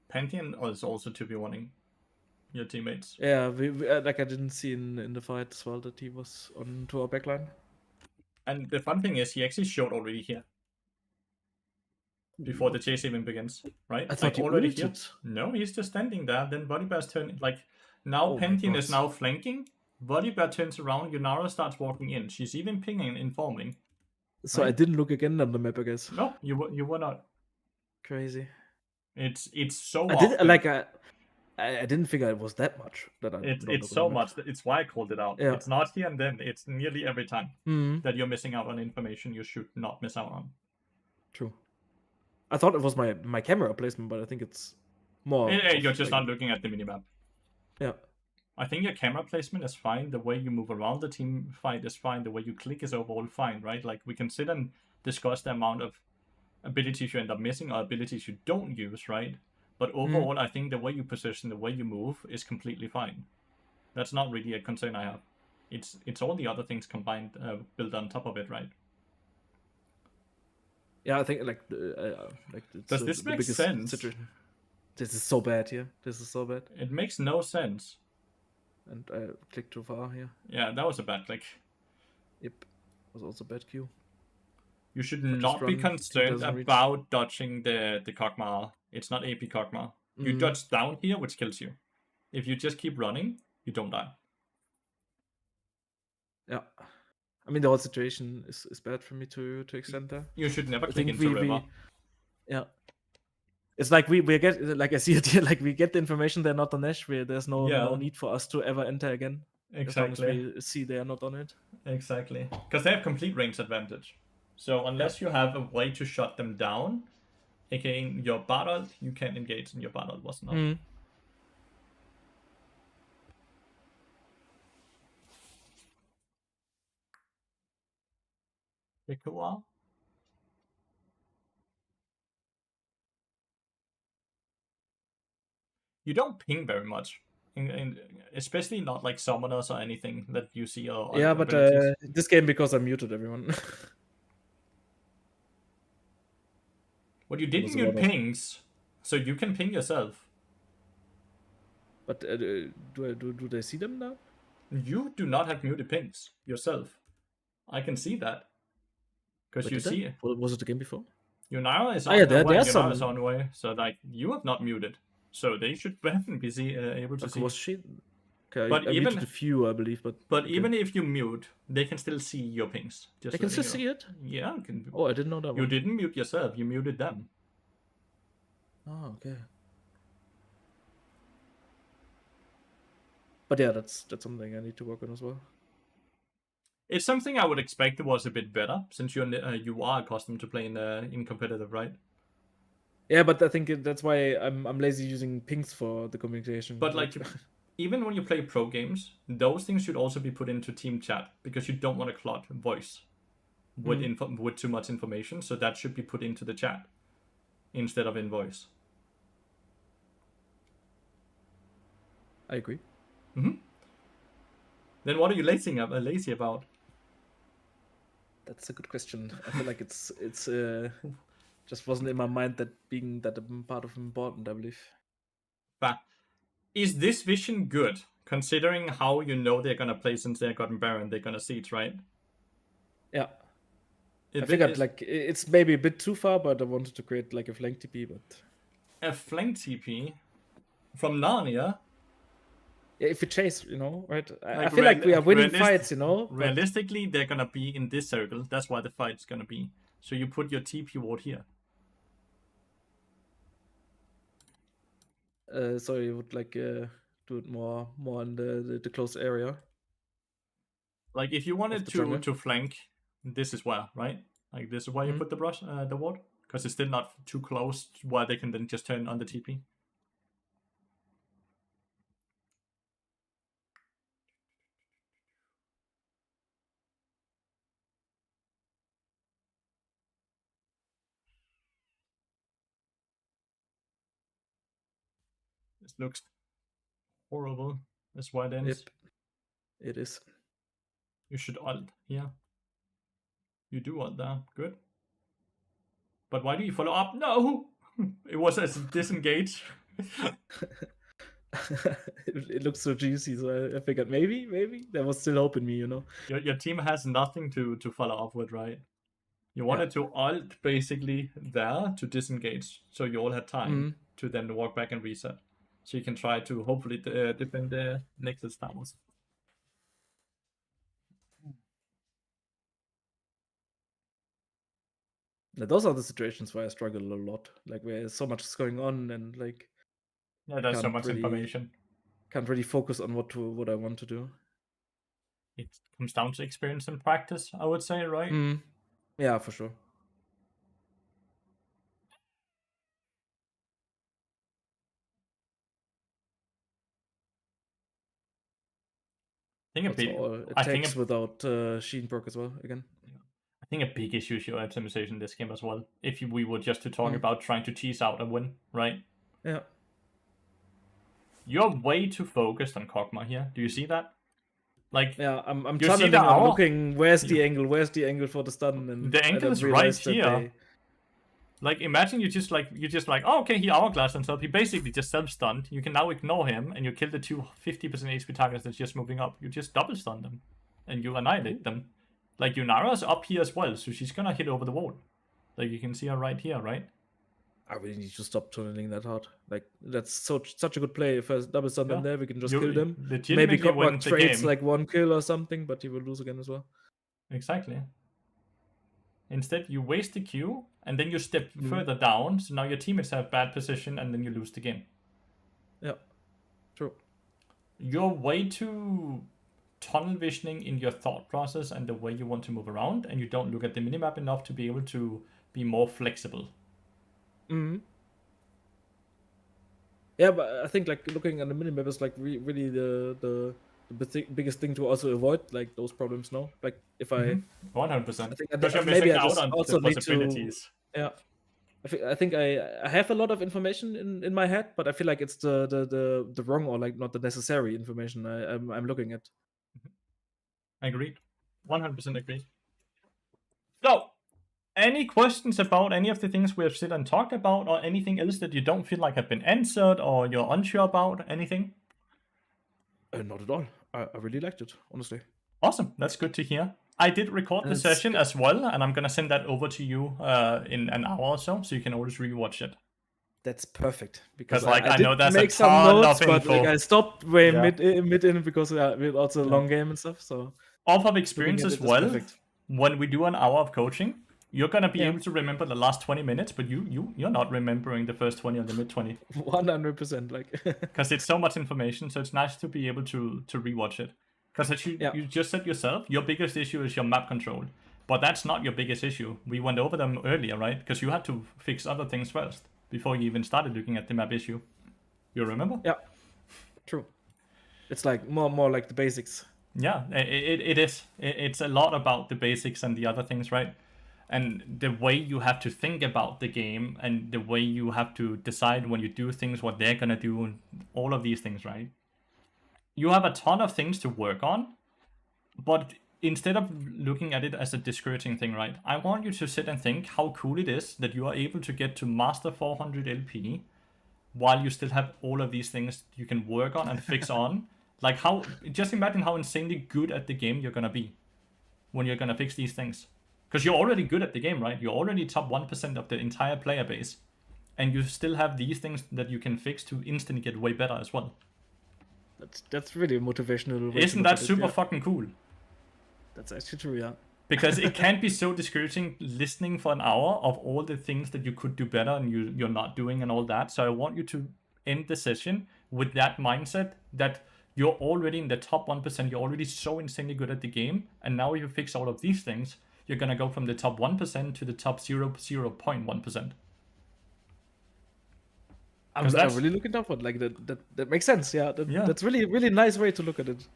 Pantheon is also to be warning your teammates. Yeah, we like I didn't see in the fight as well that he was on to our backline. And the fun thing is, he actually showed already here. Before the chase even begins, right? I thought he already ulted. here. No, he's just standing there. Then Volibear's turn. Like now, Oh my Pantheon is God. now flanking. Volibear turns around. Yunara starts walking in. She's even pinging and informing. So I Right? didn't look again on the map, I guess. No, you were not. Crazy. It's so I often. did like I didn't figure it was that much that I. It's so much. It's why I called it out. Yeah. It's not here and then. It's nearly every time Mhm. that you're missing out on information you should not miss out on. True. I thought it was my camera placement, but I think it's more. You're just not looking at the minimap. Yeah. I think your camera placement is fine. The way you move around the team fight is fine. The way you click is overall fine, right? Like we can sit and discuss the amount of abilities you end up missing or abilities you don't use, right? But overall, I think the way you position, the way you move is completely fine. That's not really a concern I have. It's all the other things combined, built on top of it, right? Yeah, I think like it's, Does this the make biggest sense? situation. This is so bad here. This is so bad. It makes no sense. And I clicked too far here. Yeah, that was a bad click. Yep. Was also bad Q. You should But not just be run, concerned doesn't reach. about dodging the Kog'Maw. It's not AP Kog'Maw. You dodge down here, which kills you. If you just keep running, you don't die. Yeah. I mean the whole situation is bad for me to extend there. You should never I click think into river. yeah. It's like we get like I see it here, like we get the information they're not on Ash, where there's no need for us to ever enter again. Exactly. As long as we see they're not on it. Exactly. Because they have complete range advantage. So unless you have a way to shut them down, aka your battle, you can't engage, and your battle was not. Take a while. You don't ping very much, especially not like summoners or anything that you see. Or Yeah, but abilities. this game because I muted everyone. What you didn't was a mute lot of- pings, so you can ping yourself. But do they see them now? You do not have muted pings yourself. I can see that. Because Wait, you did they? see it. Was it the game before? Yunara is Ah, on yeah, the way. there's Yunara is some. on the way. So like you have not muted. So they should definitely be able to Okay, see. was she? Okay, But I even- muted a few, I believe, but okay. Even if you mute, they can still see your pings. Just They can letting still you know. see it. Yeah, can. Oh, I didn't know that You one. didn't mute yourself. You muted them. Oh, okay. But yeah, that's something I need to work on as well. It's something I would expect was a bit better since you are accustomed to playing in competitive, right? Yeah, but I think that's why I'm lazy using pings for the communication. But like, even when you play pro games, those things should also be put into team chat because you don't want to clot voice with with too much information. So that should be put into the chat instead of in voice. I agree. Then what are you lazy about? That's a good question. I feel like it's just wasn't in my mind that being that part of important, I believe. But is this vision good considering how you know they're gonna play since they're gotten Baron, they're gonna see it, right? Yeah. I figured like it's maybe a bit too far, but I wanted to create like a flank TP, but a flank TP from Narnia. yeah, if we chase, right? I feel like we are winning fights, Realistically, they're gonna be in this circle. That's why the fight's gonna be. So you put your TP ward here. So you would like do it more in the close area. Like if you wanted to flank, this is where, right? Like this is why you put the ward, because it's still not too close where they can then just turn on the TP. This looks horrible. That's why it ends. Yep. It is. You should ult here. You do ult there. Good. But why do you follow up? No! It was as disengage. It looks so juicy, so I figured maybe there was still hope in me, Your team has nothing to follow up with, right? You wanted to ult basically there to disengage, so you all had time to then walk back and reset. So you can try to hopefully defend the Nexus towers. Now, those are the situations where I struggle a lot, like where so much is going on and like yeah, there's so much information. Can't really focus on what I want to do. It comes down to experience and practice, I would say, right? Yeah, for sure. I think attacks without Sheen proc as well again. I think a big issue is your optimization in this game as well. If we were just to talk about trying to tease out a win, right? Yeah. You're way too focused on Kog'Maw here. Do you see that? Like, yeah, I'm tunneling. I'm looking. Where's the angle? Where's the angle for the stun? And the angle is right here. Like, imagine you just like, oh, okay, he hourglassed himself. He basically just self-stunned. You can now ignore him, and you kill the two 50% HP targets that's just moving up. You just double-stun them, and you annihilate them. Like, Yunara's up here as well, so she's gonna hit over the wall. Like, you can see her right here, right? I really need to stop tunneling that hard. Like, that's such a good play. If I double-stun them there, we can just kill them. Maybe Kog'Maw trades like one kill or something, but he will lose again as well. Exactly. Instead, you waste the Q, and then you step further down, so now your teammates have bad position, and then you lose the game. Yeah, true. You're way too tunnel visioning in your thought process and the way you want to move around, and you don't look at the minimap enough to be able to be more flexible. Yeah, but I think like looking at the minimap is like really the biggest thing to also avoid like those problems now. Like if I 100%. I think maybe I just also need to. Yeah, I think I have a lot of information in my head, but I feel like it's the wrong or like not the necessary information I'm looking at. Agreed. 100% agreed. So, any questions about any of the things we have said and talked about, or anything else that you don't feel like have been answered, or you're unsure about anything? Not at all. I really liked it, honestly. Awesome. That's good to hear. I did record the It's session good. as well, and I'm gonna send that over to you in an hour or so you can always rewatch it. That's perfect because 'Cause, like, I did know that's a make some ton notes, of but like info. I stopped way Yeah. mid in because we had also a long game and stuff. So Off of looking experience at as it is well, perfect. when we do an hour of coaching, you're gonna be Yeah. able to remember the last 20 minutes, but you're not remembering the first 20 or the mid 20 100%. Like because it's so much information. So it's nice to be able to rewatch it. Because as you just said yourself, your biggest issue is your map control, but that's not your biggest issue. We went over them earlier, right? Because you had to fix other things first before you even started looking at the map issue. You remember? Yeah, true. It's like more like the basics. Yeah, it is. It's a lot about the basics and the other things, right? And the way you have to think about the game and the way you have to decide when you do things, what they're gonna do, and all of these things, right? You have a ton of things to work on, but instead of looking at it as a discouraging thing, right? I want you to sit and think how cool it is that you are able to get to master 400 LP while you still have all of these things you can work on and fix on. Like, how, just imagine how insanely good at the game you're gonna be when you're gonna fix these things. Because you're already good at the game, right? You're already top 1% of the entire player base. And you still have these things that you can fix to instantly get way better as well. That's really a motivational way to Isn't look that at it, super yeah. fucking cool? That's actually true, yeah. Because it can be so discouraging listening for an hour of all the things that you could do better and you're not doing and all that. So I want you to end the session with that mindset that you're already in the top 1%. You're already so insanely good at the game. And now if you fix all of these things, you're going to go from the top 1% to the top 0.1%. I'm really looking down for it. Like that makes sense. Yeah, Yeah. That's really nice way to look at it.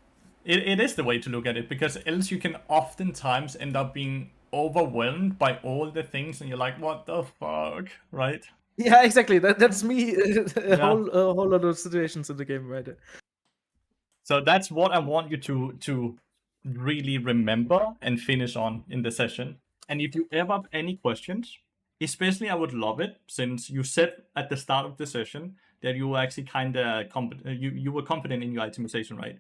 It is the way to look at it, because else you can oftentimes end up being overwhelmed by all the things and you're like, what the fuck, right? Yeah, exactly. That's me. A Yeah. whole lot of situations in the game, right? So that's what I want you to really remember and finish on in the session. And if you ever have any questions, especially I would love it, since you said at the start of the session that you were actually kind of you were confident in your itemization, right?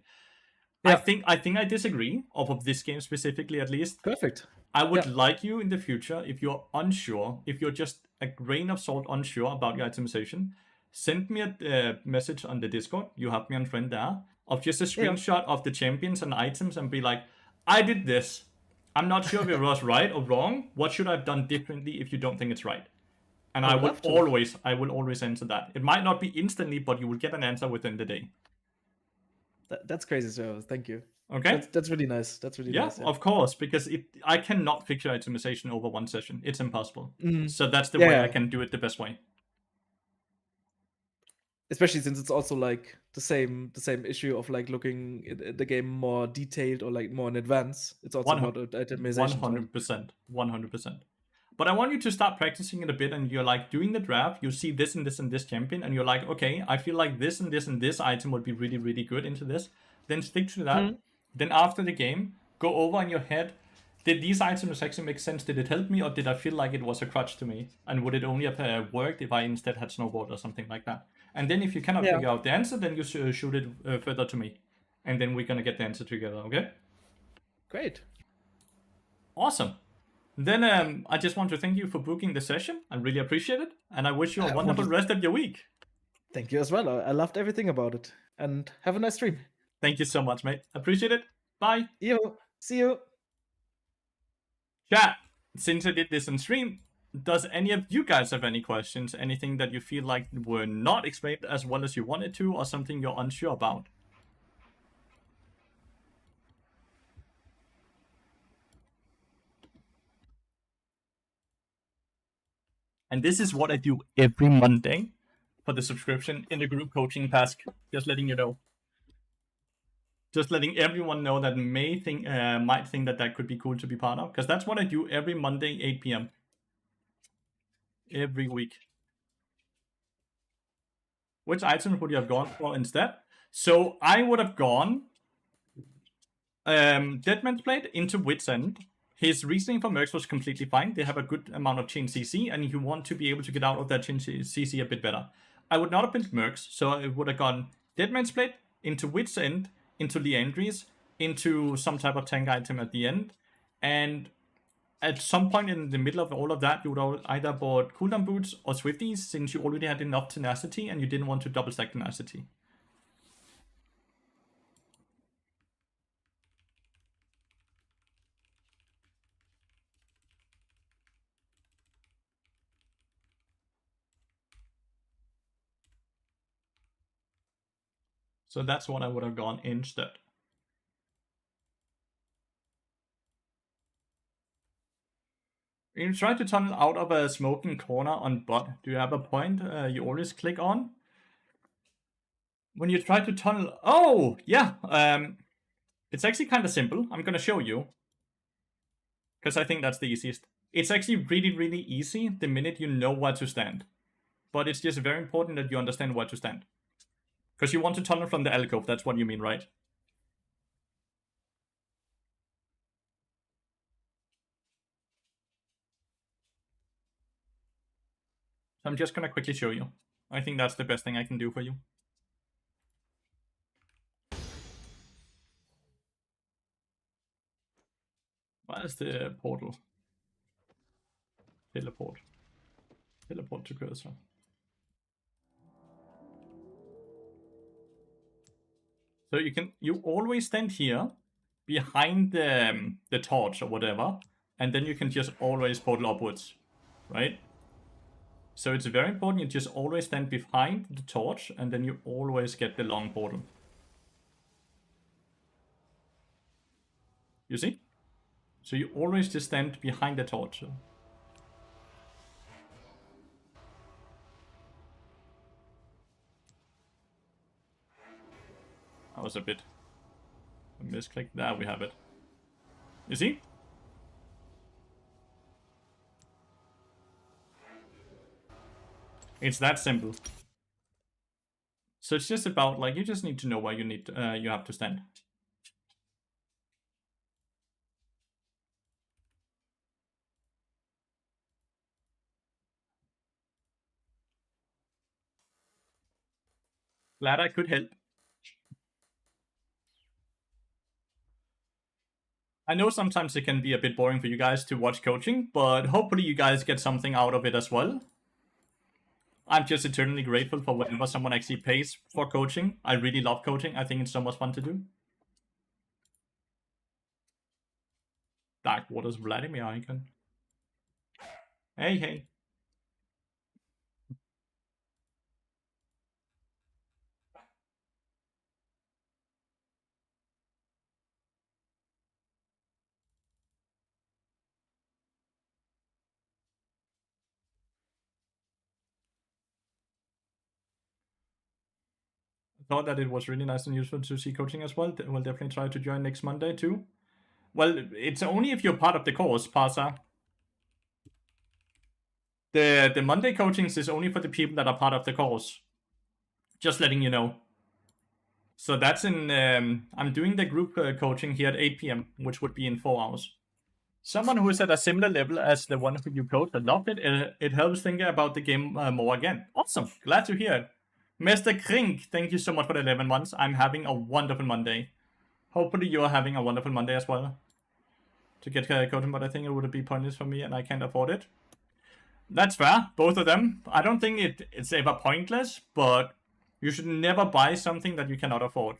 Yeah. I think I disagree of this game specifically, at least. Perfect. I would like you in the future, if you're unsure, if you're just a grain of salt unsure about your itemization, send me a message on the Discord. You have me on friend there, of just a screenshot of the champions and items and be like, I did this. I'm not sure if it was right or wrong. What should I have done differently if you don't think it's right? And I will always answer that. It might not be instantly, but you will get an answer within the day. That's crazy, so thank you. Okay? That's really nice. That's really nice. Yeah, of course, because I cannot fix your itemization over one session. It's impossible. Mhm. So that's the way Yeah. I can do it the best way. Especially since it's also like the same issue of like looking at the game more detailed or like more in advance. It's also about itemization. 100%. 100%. But I want you to start practicing it a bit, and you're like doing the draft, you see this and this and this champion, and you're like, okay, I feel like this and this and this item would be really, really good into this. Then stick to that. Then after the game, go over in your head, did these items actually make sense? Did it help me, or did I feel like it was a crutch to me? And would it only have worked if I instead had snowboard or something like that? And then if you cannot figure out the answer, then you shoot it further to me. And then we're going to get the answer together, okay? Great. Awesome. Then I just want to thank you for booking the session. I really appreciate it. And I wish you a wonderful rest of your week. Thank you as well. I loved everything about it. And have a nice stream. Thank you so much, mate. Appreciate it. Bye. See you. Chat, since I did this on stream, does any of you guys have any questions? Anything that you feel like were not explained as well as you wanted to, or something you're unsure about? And this is what I do every Monday for the subscription in the group coaching task. Just letting you know. Just letting everyone know that might think that could be cool to be part of. Because that's what I do every Monday, 8 p.m. Every week. Which item would you have gone for instead? So I would have gone Deadman's Blade into Wit's End. His reasoning for Mercs was completely fine. They have a good amount of chain CC, and you want to be able to get out of that chain CC a bit better. I would not have picked Mercs, so I would have gone Deadman's Blade into Wit's End into Leandries, into some type of tank item at the end, and at some point in the middle of all of that, you would either bought cooldown boots or Swifties, since you already had enough tenacity and you didn't want to double stack tenacity. So that's what I would have gone instead. You try to tunnel out of a smoking corner on bot. Do you have a point you always click on? When you try to tunnel... Oh, yeah. It's actually kind of simple. I'm going to show you. Because I think that's the easiest. It's actually really, really easy the minute you know where to stand. But it's just very important that you understand where to stand. Because you want to tunnel from the alcove, that's what you mean, right? So I'm just gonna quickly show you. I think that's the best thing I can do for you. Where's the portal? Teleport. Teleport to cursor. So you always stand here behind the torch or whatever, and then you can just always portal upwards, right? So it's very important you just always stand behind the torch, and then you always get the long portal. You see? So you always just stand behind the torch. That was a bit a misclick. There we have it. You see? It's that simple. So it's just about, like, you just need to know where you have to stand. Glad I could help. I know sometimes it can be a bit boring for you guys to watch coaching, but hopefully you guys get something out of it as well. I'm just eternally grateful for whenever someone actually pays for coaching. I really love coaching. I think it's so much fun to do. Dark Waters Vladimir icon. Hey, hey. Thought that it was really nice and useful to see coaching as well. We'll definitely try to join next Monday too. Well, it's only if you're part of the course, Parsa. The Monday coachings is only for the people that are part of the course. Just letting you know. So that's in... I'm doing the group coaching here at 8 p.m, which would be in 4 hours. Someone who is at a similar level as the one who you coached, I loved it. It helps think about the game more again. Awesome. Glad to hear it. Mr. Krink, thank you so much for the 11 months. I'm having a wonderful Monday. Hopefully you're having a wonderful Monday as well. To get coaching, but I think it would be pointless for me and I can't afford it. That's fair, both of them. I don't think it's ever pointless, but you should never buy something that you cannot afford.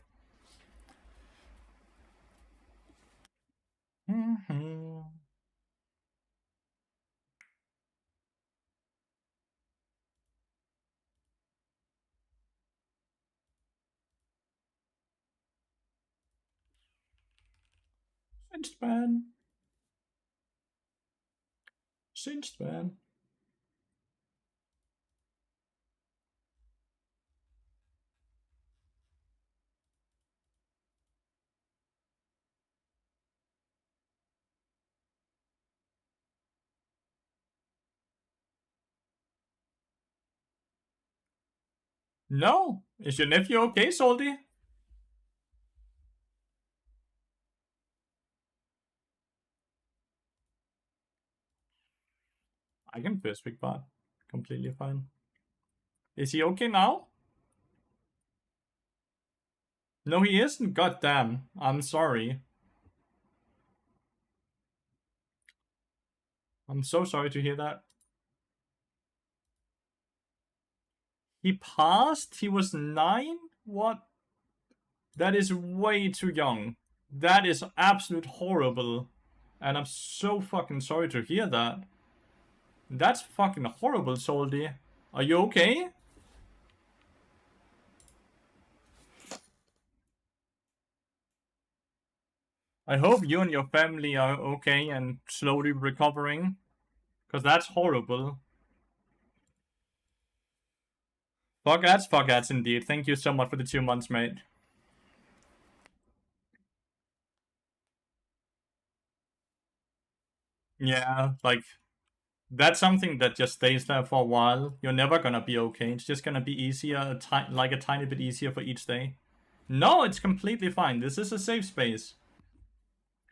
Cinched man. No? Is your nephew okay, Salty? I can first pick part. Completely fine. Is he okay now? No, he isn't. Goddamn. I'm sorry. I'm so sorry to hear that. He passed? He was 9? What? That is way too young. That is absolute horrible. And I'm so fucking sorry to hear that. That's fucking horrible, Soldy. Are you okay? I hope you and your family are okay and slowly recovering. Because that's horrible. Fuck ads indeed. Thank you so much for the 2 months, mate. Yeah, like, that's something that just stays there for a while. You're never gonna be okay. It's just gonna be easier, like a tiny bit easier for each day. No, it's completely fine. This is a safe space.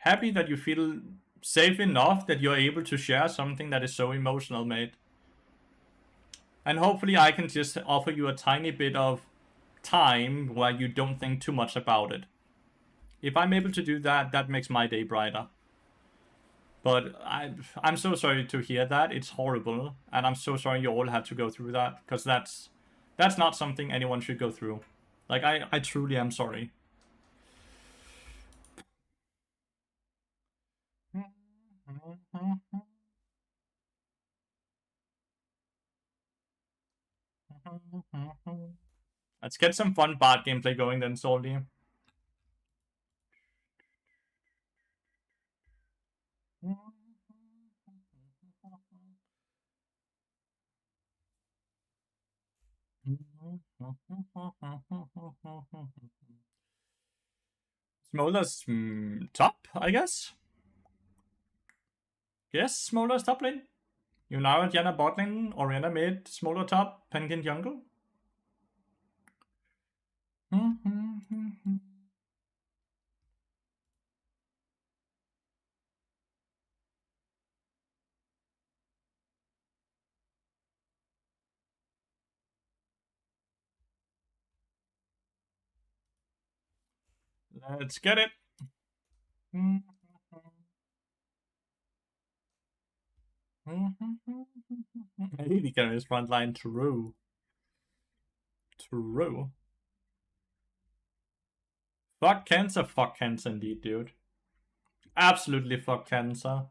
Happy that you feel safe enough that you're able to share something that is so emotional, mate. And hopefully I can just offer you a tiny bit of time where you don't think too much about it. If I'm able to do that, that makes my day brighter. But I'm so sorry to hear that. It's horrible. And I'm so sorry you all had to go through that. Because that's not something anyone should go through. Like, I truly am sorry. Let's get some fun bard gameplay going then, Soldy. Smolder's top, I guess. Yes, Smolder's top lane. Unara, Diana bot lane, Oriana mid, Smolder top, Penguin jungle. Let's get it. AD carries front line. True. True. Fuck cancer. Fuck cancer indeed, dude. Absolutely fuck cancer.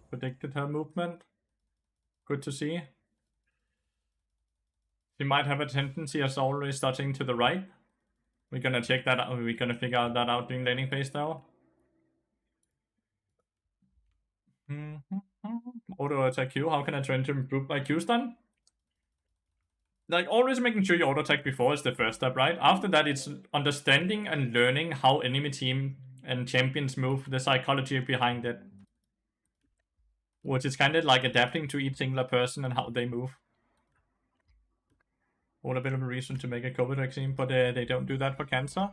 Predicted her movement. Good to see. She might have a tendency as always starting to the right. We're gonna check that out. We're gonna figure that out during laning phase though. Auto attack Q. How can I try to improve my Q stun? Like, always making sure you auto attack before is the first step, right? After that, it's understanding and learning how enemy team and champions move, the psychology behind it. Which is kind of like adapting to each singular person and how they move. What a bit of a reason to make a COVID vaccine, but they don't do that for cancer.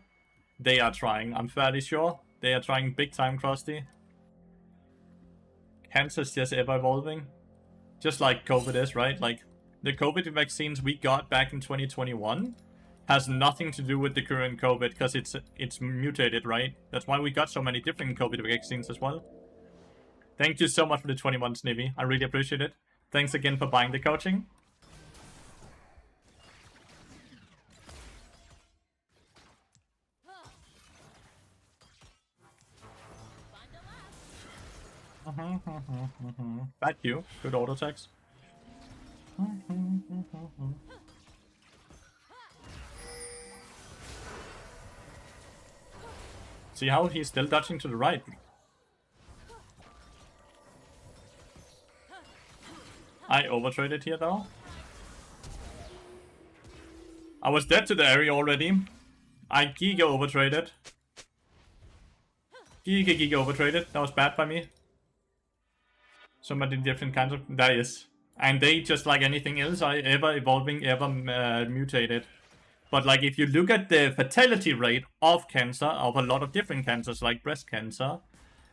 They are trying, I'm fairly sure. They are trying big time, Krusty. Cancer is just ever evolving. Just like COVID is, right? Like, the COVID vaccines we got back in 2021 has nothing to do with the current COVID because it's mutated, right? That's why we got so many different COVID vaccines as well. Thank you so much for the 20 months, Nivy. I really appreciate it. Thanks again for buying the coaching. Bad Q. Good auto attacks. See how he's still dodging to the right. I overtraded here though. I was dead to the area already. I Giga overtraded. Giga overtraded. That was bad by me. So many different kinds of... That is. And they, just like anything else, are ever evolving, ever mutated. But like if you look at the fatality rate of cancer, of a lot of different cancers like breast cancer,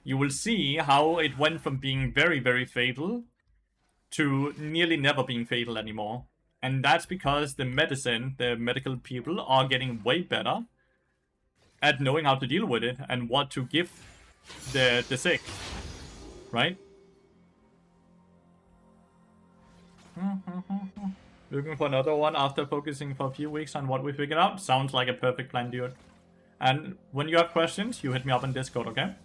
you will see how it went from being very, very fatal to nearly never being fatal anymore. And that's because the medical people are getting way better at knowing how to deal with it and what to give the sick, right? Looking for another one after focusing for a few weeks on what we figured out. Sounds like a perfect plan, dude. And when you have questions, you hit me up on Discord, okay?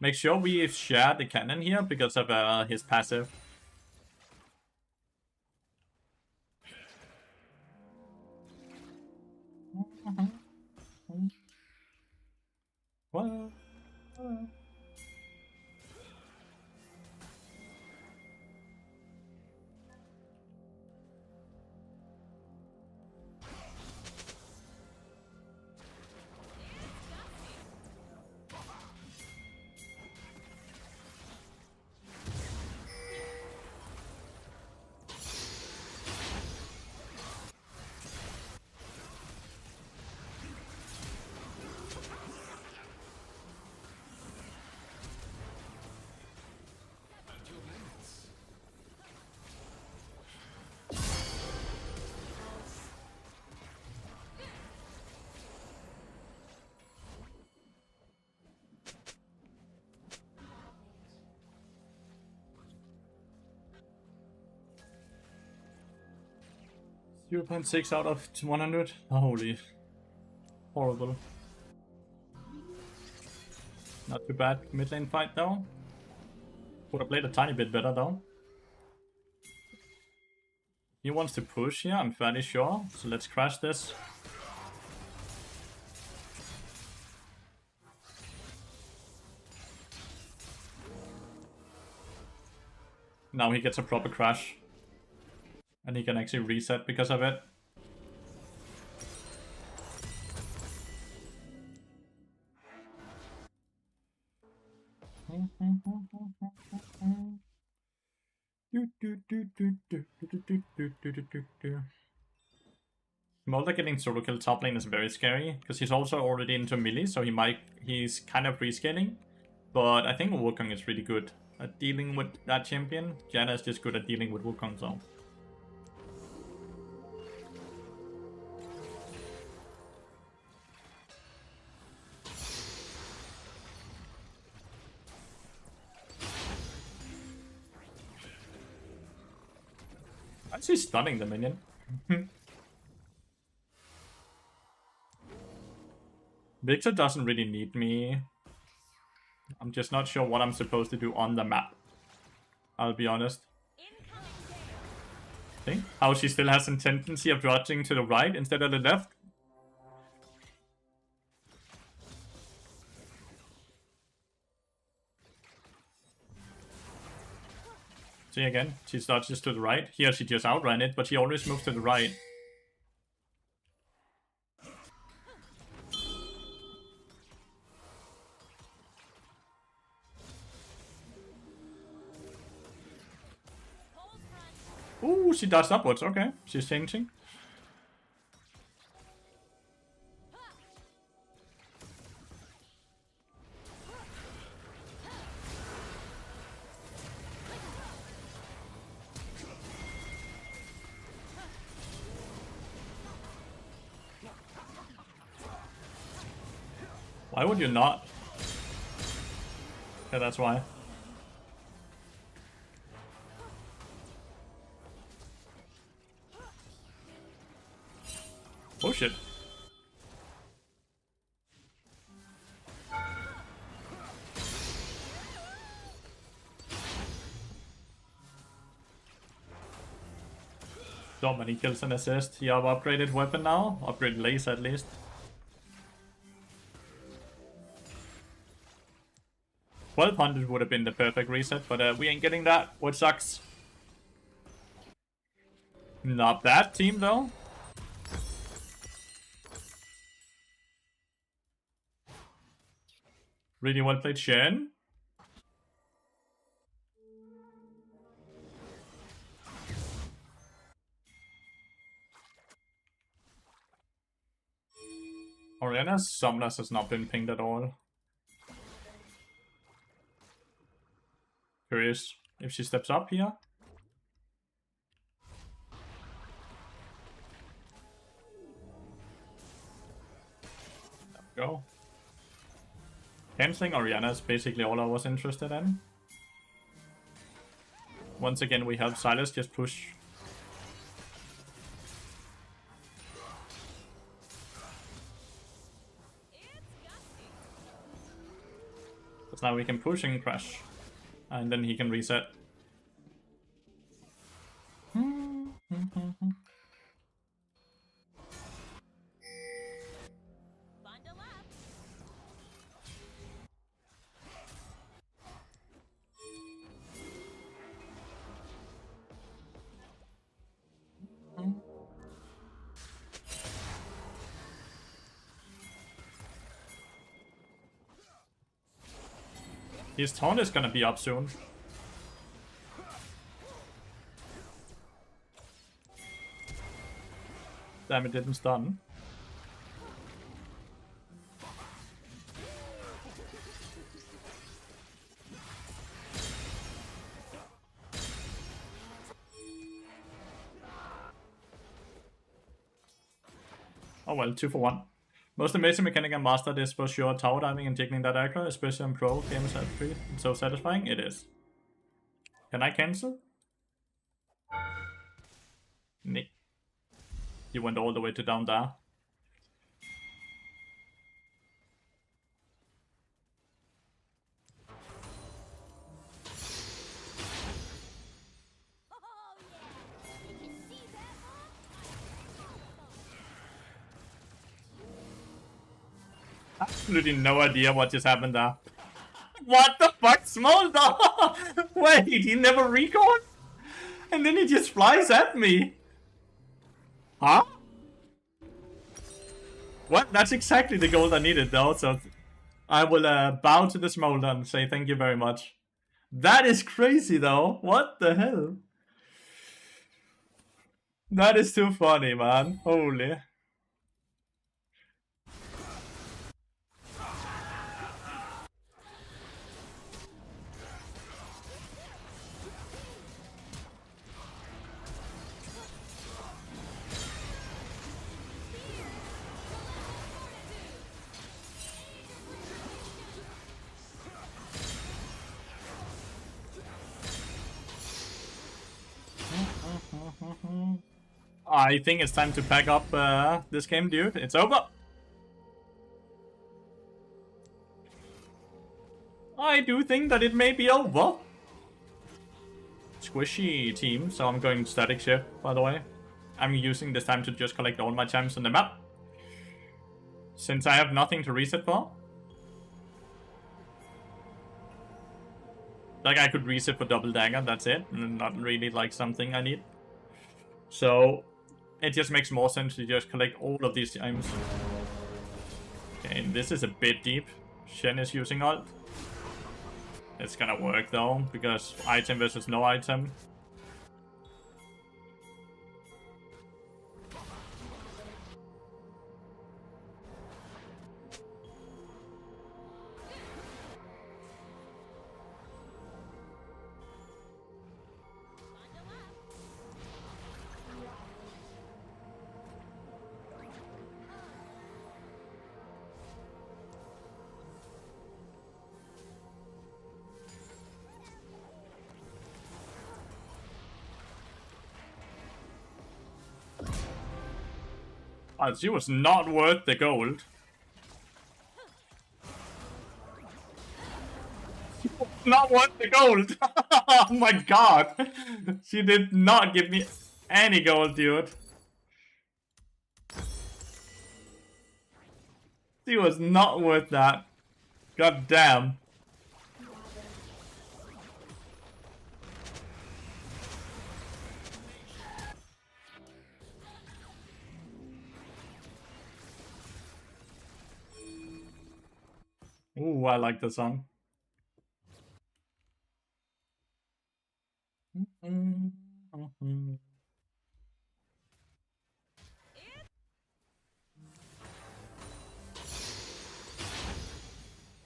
Make sure we share the cannon here because of his passive. What? 0.6 out of 100. Holy. Horrible. Not too bad mid lane fight though. Would have played a tiny bit better though. He wants to push here, I'm fairly sure. So let's crash this. Now he gets a proper crash. And he can actually reset because of it. Molder getting solo kill top lane is very scary, because he's also already into melee, so he's kind of rescaling. But I think Wukong is really good at dealing with that champion. Janna is just good at dealing with Wukong, so. Actually stunning the minion. Victor doesn't really need me. I'm just not sure what I'm supposed to do on the map. I'll be honest. See? How she still has a tendency of dodging to the right instead of the left. See again, she dodges to the right. Here she just outran it, but she always moves to the right. Ooh, she dodged upwards. Okay, she's changing. Why would you not? Yeah, that's why. Oh shit. So many kills and assists. You have upgraded weapon now? Upgraded laser at least. $1,200 would have been the perfect reset, but we ain't getting that, which sucks. Not bad team though. Really well played, Shen. Oriana's Summoners has not been pinged at all. Curious if she steps up here. There we go. Canceling Oriana is basically all I was interested in. Once again, we have Silas just push. Because now we can push and crash. And then he can reset. His taunt is gonna be up soon. Damn, it didn't stun. Oh well, 2 for 1. Most amazing mechanic I mastered is for sure tower diving and taking that aggro, especially on pro games at 3. It's so satisfying. It is. Can I cancel? Nee. You went all the way to down there. Absolutely no idea what just happened there. What the fuck? Smolder! Wait, he never recalled? And then he just flies at me. Huh? What? That's exactly the gold I needed though, so I will bow to the Smolder and say thank you very much. That is crazy though. What the hell? That is too funny, man. Holy. I think it's time to pack up this game, dude. It's over. I do think that it may be over. Squishy team, so I'm going static shift, by the way. I'm using this time to just collect all my champs on the map. Since I have nothing to reset for. Like, I could reset for double dagger, that's it. Not really like something I need. So it just makes more sense to just collect all of these items. Okay, this is a bit deep. Shen is using ult. It's gonna work though, because item versus no item. She was not worth the gold. Not worth the gold. Oh my god. She did not give me any gold, dude. He was not worth that. God damn. Ooh, I like the song.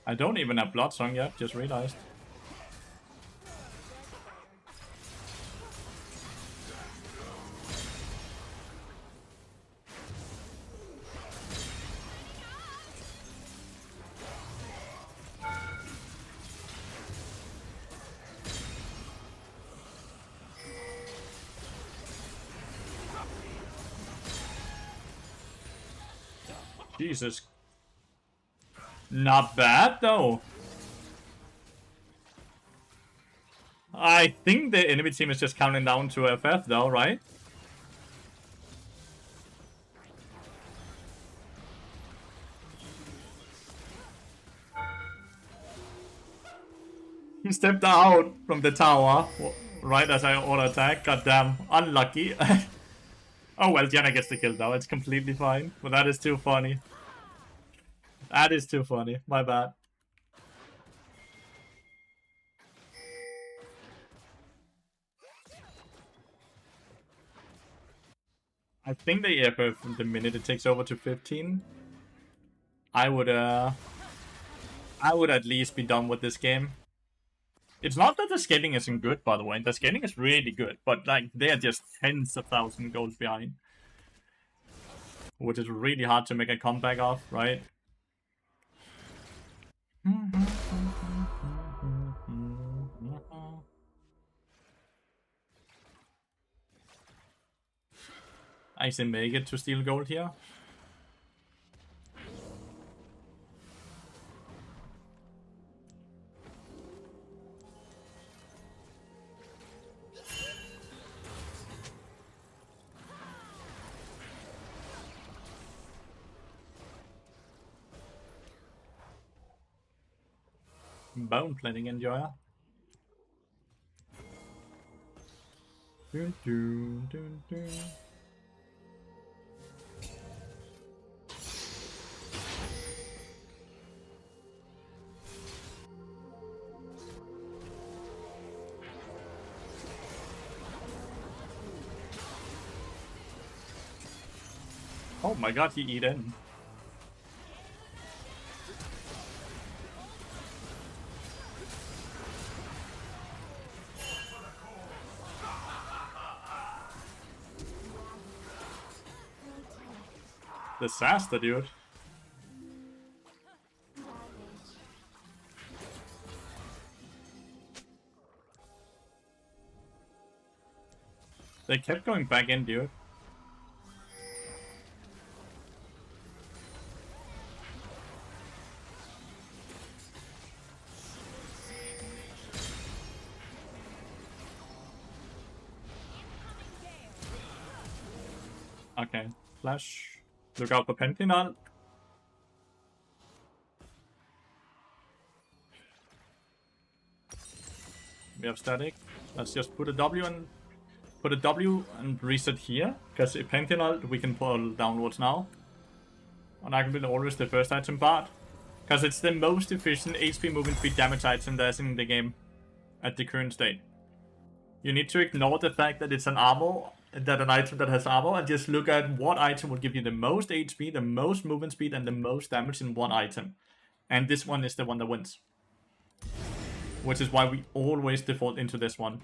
I don't even have Blood Song yet, just realized. Jesus. Not bad, though. I think the enemy team is just counting down to FF, though, right? He stepped out from the tower right as I auto attack. Goddamn, unlucky. Oh well, Diana gets the kill though. It's completely fine. But that is too funny. That is too funny. My bad. I think the EFF from the minute it takes over to 15, I would at least be done with this game. It's not that the scaling isn't good, by the way. The scaling is really good, but like they are just tens of thousands goals behind, which is really hard to make a comeback of, right? I can make it to steal gold here. Bone plating enjoyer. Dun, dun, dun, dun. Oh my god, he eat in. Disaster, dude. They kept going back in, dude. Okay, flash. Look out for Pentinal. We have static. Let's just put a W and reset here. Because if Pentinal, we can pull downwards now. And I can be always the first item part. Because it's the most efficient HP movement speed damage item there is in the game. At the current state. You need to ignore the fact that it's an armor, that an item that has armor, and just look at what item will give you the most HP, the most movement speed, and the most damage in one item. And this one is the one that wins. Which is why we always default into this one.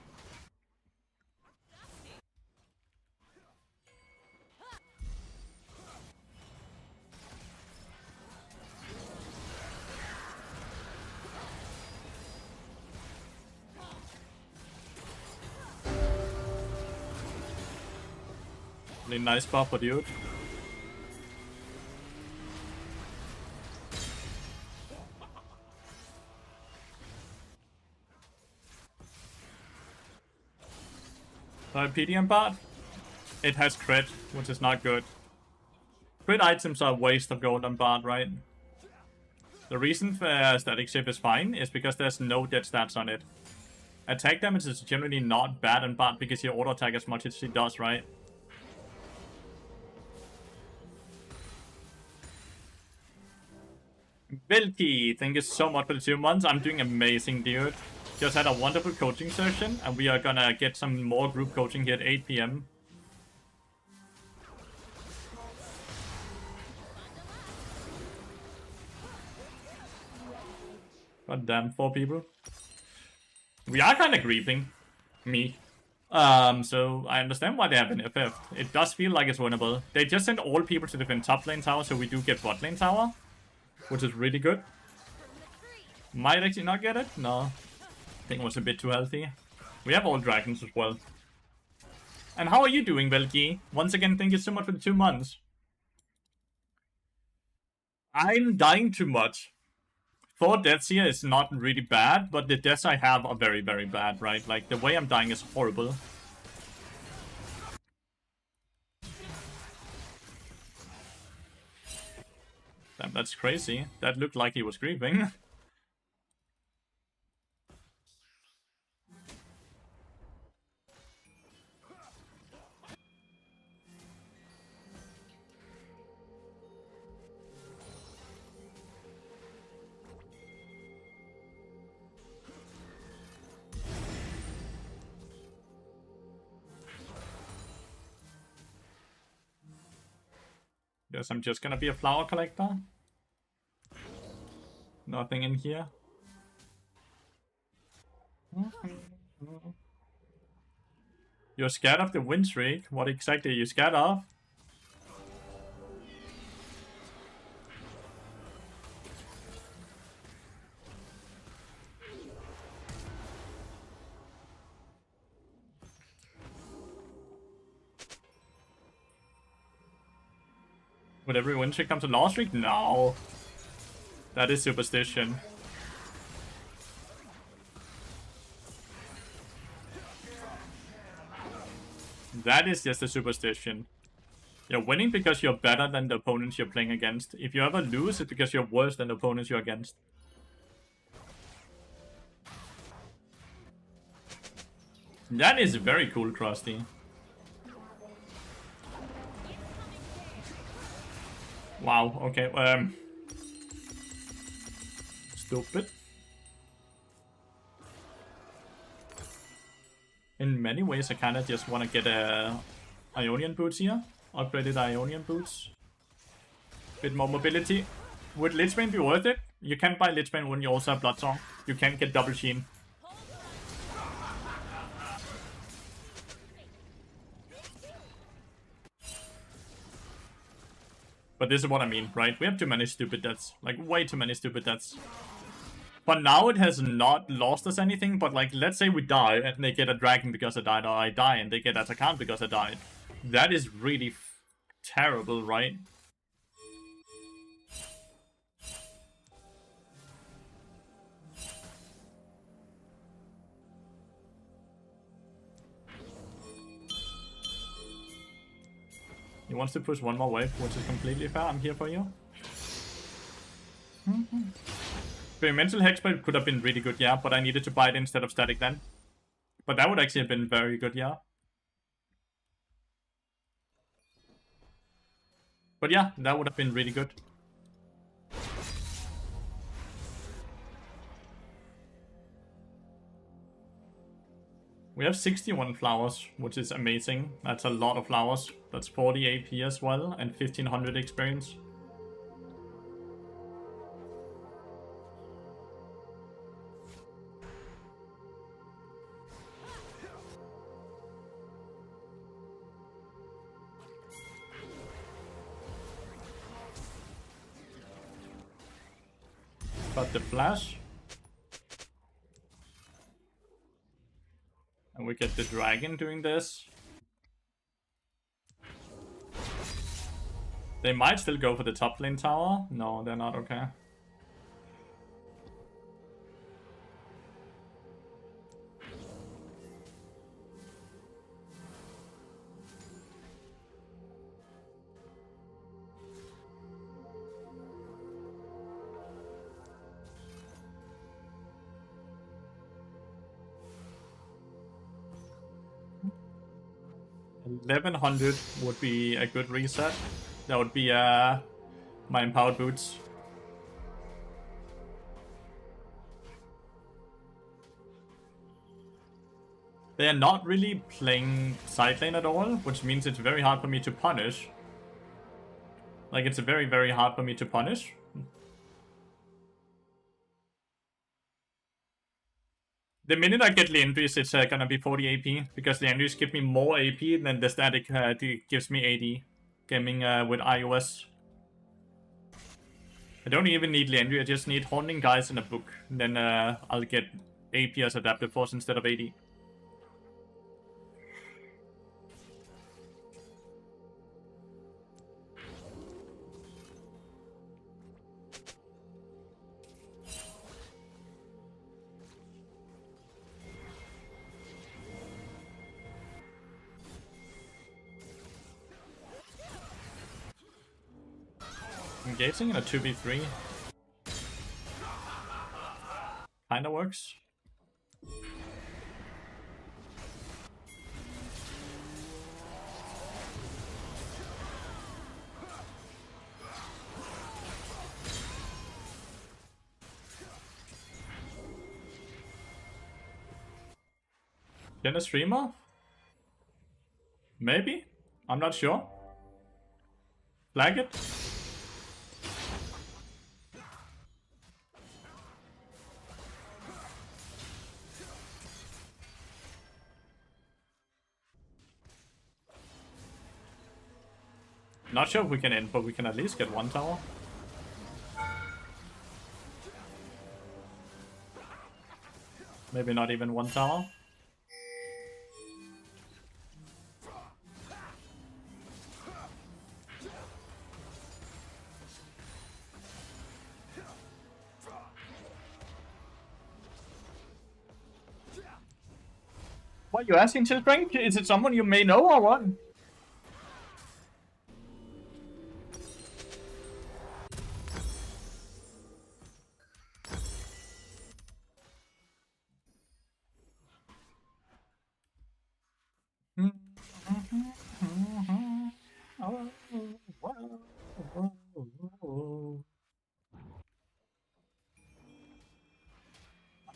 Really nice buff for dude. PDM part. it has crit, which is not good. Crit items are a waste of gold on Bard, right? The reason for static shift is fine is because there's no dead stats on it. Attack damage is generally not bad on Bard because you auto attack as much as he does, right? Vilky, thank you so much for the 2 months. I'm doing amazing, dude. Just had a wonderful coaching session, and we are gonna get some more group coaching here at 8 PM. God damn, 4 people. We are kind of grieving. Me. So I understand why they have an FF. It does feel like it's winnable. They just sent all people to defend top lane tower, so we do get bot lane tower, which is really good. Might actually not get it? No. I think it was a bit too healthy. We have all dragons as well. And how are you doing, Velki? Once again, thank you so much for the 2 months. I'm dying too much. 4 deaths here is not really bad, but the deaths I have are very, very bad, right? Like, the way I'm dying is horrible. Damn, that's crazy. That looked like he was grieving. Guess I'm just gonna be a flower collector. Nothing in here. You're scared of the win streak? What exactly are you scared of? Would every win streak come to loss streak? No. That is superstition. That is just a superstition. You're winning because you're better than the opponents you're playing against. If you ever lose, it's because you're worse than the opponents you're against. That is very cool, Krusty. Wow, okay, stupid. In many ways, I kinda just wanna get Ionian boots here. Upgraded Ionian boots. Bit more mobility. Would Lichbane be worth it? You can't buy Lichbane when you also have Bloodsong. You can't get double sheen. But this is what I mean, right? We have too many stupid deaths. Like, way too many stupid deaths. But now it has not lost us anything, but like, let's say we die and they get a dragon because I died, or I die and they get a account because I died. That is really terrible, right? He wants to push one more wave, which is completely fair. I'm here for you. Experimental Hexblade could have been really good, yeah, but I needed to buy it instead of Static then. But that would actually have been very good, yeah. But yeah, that would have been really good. We have 61 flowers, which is amazing. That's a lot of flowers. That's 40 AP as well, and 1500 experience. Got the flash. And we get the dragon doing this. They might still go for the top lane tower. No, they're not, okay. 1100 would be a good reset. That would be my empowered boots. They are not really playing side lane at all, which means it's very hard for me to punish. Like, it's very, very hard for me to punish. The minute I get Lathyrus, it's gonna be 40 AP, because Lathyrus give me more AP than the static gives me AD. Gaming with iOS. I don't even need Lathyrus, I just need Haunting Guys in a book. Then I'll get AP as Adaptive Force instead of AD. Engaging in a 2v3 kinda works. Can a streamer? Maybe? I'm not sure. Flag it? Not sure if we can end, but we can at least get one tower. Maybe not even one tower. What are you asking, Chilprank? Is it someone you may know or what?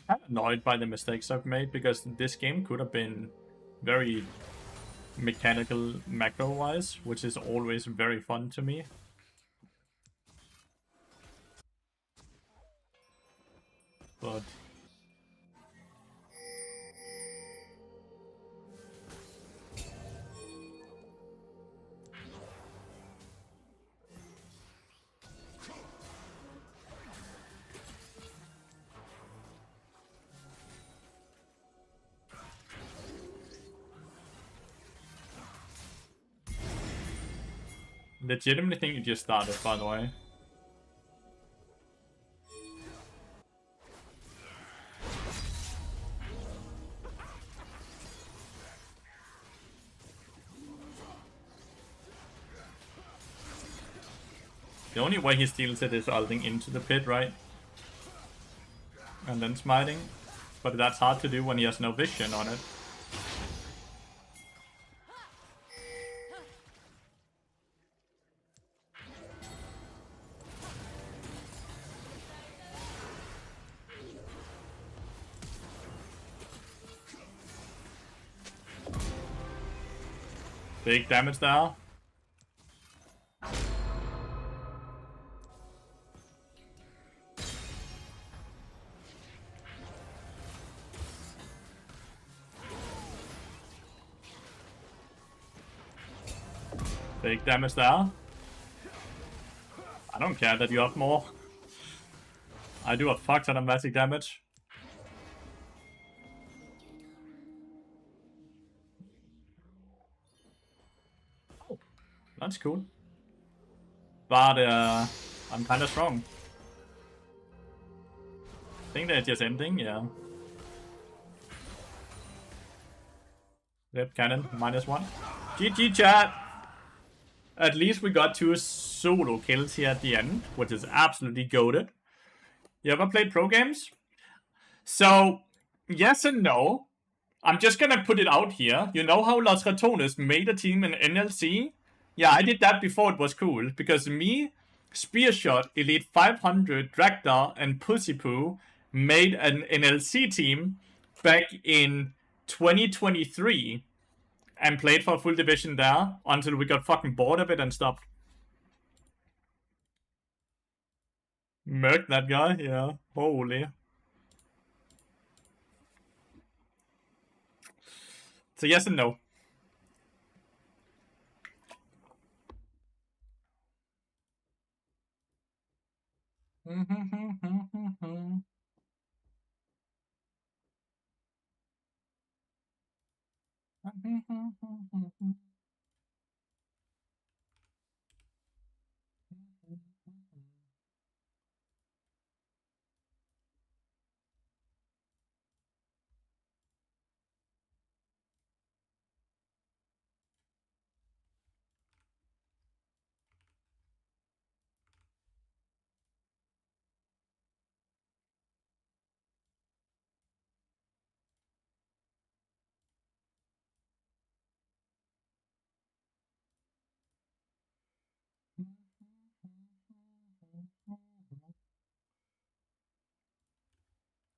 I'm annoyed by the mistakes I've made, because this game could have been very mechanical macro-wise, which is always very fun to me. But legitimately think you just started, by the way. The only way he steals it is ulting into the pit, right? And then smiting. But that's hard to do when he has no vision on it. Big damage there. Big damage there. I don't care that you have more. I do a fuck ton of magic damage. Oh, that's cool. But I'm kinda strong. I think they're just ending, yeah. Rip cannon, -1. GG chat! At least we got 2 solo kills here at the end, which is absolutely goated. You ever played pro games? So, yes and no. I'm just gonna put it out here. You know how Lathyrus made a team in NLC? Yeah, I did that before it was cool. Because me, Spearshot, Elite 500, Draktar, and Pussypoo made an NLC team back in 2023 and played for a full division there until we got fucking bored of it and stopped. Merc that guy? Yeah. Holy. So yes and no.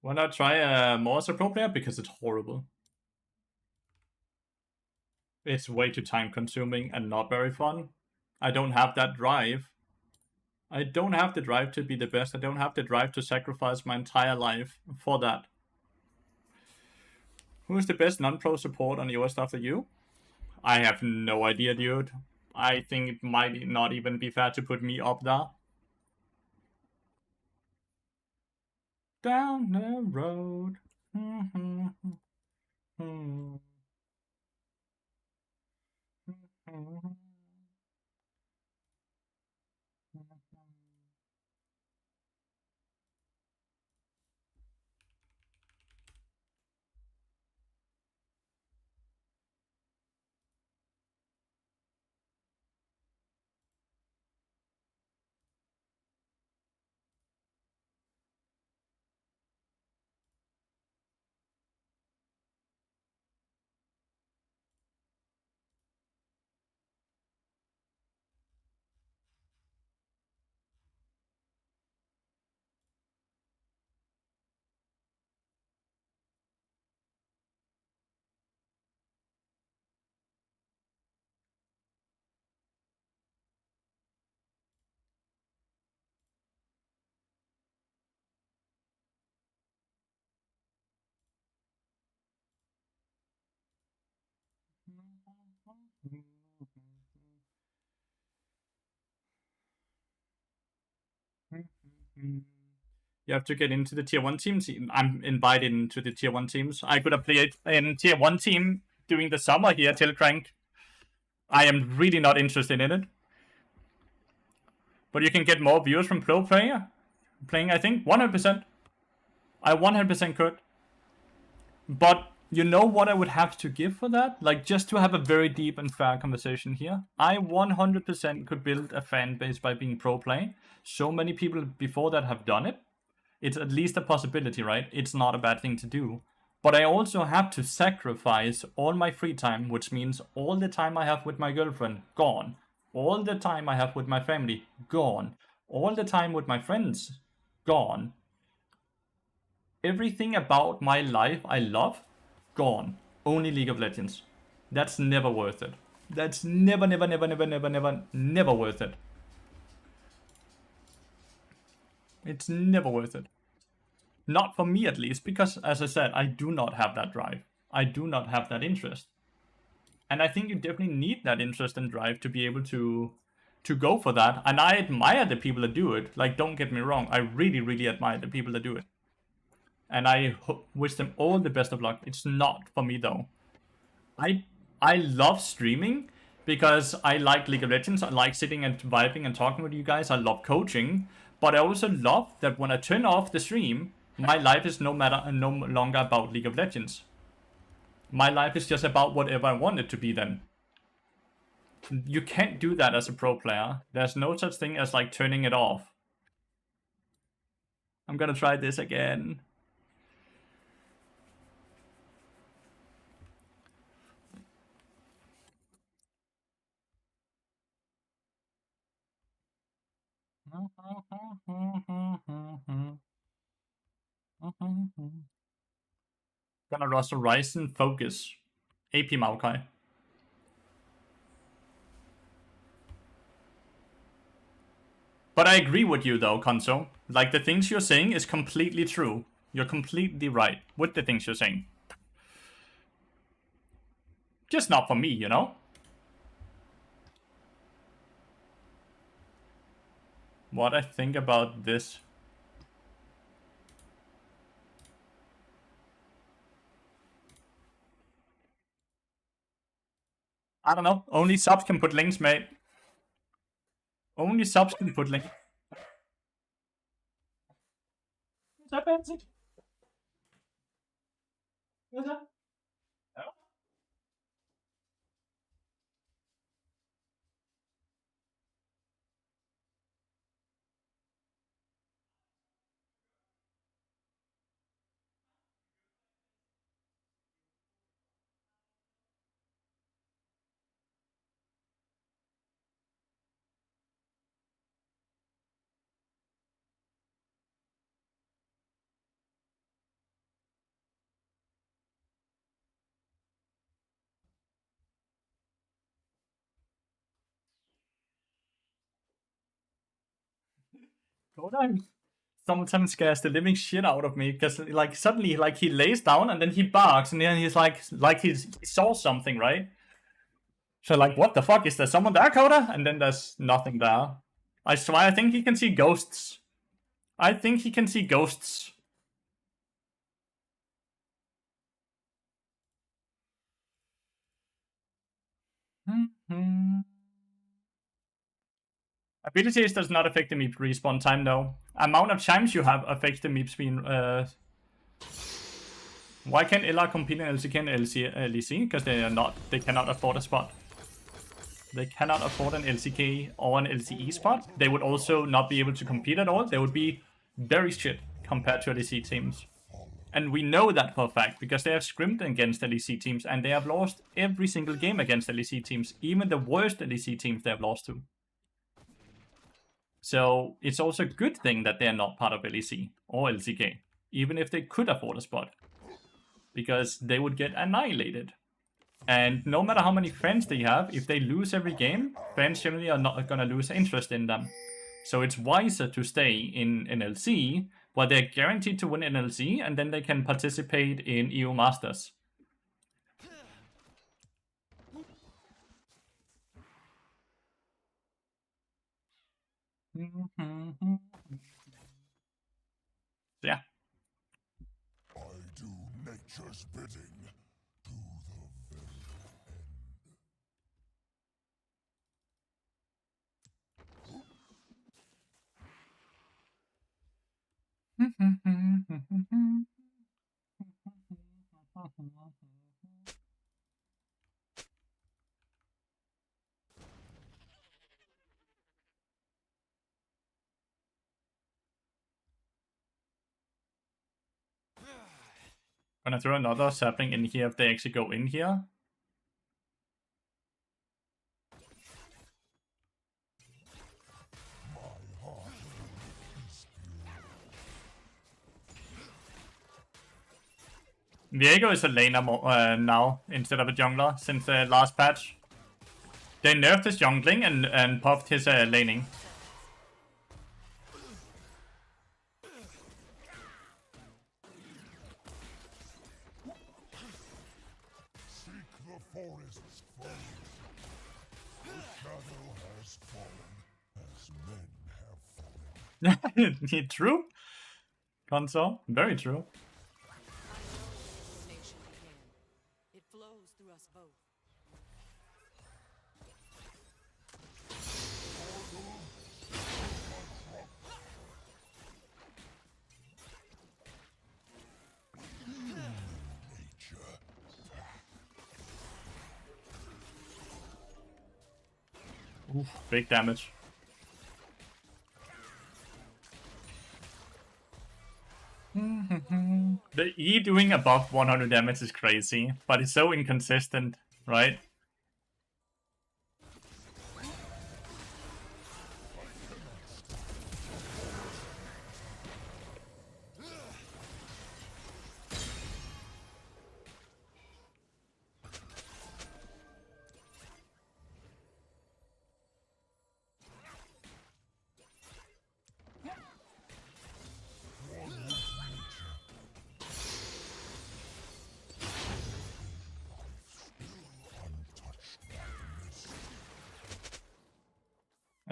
Why not try more as a pro player? Because it's horrible. It's way too time consuming and not very fun. I don't have that drive. I don't have the drive to be the best. I don't have the drive to sacrifice my entire life for that. Who's the best non-pro support on US after you? I have no idea, dude. I think it might not even be fair to put me up there. Down the road. You have to get into the tier 1 teams. I'm invited into the tier 1 teams. I could have played in tier 1 team during the summer here till Crank. I am really not interested in it. But you can get more views from pro player playing, I think, 100%. I 100% could. But you know what I would have to give for that? Like, just to have a very deep and fair conversation here. I 100% could build a fan base by being pro playing. So many people before that have done it. It's at least a possibility, right? It's not a bad thing to do. But I also have to sacrifice all my free time, which means all the time I have with my girlfriend, gone. All the time I have with my family, gone. All the time with my friends, gone. Everything about my life I love, gone. Only League of Legends. That's never worth it. That's never worth it. It's never worth it. Not for me, at least, because, as I said, I do not have that drive. I do not have that interest. And I think you definitely need that interest and drive to be able to go for that. And I admire the people that do it. Like, don't get me wrong. I really, really admire the people that do it. And I wish them all the best of luck. It's not for me, though. I love streaming because I like League of Legends. I like sitting and vibing and talking with you guys. I love coaching. But I also love that when I turn off the stream, my life is no longer about League of Legends. My life is just about whatever I want it to be then. You can't do that as a pro player. There's no such thing as like turning it off. I'm gonna try this again. Gonna roster Ryzen Focus. AP Maokai. But I agree with you though, Konso. Like, the things you're saying is completely true. You're completely right with the things you're saying. Just not for me, you know? What I think about this. I don't know. Only subs can put links, mate. Only subs can put links. What's up, Betsy? What's up? Oh. Koda sometimes scares the living shit out of me because, like, suddenly, like, he lays down and then he barks and then he's like he saw something, right? So, like, what the fuck? Is there someone there, Koda? And then there's nothing there. I swear, I think he can see ghosts. I think he can see ghosts. Abilities does not affect the meep respawn time, though. Amount of times you have affects the meep speed. Why can't LR compete in LCK and LEC? Because they cannot afford a spot. They cannot afford an LCK or an LCE spot. They would also not be able to compete at all. They would be very shit compared to LEC teams. And we know that for a fact, because they have scrimed against LEC teams, and they have lost every single game against LEC teams, even the worst LEC teams they have lost to. So it's also a good thing that they are not part of LEC or LCK, even if they could afford a spot, because they would get annihilated. And no matter how many friends they have, if they lose every game, fans generally are not going to lose interest in them. So it's wiser to stay in LC, where they're guaranteed to win NLC, and then they can participate in EU Masters. Yeah. I do nature's bidding to the very Gonna throw another sapling in here if they actually go in here. Viego is a laner now instead of a jungler since the last patch. They nerfed his jungling and puffed his laning. seek the forest's foe. The shadow has fallen, as men have fallen. True. Console. Very true. Nation began. It flows through us both. Nature. Oof, big damage. The E doing above 100 damage is crazy, but it's so inconsistent, right?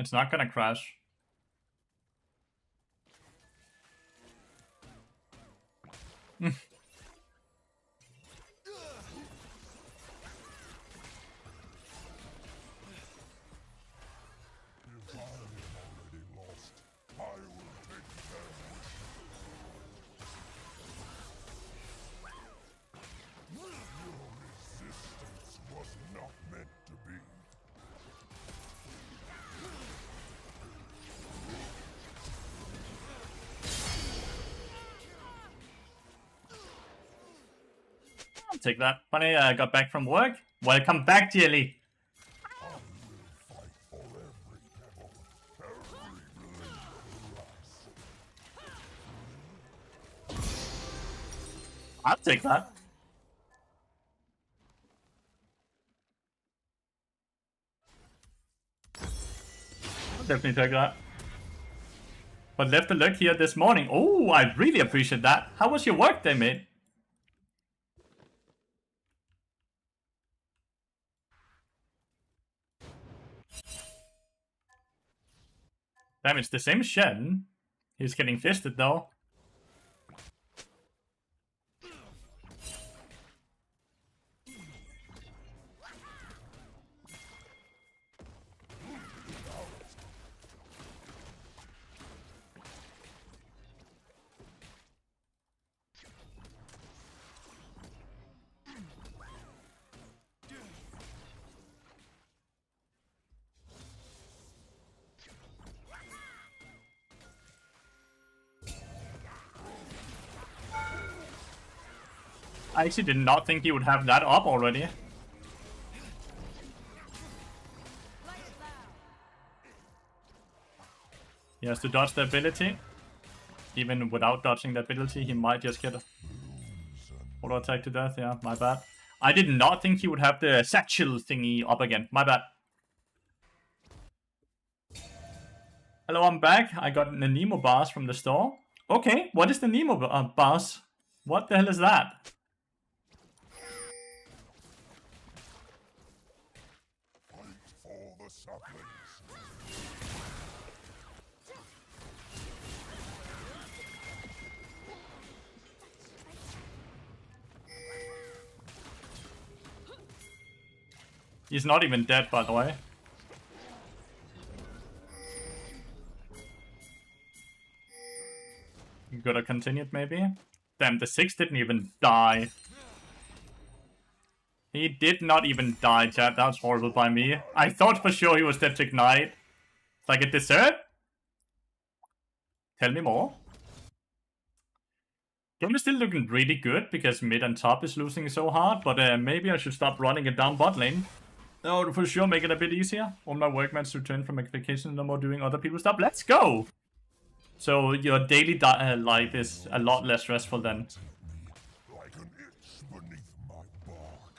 It's not gonna crash. If I am already lost, I will take them with me. Your resistance was not meant to be. I'll take that. Funny, I got back from work. Welcome back, Jelly. I will fight for every pebble, every blade of grass. I'll take that. I'll definitely take that. But left a look here this morning. Oh, I really appreciate that. How was your work day, mate? Damn, it's the same Shen. He's getting fisted though. I actually did not think he would have that up already. He has to dodge the ability. Even without dodging the ability, he might just get a auto attack to death. Yeah, my bad. I did not think he would have the satchel thingy up again. My bad. Hello, I'm back. I got the Nemo bars from the store. Okay, what is the Nemo bars? What the hell is that? Fight for the saplings. He's not even dead, by the way. You gotta continue it, maybe? Damn, the 6 didn't even die. He did not even die, chat. That was horrible by me. I thought for sure he was dead to ignite. Like a dessert? Tell me more. Game is still looking really good because mid and top is losing so hard, but maybe I should stop running it down bot lane. That would for sure make it a bit easier. All my workmates return from vacation, no more doing other people's stuff. Let's go! So your daily life is a lot less stressful then. Like an itch beneath my bark.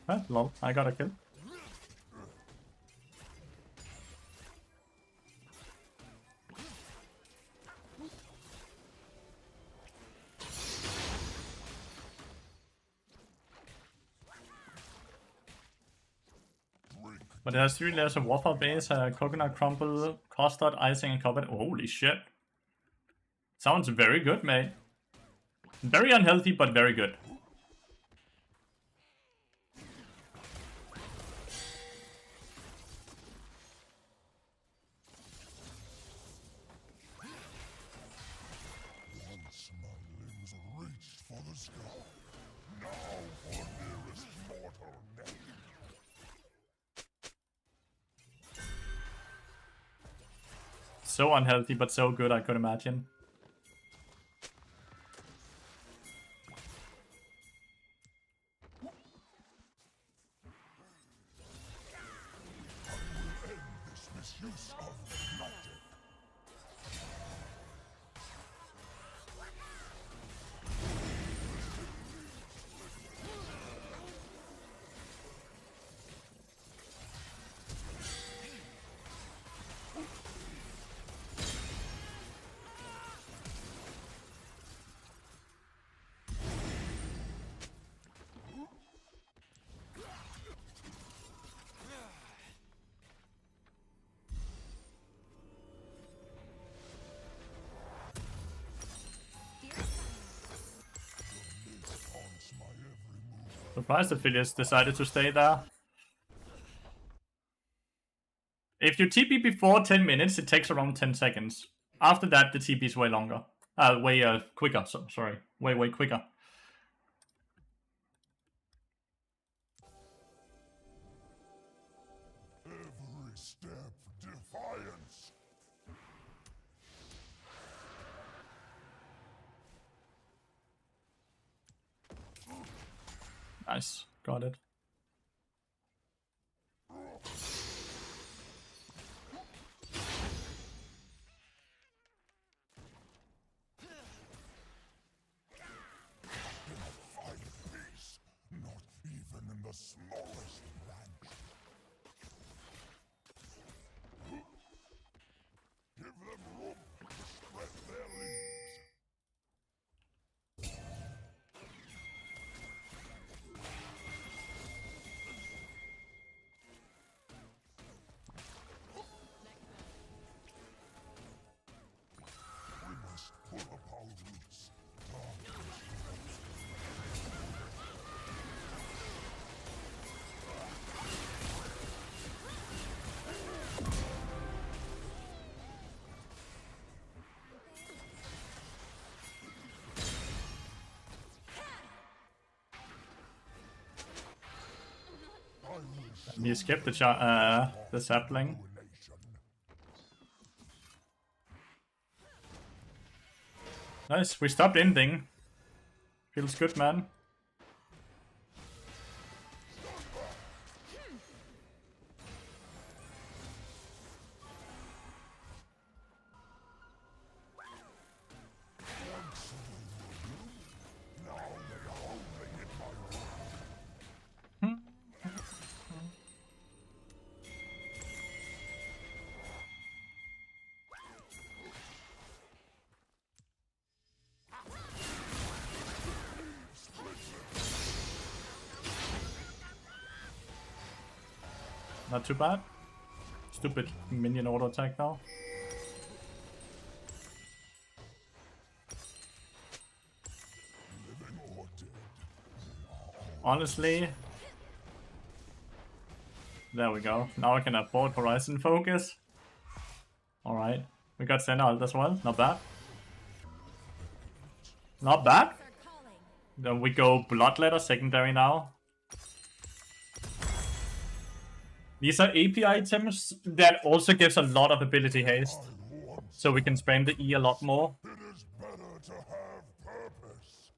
Huh? Lol, I got a kill. But it has 3 layers of waffle base, coconut crumble, custard, icing, and covered. Holy shit. Sounds very good, mate. Very unhealthy, but very good. Once my limbs reached for the sky. Now for nearest mortal neck. So unhealthy, but so good, I could imagine. This misuse of magic. Surprised the Phileas decided to stay there. If you TP before 10 minutes, it takes around 10 seconds. After that, the TP is way longer. Way quicker, sorry. Way quicker. Every step defiance. Nice, got it. Find peace, not even in the smallest branch. Give them room to spread their leaves. We must pull up our roots. You skipped the sapling. Nice, we stopped ending. Feels good, man. Not too bad. Stupid minion auto attack now. Honestly, there we go. Now I can afford Horizon Focus. Alright, we got Senna ult as well. Not bad. Not bad. Then we go Bloodletter secondary now. These are AP items that also gives a lot of ability haste. So we can spam the E a lot more. It is better to have purpose.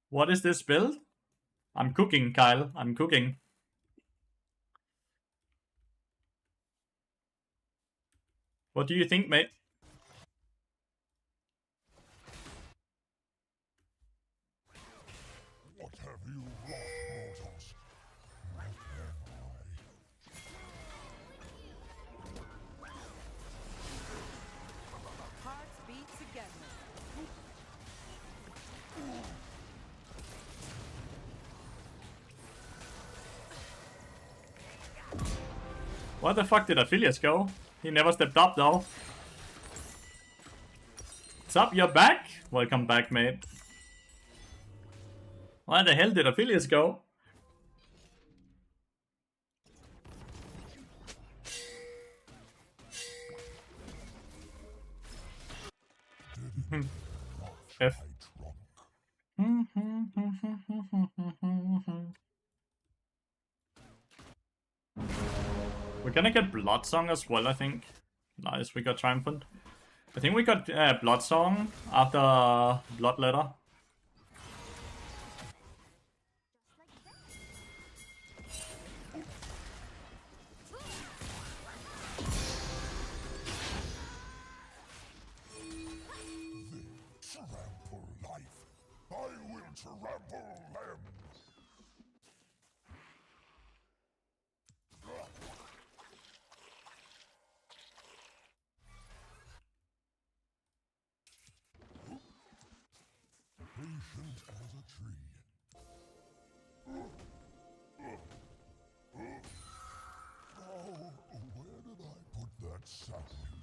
What is this build? I'm cooking, Kyle. I'm cooking. What do you think, mate? What have you wrought, mortals? What am Hearts beat together. Where the fuck did Aphelios go? He never stepped up though. What's up, you're back? Welcome back, mate. Where the hell did Aphelios go? F. We're gonna get Bloodsong as well, I think. Nice, we got Triumphant. I think we got Bloodsong after Bloodletter. Trample life. I will trample them. Patient as a tree. Oh, where did I put that sapling?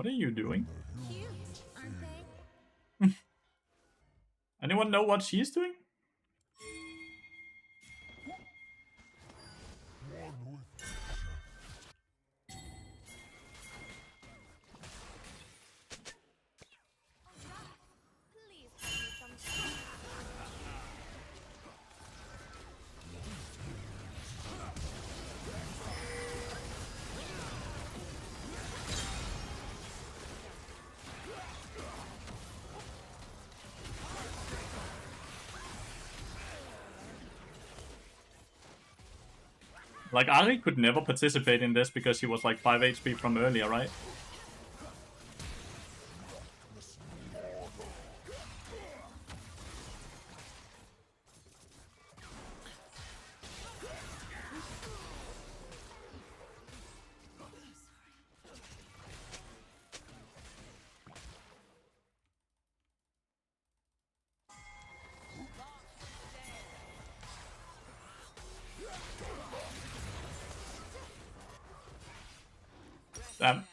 What are you doing? Cute, aren't they? Anyone know what she's doing? One with Please give me some. Like, Ari could never participate in this because he was like 5 HP from earlier, right? Damn.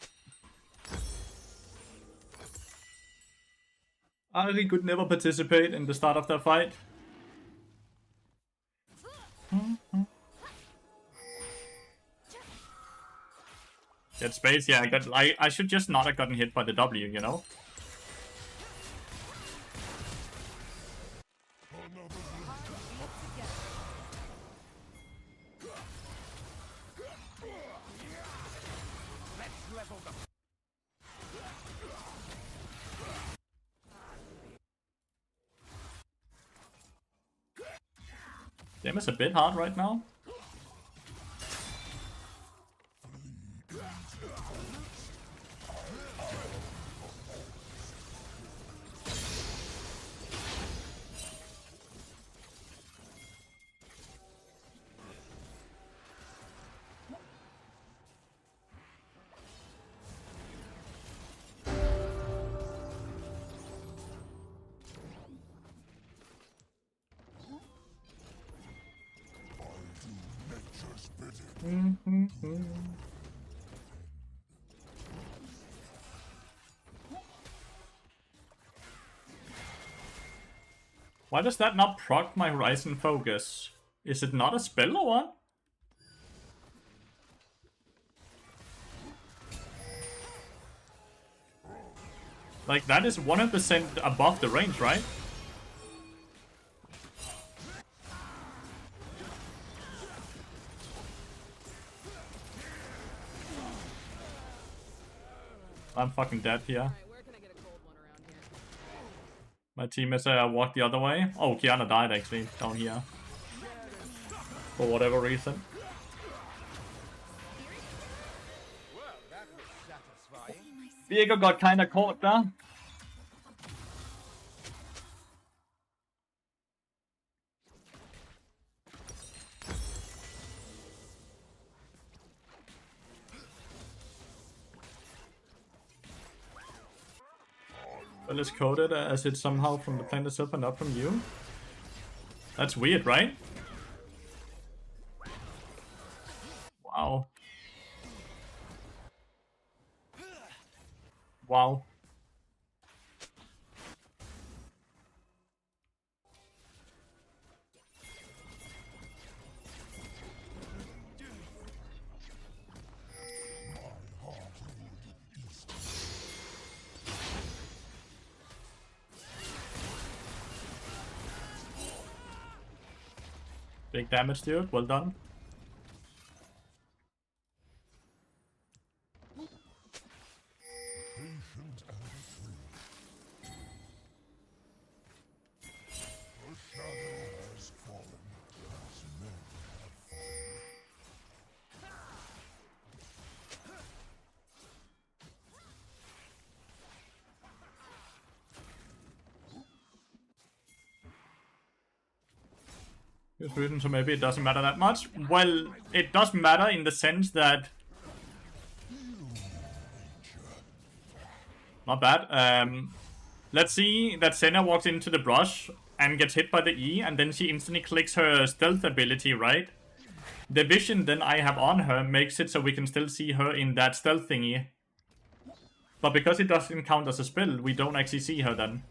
Ari could never participate in the start of that fight. Dead space, yeah, I should just not have gotten hit by the W, you know? Damn, it's a bit hard right now. nature's bidding. Why does that not proc my Horizon Focus? Is it not a spell or what? Like, that is 100% above the range, right? I'm fucking dead here. Alright, where can I get a cold one around here? My team is walked the other way. Oh, Kiana died actually down here. For whatever reason. Diego got kinda caught there. Well, it's coded as it's somehow from the planet itself and not from you. That's weird, right? Wow. Wow. Big damage, dude. Well done. Patient and free. The shadow has fallen, as men have fallen. Here's reason, so maybe it doesn't matter that much. Well, it does matter in the sense that... Not bad. Let's see that Senna walks into the brush and gets hit by the E, and then she instantly clicks her stealth ability, right? The vision then I have on her makes it so we can still see her in that stealth thingy. But because it doesn't count as a spell, we don't actually see her then.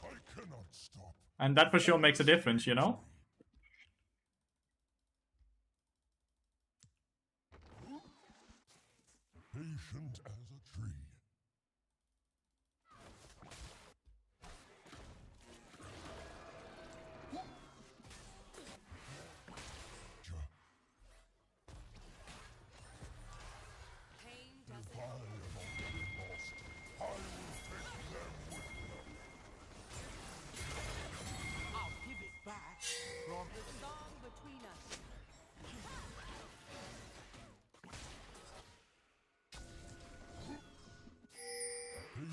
I cannot stop. And that for sure makes a difference, you know? Patient as a tree. Pain If doesn't I am already lost, I will take them with me. I'll give it back. The song between us.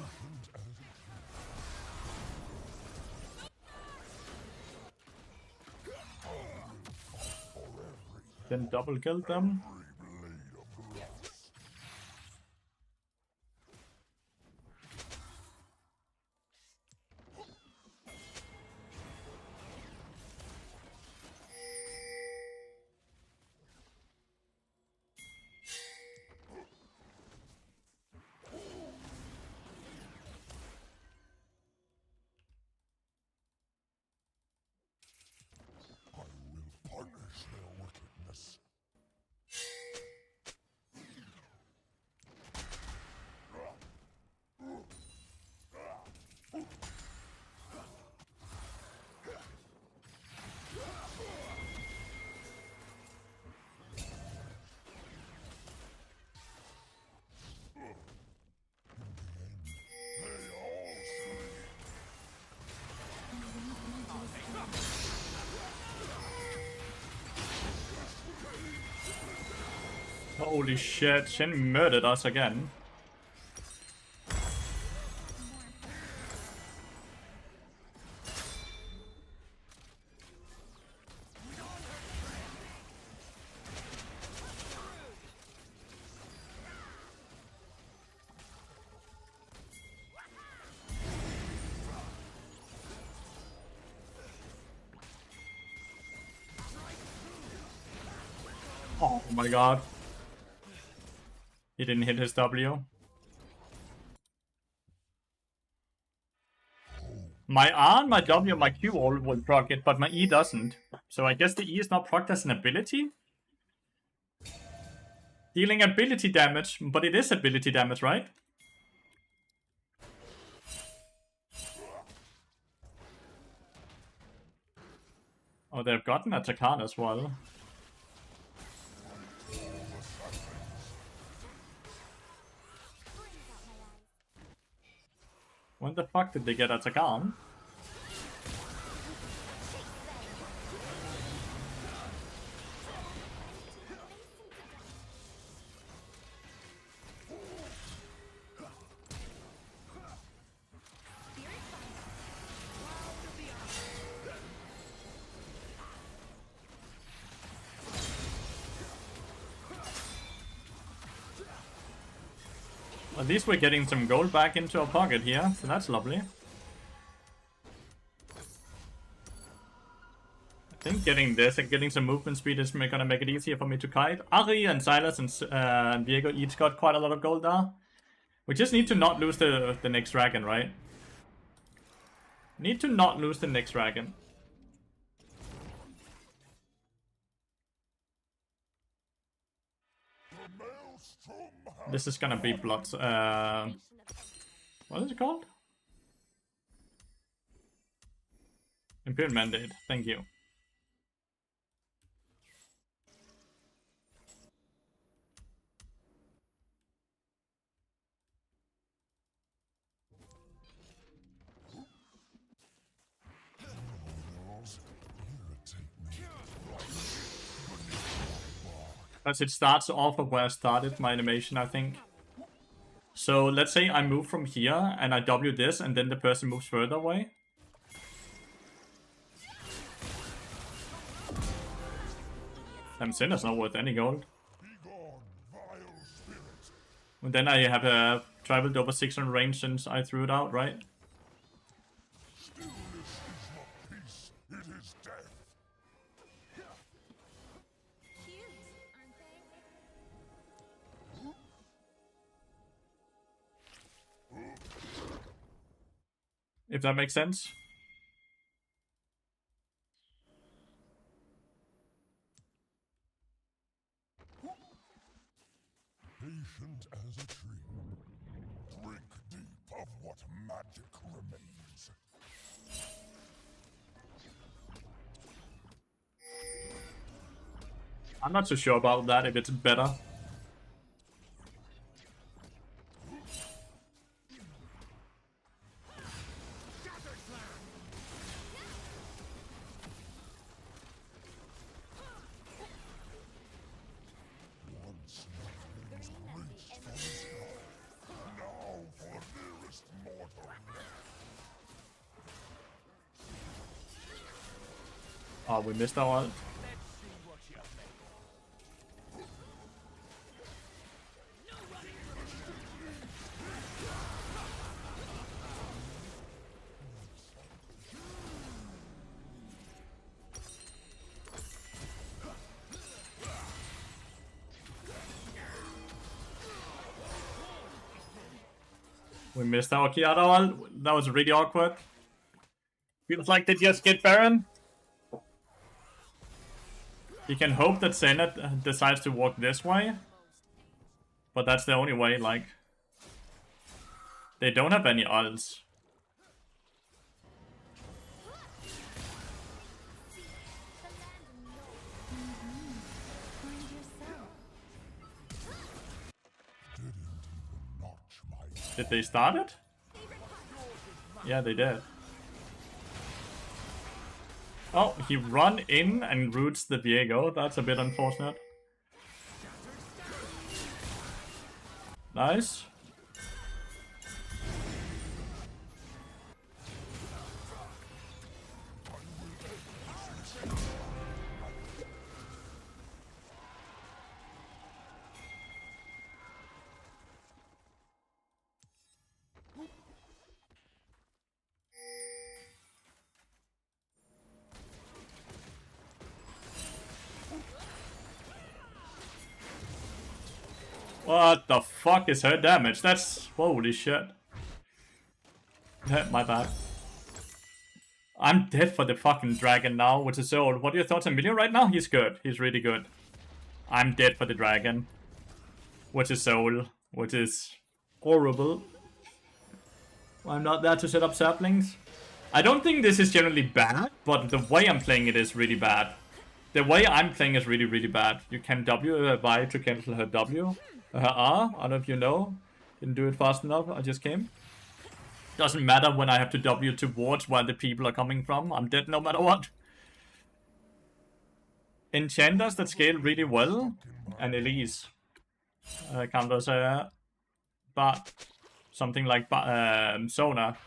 Patient as a tree. Then double kill them. Every blade of grass. I will punish their wickedness. Holy shit, Shin murdered us again. Oh my god. He didn't hit his W. My R, my W, my Q all will proc it, but my E doesn't. So I guess the E is not procced as an ability? Dealing ability damage, but it is ability damage, right? Oh, they've gotten a Takan as well. When the fuck did they get a Takan? At least we're getting some gold back into our pocket here, so that's lovely. I think getting this and getting some movement speed is gonna make it easier for me to kite. Ari and Silas and Diego each got quite a lot of gold there. We just need to not lose the next dragon, right? Need to not lose the next dragon. The maelstrom has This is gonna be blood. What is it called? Imperial Mandate. Thank you. those irritate me. As it starts off of where I started my animation, I think. So let's say I move from here and I W this and then the person moves further away. Damn, Sinner's not worth any gold. Be gone, vile spirit. And then I have traveled over 600 range since I threw it out, right? Stillness is not peace, it is death. cute, aren't they? if that makes sense. Patient as a tree. Drink deep of what magic remains. I'm not so sure about that, if it's better. Once nothing's reached from the sky. Now for nearest mortal neck. Oh, we missed our ult. Let's see what you're made. We missed our Kiara ult. That was really awkward. Feels like they just get Baron. You can hope that Senna decides to walk this way. But that's the only way, like... They don't have any ults. Didn't even notch my Did they start it? Yeah, they did. Oh, he run in and roots the Viego. That's a bit unfortunate. Nice. What the fuck is her damage? That's... holy shit. My bad. I'm dead for the fucking dragon now, which is so old. What are your thoughts on Emilio right now? He's good. He's really good. I'm dead for the dragon. Which is soul. Which is horrible. I'm not there to set up saplings. I don't think this is generally bad, but the way I'm playing it is really bad. The way I'm playing is really, really bad. You can W her Y to cancel her W. Her R, I don't know if you know. Didn't do it fast enough, I just came. Doesn't matter when I have to W towards where the people are coming from. I'm dead no matter what. Enchanters that scale really well. And Elise. Counters but something like Sona.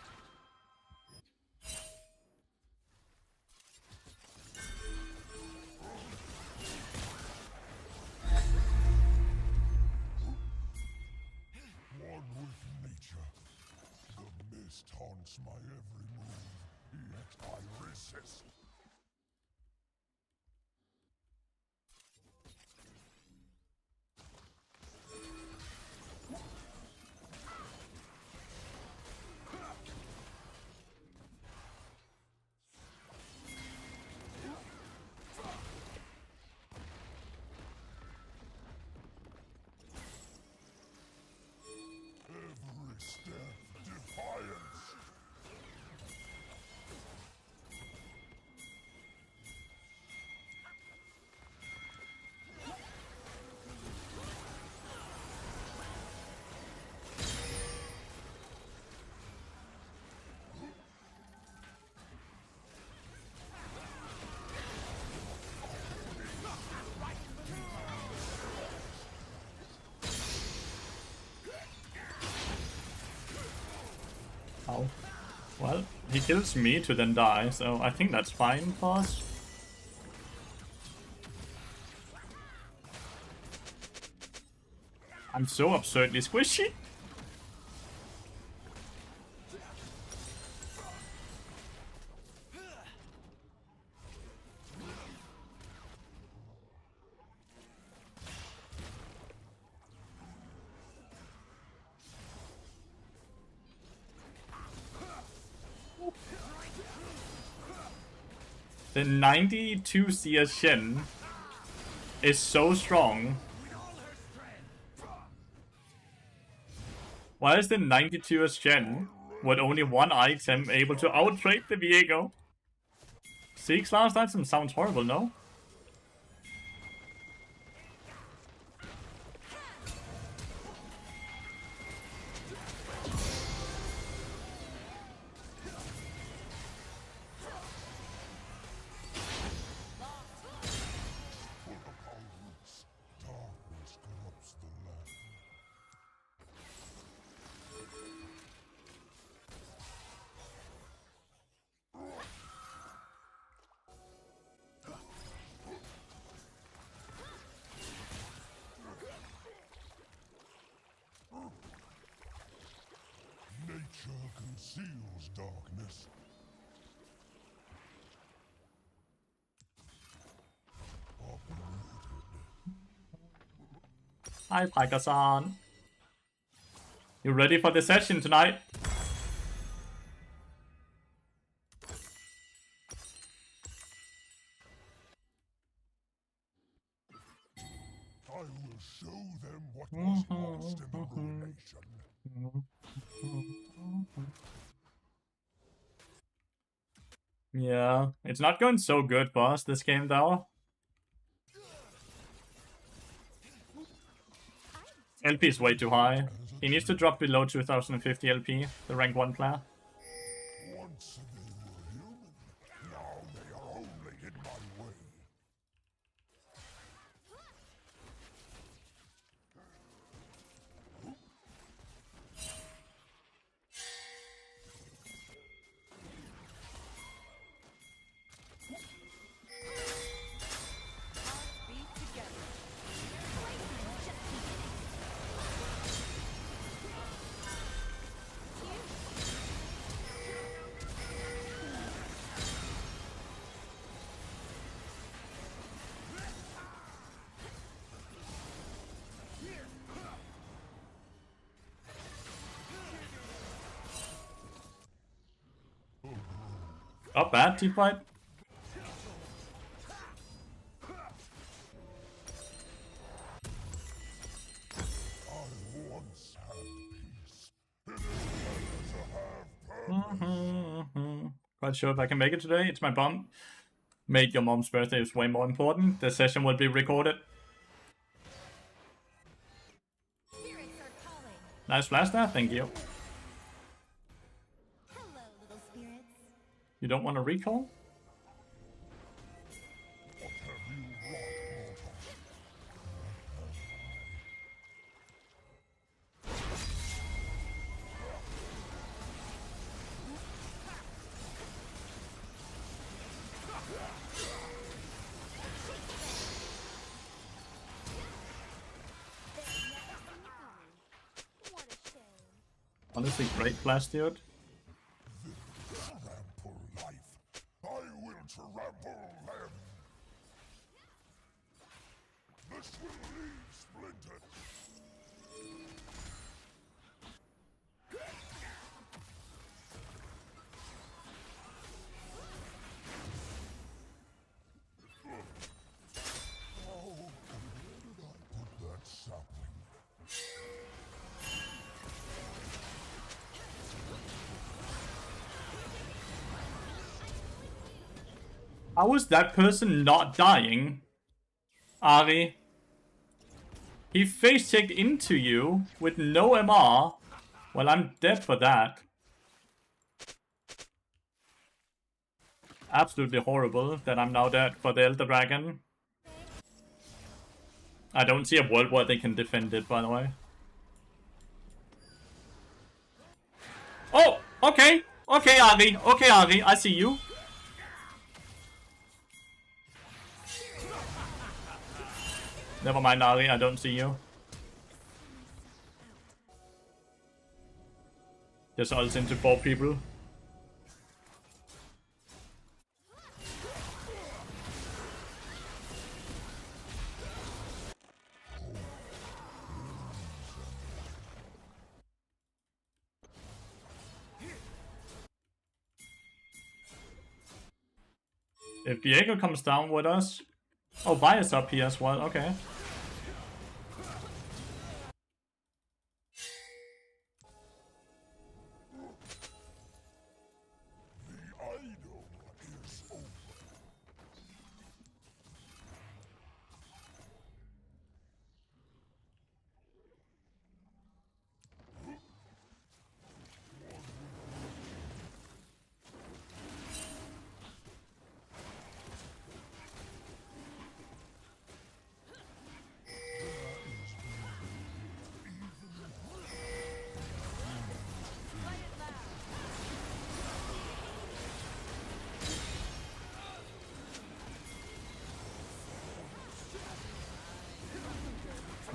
one with nature. The mist haunts my every move, yet I resist. Every step defiance. Oh. Well, he kills me to then die, so I think that's fine for us. I'm so absurdly squishy. The 92 CS Shen is so strong. Why is the 92 Shen with only one item able to outtrade the Viego? 6 last item sounds horrible, no? Darkness corrupts the land. Nature conceals darkness. Hi, Pika-san. You ready for the session tonight? I will show them what was lost in the ruination. Yeah, it's not going so good for us this game though. LP is way too high. He needs to drop below 2050 LP, the rank 1 player. Once they were human, now they are only in my way. Beat together. Not bad, team fight. I once had peace. It is better to have purpose. Quite sure if I can make it today. It's my mom. Mate, your mom's birthday is way more important. The session will be recorded. Spirits are calling. Nice flash there, thank you. Hello, little spirits. You don't want to recall? What have you wrought, mortals? What a shame. Honestly, great flash, dude. Trample life. I will trample them. This will leave splintered. Oh, where did I put that sapling? How is that person not dying? Ari. He face-checked into you with no MR. Well, I'm dead for that. Absolutely horrible that I'm now dead for the Elder Dragon. I don't see a world where they can defend it, by the way. Oh! Okay! Okay, Ari! Okay, Ari! I see you! Never mind, Ari, I don't see you. Just ults into 4 people. If Diego comes down with us... Oh, Vi is up here as well, okay. The idol is open.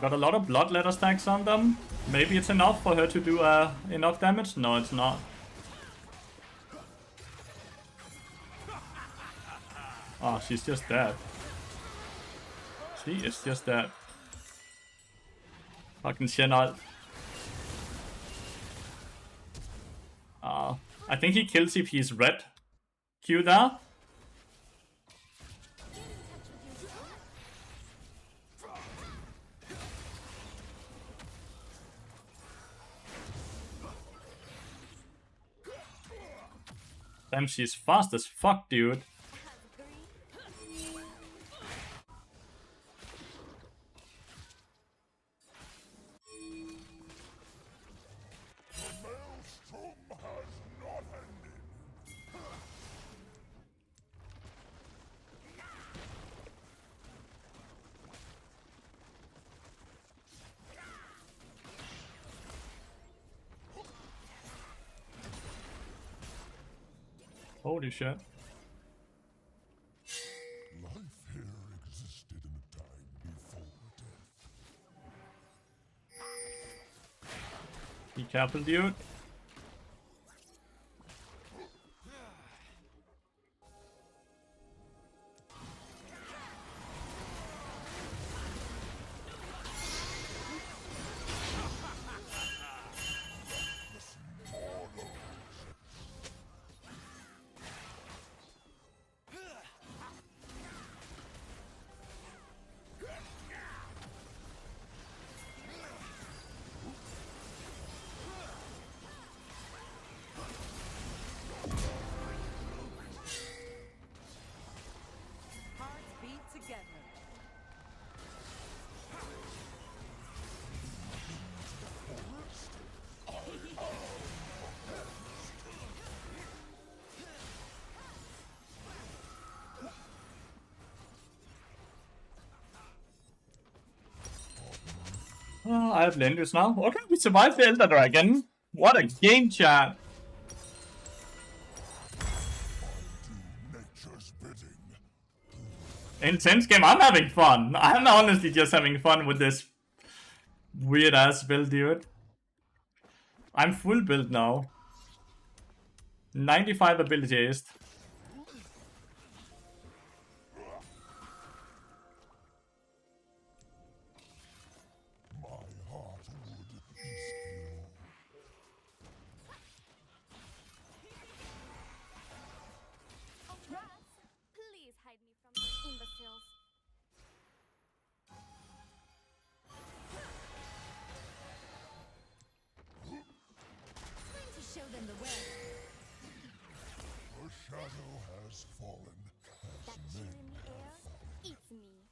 Got a lot of blood letter stacks on them. Maybe it's enough for her to do enough damage? No, it's not. Oh, she's just dead. She is just dead. Fucking Shenal. I think he kills if he's red. Q there. Damn, she's fast as fuck, dude. The maelstrom has not ended. Holy shit. Life here existed in a time before death. Be careful, dude. Hearts beat together. I have Lathyrus now. Okay, we survived the Elder Dragon. What a game, chat. Nature's bidding. Intense game. I'm having fun. I'm honestly just having fun with this weird ass build, dude. I'm full build now. 95 ability haste. My heart would is Oh, rats! Please hide me from these imbeciles. Time to show them the way. The shadow has fallen. That As chill men in the air have fallen. eats me.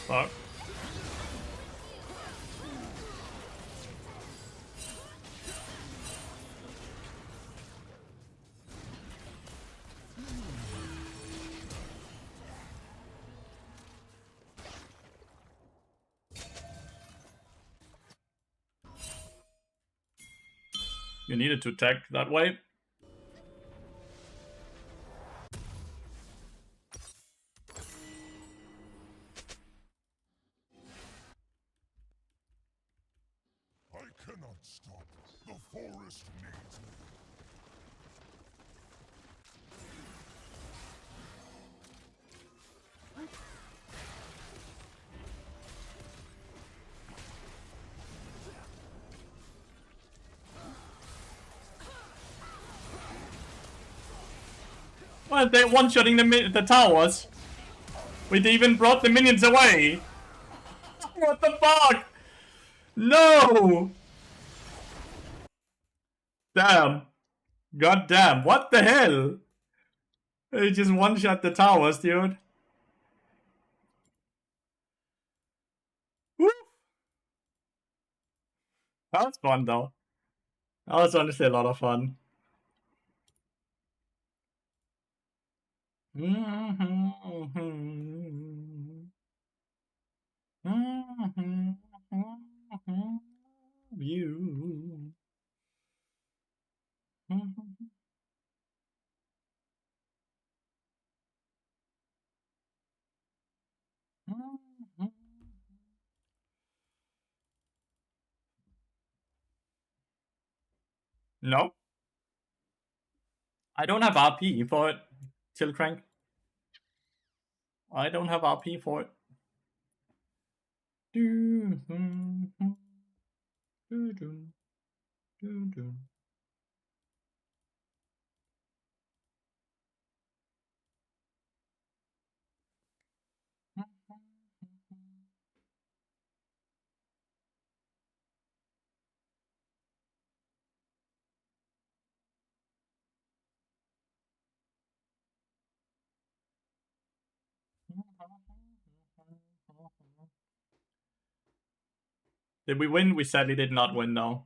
Fuck. You needed to attack that way. I cannot stop. The forest needs me. They're one-shotting the towers. We even brought the minions away. What the fuck? No! Damn. God damn. What the hell? They just one-shot the towers, dude. Woo! That was fun, though. That was honestly a lot of fun. You. No. I don't have RP for it, Tilcrank. I don't have RP for it. Did we win? We sadly did not win, though.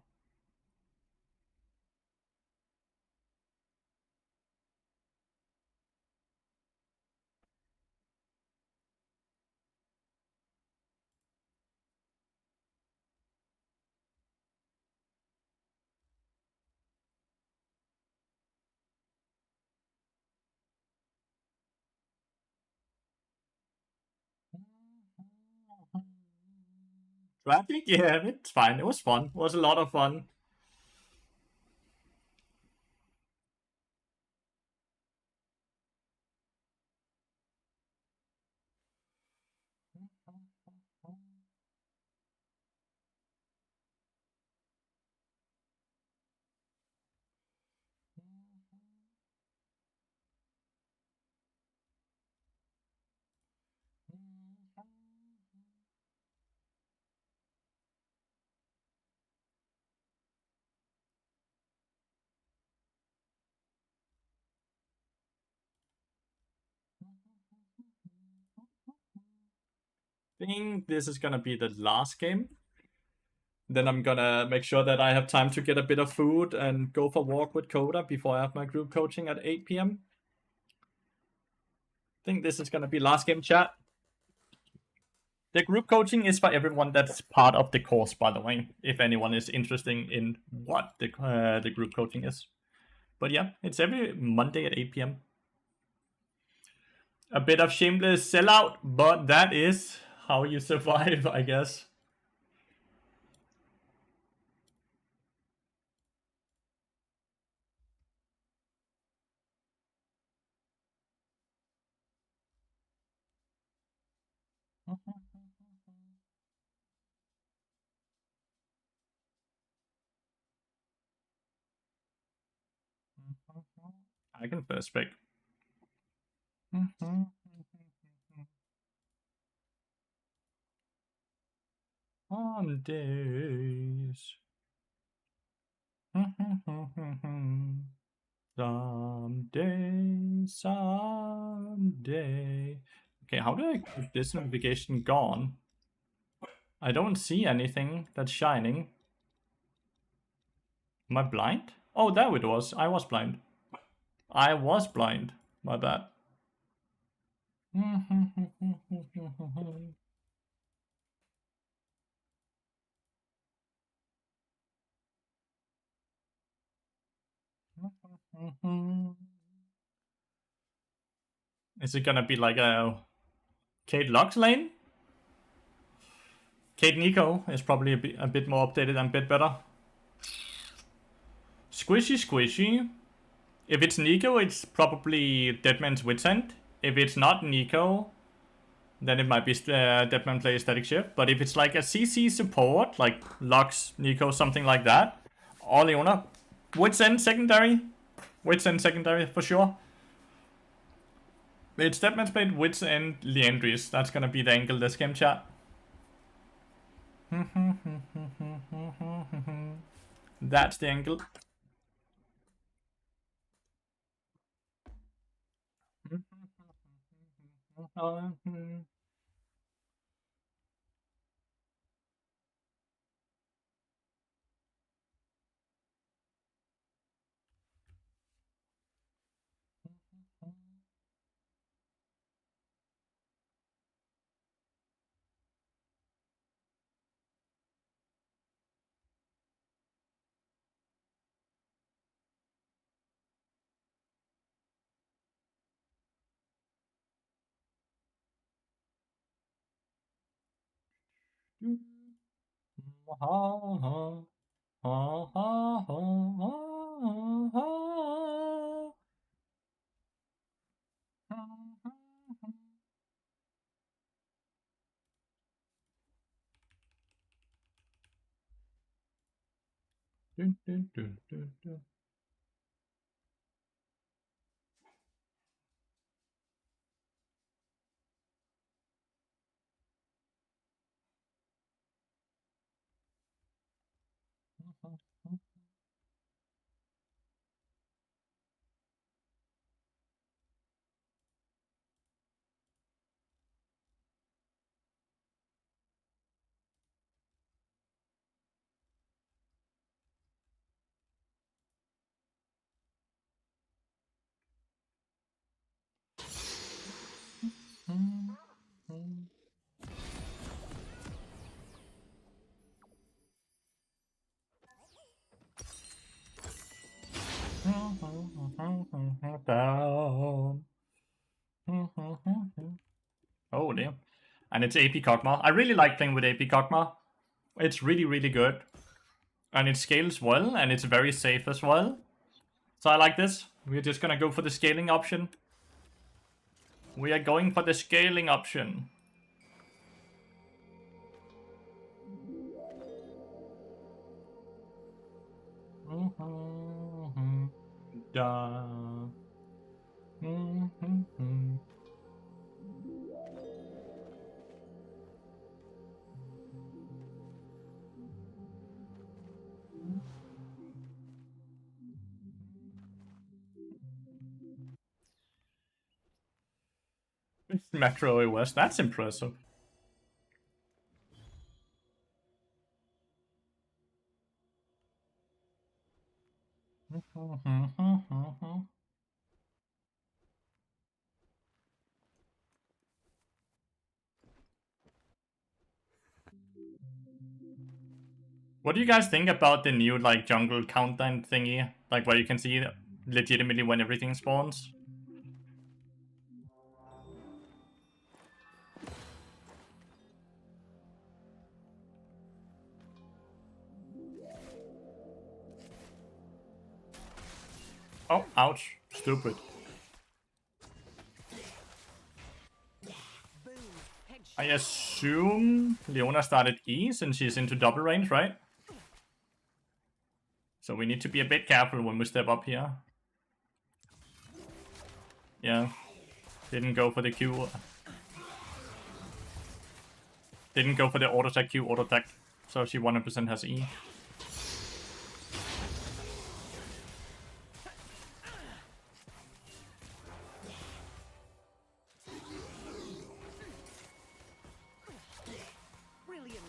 Traffic? Yeah, it's fine. It was fun. It was a lot of fun. I think this is gonna be the last game. Then I'm gonna make sure that I have time to get a bit of food and go for a walk with Coda before I have my group coaching at 8 p.m. I think this is gonna be last game, chat. The group coaching is for everyone that's part of the course, by the way, if anyone is interested in what the group coaching is. But yeah, it's every Monday at 8 p.m. A bit of shameless sellout, but that is how you survive, I guess. I can first pick. On days. Someday. Okay, how do I keep this notification gone? I don't see anything that's shining. Am I blind? Oh, there it was. I was blind. I was blind. My bad. Is it gonna be like a Kate Lux lane? Kate Nico is probably a bit more updated and a bit better. Squishy squishy. If it's Nico, it's probably Deadman's Wit's End. If it's not Nico, then it might be Deadman plays Static Shift. But if it's like a CC support, like Lux, Nico, something like that, or Leona, Wit's End secondary. Wit's End secondary for sure. It's Deadman's Blade, Wits, and Leandris. That's gonna be the angle this game, chat. That's the angle. Down. Oh damn. And it's AP Kog'Maw. I really like playing with AP Kog'Maw. It's really, really good. And it scales well, and it's very safe as well. So I like this. We're just gonna go for the scaling option. We are going for the scaling option. Da. Metro OS, that's impressive. What do you guys think about the new like jungle countdown thingy? Like where you can see legitimately when everything spawns? Oh, ouch. Stupid. I assume Leona started E since she's into double range, right? So we need to be a bit careful when we step up here. Yeah. Didn't go for the Q. Didn't go for the auto attack Q auto attack. So she 100% has E. Brilliant.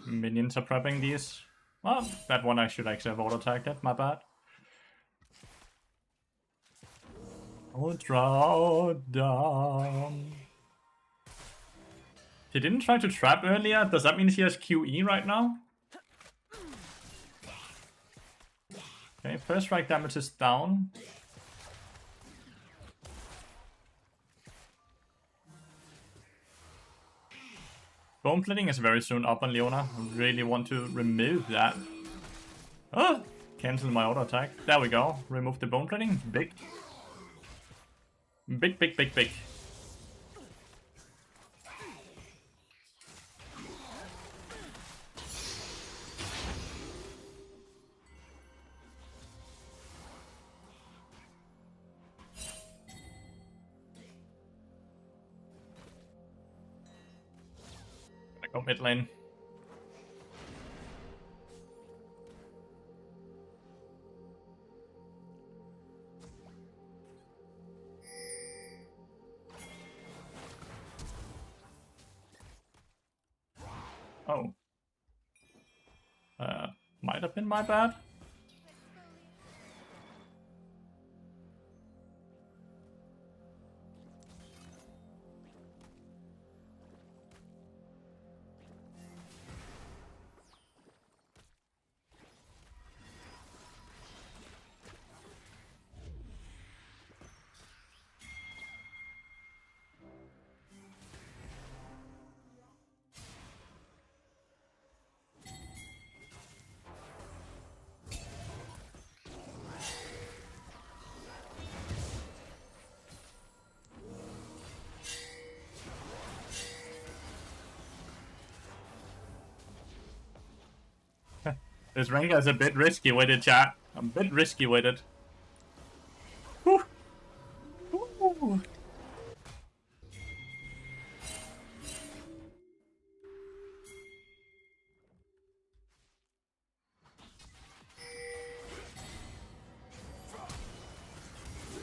Minions are prepping these. Well, that one I should actually have auto attacked it, my bad. Draw down. He didn't try to trap earlier. Does that mean he has QE right now? Okay, first strike damage is down. Bone plating is very soon up on Leona. I really want to remove that. Oh! Cancel my auto attack. There we go. Remove the bone plating. Big. Big, big, big, big. Go mid lane. Oh. Might have been my bad. This Rengar's a bit risky with it, chat. I'm a bit risky with it. Whew. Whew.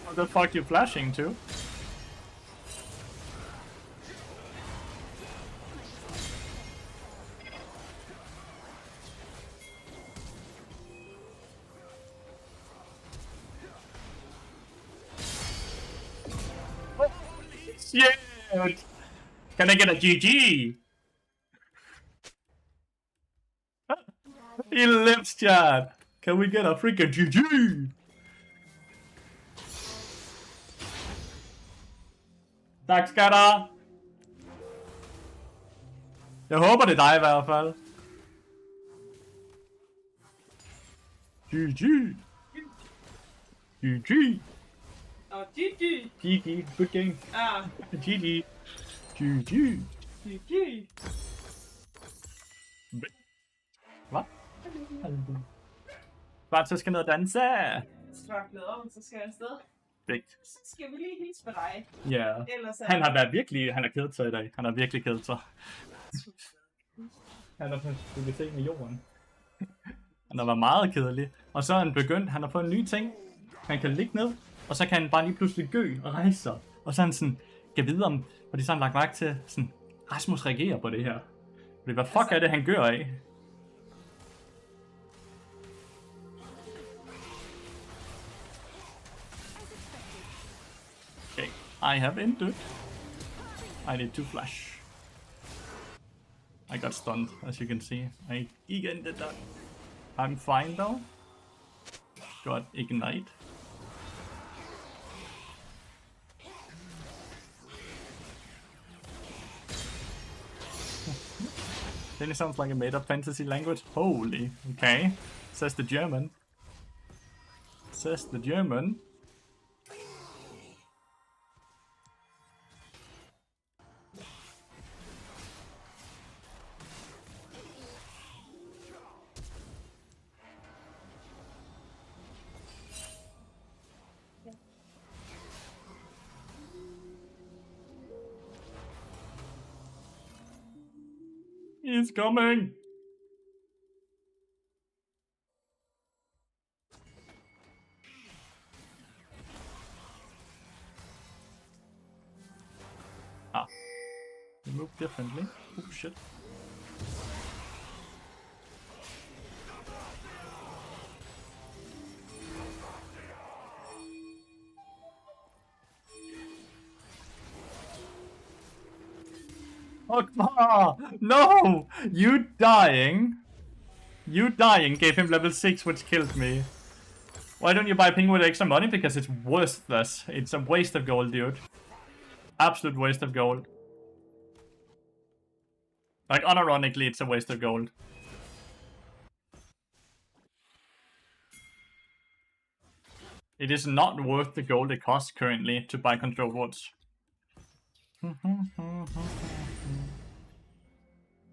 What the fuck you flashing to? Shit! Can I get a GG? He lives, chat. Can we get a freaking GG? Tak skal der. Jeg håber det er dig i hvert fald. GG. GG. Oh, GG. GG. Good game. Ah, GG. GG. GG. Hvad? Bare så skal ned og danse. Så er jeg om, så skal jeg afsted. Vigtigt. Så skal vi lige hilse med dig. Ja. Ellers er Han har været virkelig, han har kedet sig i dag. Han har virkelig kedet sig. Han har fået se med jorden. Han har været meget kedelig. Og så er han begyndt, han har fået en ny ting. Han kan ligge ned, og så kan han bare lige pludselig gø og rejse sig. Og så er han sådan, kan vide om, fordi så har han lagt mærke til, sådan, Rasmus reagerer på det her. Fordi hvad fuck er det, han gør af? Okay, I have entered. I need to flash. I got stunned, as you can see. I ended that. I'm fine though. Got ignite. Then it sounds like a made-up fantasy language. Holy, okay. Says the German. Says the German. He's coming! Ah. They move differently. Oh shit. Oh, no! You dying gave him level 6, which killed me. Why don't you buy ping with extra money? Because it's worthless. It's a waste of gold, dude. Absolute waste of gold. Like, unironically, it's a waste of gold. It is not worth the gold it costs currently to buy control wards.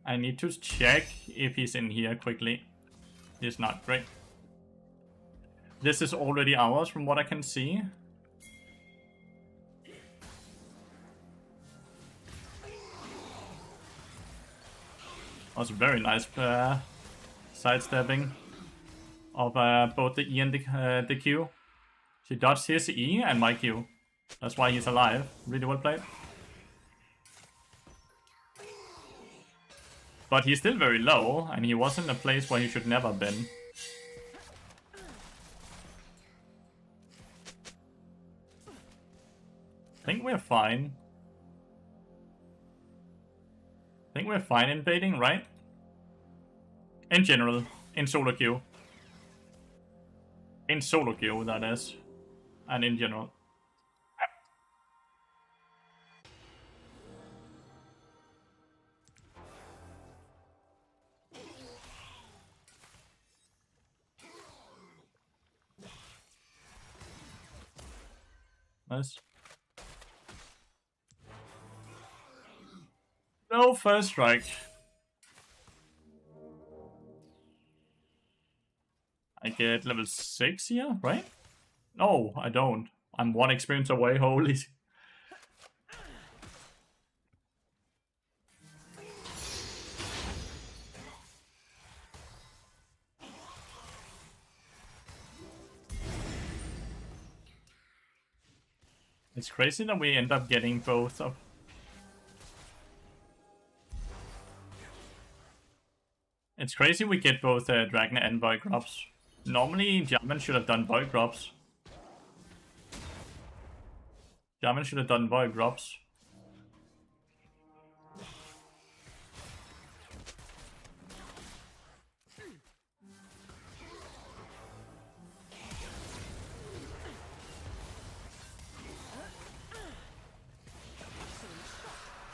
I need to check if he's in here quickly. He's not, great. This is already ours from what I can see. was a very nice sidestepping of both the E and the Q. She dodged his E and my Q. That's why he's alive. Really well played. But he's still very low, and he was in a place where he should never have been. I think we're fine. I think we're fine invading, right? In general. In solo queue. In solo queue, that is. And in general. Nice. No first strike. I get level 6 here, right? No, I don't. I'm 1 experience away, holy. It's crazy that we end up getting both of. It's crazy we get both Dragon and Void Drops. Normally, Jarvan should have done Void Drops. Jarvan should have done Void Drops.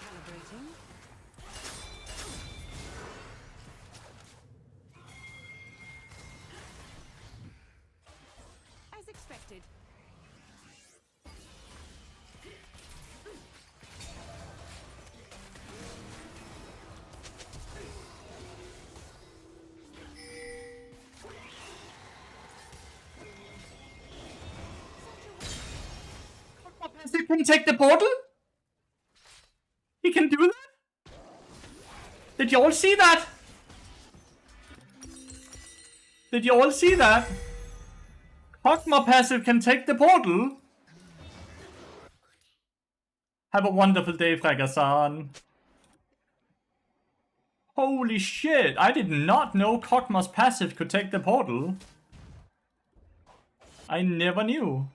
Calibrating. As expected. He can take the portal? He can do that? Did you all see that? Did you all see that? Kog'Maw passive can take the portal? Have a wonderful day, Fragasan. Holy shit, I did not know Kog'Maw's passive could take the portal. I never knew.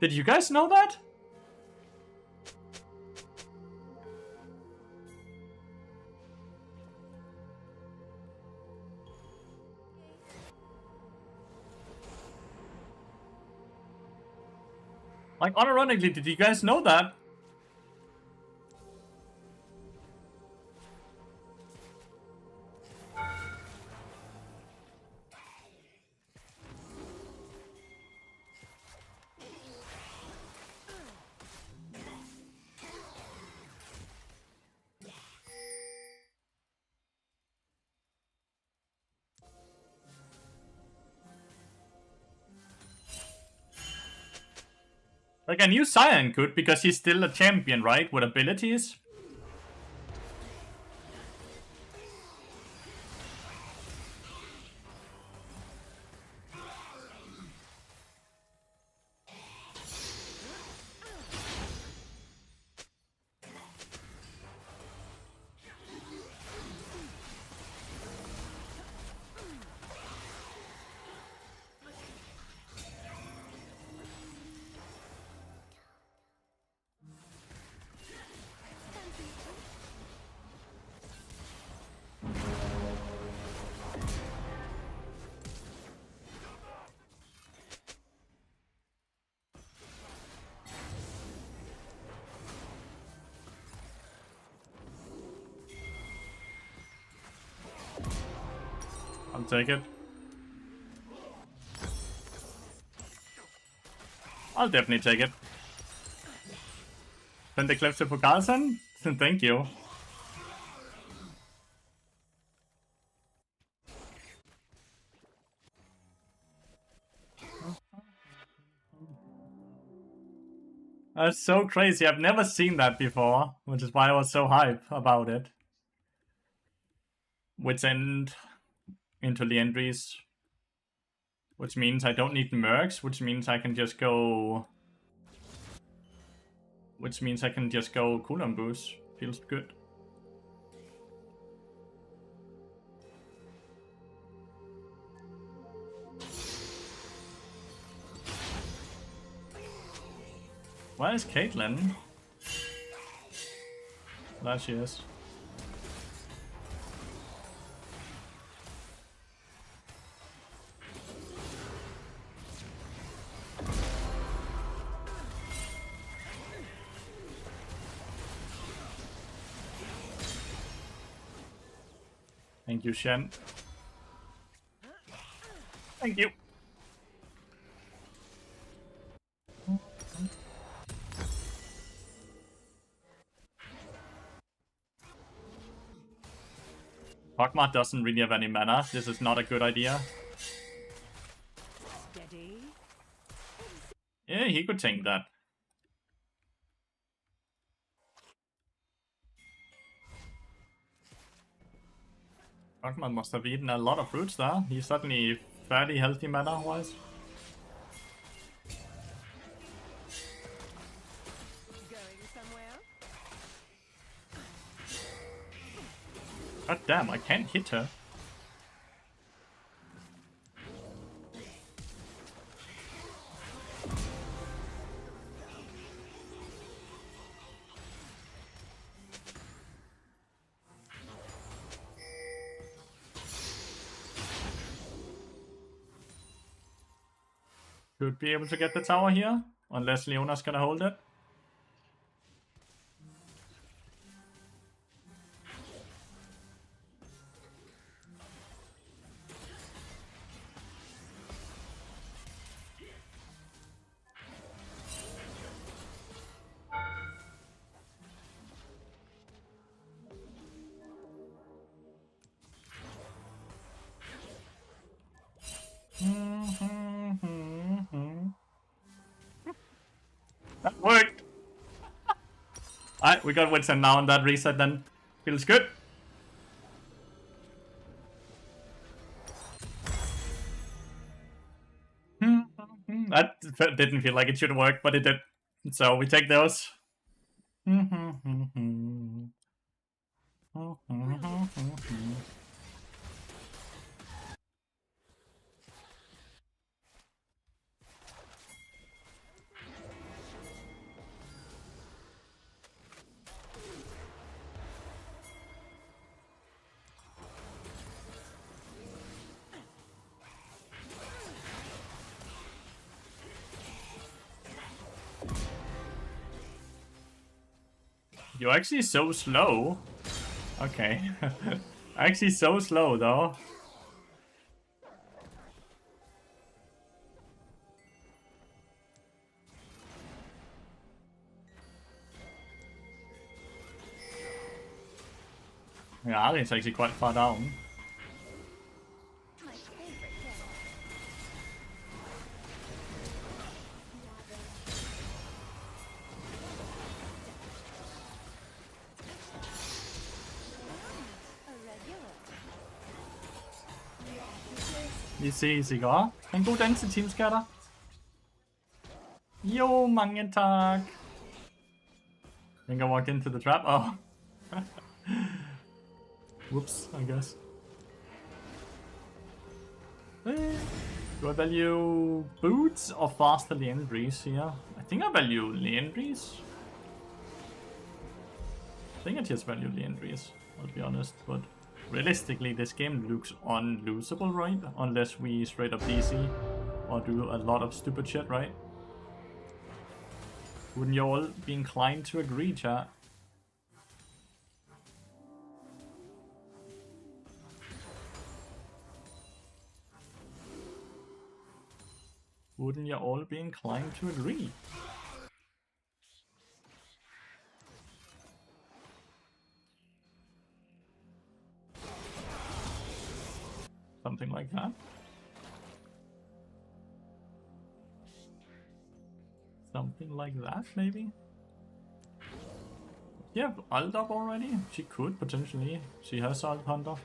Did you guys know that? Like, unironically, did you guys know that? Like, I knew Cyan could because he's still a champion, right? With abilities. I'll take it. I'll definitely take it. Send the clip to Carlson? Thank you. That's so crazy. I've never seen that before, which is why I was so hype about it. Wits End into Liandry's, which means I don't need mercs, which means I can just go... Which means I can just go cooldown boost. Feels good. Where is Caitlyn? There she is. Thank you, Shen. Thank you. Hogma doesn't really have any mana. This is not a good idea. Steady. Yeah, he could tank that. Hogma must have eaten a lot of fruits there. He's suddenly fairly healthy mana-wise. Going somewhere? God damn, I can't hit her. Should be able to get the tower here, unless Leona's gonna hold it. That worked! Alright, we got Winston now on that reset then. Feels good. That didn't feel like it should work, but it did. So we take those. You're actually so slow. Okay. Actually so slow though. Yeah, I think it's actually quite far down. My favorite game. A regular. Easy godt. En god danseteam, skatter. Jo, mange tak. I think I walked into the trap. Oh. Whoops, I guess. Do I value boots or faster Leandries here? I think I value Leandries. I think I just value Leandries, I'll be honest, but realistically this game looks unlosable, right? Unless we straight up DC or do a lot of stupid shit, right? Wouldn't you all be inclined to agree, chat? Wouldn't you all be inclined to agree? Something like that. Something like that, maybe? Yeah, ult up already? She could, potentially. She has ult hunter.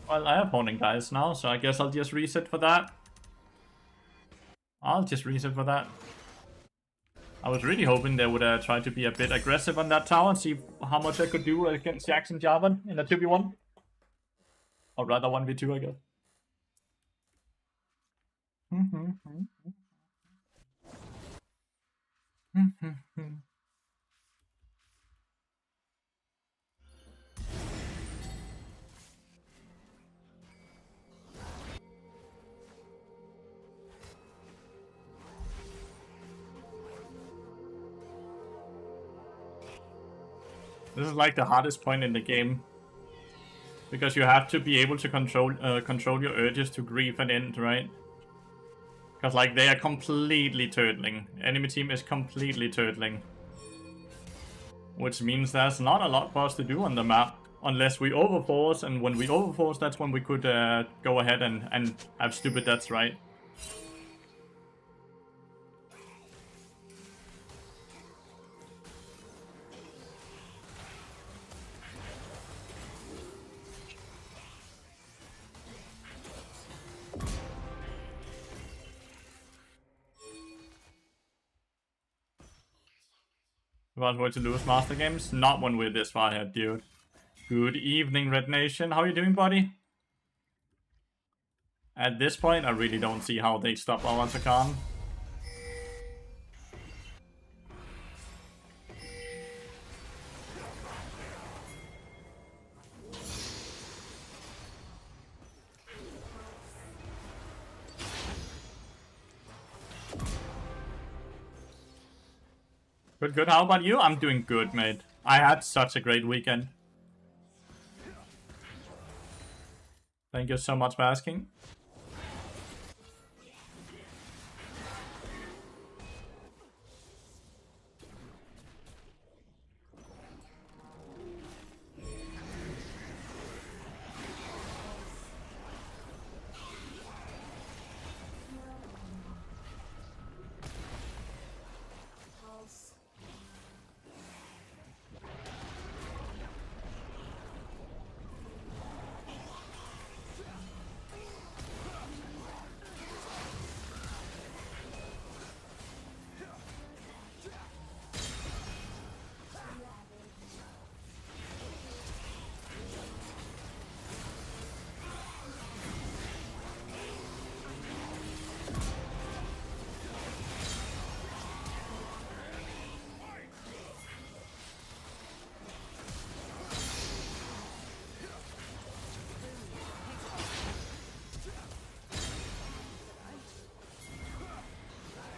Well, I have Haunting Guys now, so I guess I'll just reset for that. I'll just reset for that. I was really hoping they would try to be a bit aggressive on that tower and see how much I could do against Jax and Jarvan in a 2v1. Or rather 1v2, I guess. This is like the hardest point in the game. Because you have to be able to control your urges to grieve and end, right? Because like they are completely turtling. Enemy team is completely turtling. Which means there's not a lot for us to do on the map. Unless we overforce, and when we overforce, that's when we could go ahead and have stupid deaths, right? About way to lose Master Games? Not when we're this far ahead, dude. Good evening, Red Nation. How you doing, buddy? At this point, I really don't see how they stop our Takan. Good, good. How about you? I'm doing good, mate. I had such a great weekend. Thank you so much for asking.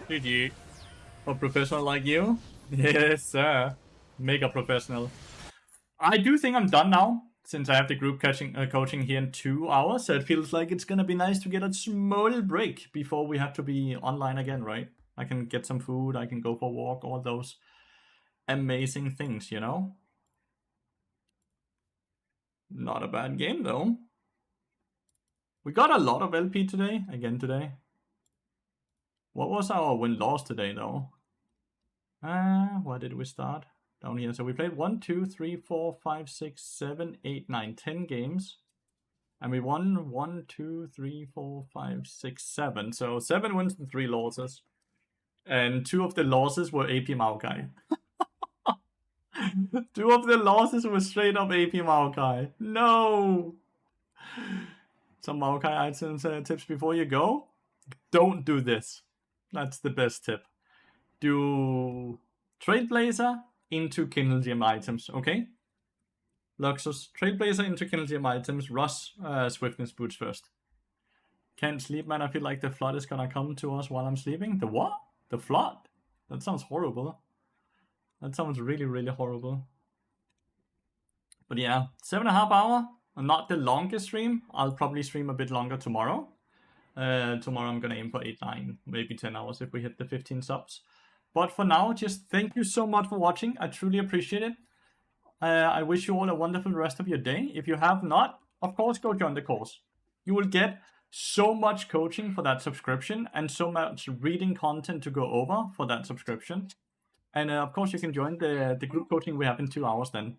GG. A professional like you? Yes, sir. Mega professional. I do think I'm done now, since I have the group coaching here in 2 hours, so it feels like it's gonna be nice to get a small break before we have to be online again, right? I can get some food, I can go for a walk, all those amazing things, you know? Not a bad game, though. We got a lot of LP today, again today. What was our win-loss today, though? Where did we start? Down here. So we played 1, 2, 3, 4, 5, 6, 7, 8, 9, 10 games. And we won 1, 2, 3, 4, 5, 6, 7. So 7 wins and 3 losses. And 2 of the losses were AP Maokai. 2 of the losses were straight up AP Maokai. No! Some Maokai items tips before you go. Don't do this. That's the best tip. Do Trailblazer into Kindle Gem items, okay? Luxus, Trailblazer into Kindle Gem items, Rush Swiftness boots first. Can't sleep, man. I feel like the flood is gonna come to us while I'm sleeping. The what? The flood? That sounds horrible. That sounds really, really horrible. But yeah, 7.5 hours. Not the longest stream. I'll probably stream a bit longer tomorrow. Tomorrow I'm gonna aim for 8, 9, maybe 10 hours if we hit the 15 subs. But for now, just thank you so much for watching. I truly appreciate it. I wish you all a wonderful rest of your day. If you have not, of course, go join the course. You will get so much coaching for that subscription and so much reading content to go over for that subscription. And of course, you can join the group coaching we have in 2 hours then.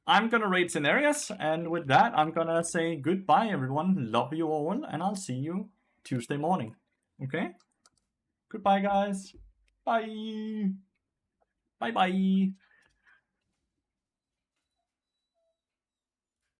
I'm gonna rate scenarios, and with that, I'm gonna say goodbye, everyone. Love you all, and I'll see you Tuesday morning. Okay? Goodbye, guys. Bye. Bye-bye.